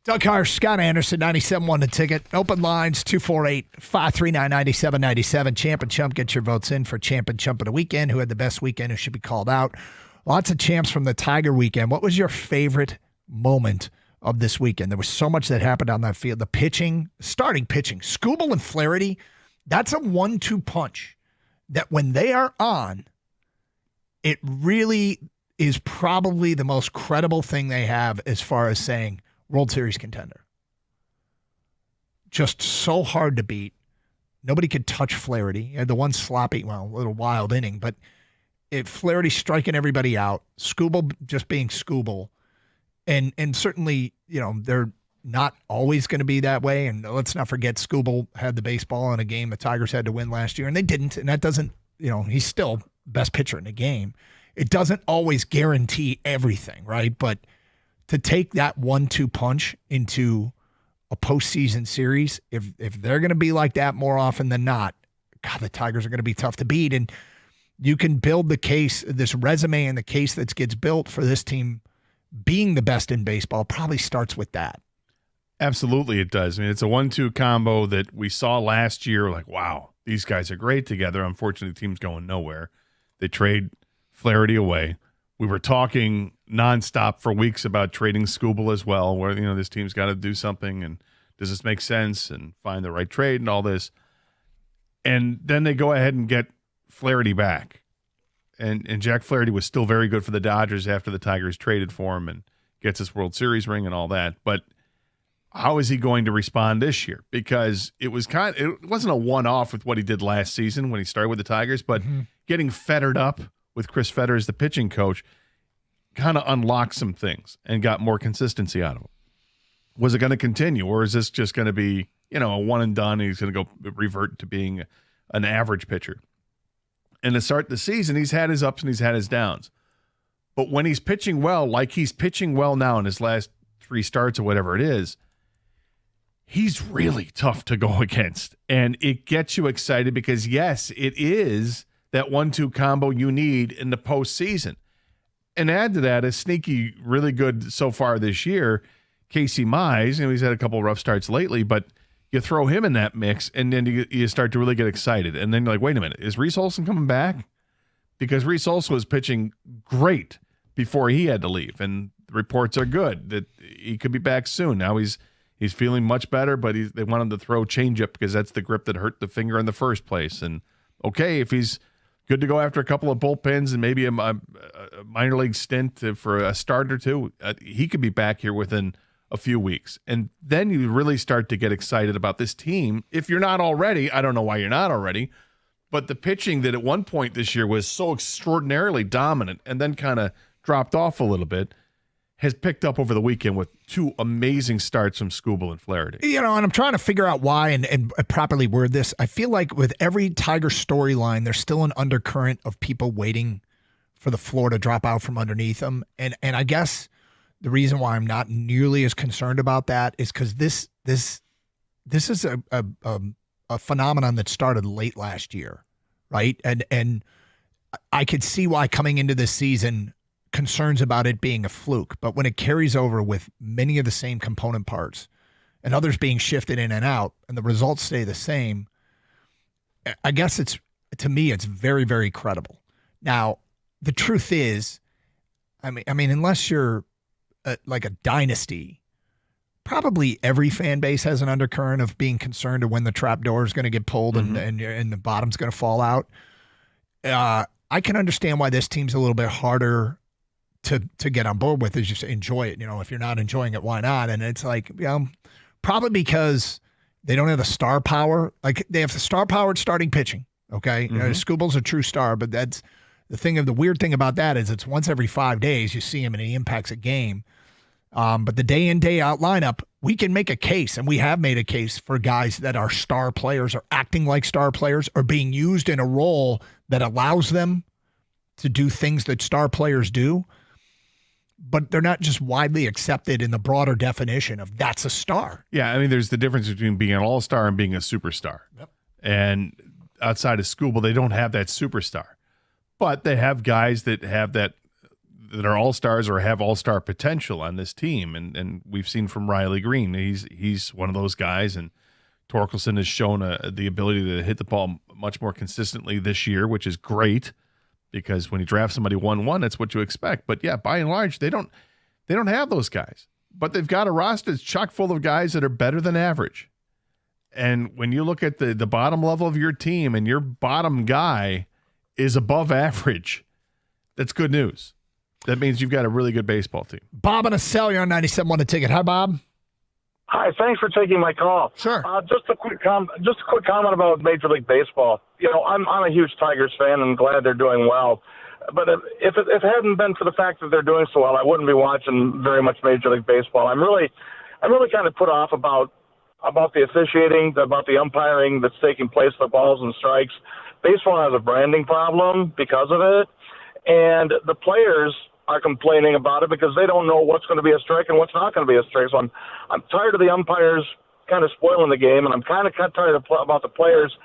Doug Carr, Scott Anderson, 97.1 The Ticket. Open lines, 248-539-9797. Champ and Chump, get your votes in for Champ and Chump of the weekend. Who had the best weekend? Who should be called out? Lots of champs from the Tiger weekend. What was your favorite moment of this weekend? There was so much that happened on that field. The pitching, starting pitching. Skubal and Flaherty, that's a 1-2 punch that when they are on, it really is probably the most credible thing they have as far as saying World Series contender. Just so hard to beat. Nobody could touch Flaherty. He had the one sloppy, well, a little wild inning, but Flaherty striking everybody out, Skubal just being Skubal. And certainly, they're not always going to be that way. And let's not forget Skubal had the baseball in a game the Tigers had to win last year, and they didn't. And that doesn't, he's still best pitcher in the game. It doesn't always guarantee everything, right? But to take that 1-2 punch into a postseason series, if they're going to be like that more often than not, God, the Tigers are going to be tough to beat. And you can build the case, this resume and the case that gets built for this team being the best in baseball probably starts with that. Absolutely it does. I mean, it's a 1-2 combo that we saw last year. Like, wow, these guys are great together. Unfortunately, the team's going nowhere. They trade Flaherty away. We were talking nonstop for weeks about trading Skubal as well, where, this team's got to do something, and does this make sense, and find the right trade and all this. And then they go ahead and get Flaherty back. And Jack Flaherty was still very good for the Dodgers after the Tigers traded for him and gets his World Series ring and all that. But how is he going to respond this year? Because it wasn't a one-off with what he did last season when he started with the Tigers, but getting fettered up with Chris Fetter as the pitching coach kind of unlocked some things and got more consistency out of him. Was it going to continue, or is this just going to be, a one and done, and he's going to go revert to being an average pitcher? And to start the season, he's had his ups and he's had his downs. But when he's pitching well, like he's pitching well now in his last 3 starts or whatever it is, he's really tough to go against. And it gets you excited because, yes, it is that 1-2 combo you need in the postseason. And add to that, a sneaky, really good so far this year, Casey Mize. He's had a couple of rough starts lately, but you throw him in that mix, and then you start to really get excited. And then you're like, wait a minute, is Reese Olson coming back? Because Reese Olson was pitching great before he had to leave, and the reports are good that he could be back soon. Now he's feeling much better, but they want him to throw changeup because that's the grip that hurt the finger in the first place. And okay, if he's good to go after a couple of bullpens and maybe a minor league stint for a start or two, he could be back here within a few weeks. And then you really start to get excited about this team. If you're not already, I don't know why you're not already, but the pitching that at one point this year was so extraordinarily dominant and then kind of dropped off a little bit has picked up over the weekend with 2 amazing starts from Skubal and Flaherty. And I'm trying to figure out why and properly word this. I feel like with every Tiger storyline, there's still an undercurrent of people waiting for the floor to drop out from underneath them. And I guess the reason why I'm not nearly as concerned about that is because this is a phenomenon that started late last year, right? And I could see why coming into this season, concerns about it being a fluke, but when it carries over with many of the same component parts and others being shifted in and out and the results stay the same, I guess to me, it's very, very credible. Now, the truth is, I mean, unless you're like a dynasty, probably every fan base has an undercurrent of being concerned of when the trap door is going to get pulled and the bottom's going to fall out. I can understand why this team's a little bit harder to get on board with, is just enjoy it. If you're not enjoying it, why not? And it's like, probably because they don't have the star power. Like, they have the star power at starting pitching. Okay. Skubal's a true star, but that's the weird thing about that is it's once every 5 days you see him and he impacts a game. But the day in, day out lineup, we can make a case, and we have made a case for guys that are star players or acting like star players or being used in a role that allows them to do things that star players do. But they're not just widely accepted in the broader definition of that's a star. Yeah, I mean, there's the difference between being an all-star and being a superstar. Yep. And outside of Skubal, they don't have that superstar. But they have guys that have that that are all-stars or have all-star potential on this team. And we've seen from Riley Green, he's one of those guys, and Torkelson has shown the ability to hit the ball much more consistently this year, which is great because when you draft somebody 1-1, that's what you expect. But yeah, by and large, they don't have those guys. But they've got a roster that's chock full of guys that are better than average. And when you look at the bottom level of your team and your bottom guy is above average, that's good news. That means you've got a really good baseball team. Bob and a cell, you're on 97.1 The Ticket. Hi, Bob. Hi, thanks for taking my call. Sure. Just a quick comment about Major League Baseball. I'm a huge Tigers fan and glad they're doing well. But if it hadn't been for the fact that they're doing so well, I wouldn't be watching very much Major League Baseball. I'm really kind of put off about the officiating, about the umpiring that's taking place, the balls and strikes. Baseball has a branding problem because of it, and the players are complaining about it because they don't know what's going to be a strike and what's not going to be a strike. So I'm tired of the umpires kind of spoiling the game, and I'm kind of tired about the players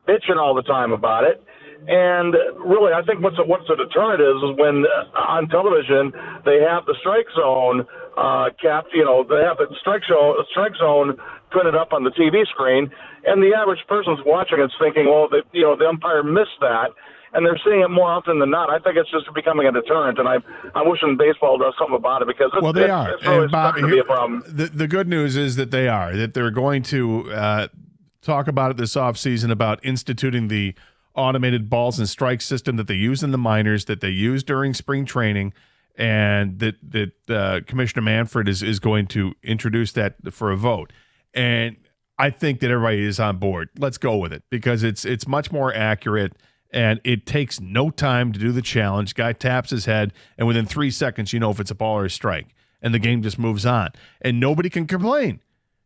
bitching all the time about it. And really, I think what's the deterrent is when on television they have the strike zone capped. They have the strike zone printed up on the TV screen, and the average person's watching it's thinking, well, the umpire missed that. And they're seeing it more often than not. I think it's just becoming a deterrent, and I'm wishing baseball does something about it because it's they are. It's really and Bob, starting to be a problem. The good news is that they're going to talk about it this offseason about instituting the automated balls and strike system that they use in the minors, that they use during spring training, and that Commissioner Manfred is going to introduce that for a vote. And I think that everybody is on board. Let's go with it because it's much more accurate. And it takes no time to do the challenge. Guy taps his head, and within 3 seconds, you know if it's a ball or a strike. And the game just moves on. And nobody can complain.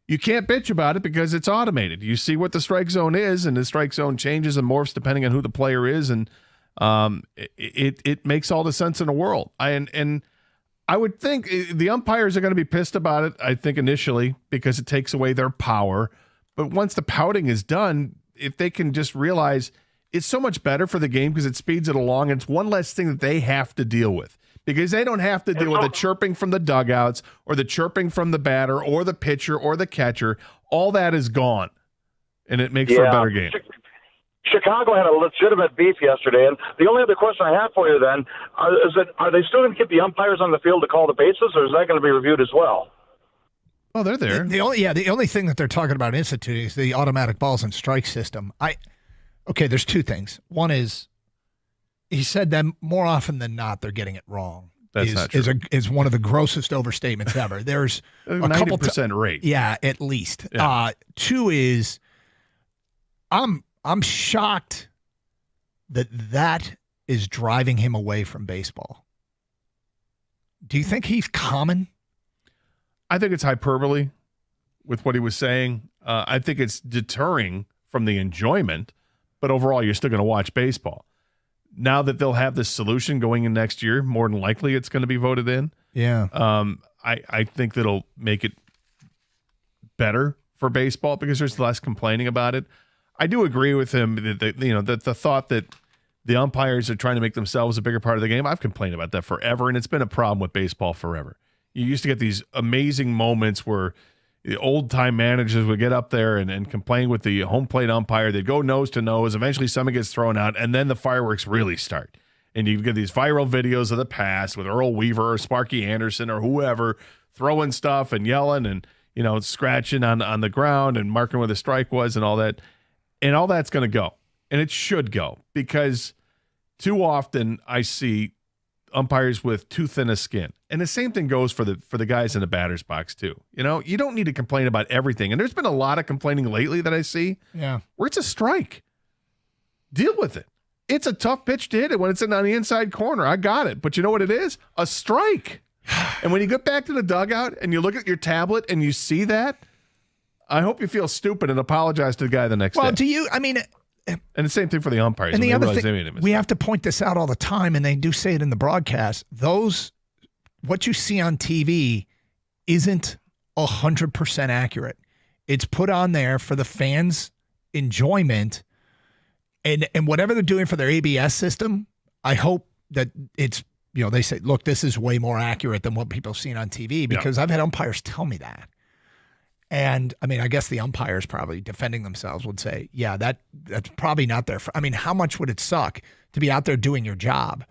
You can't bitch about it because it's automated. You see what the strike zone is, and the strike zone changes and morphs depending on who the player is. And it makes all the sense in the world. And I would think the umpires are going to be pissed about it, I think, initially, because it takes away their power. But once the pouting is done, if they can just realize – it's so much better for the game because it speeds it along. And it's one less thing that they have to deal with because they don't have to deal with the chirping from the dugouts or the chirping from the batter or the pitcher or the catcher. All that is gone, and it makes for a better game. Chicago had a legitimate beef yesterday, and the only other question I have for you then is that are they still going to keep the umpires on the field to call the bases, or is that going to be reviewed as well? Oh, they're there. The only thing that they're talking about instituting is the automatic balls and strike system. Okay, there's two things. One is he said that more often than not they're getting it wrong. That's not true. Is one of the grossest overstatements ever. There's a 90% rate. Yeah, at least. Yeah. Two is I'm shocked that is driving him away from baseball. Do you think he's common? I think it's hyperbole with what he was saying. I think it's deterring from the enjoyment. But overall, you're still going to watch baseball. Now that they'll have this solution going in next year, more than likely it's going to be voted in. Yeah. I think that'll make it better for baseball because there's less complaining about it. I do agree with him that the thought that the umpires are trying to make themselves a bigger part of the game. I've complained about that forever, and it's been a problem with baseball forever. You used to get these amazing moments where the old-time managers would get up there and complain with the home plate umpire. They'd go nose to nose. Eventually, someone gets thrown out, and then the fireworks really start. And you get these viral videos of the past with Earl Weaver or Sparky Anderson or whoever throwing stuff and yelling and scratching on the ground and marking where the strike was and all that. And all that's going to go. And it should go because too often I see umpires with too thin a skin. And the same thing goes for the guys in the batter's box too. You don't need to complain about everything. And there's been a lot of complaining lately that I see. Yeah. Where it's a strike. Deal with it. It's a tough pitch to hit it when it's on the inside corner. I got it. But you know what it is? A strike. And when you get back to the dugout and you look at your tablet and you see that, I hope you feel stupid and apologize to the guy the next day. Well, do you? I mean, and the same thing for the umpires. And the other thing, we have to point this out all the time, and they do say it in the broadcast. What you see on TV isn't 100% accurate. It's put on there for the fans' enjoyment, and whatever they're doing for their ABS system, I hope that it's they say, look, this is way more accurate than what people have seen on TV, because I've had umpires tell me that. And I mean, I guess the umpires probably defending themselves would say, yeah, that's probably not there. I mean, how much would it suck to be out there doing your job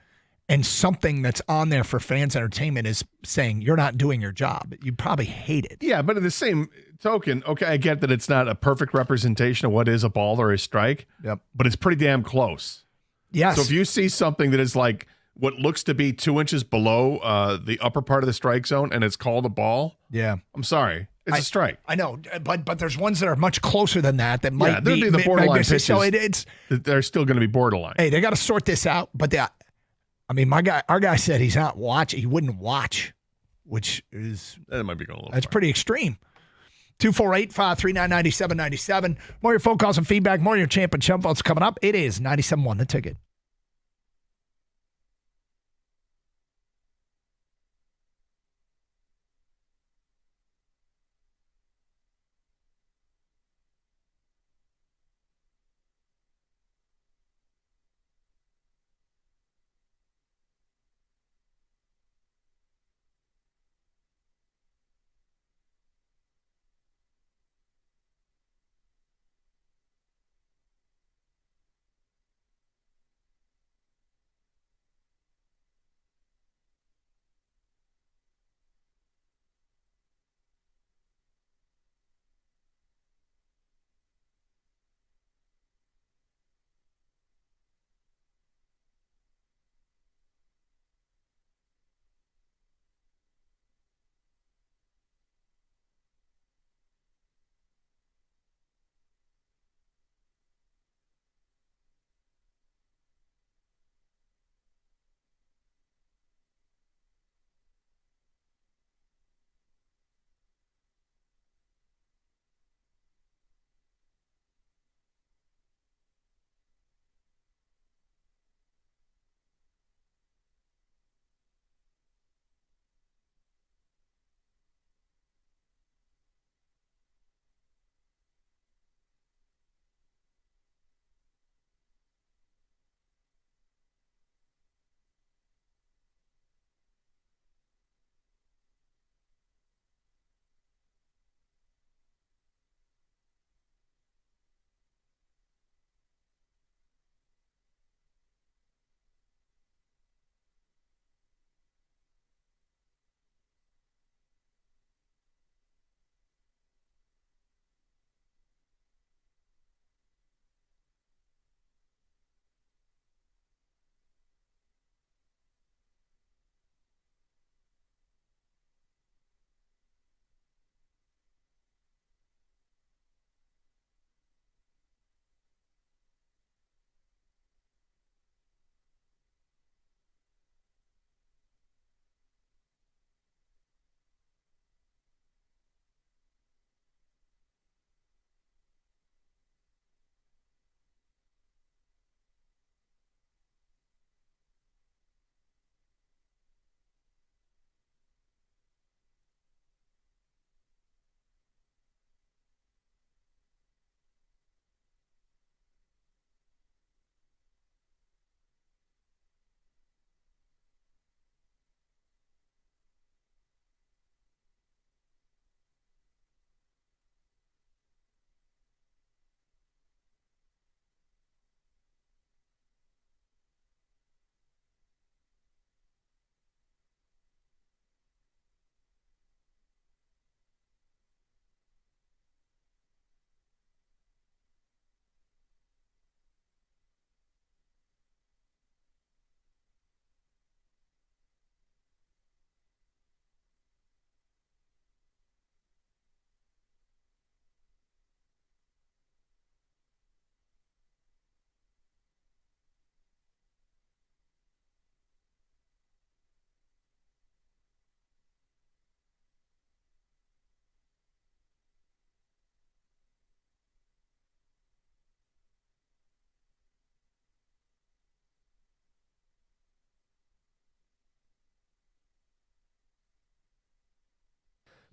and something that's on there for fans' entertainment is saying you're not doing your job? You'd probably hate it. Yeah, but in the same token, okay, I get that it's not a perfect representation of what is a ball or a strike, but it's pretty damn close. Yes. So if you see something that is like what looks to be 2 inches below the upper part of the strike zone and it's called a ball, I'm sorry. It's a strike. I know, but there's ones that are much closer than that might be the borderline pitches. So they're still going to be borderline. Hey, they got to sort this out. But our guy said he's not watching. He wouldn't watch, which is that might be going a little. That's pretty extreme. 248-539-9797. More of your phone calls and feedback. More of your champ and chump votes coming up. It is 97.1 The Ticket.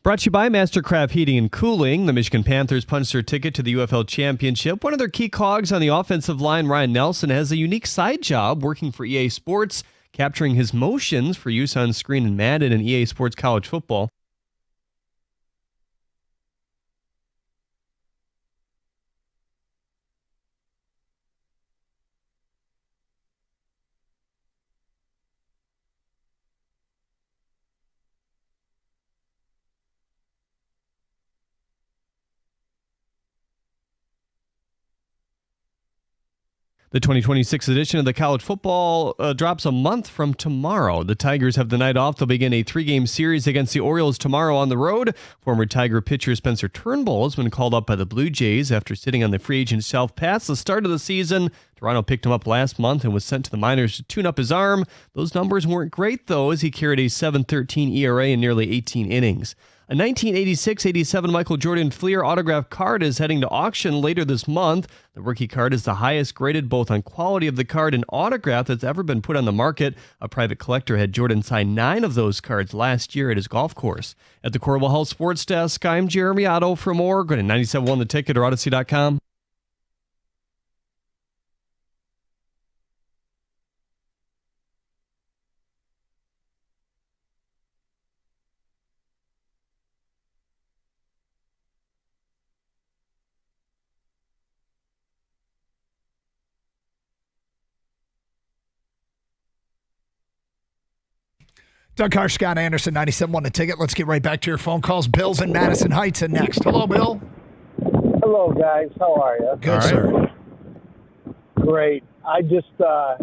Brought to you by Mastercraft Heating and Cooling. The Michigan Panthers punched their ticket to the UFL Championship. One of their key cogs on the offensive line, Ryan Nelson, has a unique side job working for EA Sports, capturing his motions for use on screen in Madden and EA Sports College Football. The 2026 edition of the college football drops a month from tomorrow. The Tigers have the night off. They'll begin a 3-game series against the Orioles tomorrow on the road. Former Tiger pitcher Spencer Turnbull has been called up by the Blue Jays after sitting on the free agent shelf past the start of the season. Toronto picked him up last month and was sent to the minors to tune up his arm. Those numbers weren't great, though, as he carried a 7.13 ERA in nearly 18 innings. A 1986-87 Michael Jordan Fleer autograph card is heading to auction later this month. The rookie card is the highest graded both on quality of the card and autograph that's ever been put on the market. A private collector had Jordan sign 9 of those cards last year at his golf course. At the Corwell Health Sports Desk, I'm Jeremy Otto. For more, go to 97.1 The Ticket or Odyssey.com. Doug Harsh, Scott Anderson, 97.1 The Ticket. Let's get right back to your phone calls. Bill's in Madison Heights and next. Hello, Bill. Hello, guys. How are you? Good, sir. Great. I just got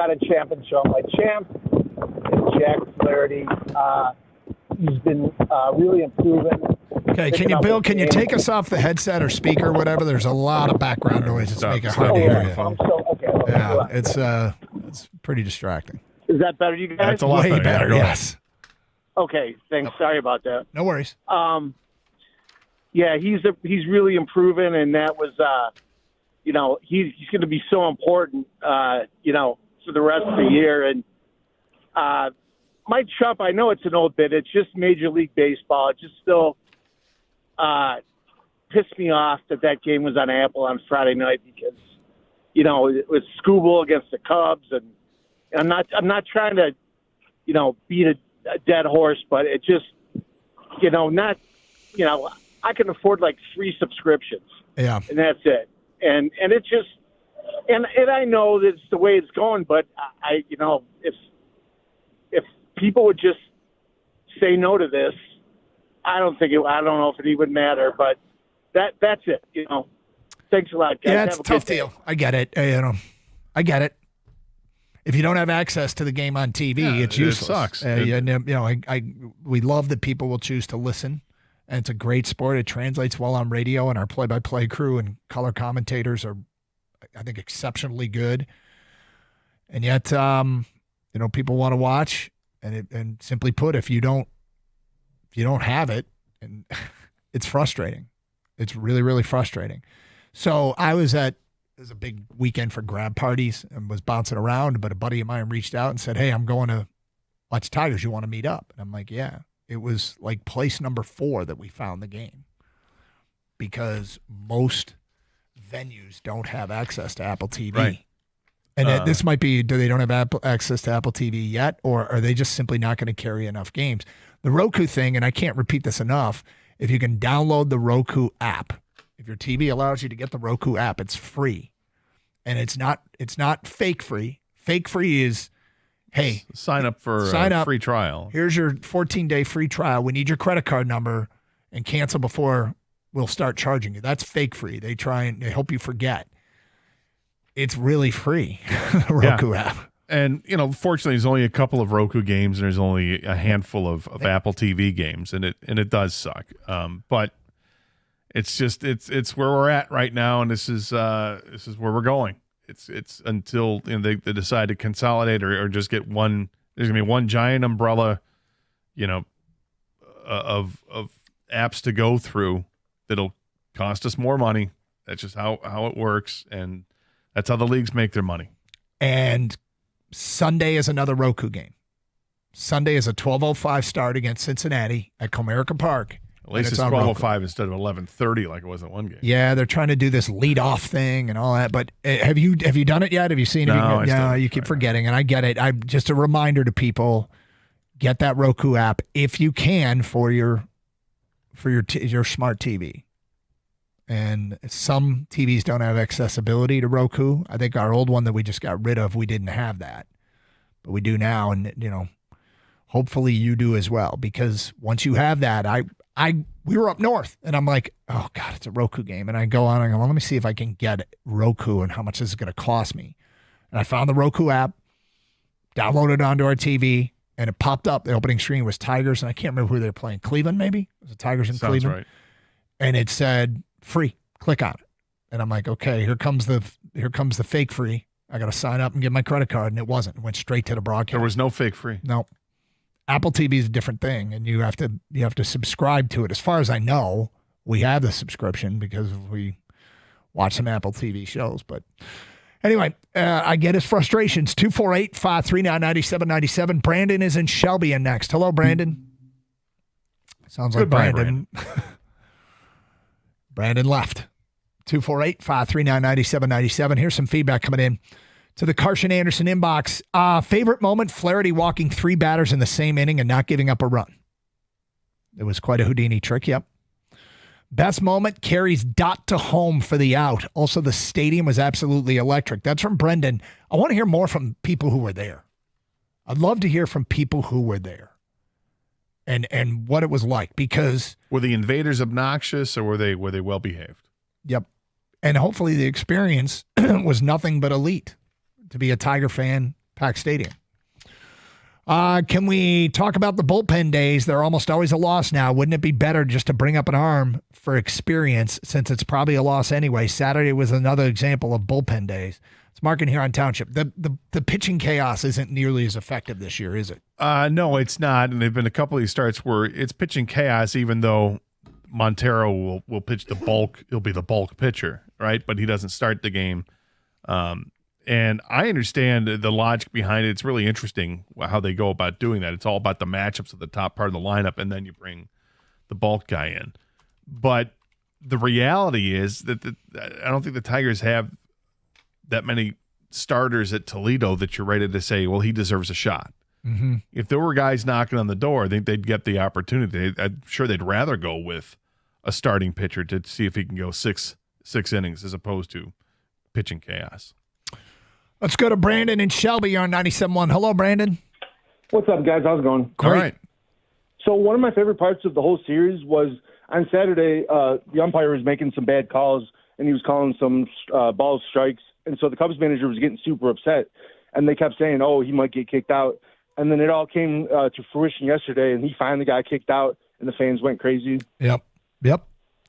a champ and show. My champ is Jack Flaherty. He's been really improving. Okay, can you take us off the headset or speaker or whatever? There's a lot of background noise. It's making it hard to hear you. Yeah, it's pretty distracting. Is that better, you guys? That's a lot way better. Yes. Okay, thanks. Sorry about that. No worries. Yeah, he's really improving, and that was, he's going to be so important, for the rest of the year. And my chump, I know it's an old bit. It's just Major League Baseball. It just still pissed me off that game was on Apple on Friday night because, it was Scooble against the Cubs, and I'm not trying to, beat a dead horse, but it just, I can afford like 3 subscriptions. Yeah. And that's it. And it just, and I know that's the way it's going, but if people would just say no to this, I don't know if it even matter, but that's it. Thanks a lot, guys. Yeah, it's a tough deal. I get it. I get it. If you don't have access to the game on TV, it's useless. It sucks. We love that people will choose to listen, and it's a great sport. It translates well on radio, and our play-by-play crew and color commentators are, I think, exceptionally good. And yet, people want to watch, and simply put, if you don't have it, and it's frustrating. It's really, really frustrating. So it was a big weekend for grab parties and was bouncing around, but a buddy of mine reached out and said, "Hey, I'm going to watch Tigers. You want to meet up?" And I'm like, "Yeah." It was like place number 4 that we found the game because most venues don't have access to Apple TV. Right. And this might be, do they don't have access to Apple TV yet, or are they just simply not going to carry enough games? The Roku thing, and I can't repeat this enough, if you can download the Roku app, if your TV allows you to get the Roku app, it's free. And it's not fake free. Fake free is, hey, sign up for a free trial. Here's your 14-day free trial. We need your credit card number and cancel before we'll start charging you. That's fake free. They hope you forget. It's really free, the Roku app. And, fortunately, there's only a couple of Roku games, and there's only a handful of Apple TV games, and it does suck. But it's just it's where we're at right now, and this is where we're going. It's until they decide to consolidate or just get one. There's gonna be one giant umbrella, of apps to go through that'll cost us more money. That's just how it works, and that's how the leagues make their money. And Sunday is another Roku game. Sunday is a 12:05 start against Cincinnati at Comerica Park. At least it's 12:05 instead of 11:30 like it was in one game. Yeah, they're trying to do this lead-off thing and all that. But have you done it yet? Have you seen it? No, you keep forgetting, and I get it. Just a reminder to people: get that Roku app if you can for your smart TV. And some TVs don't have accessibility to Roku. I think our old one that we just got rid of, we didn't have that, but we do now, and hopefully you do as well. Because once you have that, we were up north, and I'm like, oh God, it's a Roku game. And I go on and go, well, let me see if I can get Roku and how much this is going to cost me. And I found the Roku app, downloaded it onto our TV, and it popped up. The opening screen was Tigers, and I can't remember who they were playing. Cleveland, maybe? Was it Tigers in Sounds Cleveland? right. And it said free. Click on it. And I'm like, okay, here comes the fake free. I got to sign up and get my credit card, and it wasn't. It went straight to the broadcast. There was no fake free. No. Apple TV is a different thing, and you have to subscribe to it. As far as I know, we have the subscription because we watch some Apple TV shows. But anyway, I get his frustrations. 248-539-9797. Brandon is in Shelby and next. Hello, Brandon. Sounds like Goodbye, Brandon. Brandon left. 248-539-9797. Here's some feedback coming in to the Carson Anderson inbox. Favorite moment, Flaherty walking 3 batters in the same inning and not giving up a run. It was quite a Houdini trick, yep. Best moment, Carey's dot to home for the out. Also, the stadium was absolutely electric. That's from Brendan. I want to hear more from people who were there. I'd love to hear from people who were there and what it was like, because... Were the invaders obnoxious, or were they well behaved? Yep. And hopefully the experience was nothing but elite to be a Tiger fan, packed stadium. Can we talk about the bullpen days? They're almost always a loss now. Wouldn't it be better just to bring up an arm for experience, since it's probably a loss anyway? Saturday was another example of bullpen days. It's Mark in here on Township. The pitching chaos isn't nearly as effective this year, is it? No, it's not. And there have been a couple of these starts where it's pitching chaos, even though Montero will pitch the bulk. He'll be the bulk pitcher, right? But he doesn't start the game. And I understand the logic behind it. It's really interesting how they go about doing that. It's all about the matchups at the top part of the lineup, and then you bring the bulk guy in. But the reality is that I don't think the Tigers have that many starters at Toledo that you're ready to say, well, he deserves a shot. Mm-hmm. If there were guys knocking on the door, I think they'd get the opportunity. I'm sure they'd rather go with a starting pitcher to see if he can go six innings as opposed to pitching chaos. Let's go to Brandon and Shelby on 97.1. Hello, Brandon. What's up, guys? How's it going? All right. So one of my favorite parts of the whole series was on Saturday, the umpire was making some bad calls, and he was calling some ball strikes. And so the Cubs manager was getting super upset, and they kept saying, oh, he might get kicked out. And then it all came to fruition yesterday, and he finally got kicked out, and the fans went crazy. Yep.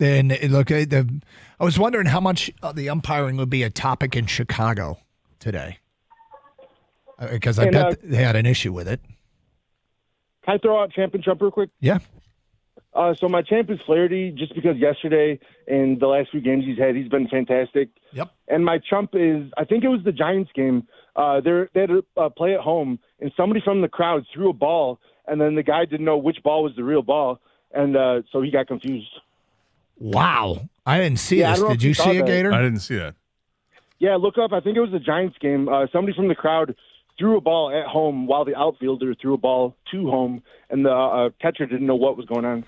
And look, I was wondering how much the umpiring would be a topic in Chicago today, because I bet they had an issue with it. Can I throw out champ and chump real quick? Yeah. So my champ is Flaherty, just because yesterday and the last few games he's had, he's been fantastic. Yep. And my chump is, I think it was the Giants game. They had a play at home, and somebody from the crowd threw a ball, and then the guy didn't know which ball was the real ball, and so he got confused. Wow. I didn't see this. Did you see it, Gator? I didn't see that. Yeah, look up. I think it was the Giants game. Somebody from the crowd threw a ball at home while the outfielder threw a ball to home, and the catcher didn't know what was going on.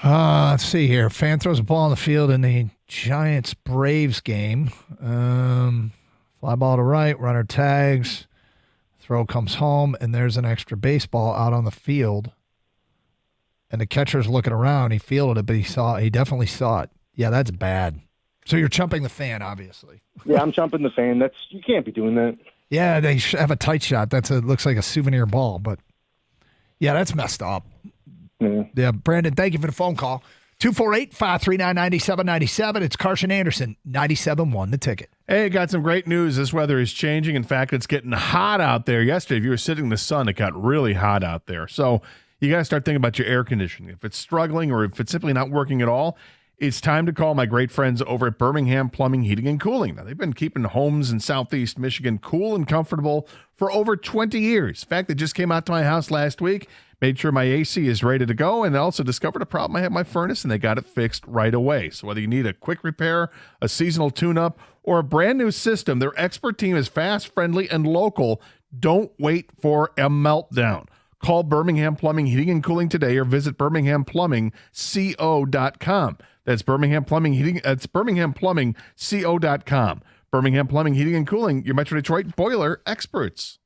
Let's see here. Fan throws a ball on the field in the Giants-Braves game. Fly ball to right, runner tags, throw comes home, and there's an extra baseball out on the field. And the catcher's looking around. He fielded it, but he definitely saw it. Yeah, that's bad. So you're chumping the fan, obviously. Yeah, I'm chumping the fan. You can't be doing that. Yeah, they have a tight shot. Looks like a souvenir ball, but yeah, that's messed up. Yeah, Brandon, thank you for the phone call. 248-539-9797. It's Carson Anderson, 97.1 The Ticket. Hey, got some great news. This weather is changing. In fact, it's getting hot out there. Yesterday, if you were sitting in the sun, it got really hot out there. So you got to start thinking about your air conditioning. If it's struggling or if it's simply not working at all, It's time to call my great friends over at Birmingham Plumbing, Heating, and Cooling. Now, they've been keeping homes in Southeast Michigan cool and comfortable for over 20 years. In fact, they just came out to my house last week, made sure my AC is ready to go, and also discovered a problem I had with my furnace, and they got it fixed right away. So whether you need a quick repair, a seasonal tune-up, or a brand new system, their expert team is fast, friendly, and local. Don't wait for a meltdown. Call Birmingham Plumbing, Heating, and Cooling today or visit birminghamplumbingco.com. That's Birmingham Plumbing Heating. That's birminghamplumbingco.com. Birmingham Plumbing, Heating, and Cooling, your Metro Detroit boiler experts.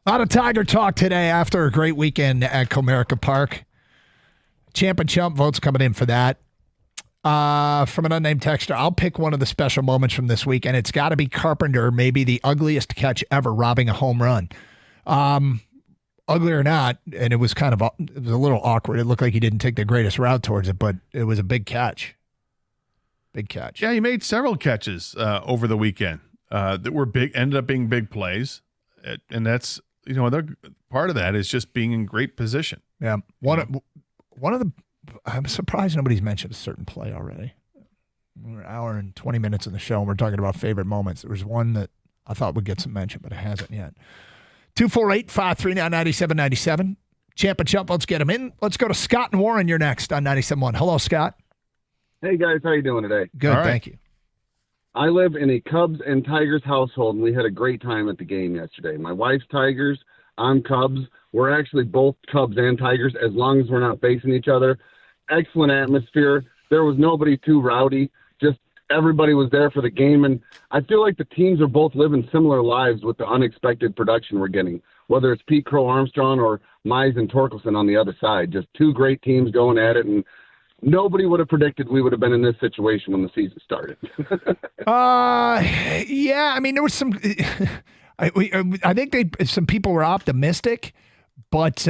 A lot of Tiger talk today after a great weekend at Comerica Park. Champ and Chump votes coming in for that. From an unnamed texter, I'll pick one of the special moments from this week, and it's got to be Carpenter, maybe the ugliest catch ever, robbing a home run. ugly or not, and it was a little awkward. It looked like he didn't take the greatest route towards it, but it was a big catch. Big catch. Yeah, he made several catches over the weekend that were big, ended up being big plays. And that's, part of that is just being in great position. Yeah. One of the, I'm surprised nobody's mentioned a certain play already. We're an hour and 20 minutes in the show, and we're talking about favorite moments. There was one that I thought would get some mention, but it hasn't yet. 248-539-9797. Champ and Chump, let's get him in. Let's go to Scott and Warren. You're next on 97.1. Hello, Scott. Hey, guys. How you doing today? Good, thank you. I live in a Cubs and Tigers household, and we had a great time at the game yesterday. My wife's Tigers. I'm Cubs. We're actually both Cubs and Tigers as long as we're not facing each other. Excellent atmosphere. There was nobody too rowdy. Just everybody was there for the game, and I feel like the teams are both living similar lives with the unexpected production we're getting, whether it's Pete Crow Armstrong or Mize and Torkelson on the other side. Just two great teams going at it, and nobody would have predicted we would have been in this situation when the season started. Yeah, I mean, there was some I think some people were optimistic, but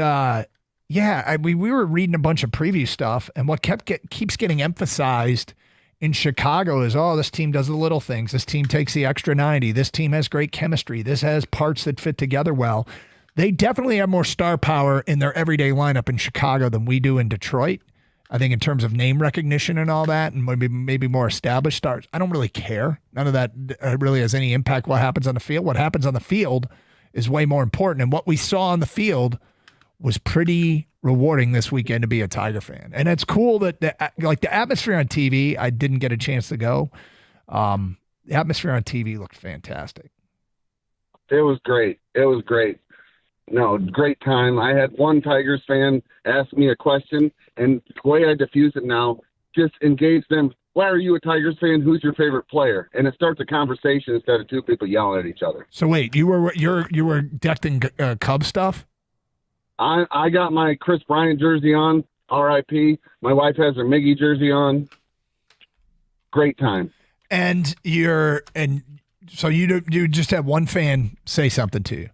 we were reading a bunch of preview stuff, and what keeps getting emphasized in Chicago is, this team does the little things. This team takes the extra 90. This team has great chemistry. This has parts that fit together well. They definitely have more star power in their everyday lineup in Chicago than we do in Detroit. I think in terms of name recognition and all that, and maybe more established stars, I don't really care. None of that really has any impact what happens on the field. What happens on the field is way more important. And what we saw on the field was pretty rewarding this weekend to be a Tiger fan. And it's cool that the atmosphere on TV, I didn't get a chance to go. The atmosphere on TV looked fantastic. It was great. No, great time. I had one Tigers fan ask me a question, and the way I diffuse it now, just engage them. Why are you a Tigers fan? Who's your favorite player? And it starts a conversation instead of two people yelling at each other. So wait, you were decked in Cubs stuff? I got my Chris Bryant jersey on, R.I.P. My wife has her Miggy jersey on. Great time. And so you just had one fan say something to you.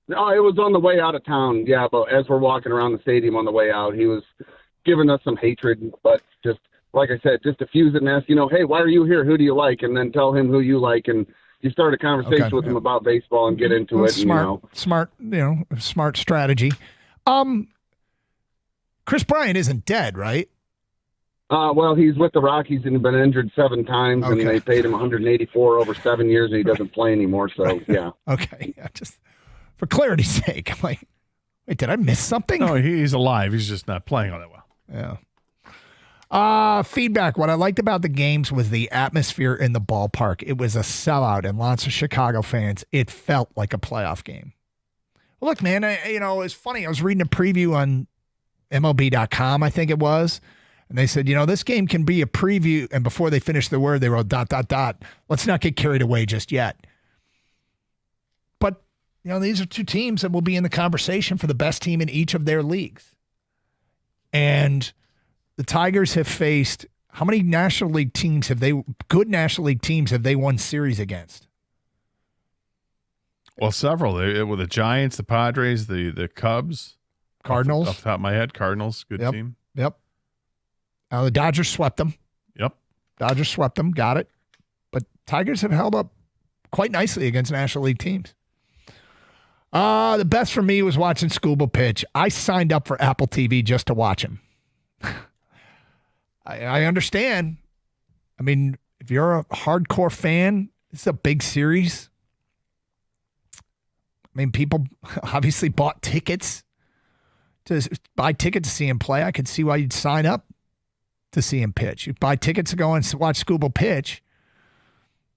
No, it was on the way out of town. Yeah, but as we're walking around the stadium on the way out, he was giving us some hatred. But just like I said, just diffuse it and ask, hey, why are you here? Who do you like? And then tell him who you like, and you start a conversation with him about baseball and get into it. Smart strategy. Chris Bryant isn't dead, right? Well, he's with the Rockies and been injured 7 times, and they paid him $184 over 7 years, and he doesn't play anymore. So yeah. Okay, just for clarity's sake, I'm like, wait, did I miss something? No, he's alive. He's just not playing all that well. Yeah. Feedback. What I liked about the games was the atmosphere in the ballpark. It was a sellout, and lots of Chicago fans. It felt like a playoff game. Well, look, man, it was funny. I was reading a preview on MLB.com, I think it was, and they said, this game can be a preview, and before they finished the word, they wrote ... Let's not get carried away just yet. But, these are two teams that will be in the conversation for the best team in each of their leagues. And the Tigers have faced, how many National League teams good National League teams have they won series against? Well, several. With the Giants, the Padres, the Cubs. Cardinals. Off the top of my head, Cardinals, good team. Yep. The Dodgers swept them. Yep. Dodgers swept them, got it. But Tigers have held up quite nicely against National League teams. The best for me was watching Skubal pitch. I signed up for Apple TV just to watch him. I understand. I mean, if you're a hardcore fan, this is a big series. I mean, people obviously bought tickets to see him play. I could see why you'd sign up to see him pitch. You buy tickets to go and watch Skubal pitch.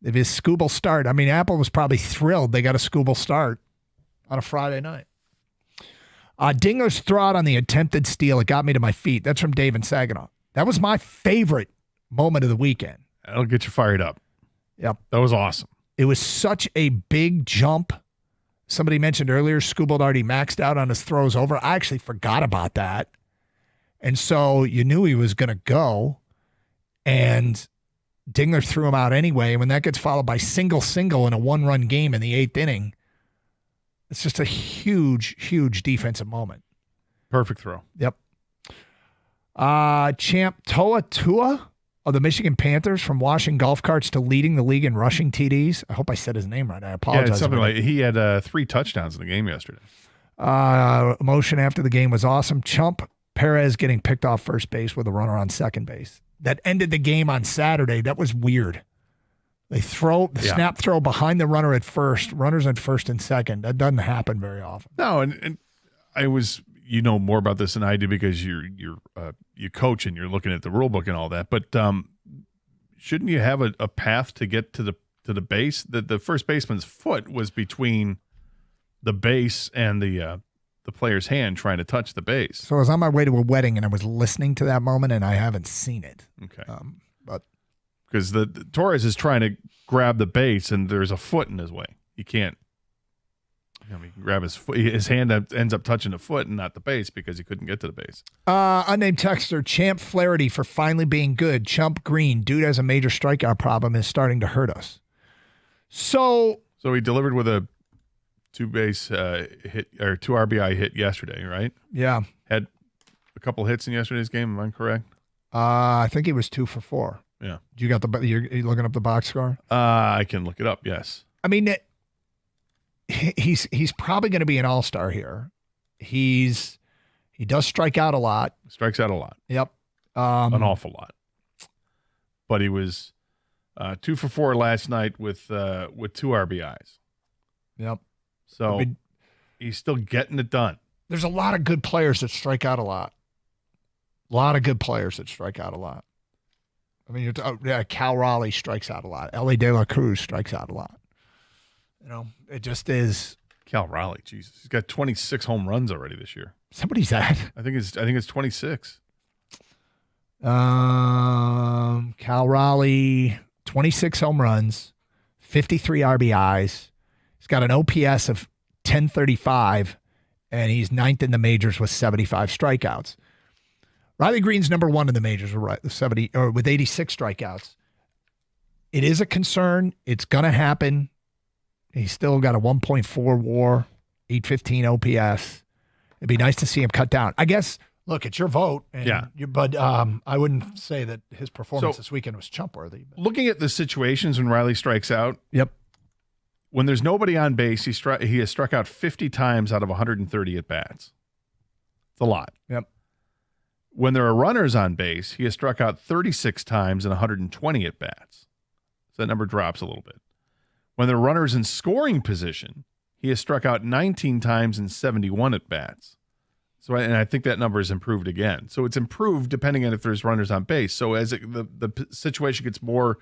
If his Skubal start, I mean, Apple was probably thrilled they got a Skubal start on a Friday night. Dingler's throw out on the attempted steal, it got me to my feet. That's from Dave in Saginaw. That was my favorite moment of the weekend. That'll get you fired up. Yep. That was awesome. It was such a big jump. Somebody mentioned earlier, Skubal already maxed out on his throws over. I actually forgot about that. And so you knew he was going to go. And Dingler threw him out anyway. And when that gets followed by single in a 1-run game in the 8th inning, It's just a huge, huge defensive moment. Perfect throw. Yep. Champ Toa Tua of the Michigan Panthers, from washing golf carts to leading the league in rushing TDs. I hope I said his name right. I apologize. Yeah, it's something like he had 3 touchdowns in the game yesterday. Emotion after the game was awesome. Chump Perez getting picked off first base with a runner on second base. That ended the game on Saturday. That was weird. They snap throw behind the runner at first, runners at first and second. That doesn't happen very often. No, and I was, more about this than I do because you coach and you're looking at the rule book and all that. But shouldn't you have a path to get to the base? The first baseman's foot was between the base and the player's hand trying to touch the base. So I was on my way to a wedding and I was listening to that moment and I haven't seen it. Okay. But because the Torres is trying to grab the base and there's a foot in his way. He can't. He can grab his foot. His hand ends up touching the foot and not the base because he couldn't get to the base. Unnamed texter, Champ Flaherty for finally being good. Chump Green, dude has a major strikeout problem, is starting to hurt us. So he delivered with a 2-base hit or 2 RBI hit yesterday, right? Yeah. Had a couple hits in yesterday's game. Am I correct? I think he was 2 for 4. Yeah. You're looking up the box score? I can look it up. Yes. I mean, he's probably going to be an all-star here. He does strike out a lot. Strikes out a lot. Yep. An awful lot. But he was 2 for 4 last night with 2 RBIs. Yep. So he's still getting it done. There's a lot of good players that strike out a lot. A lot of good players that strike out a lot. I mean, Cal Raleigh strikes out a lot. Ellie De La Cruz strikes out a lot. It just is. Cal Raleigh, Jesus, he's got 26 home runs already this year. Somebody's at. I think it's 26. Cal Raleigh, 26 home runs, 53 RBIs. He's got an OPS of 1035, and he's 9th in the majors with 75 strikeouts. Riley Green's number 1 in the majors with 86 strikeouts. It is a concern. It's going to happen. He's still got a 1.4 WAR, 815 OPS. It'd be nice to see him cut down. I guess, look, it's your vote. But I wouldn't say that his performance this weekend was chump-worthy. Looking at the situations when Riley strikes out. Yep. When there's nobody on base, he has struck out 50 times out of 130 at-bats. It's a lot. Yep. When there are runners on base, he has struck out 36 times in 120 at-bats. So that number drops a little bit. When there are runners in scoring position, he has struck out 19 times in 71 at-bats. And I think that number has improved again. So it's improved depending on if there's runners on base. So as the situation gets more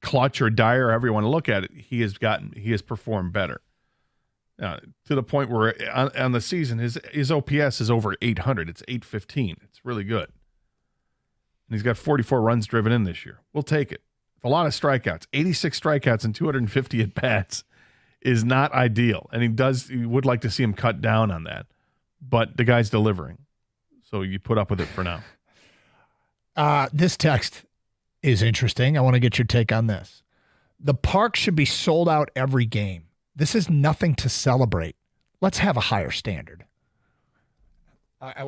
clutch or dire, however you want to look at it, he has performed better. To the point where on the season, his OPS is over 800. It's 815. It's really good. And he's got 44 runs driven in this year. We'll take it. A lot of strikeouts. 86 strikeouts and 250 at-bats is not ideal. And he would like to see him cut down on that. But the guy's delivering. So you put up with it for now. This text is interesting. I want to get your take on this. The park should be sold out every game. This is nothing to celebrate. Let's have a higher standard. I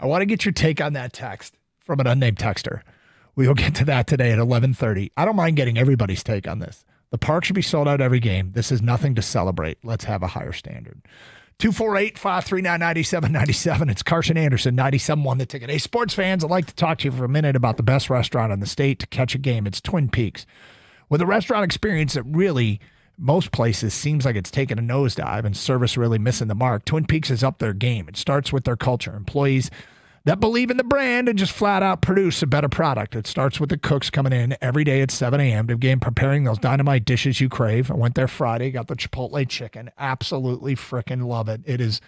want to get your take on that text from an unnamed texter. We will get to that today at 11:30. I don't mind getting everybody's take on this. The park should be sold out every game. This is nothing to celebrate. Let's have a higher standard. 248-539-9797. It's Carson Anderson, 97.1 The Ticket. Hey, sports fans, I'd like to talk to you for a minute about the best restaurant in the state to catch a game. It's Twin Peaks. With a restaurant experience that really, most places, seems like it's taken a nosedive and service really missing the mark, Twin Peaks is up their game. It starts with their culture. Employees that believe in the brand and just flat out produce a better product. It starts with the cooks coming in every day at 7 a.m. to begin preparing those dynamite dishes you crave. I went there Friday, got the Chipotle chicken. Absolutely freaking love it. It is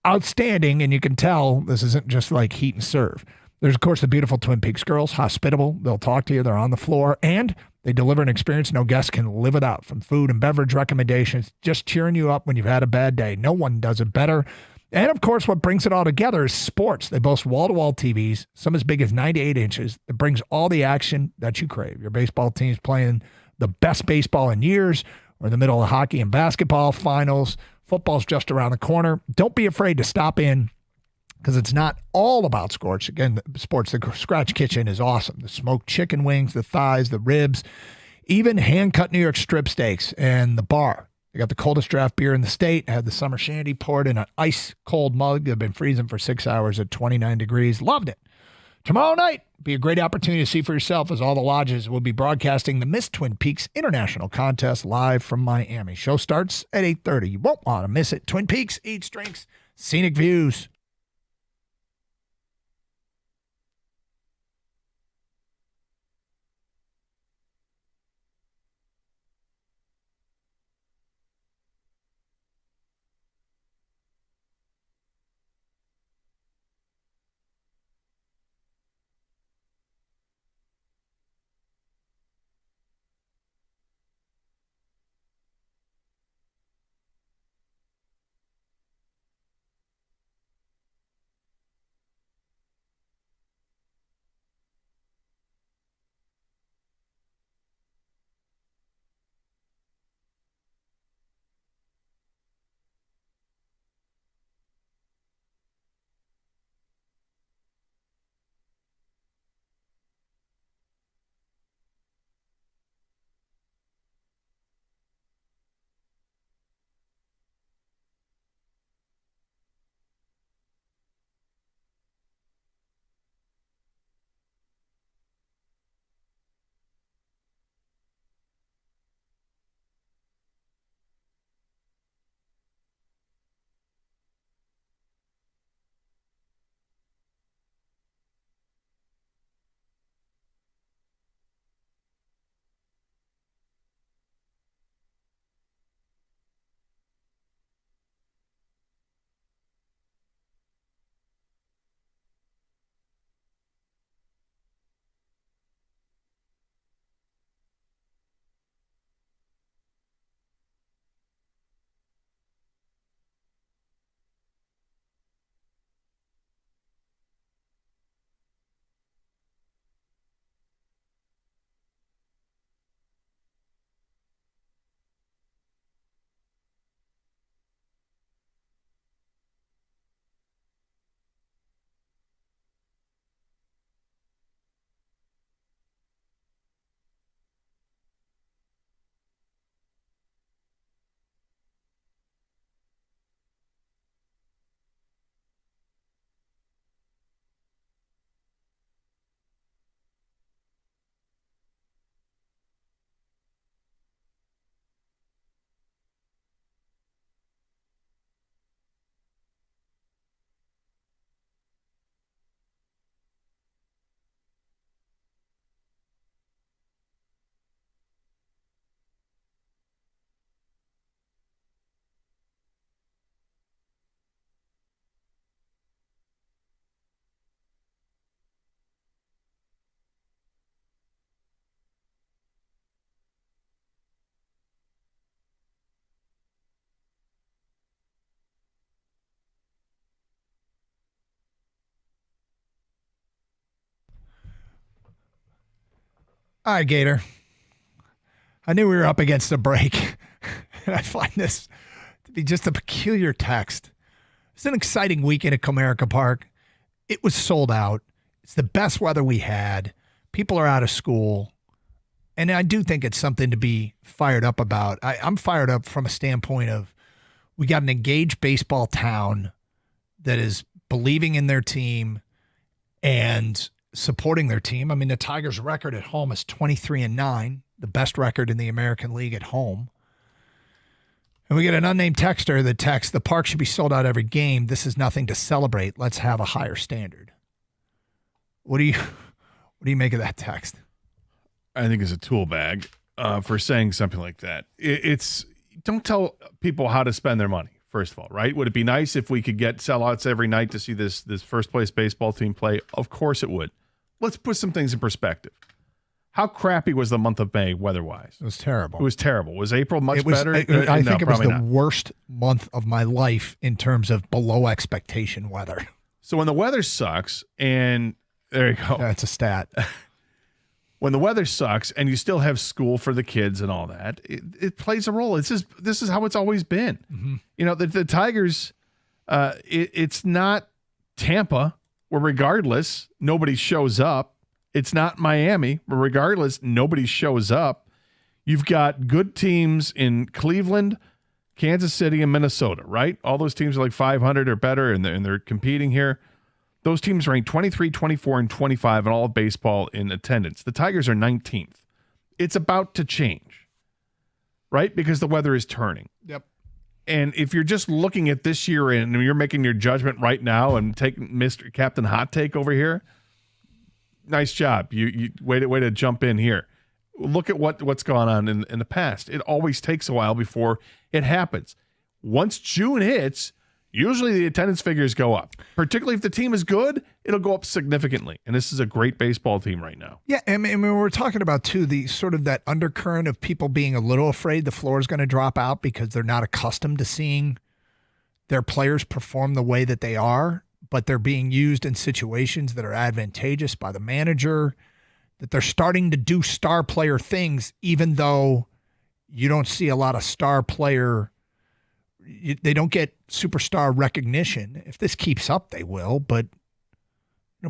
outstanding, and you can tell this isn't just like heat and serve. There's, of course, the beautiful Twin Peaks girls, hospitable. They'll talk to you. They're on the floor, and they deliver an experience no guest can live without, from food and beverage recommendations, just cheering you up when you've had a bad day. No one does it better. And, of course, what brings it all together is sports. They boast wall-to-wall TVs, some as big as 98 inches, that brings all the action that you crave. Your baseball team's playing the best baseball in years, We're in the middle of hockey and basketball finals. Football's just around the corner. Don't be afraid to stop in because it's not all about sports. Again, sports, the Scratch Kitchen is awesome. The smoked chicken wings, the thighs, the ribs, even hand-cut New York strip steaks, and the bar. They got the coldest draft beer in the state. Had the summer shandy poured in an ice-cold mug. They've been freezing for 6 hours at 29 degrees. Loved it. Tomorrow night, be a great opportunity to see for yourself as all the lodges will be broadcasting the Miss Twin Peaks International Contest live from Miami. Show starts at 8:30. You won't want to miss it. Twin Peaks, eats, drinks, scenic views. All right, Gator. I knew we were up against a break. And I find this to be just a peculiar text. It's an exciting weekend at Comerica Park. It was sold out. It's the best weather we had. People are out of school. And I do think it's something to be fired up about. I'm fired up from a standpoint of we got an engaged baseball town that is believing in their team and supporting their team. I mean, the Tigers' record at home is 23-9, the best record in the American League at home. And we get an unnamed texter that texts, "The park should be sold out every game. This is nothing to celebrate. Let's have a higher standard." What do you make of that text? I think it's a tool bag for saying something like that. It's don't tell people how to spend their money. First of all, right? Would it be nice if we could get sellouts every night to see this first place baseball team play? Of course it would. Let's put some things in perspective. How crappy was the month of May weather-wise? It was terrible. It was terrible. Was April much better? I think it was the not. worst month of my life in terms of below expectation weather. So when the weather sucks, and there you go. That's a stat. when the weather sucks and you still have school for the kids and all that, it plays a role. This is how it's always been. Mm-hmm. You know, the Tigers, it's not Tampa, where regardless, nobody shows up. It's not Miami, where regardless, nobody shows up. You've got good teams in Cleveland, Kansas City, and Minnesota, right? All those teams are like 500 or better, and they're competing here. Those teams rank 23, 24, and 25 in all of baseball in attendance. The Tigers are 19th. It's about to change, right? Because the weather is turning. Yep. And if you're just looking at this year and you're making your judgment right now and taking Mr. Captain Hot Take over here, nice job. You way to jump in here. Look at what's gone on in the past. It always takes a while before it happens. Once June hits, usually the attendance figures go up. Particularly if the team is good, it'll go up significantly. And this is a great baseball team right now. Yeah, and we're talking about, too, the sort of that undercurrent of people being a little afraid the floor is going to drop out because they're not accustomed to seeing their players perform the way that they are, but they're being used in situations that are advantageous by the manager, that they're starting to do star player things, even though you don't see a lot of star player. They don't get superstar recognition. If this keeps up, they will, but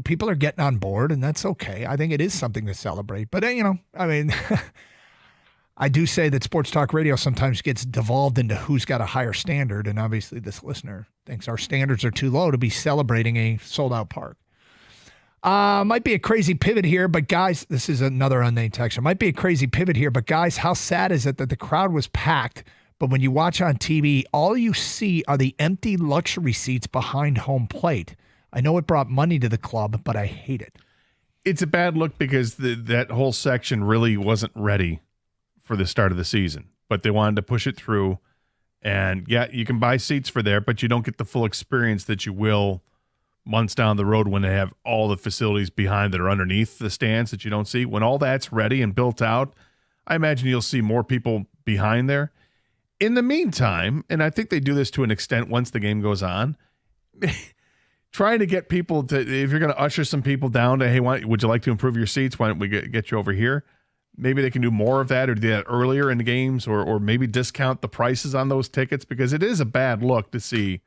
people are getting on board, and that's okay. I think it is something to celebrate. But, I mean, I do say that sports talk radio sometimes gets devolved into who's got a higher standard, and obviously this listener thinks our standards are too low to be celebrating a sold-out park. Might be a crazy pivot here, but guys, this is another unnamed texter. Might be a crazy pivot here, but guys, how sad is it that the crowd was packed, but when you watch on TV, all you see are the empty luxury seats behind home plate? I know it brought money to the club, but I hate it. It's a bad look because that whole section really wasn't ready for the start of the season, but they wanted to push it through. And yeah, you can buy seats for there, but you don't get the full experience that you will months down the road when they have all the facilities behind that are underneath the stands that you don't see. When all that's ready and built out, I imagine you'll see more people behind there. In the meantime, and I think they do this to an extent once the game goes on, trying to get people to, if you're going to usher some people down to, hey, would you like to improve your seats? Why don't we get you over here? Maybe they can do more of that or do that earlier in the games or maybe discount the prices on those tickets, because it is a bad look to see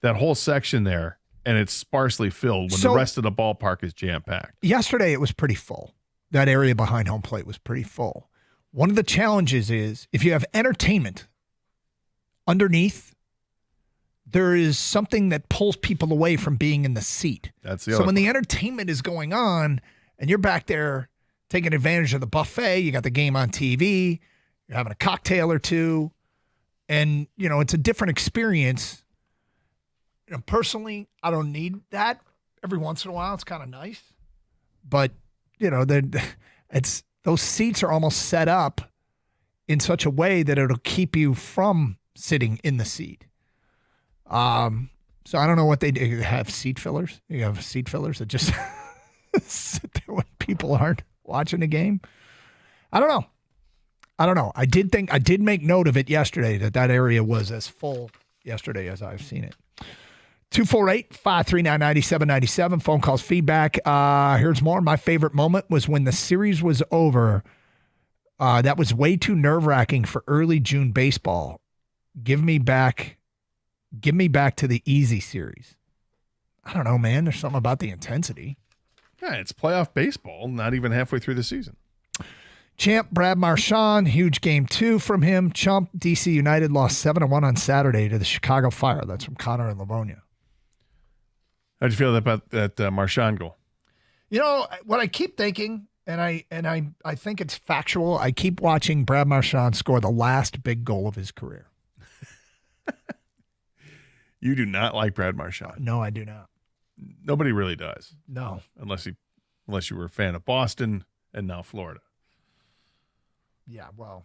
that whole section there and it's sparsely filled when the rest of the ballpark is jam-packed. Yesterday it was pretty full. That area behind home plate was pretty full. One of the challenges is if you have entertainment underneath, there is something that pulls people away from being in the seat. So when the entertainment is going on and you're back there taking advantage of the buffet, you got the game on TV, you're having a cocktail or two, and, it's a different experience. Personally, I don't need that. Every once in a while, it's kind of nice. But, those seats are almost set up in such a way that it'll keep you from sitting in the seat. So I don't know what they do. You have seat fillers. You have seat fillers that just sit there when people aren't watching the game. I don't know. I did make note of it yesterday that area was as full yesterday as I've seen it. 248-539-9797. Phone calls, feedback. Here's more. My favorite moment was when the series was over. That was way too nerve-wracking for early June baseball. Give me back to the easy series. I don't know, man. There's something about the intensity. Yeah, it's playoff baseball, not even halfway through the season. Champ, Brad Marchand, huge game 2 from him. Chump, DC United lost 7-1 on Saturday to the Chicago Fire. That's from Connor in Livonia. How'd you feel about that Marchand goal? What I keep thinking, and I think it's factual, I keep watching Brad Marchand score the last big goal of his career. You do not like Brad Marchand. No, I do not. Nobody really does. No. Unless you were a fan of Boston and now Florida. Yeah, well.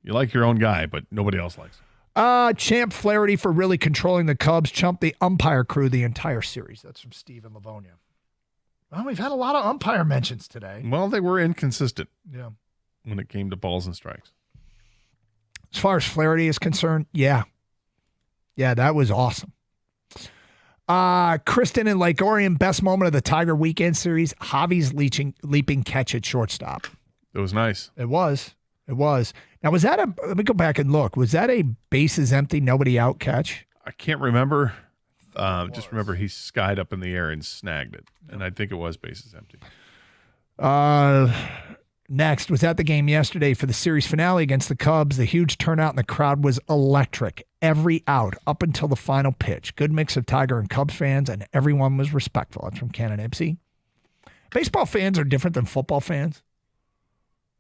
You like your own guy, but nobody else likes him. Champ, Flaherty for really controlling the Cubs. Chump, the umpire crew the entire series. That's from Steve in Livonia. Well, we've had a lot of umpire mentions today. Well, they were inconsistent. Yeah. When it came to balls and strikes. As far as Flaherty is concerned, yeah. Yeah, that was awesome. Kristen in Lake Orion, best moment of the Tiger Weekend Series, Javi's leaping catch at shortstop. It was nice. It was. Now, was that let me go back and look. Was that a bases empty, nobody out catch? I can't remember. Just remember he skied up in the air and snagged it. And I think it was bases empty. Next, was at the game yesterday for the series finale against the Cubs. The huge turnout in the crowd was electric. Every out up until the final pitch. Good mix of Tiger and Cubs fans, and everyone was respectful. That's from Ken and Ipsy. Baseball fans are different than football fans.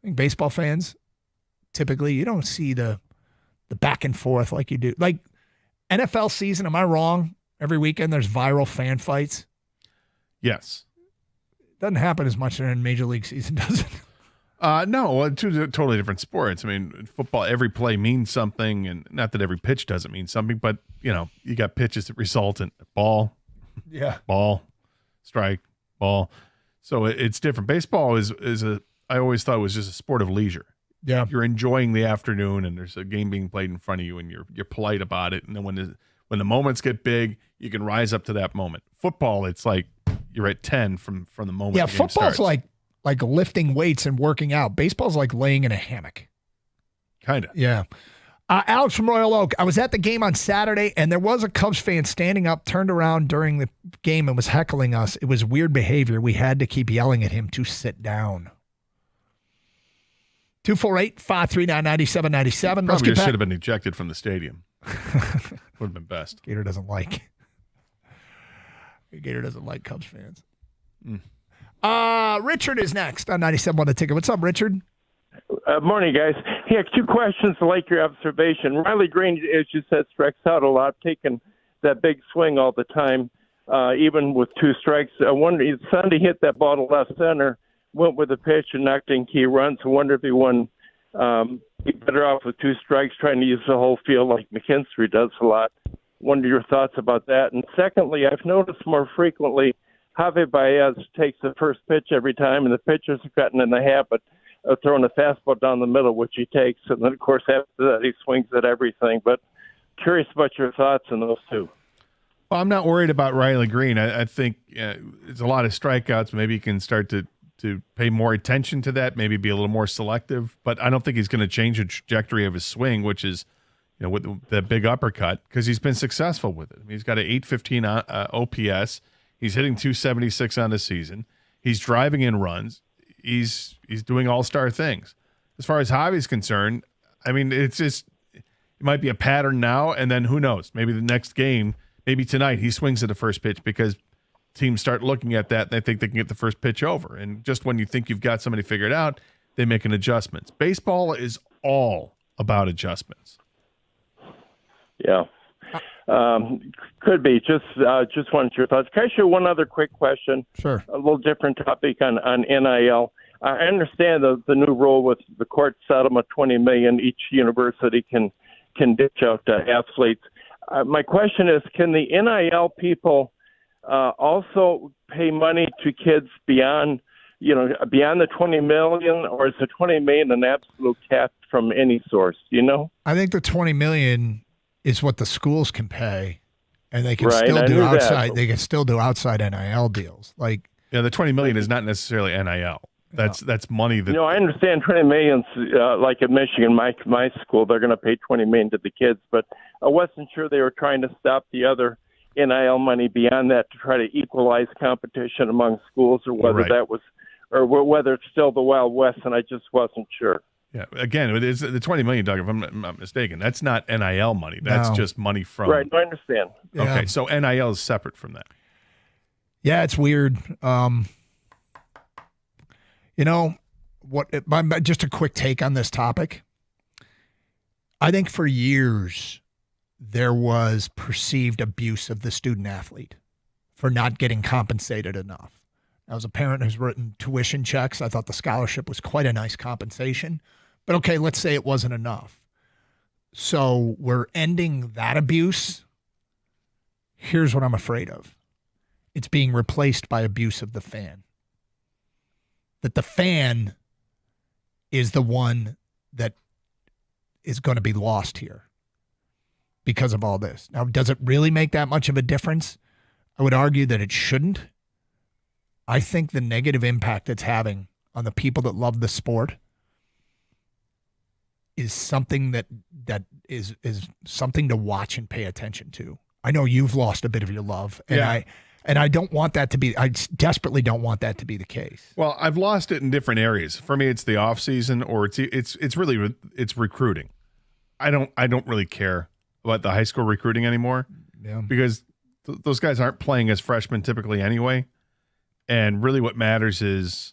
I think baseball fans, typically, you don't see the back and forth like you do. Like NFL season, am I wrong? Every weekend there's viral fan fights. Yes. Doesn't happen as much in Major League season, does it? No, two totally different sports. I mean, in football, every play means something, and not that every pitch doesn't mean something, but, you got pitches that result in ball, ball, strike, ball. So it's different. Baseball I always thought it was just a sport of leisure. Yeah. You're enjoying the afternoon, and there's a game being played in front of you, and you're polite about it. And then when the moments get big, you can rise up to that moment. Football, it's like you're at 10 from the moment. Yeah, the game football's starts. like lifting weights and working out. Baseball's like laying in a hammock. Kind of. Yeah. Alex from Royal Oak. I was at the game on Saturday, and there was a Cubs fan standing up, turned around during the game, and was heckling us. It was weird behavior. We had to keep yelling at him to sit down. 248-539-9797. Probably just should have been ejected from the stadium. Would have been best. Gator doesn't like Cubs fans. Richard is next on 97.1 The Ticket. What's up, Richard? Morning, guys. Hey, 2 questions to like your observation. Riley Green, as you said, strikes out a lot, taking that big swing all the time, even with 2 strikes. I wonder, Sunday hit that ball to left center, went with the pitch and knocked in key runs. I wonder if he won better off with 2 strikes, trying to use the whole field like McKinstry does a lot. Wonder your thoughts about that. And secondly, I've noticed more frequently Javi Baez takes the first pitch every time, and the pitchers have gotten in the habit of throwing a fastball down the middle, which he takes. And then, of course, after that, he swings at everything. But curious about your thoughts on those 2. Well, I'm not worried about Riley Green. I think it's a lot of strikeouts. Maybe he can start to pay more attention to that, maybe be a little more selective. But I don't think he's going to change the trajectory of his swing, which is, with the big uppercut, because he's been successful with it. I mean, he's got an 815 OPS. He's hitting 276 on the season. He's driving in runs. He's doing all-star things. As far as Javi's concerned, I mean, it might be a pattern now, and then who knows? Maybe the next game, maybe tonight, he swings at the first pitch because teams start looking at that and they think they can get the first pitch over. And just when you think you've got somebody figured out, they make an adjustment. Baseball is all about adjustments. Yeah. Could be. Just wanted your thoughts. Can I share one other quick question? Sure. A little different topic on NIL. I understand the new rule with the court settlement, $20 million each university can dish out to athletes. My question is, can the NIL people also pay money to kids beyond the $20 million, or is the $20 million an absolute cap from any source? I think the $20 million is what the schools can pay, and they can Right, still I do knew that. outside. They can still do outside NIL deals. Like, the $20 million is not necessarily NIL. That's money that. I understand $20 million's like at Michigan, my school, they're going to pay $20 million to the kids, but I wasn't sure they were trying to stop the other NIL money beyond that to try to equalize competition among schools, or whether Right. that was, or whether it's still the Wild West, and I just wasn't sure. Yeah, again, it is the $20 million, Doug, if I'm not mistaken. That's not NIL money. That's No. just money from. Right, I understand. Yeah. Okay, so NIL is separate from that. yeah, it's weird. Just a quick take on this topic. I think for years there was perceived abuse of the student athlete for not getting compensated enough. As a parent who's written tuition checks, I thought the scholarship was quite a nice compensation. But okay, let's say it wasn't enough. So we're ending that abuse. Here's what I'm afraid of. It's being replaced by abuse of the fan. That the fan is the one that is going to be lost here because of all this. Now, does it really make that much of a difference? I would argue that it shouldn't. I think the negative impact it's having on the people that love the sport is something that is something to watch and pay attention to. I know you've lost a bit of your love, and I don't want that to be. I desperately don't want that to be the case. Well, I've lost it in different areas. For me, it's the off season, or it's really recruiting. I don't really care about the high school recruiting anymore, because those guys aren't playing as freshmen typically anyway. And really what matters is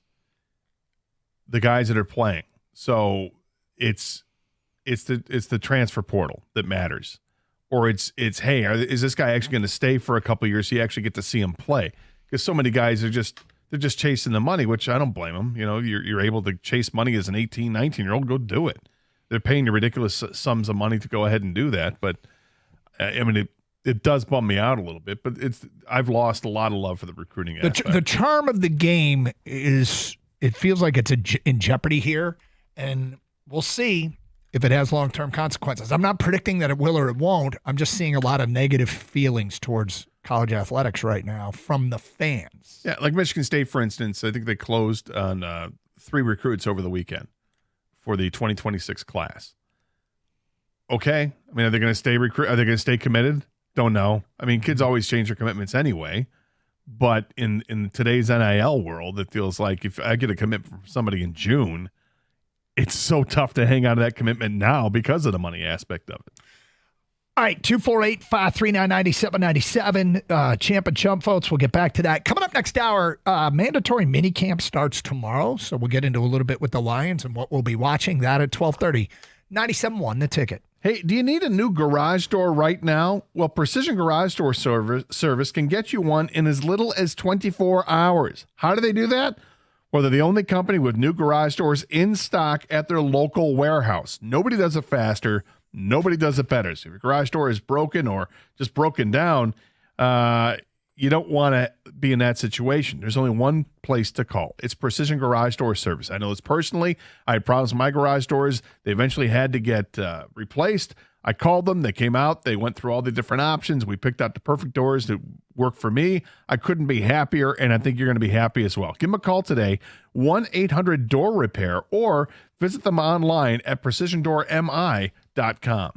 the guys that are playing. So it's the transfer portal that matters. Or it's hey, is this guy actually going to stay for a couple of years so you actually get to see him play? Because so many guys they're just chasing the money, which I don't blame them. You know, you're able to chase money as an 18, 19-year-old, go do it. They're paying you ridiculous sums of money to go ahead and do that. But I mean, it does bum me out a little bit, but I've lost a lot of love for the recruiting aspect. The charm of the game is it feels like it's in jeopardy here, and we'll see if it has long-term consequences. I'm not predicting that it will or it won't. I'm just seeing a lot of negative feelings towards college athletics right now from the fans. Yeah, like Michigan State, for instance, I think they closed on 3 recruits over the weekend for the 2026 class. Okay, I mean, are they going to stay Are they going to stay committed? Don't know. I mean, kids always change their commitments anyway. But in today's NIL world, it feels like if I get a commitment from somebody in June, it's so tough to hang on to that commitment now because of the money aspect of it. All right, 248-539-9797. Champ and Chump votes. We'll get back to that. Coming up next hour, mandatory mini camp starts tomorrow. So we'll get into a little bit with the Lions and what we'll be watching. That at 12:30. 97.1 The Ticket. Hey, do you need a new garage door right now? Well, Precision Garage Door Service can get you one in as little as 24 hours. How do they do that? Well, they're the only company with new garage doors in stock at their local warehouse. Nobody does it faster. Nobody does it better. So if your garage door is broken or just broken down, you don't want to be in that situation. There's only one place to call. It's Precision Garage Door Service. I know this personally. I had problems with my garage doors. They eventually had to get replaced. I called them. They came out. They went through all the different options. We picked out the perfect doors that work for me. I couldn't be happier, and I think you're going to be happy as well. Give them a call today, 1-800-DOOR-REPAIR, or visit them online at precisiondoormi.com.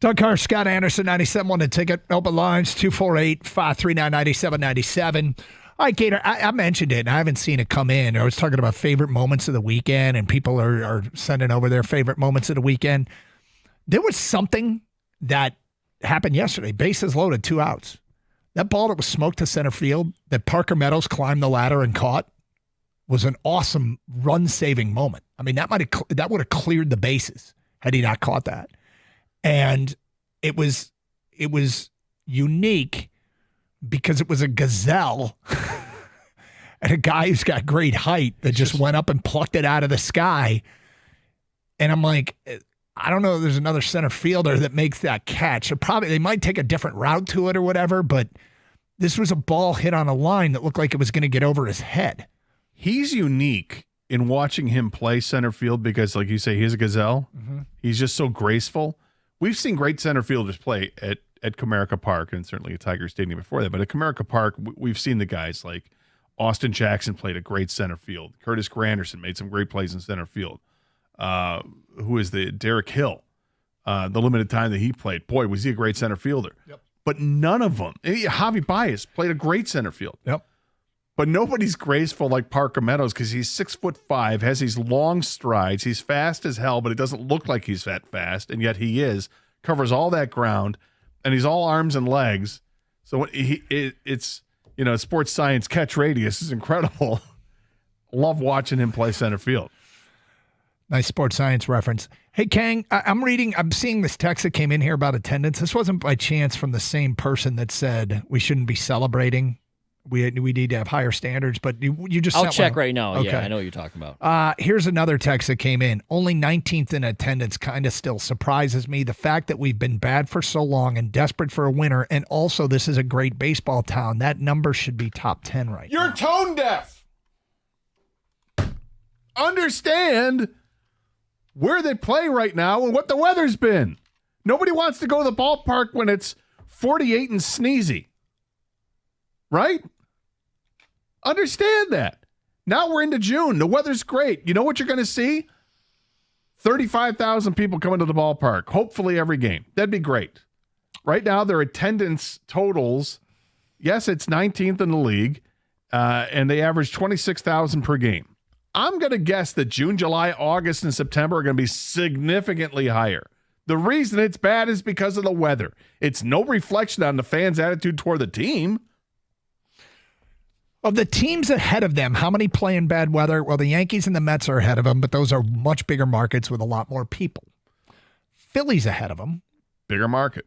Doug Carr, Scott Anderson, 97.1 The Ticket. Open lines, 248-539-9797. All right, Gator, I mentioned it, and I haven't seen it come in. I was talking about favorite moments of the weekend, and people are sending over their favorite moments of the weekend. There was something that happened yesterday. Bases loaded, 2 outs. That ball that was smoked to center field that Parker Meadows climbed the ladder and caught was an awesome run-saving moment. I mean, that would have cleared the bases had he not caught that. And it was unique because it was a gazelle and a guy who's got great height that just went up and plucked it out of the sky. And I'm like, I don't know if there's another center fielder that makes that catch. They might take a different route to it or whatever, but this was a ball hit on a line that looked like it was going to get over his head. He's unique in watching him play center field because, like you say, he's a gazelle. Mm-hmm. He's just so graceful. We've seen great center fielders play at Comerica Park and certainly at Tiger Stadium before that. But at Comerica Park, we've seen the guys like Austin Jackson played a great center field. Curtis Granderson made some great plays in center field. Who is the Derek Hill? The limited time that he played, boy, was he a great center fielder. Yep. But none of them. Javi Baez played a great center field. Yep. But nobody's graceful like Parker Meadows because he's 6'5", has these long strides. He's fast as hell, but it doesn't look like he's that fast, and yet he is. Covers all that ground, and he's all arms and legs. So it's sports science catch radius is incredible. Love watching him play center field. Nice sports science reference. Hey, Kang, I'm seeing this text that came in here about attendance. This wasn't by chance from the same person that said we shouldn't be celebrating. We need to have higher standards, but you just I'll sent check one. right now. Okay. Yeah, I know what you're talking about. Here's another text that came in. Only 19th in attendance kind of still surprises me. The fact that we've been bad for so long and desperate for a winner, and also this is a great baseball town. That number should be top 10 right now. You're tone deaf. Understand where they play right now and what the weather's been. Nobody wants to go to the ballpark when it's 48 and sneezy. Right? Understand that. Now we're into June. The weather's great. You know what you're going to see? 35,000 people coming to the ballpark, hopefully every game. That'd be great. Right now, their attendance totals, yes, it's 19th in the league, and they average 26,000 per game. I'm going to guess that June, July, August, and September are going to be significantly higher. The reason it's bad is because of the weather. It's no reflection on the fans' attitude toward the team. Of the teams ahead of them, how many play in bad weather? Well, the Yankees and the Mets are ahead of them, but those are much bigger markets with a lot more people. Philly's ahead of them. Bigger market.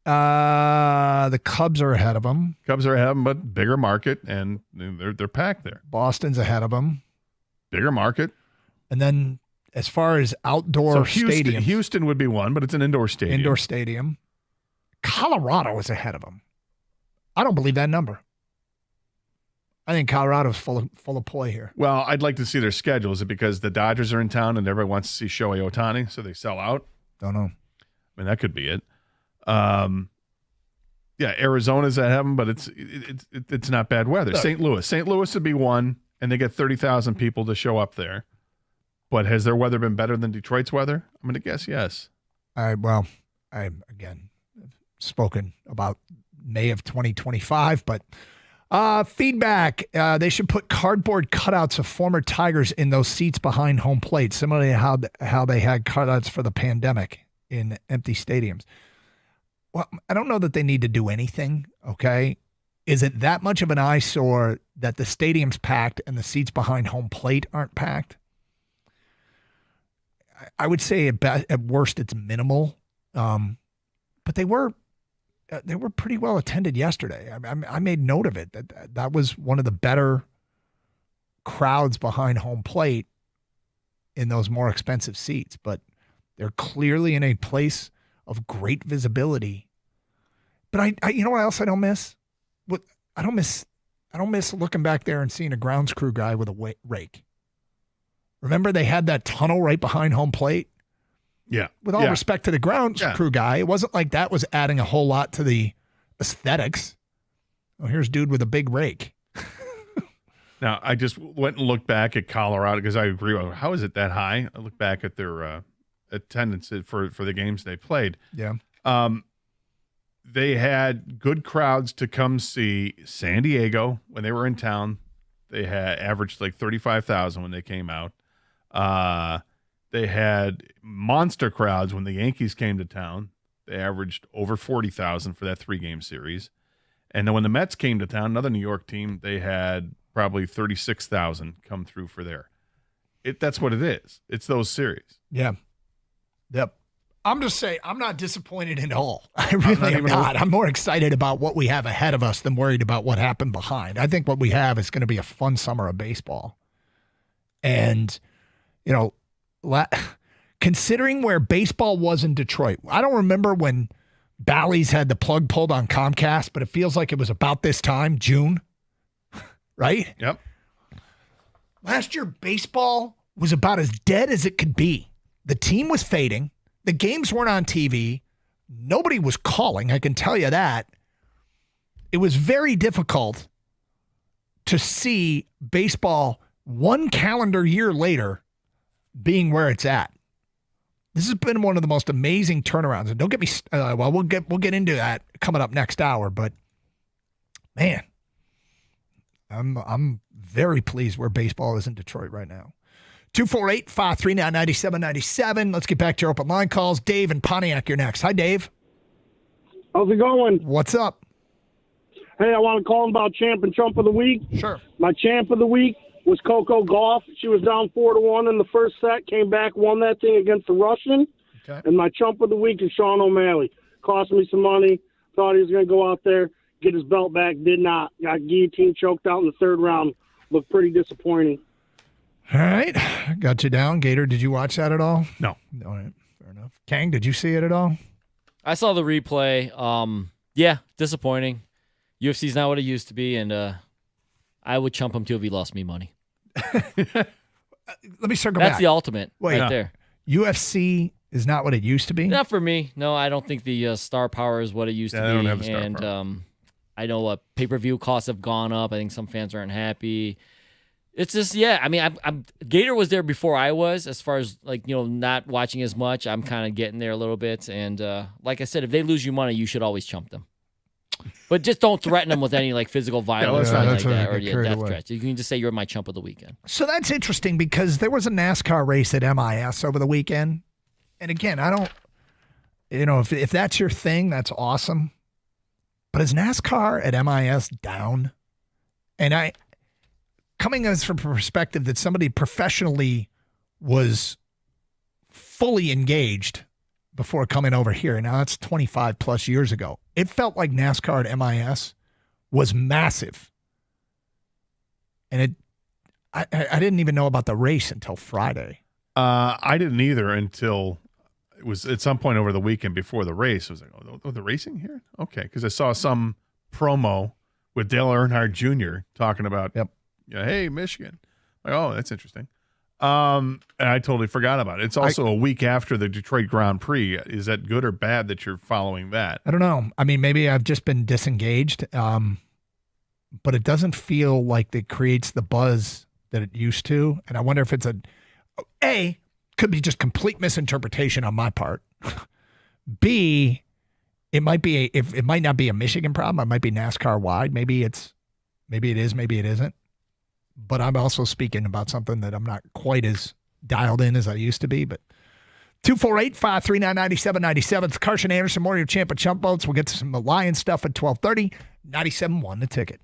The Cubs are ahead of them. Cubs are ahead of them, but bigger market, and they're packed there. Boston's ahead of them. Bigger market. And then as far as outdoor stadiums. Houston would be one, but it's an indoor stadium. Indoor stadium. Colorado is ahead of them. I don't believe that number. I think Colorado's full of ploy here. Well, I'd like to see their schedule. Is it because the Dodgers are in town and everybody wants to see Shohei Ohtani, so they sell out? Don't know. I mean, that could be it. Arizona's ahead of them, but it's not bad weather. Look. St. Louis would be one, and they get 30,000 people to show up there. But has their weather been better than Detroit's weather? I'm going to guess yes. I've spoken about May of 2025, but feedback. They should put cardboard cutouts of former Tigers in those seats behind home plate, similarly to how they had cutouts for the pandemic in empty stadiums. Well, I don't know that they need to do anything, okay? Is it that much of an eyesore that the stadium's packed and the seats behind home plate aren't packed? I would say at worst it's minimal, but they were pretty well attended yesterday. I made note of it. That was one of the better crowds behind home plate in those more expensive seats, but they're clearly in a place of great visibility. But I you know what else I don't miss? I don't miss looking back there and seeing a grounds crew guy with a rake. Remember they had that tunnel right behind home plate? Yeah. With all respect to the grounds crew guy, it wasn't like that was adding a whole lot to the aesthetics. Oh, here's a dude with a big rake. Now, I just went and looked back at Colorado because I agree. How is it that high? I looked back at their attendance for the games they played. Yeah. They had good crowds to come see San Diego when they were in town. They had averaged like 35,000 when they came out. They had monster crowds when the Yankees came to town. They averaged over 40,000 for that 3-game series. And then when the Mets came to town, another New York team, they had probably 36,000 come through for there. That's what it is. It's those series. Yeah. Yep. I'm just saying, I'm not disappointed at all. I really am not. I'm more excited about what we have ahead of us than worried about what happened behind. I think what we have is going to be a fun summer of baseball. And, considering where baseball was in Detroit, I don't remember when Bally's had the plug pulled on Comcast, but it feels like it was about this time, June, right? Yep. Last year, baseball was about as dead as it could be. The team was fading. The games weren't on TV. Nobody was calling, I can tell you that. It was very difficult to see baseball 1 calendar year later being where it's at. This has been one of the most amazing turnarounds. And don't get me we'll get into that coming up next hour, but man, I'm very pleased where baseball is in Detroit right now. 248-539-9797. Let's get back to your open line calls. Dave and Pontiac, you're next. Hi, Dave. How's it going? What's up? Hey, I want to call about champ and chump of the week. Sure. My champ of the week was Coco Gauff. She was down 4-1 in the first set, came back, won that thing against the Russian. Okay. And my chump of the week is Sean O'Malley. Cost me some money. Thought he was going to go out there, get his belt back. Did not. Got guillotine choked out in the 3rd round. Looked pretty disappointing. All right. Got you down. Gator, did you watch that at all? No. All right. Fair enough. Kang, did you see it at all? I saw the replay. Yeah, disappointing. UFC's not what it used to be, and I would chump him too if he lost me money. Let me circle back. That's the ultimate there. UFC is not what it used to be? Not for me. No, I don't think the star power is what it used to be. They don't have the star and power. I know what pay-per-view costs have gone up. I think some fans aren't happy. It's just, yeah. I mean, I'm Gator was there before I was, as far as not watching as much. I'm kind of getting there a little bit, and like I said, if they lose you money, you should always chump them. But just don't threaten them with any physical violence or anything like that, or death threats. You can just say you're my chump of the weekend. So that's interesting because there was a NASCAR race at MIS over the weekend, and again, I don't, if that's your thing, that's awesome. But is NASCAR at MIS down? And coming as from a perspective that somebody professionally was fully engaged before coming over here. Now that's 25 plus years ago. It felt like NASCAR at MIS was massive. And I didn't even know about the race until Friday. I didn't either until it was at some point over the weekend before the race. I was like, oh, they're racing here? Okay. Because I saw some promo with Dale Earnhardt Jr. talking about, hey, Michigan. Like, oh, that's interesting. And I totally forgot about it. It's also a week after the Detroit Grand Prix. Is that good or bad that you're following that? I don't know. I mean, maybe I've just been disengaged, but it doesn't feel like it creates the buzz that it used to. And I wonder if it's could be just complete misinterpretation on my part. B, it might not be a Michigan problem. It might be NASCAR wide. Maybe it is, maybe it isn't. But I'm also speaking about something that I'm not quite as dialed in as I used to be. But 248-539-9797. It's Carson Anderson, more of your champ of chump votes. We'll get to some Lions stuff at 12:30. 97.1 the ticket.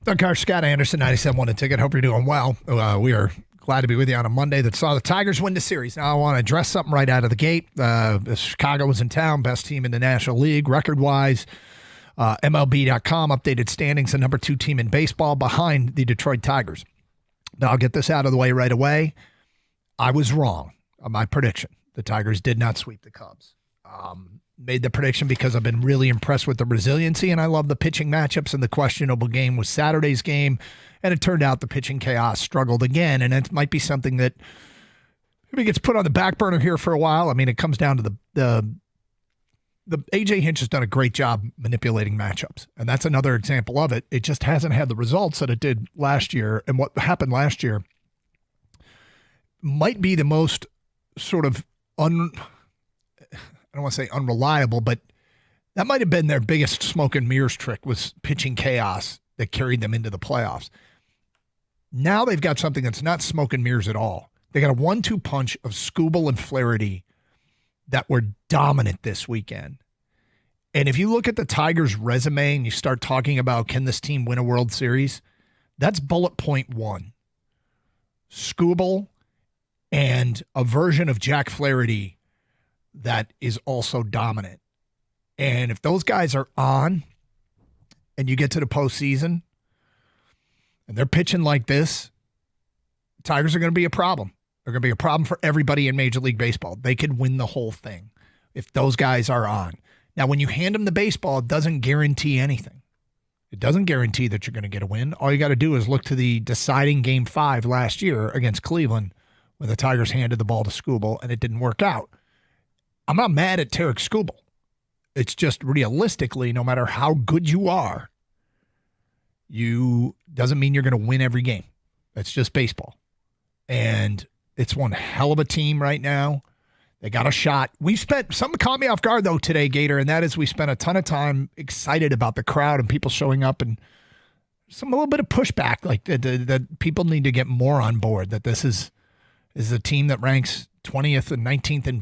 Doug Carr, Scott Anderson, 97.1 The Ticket. Hope you're doing well. We are glad to be with you on a Monday that saw the Tigers win the series. Now I want to address something right out of the gate. Chicago was in town, best team in the National League, record-wise. MLB.com updated standings, the number 2 team in baseball behind the Detroit Tigers. Now I'll get this out of the way right away. I was wrong on my prediction. The Tigers did not sweep the Cubs. Made the prediction because I've been really impressed with the resiliency, and I love the pitching matchups, and the questionable game was Saturday's game, and it turned out the pitching chaos struggled again, and it might be something that maybe gets put on the back burner here for a while. I mean, it comes down to the A.J. Hinch has done a great job manipulating matchups, and that's another example of it. It just hasn't had the results that it did last year, and what happened last year might be the most sort of I don't want to say unreliable, but that might have been their biggest smoke and mirrors trick, was pitching chaos that carried them into the playoffs. Now they've got something that's not smoke and mirrors at all. They got a 1-2 punch of Skubal and Flaherty that were dominant this weekend. And if you look at the Tigers' resume and you start talking about, can this team win a World Series? That's bullet point 1. Skubal and a version of Jack Flaherty that is also dominant. And if those guys are on and you get to the postseason and they're pitching like this, Tigers are going to be a problem. They're going to be a problem for everybody in Major League Baseball. They could win the whole thing if those guys are on. Now, when you hand them the baseball, it doesn't guarantee anything. It doesn't guarantee that you're going to get a win. All you got to do is look to the deciding Game 5 last year against Cleveland when the Tigers handed the ball to Skubal and it didn't work out. I'm not mad at Tarek Skubal. It's just realistically, no matter how good you are, doesn't mean you're going to win every game. That's just baseball. And it's one hell of a team right now. They got a shot. Something caught me off guard, though, today, Gator, and that is we spent a ton of time excited about the crowd and people showing up, and a little bit of pushback, like that people need to get more on board, that this is a team that ranks 20th and 19th in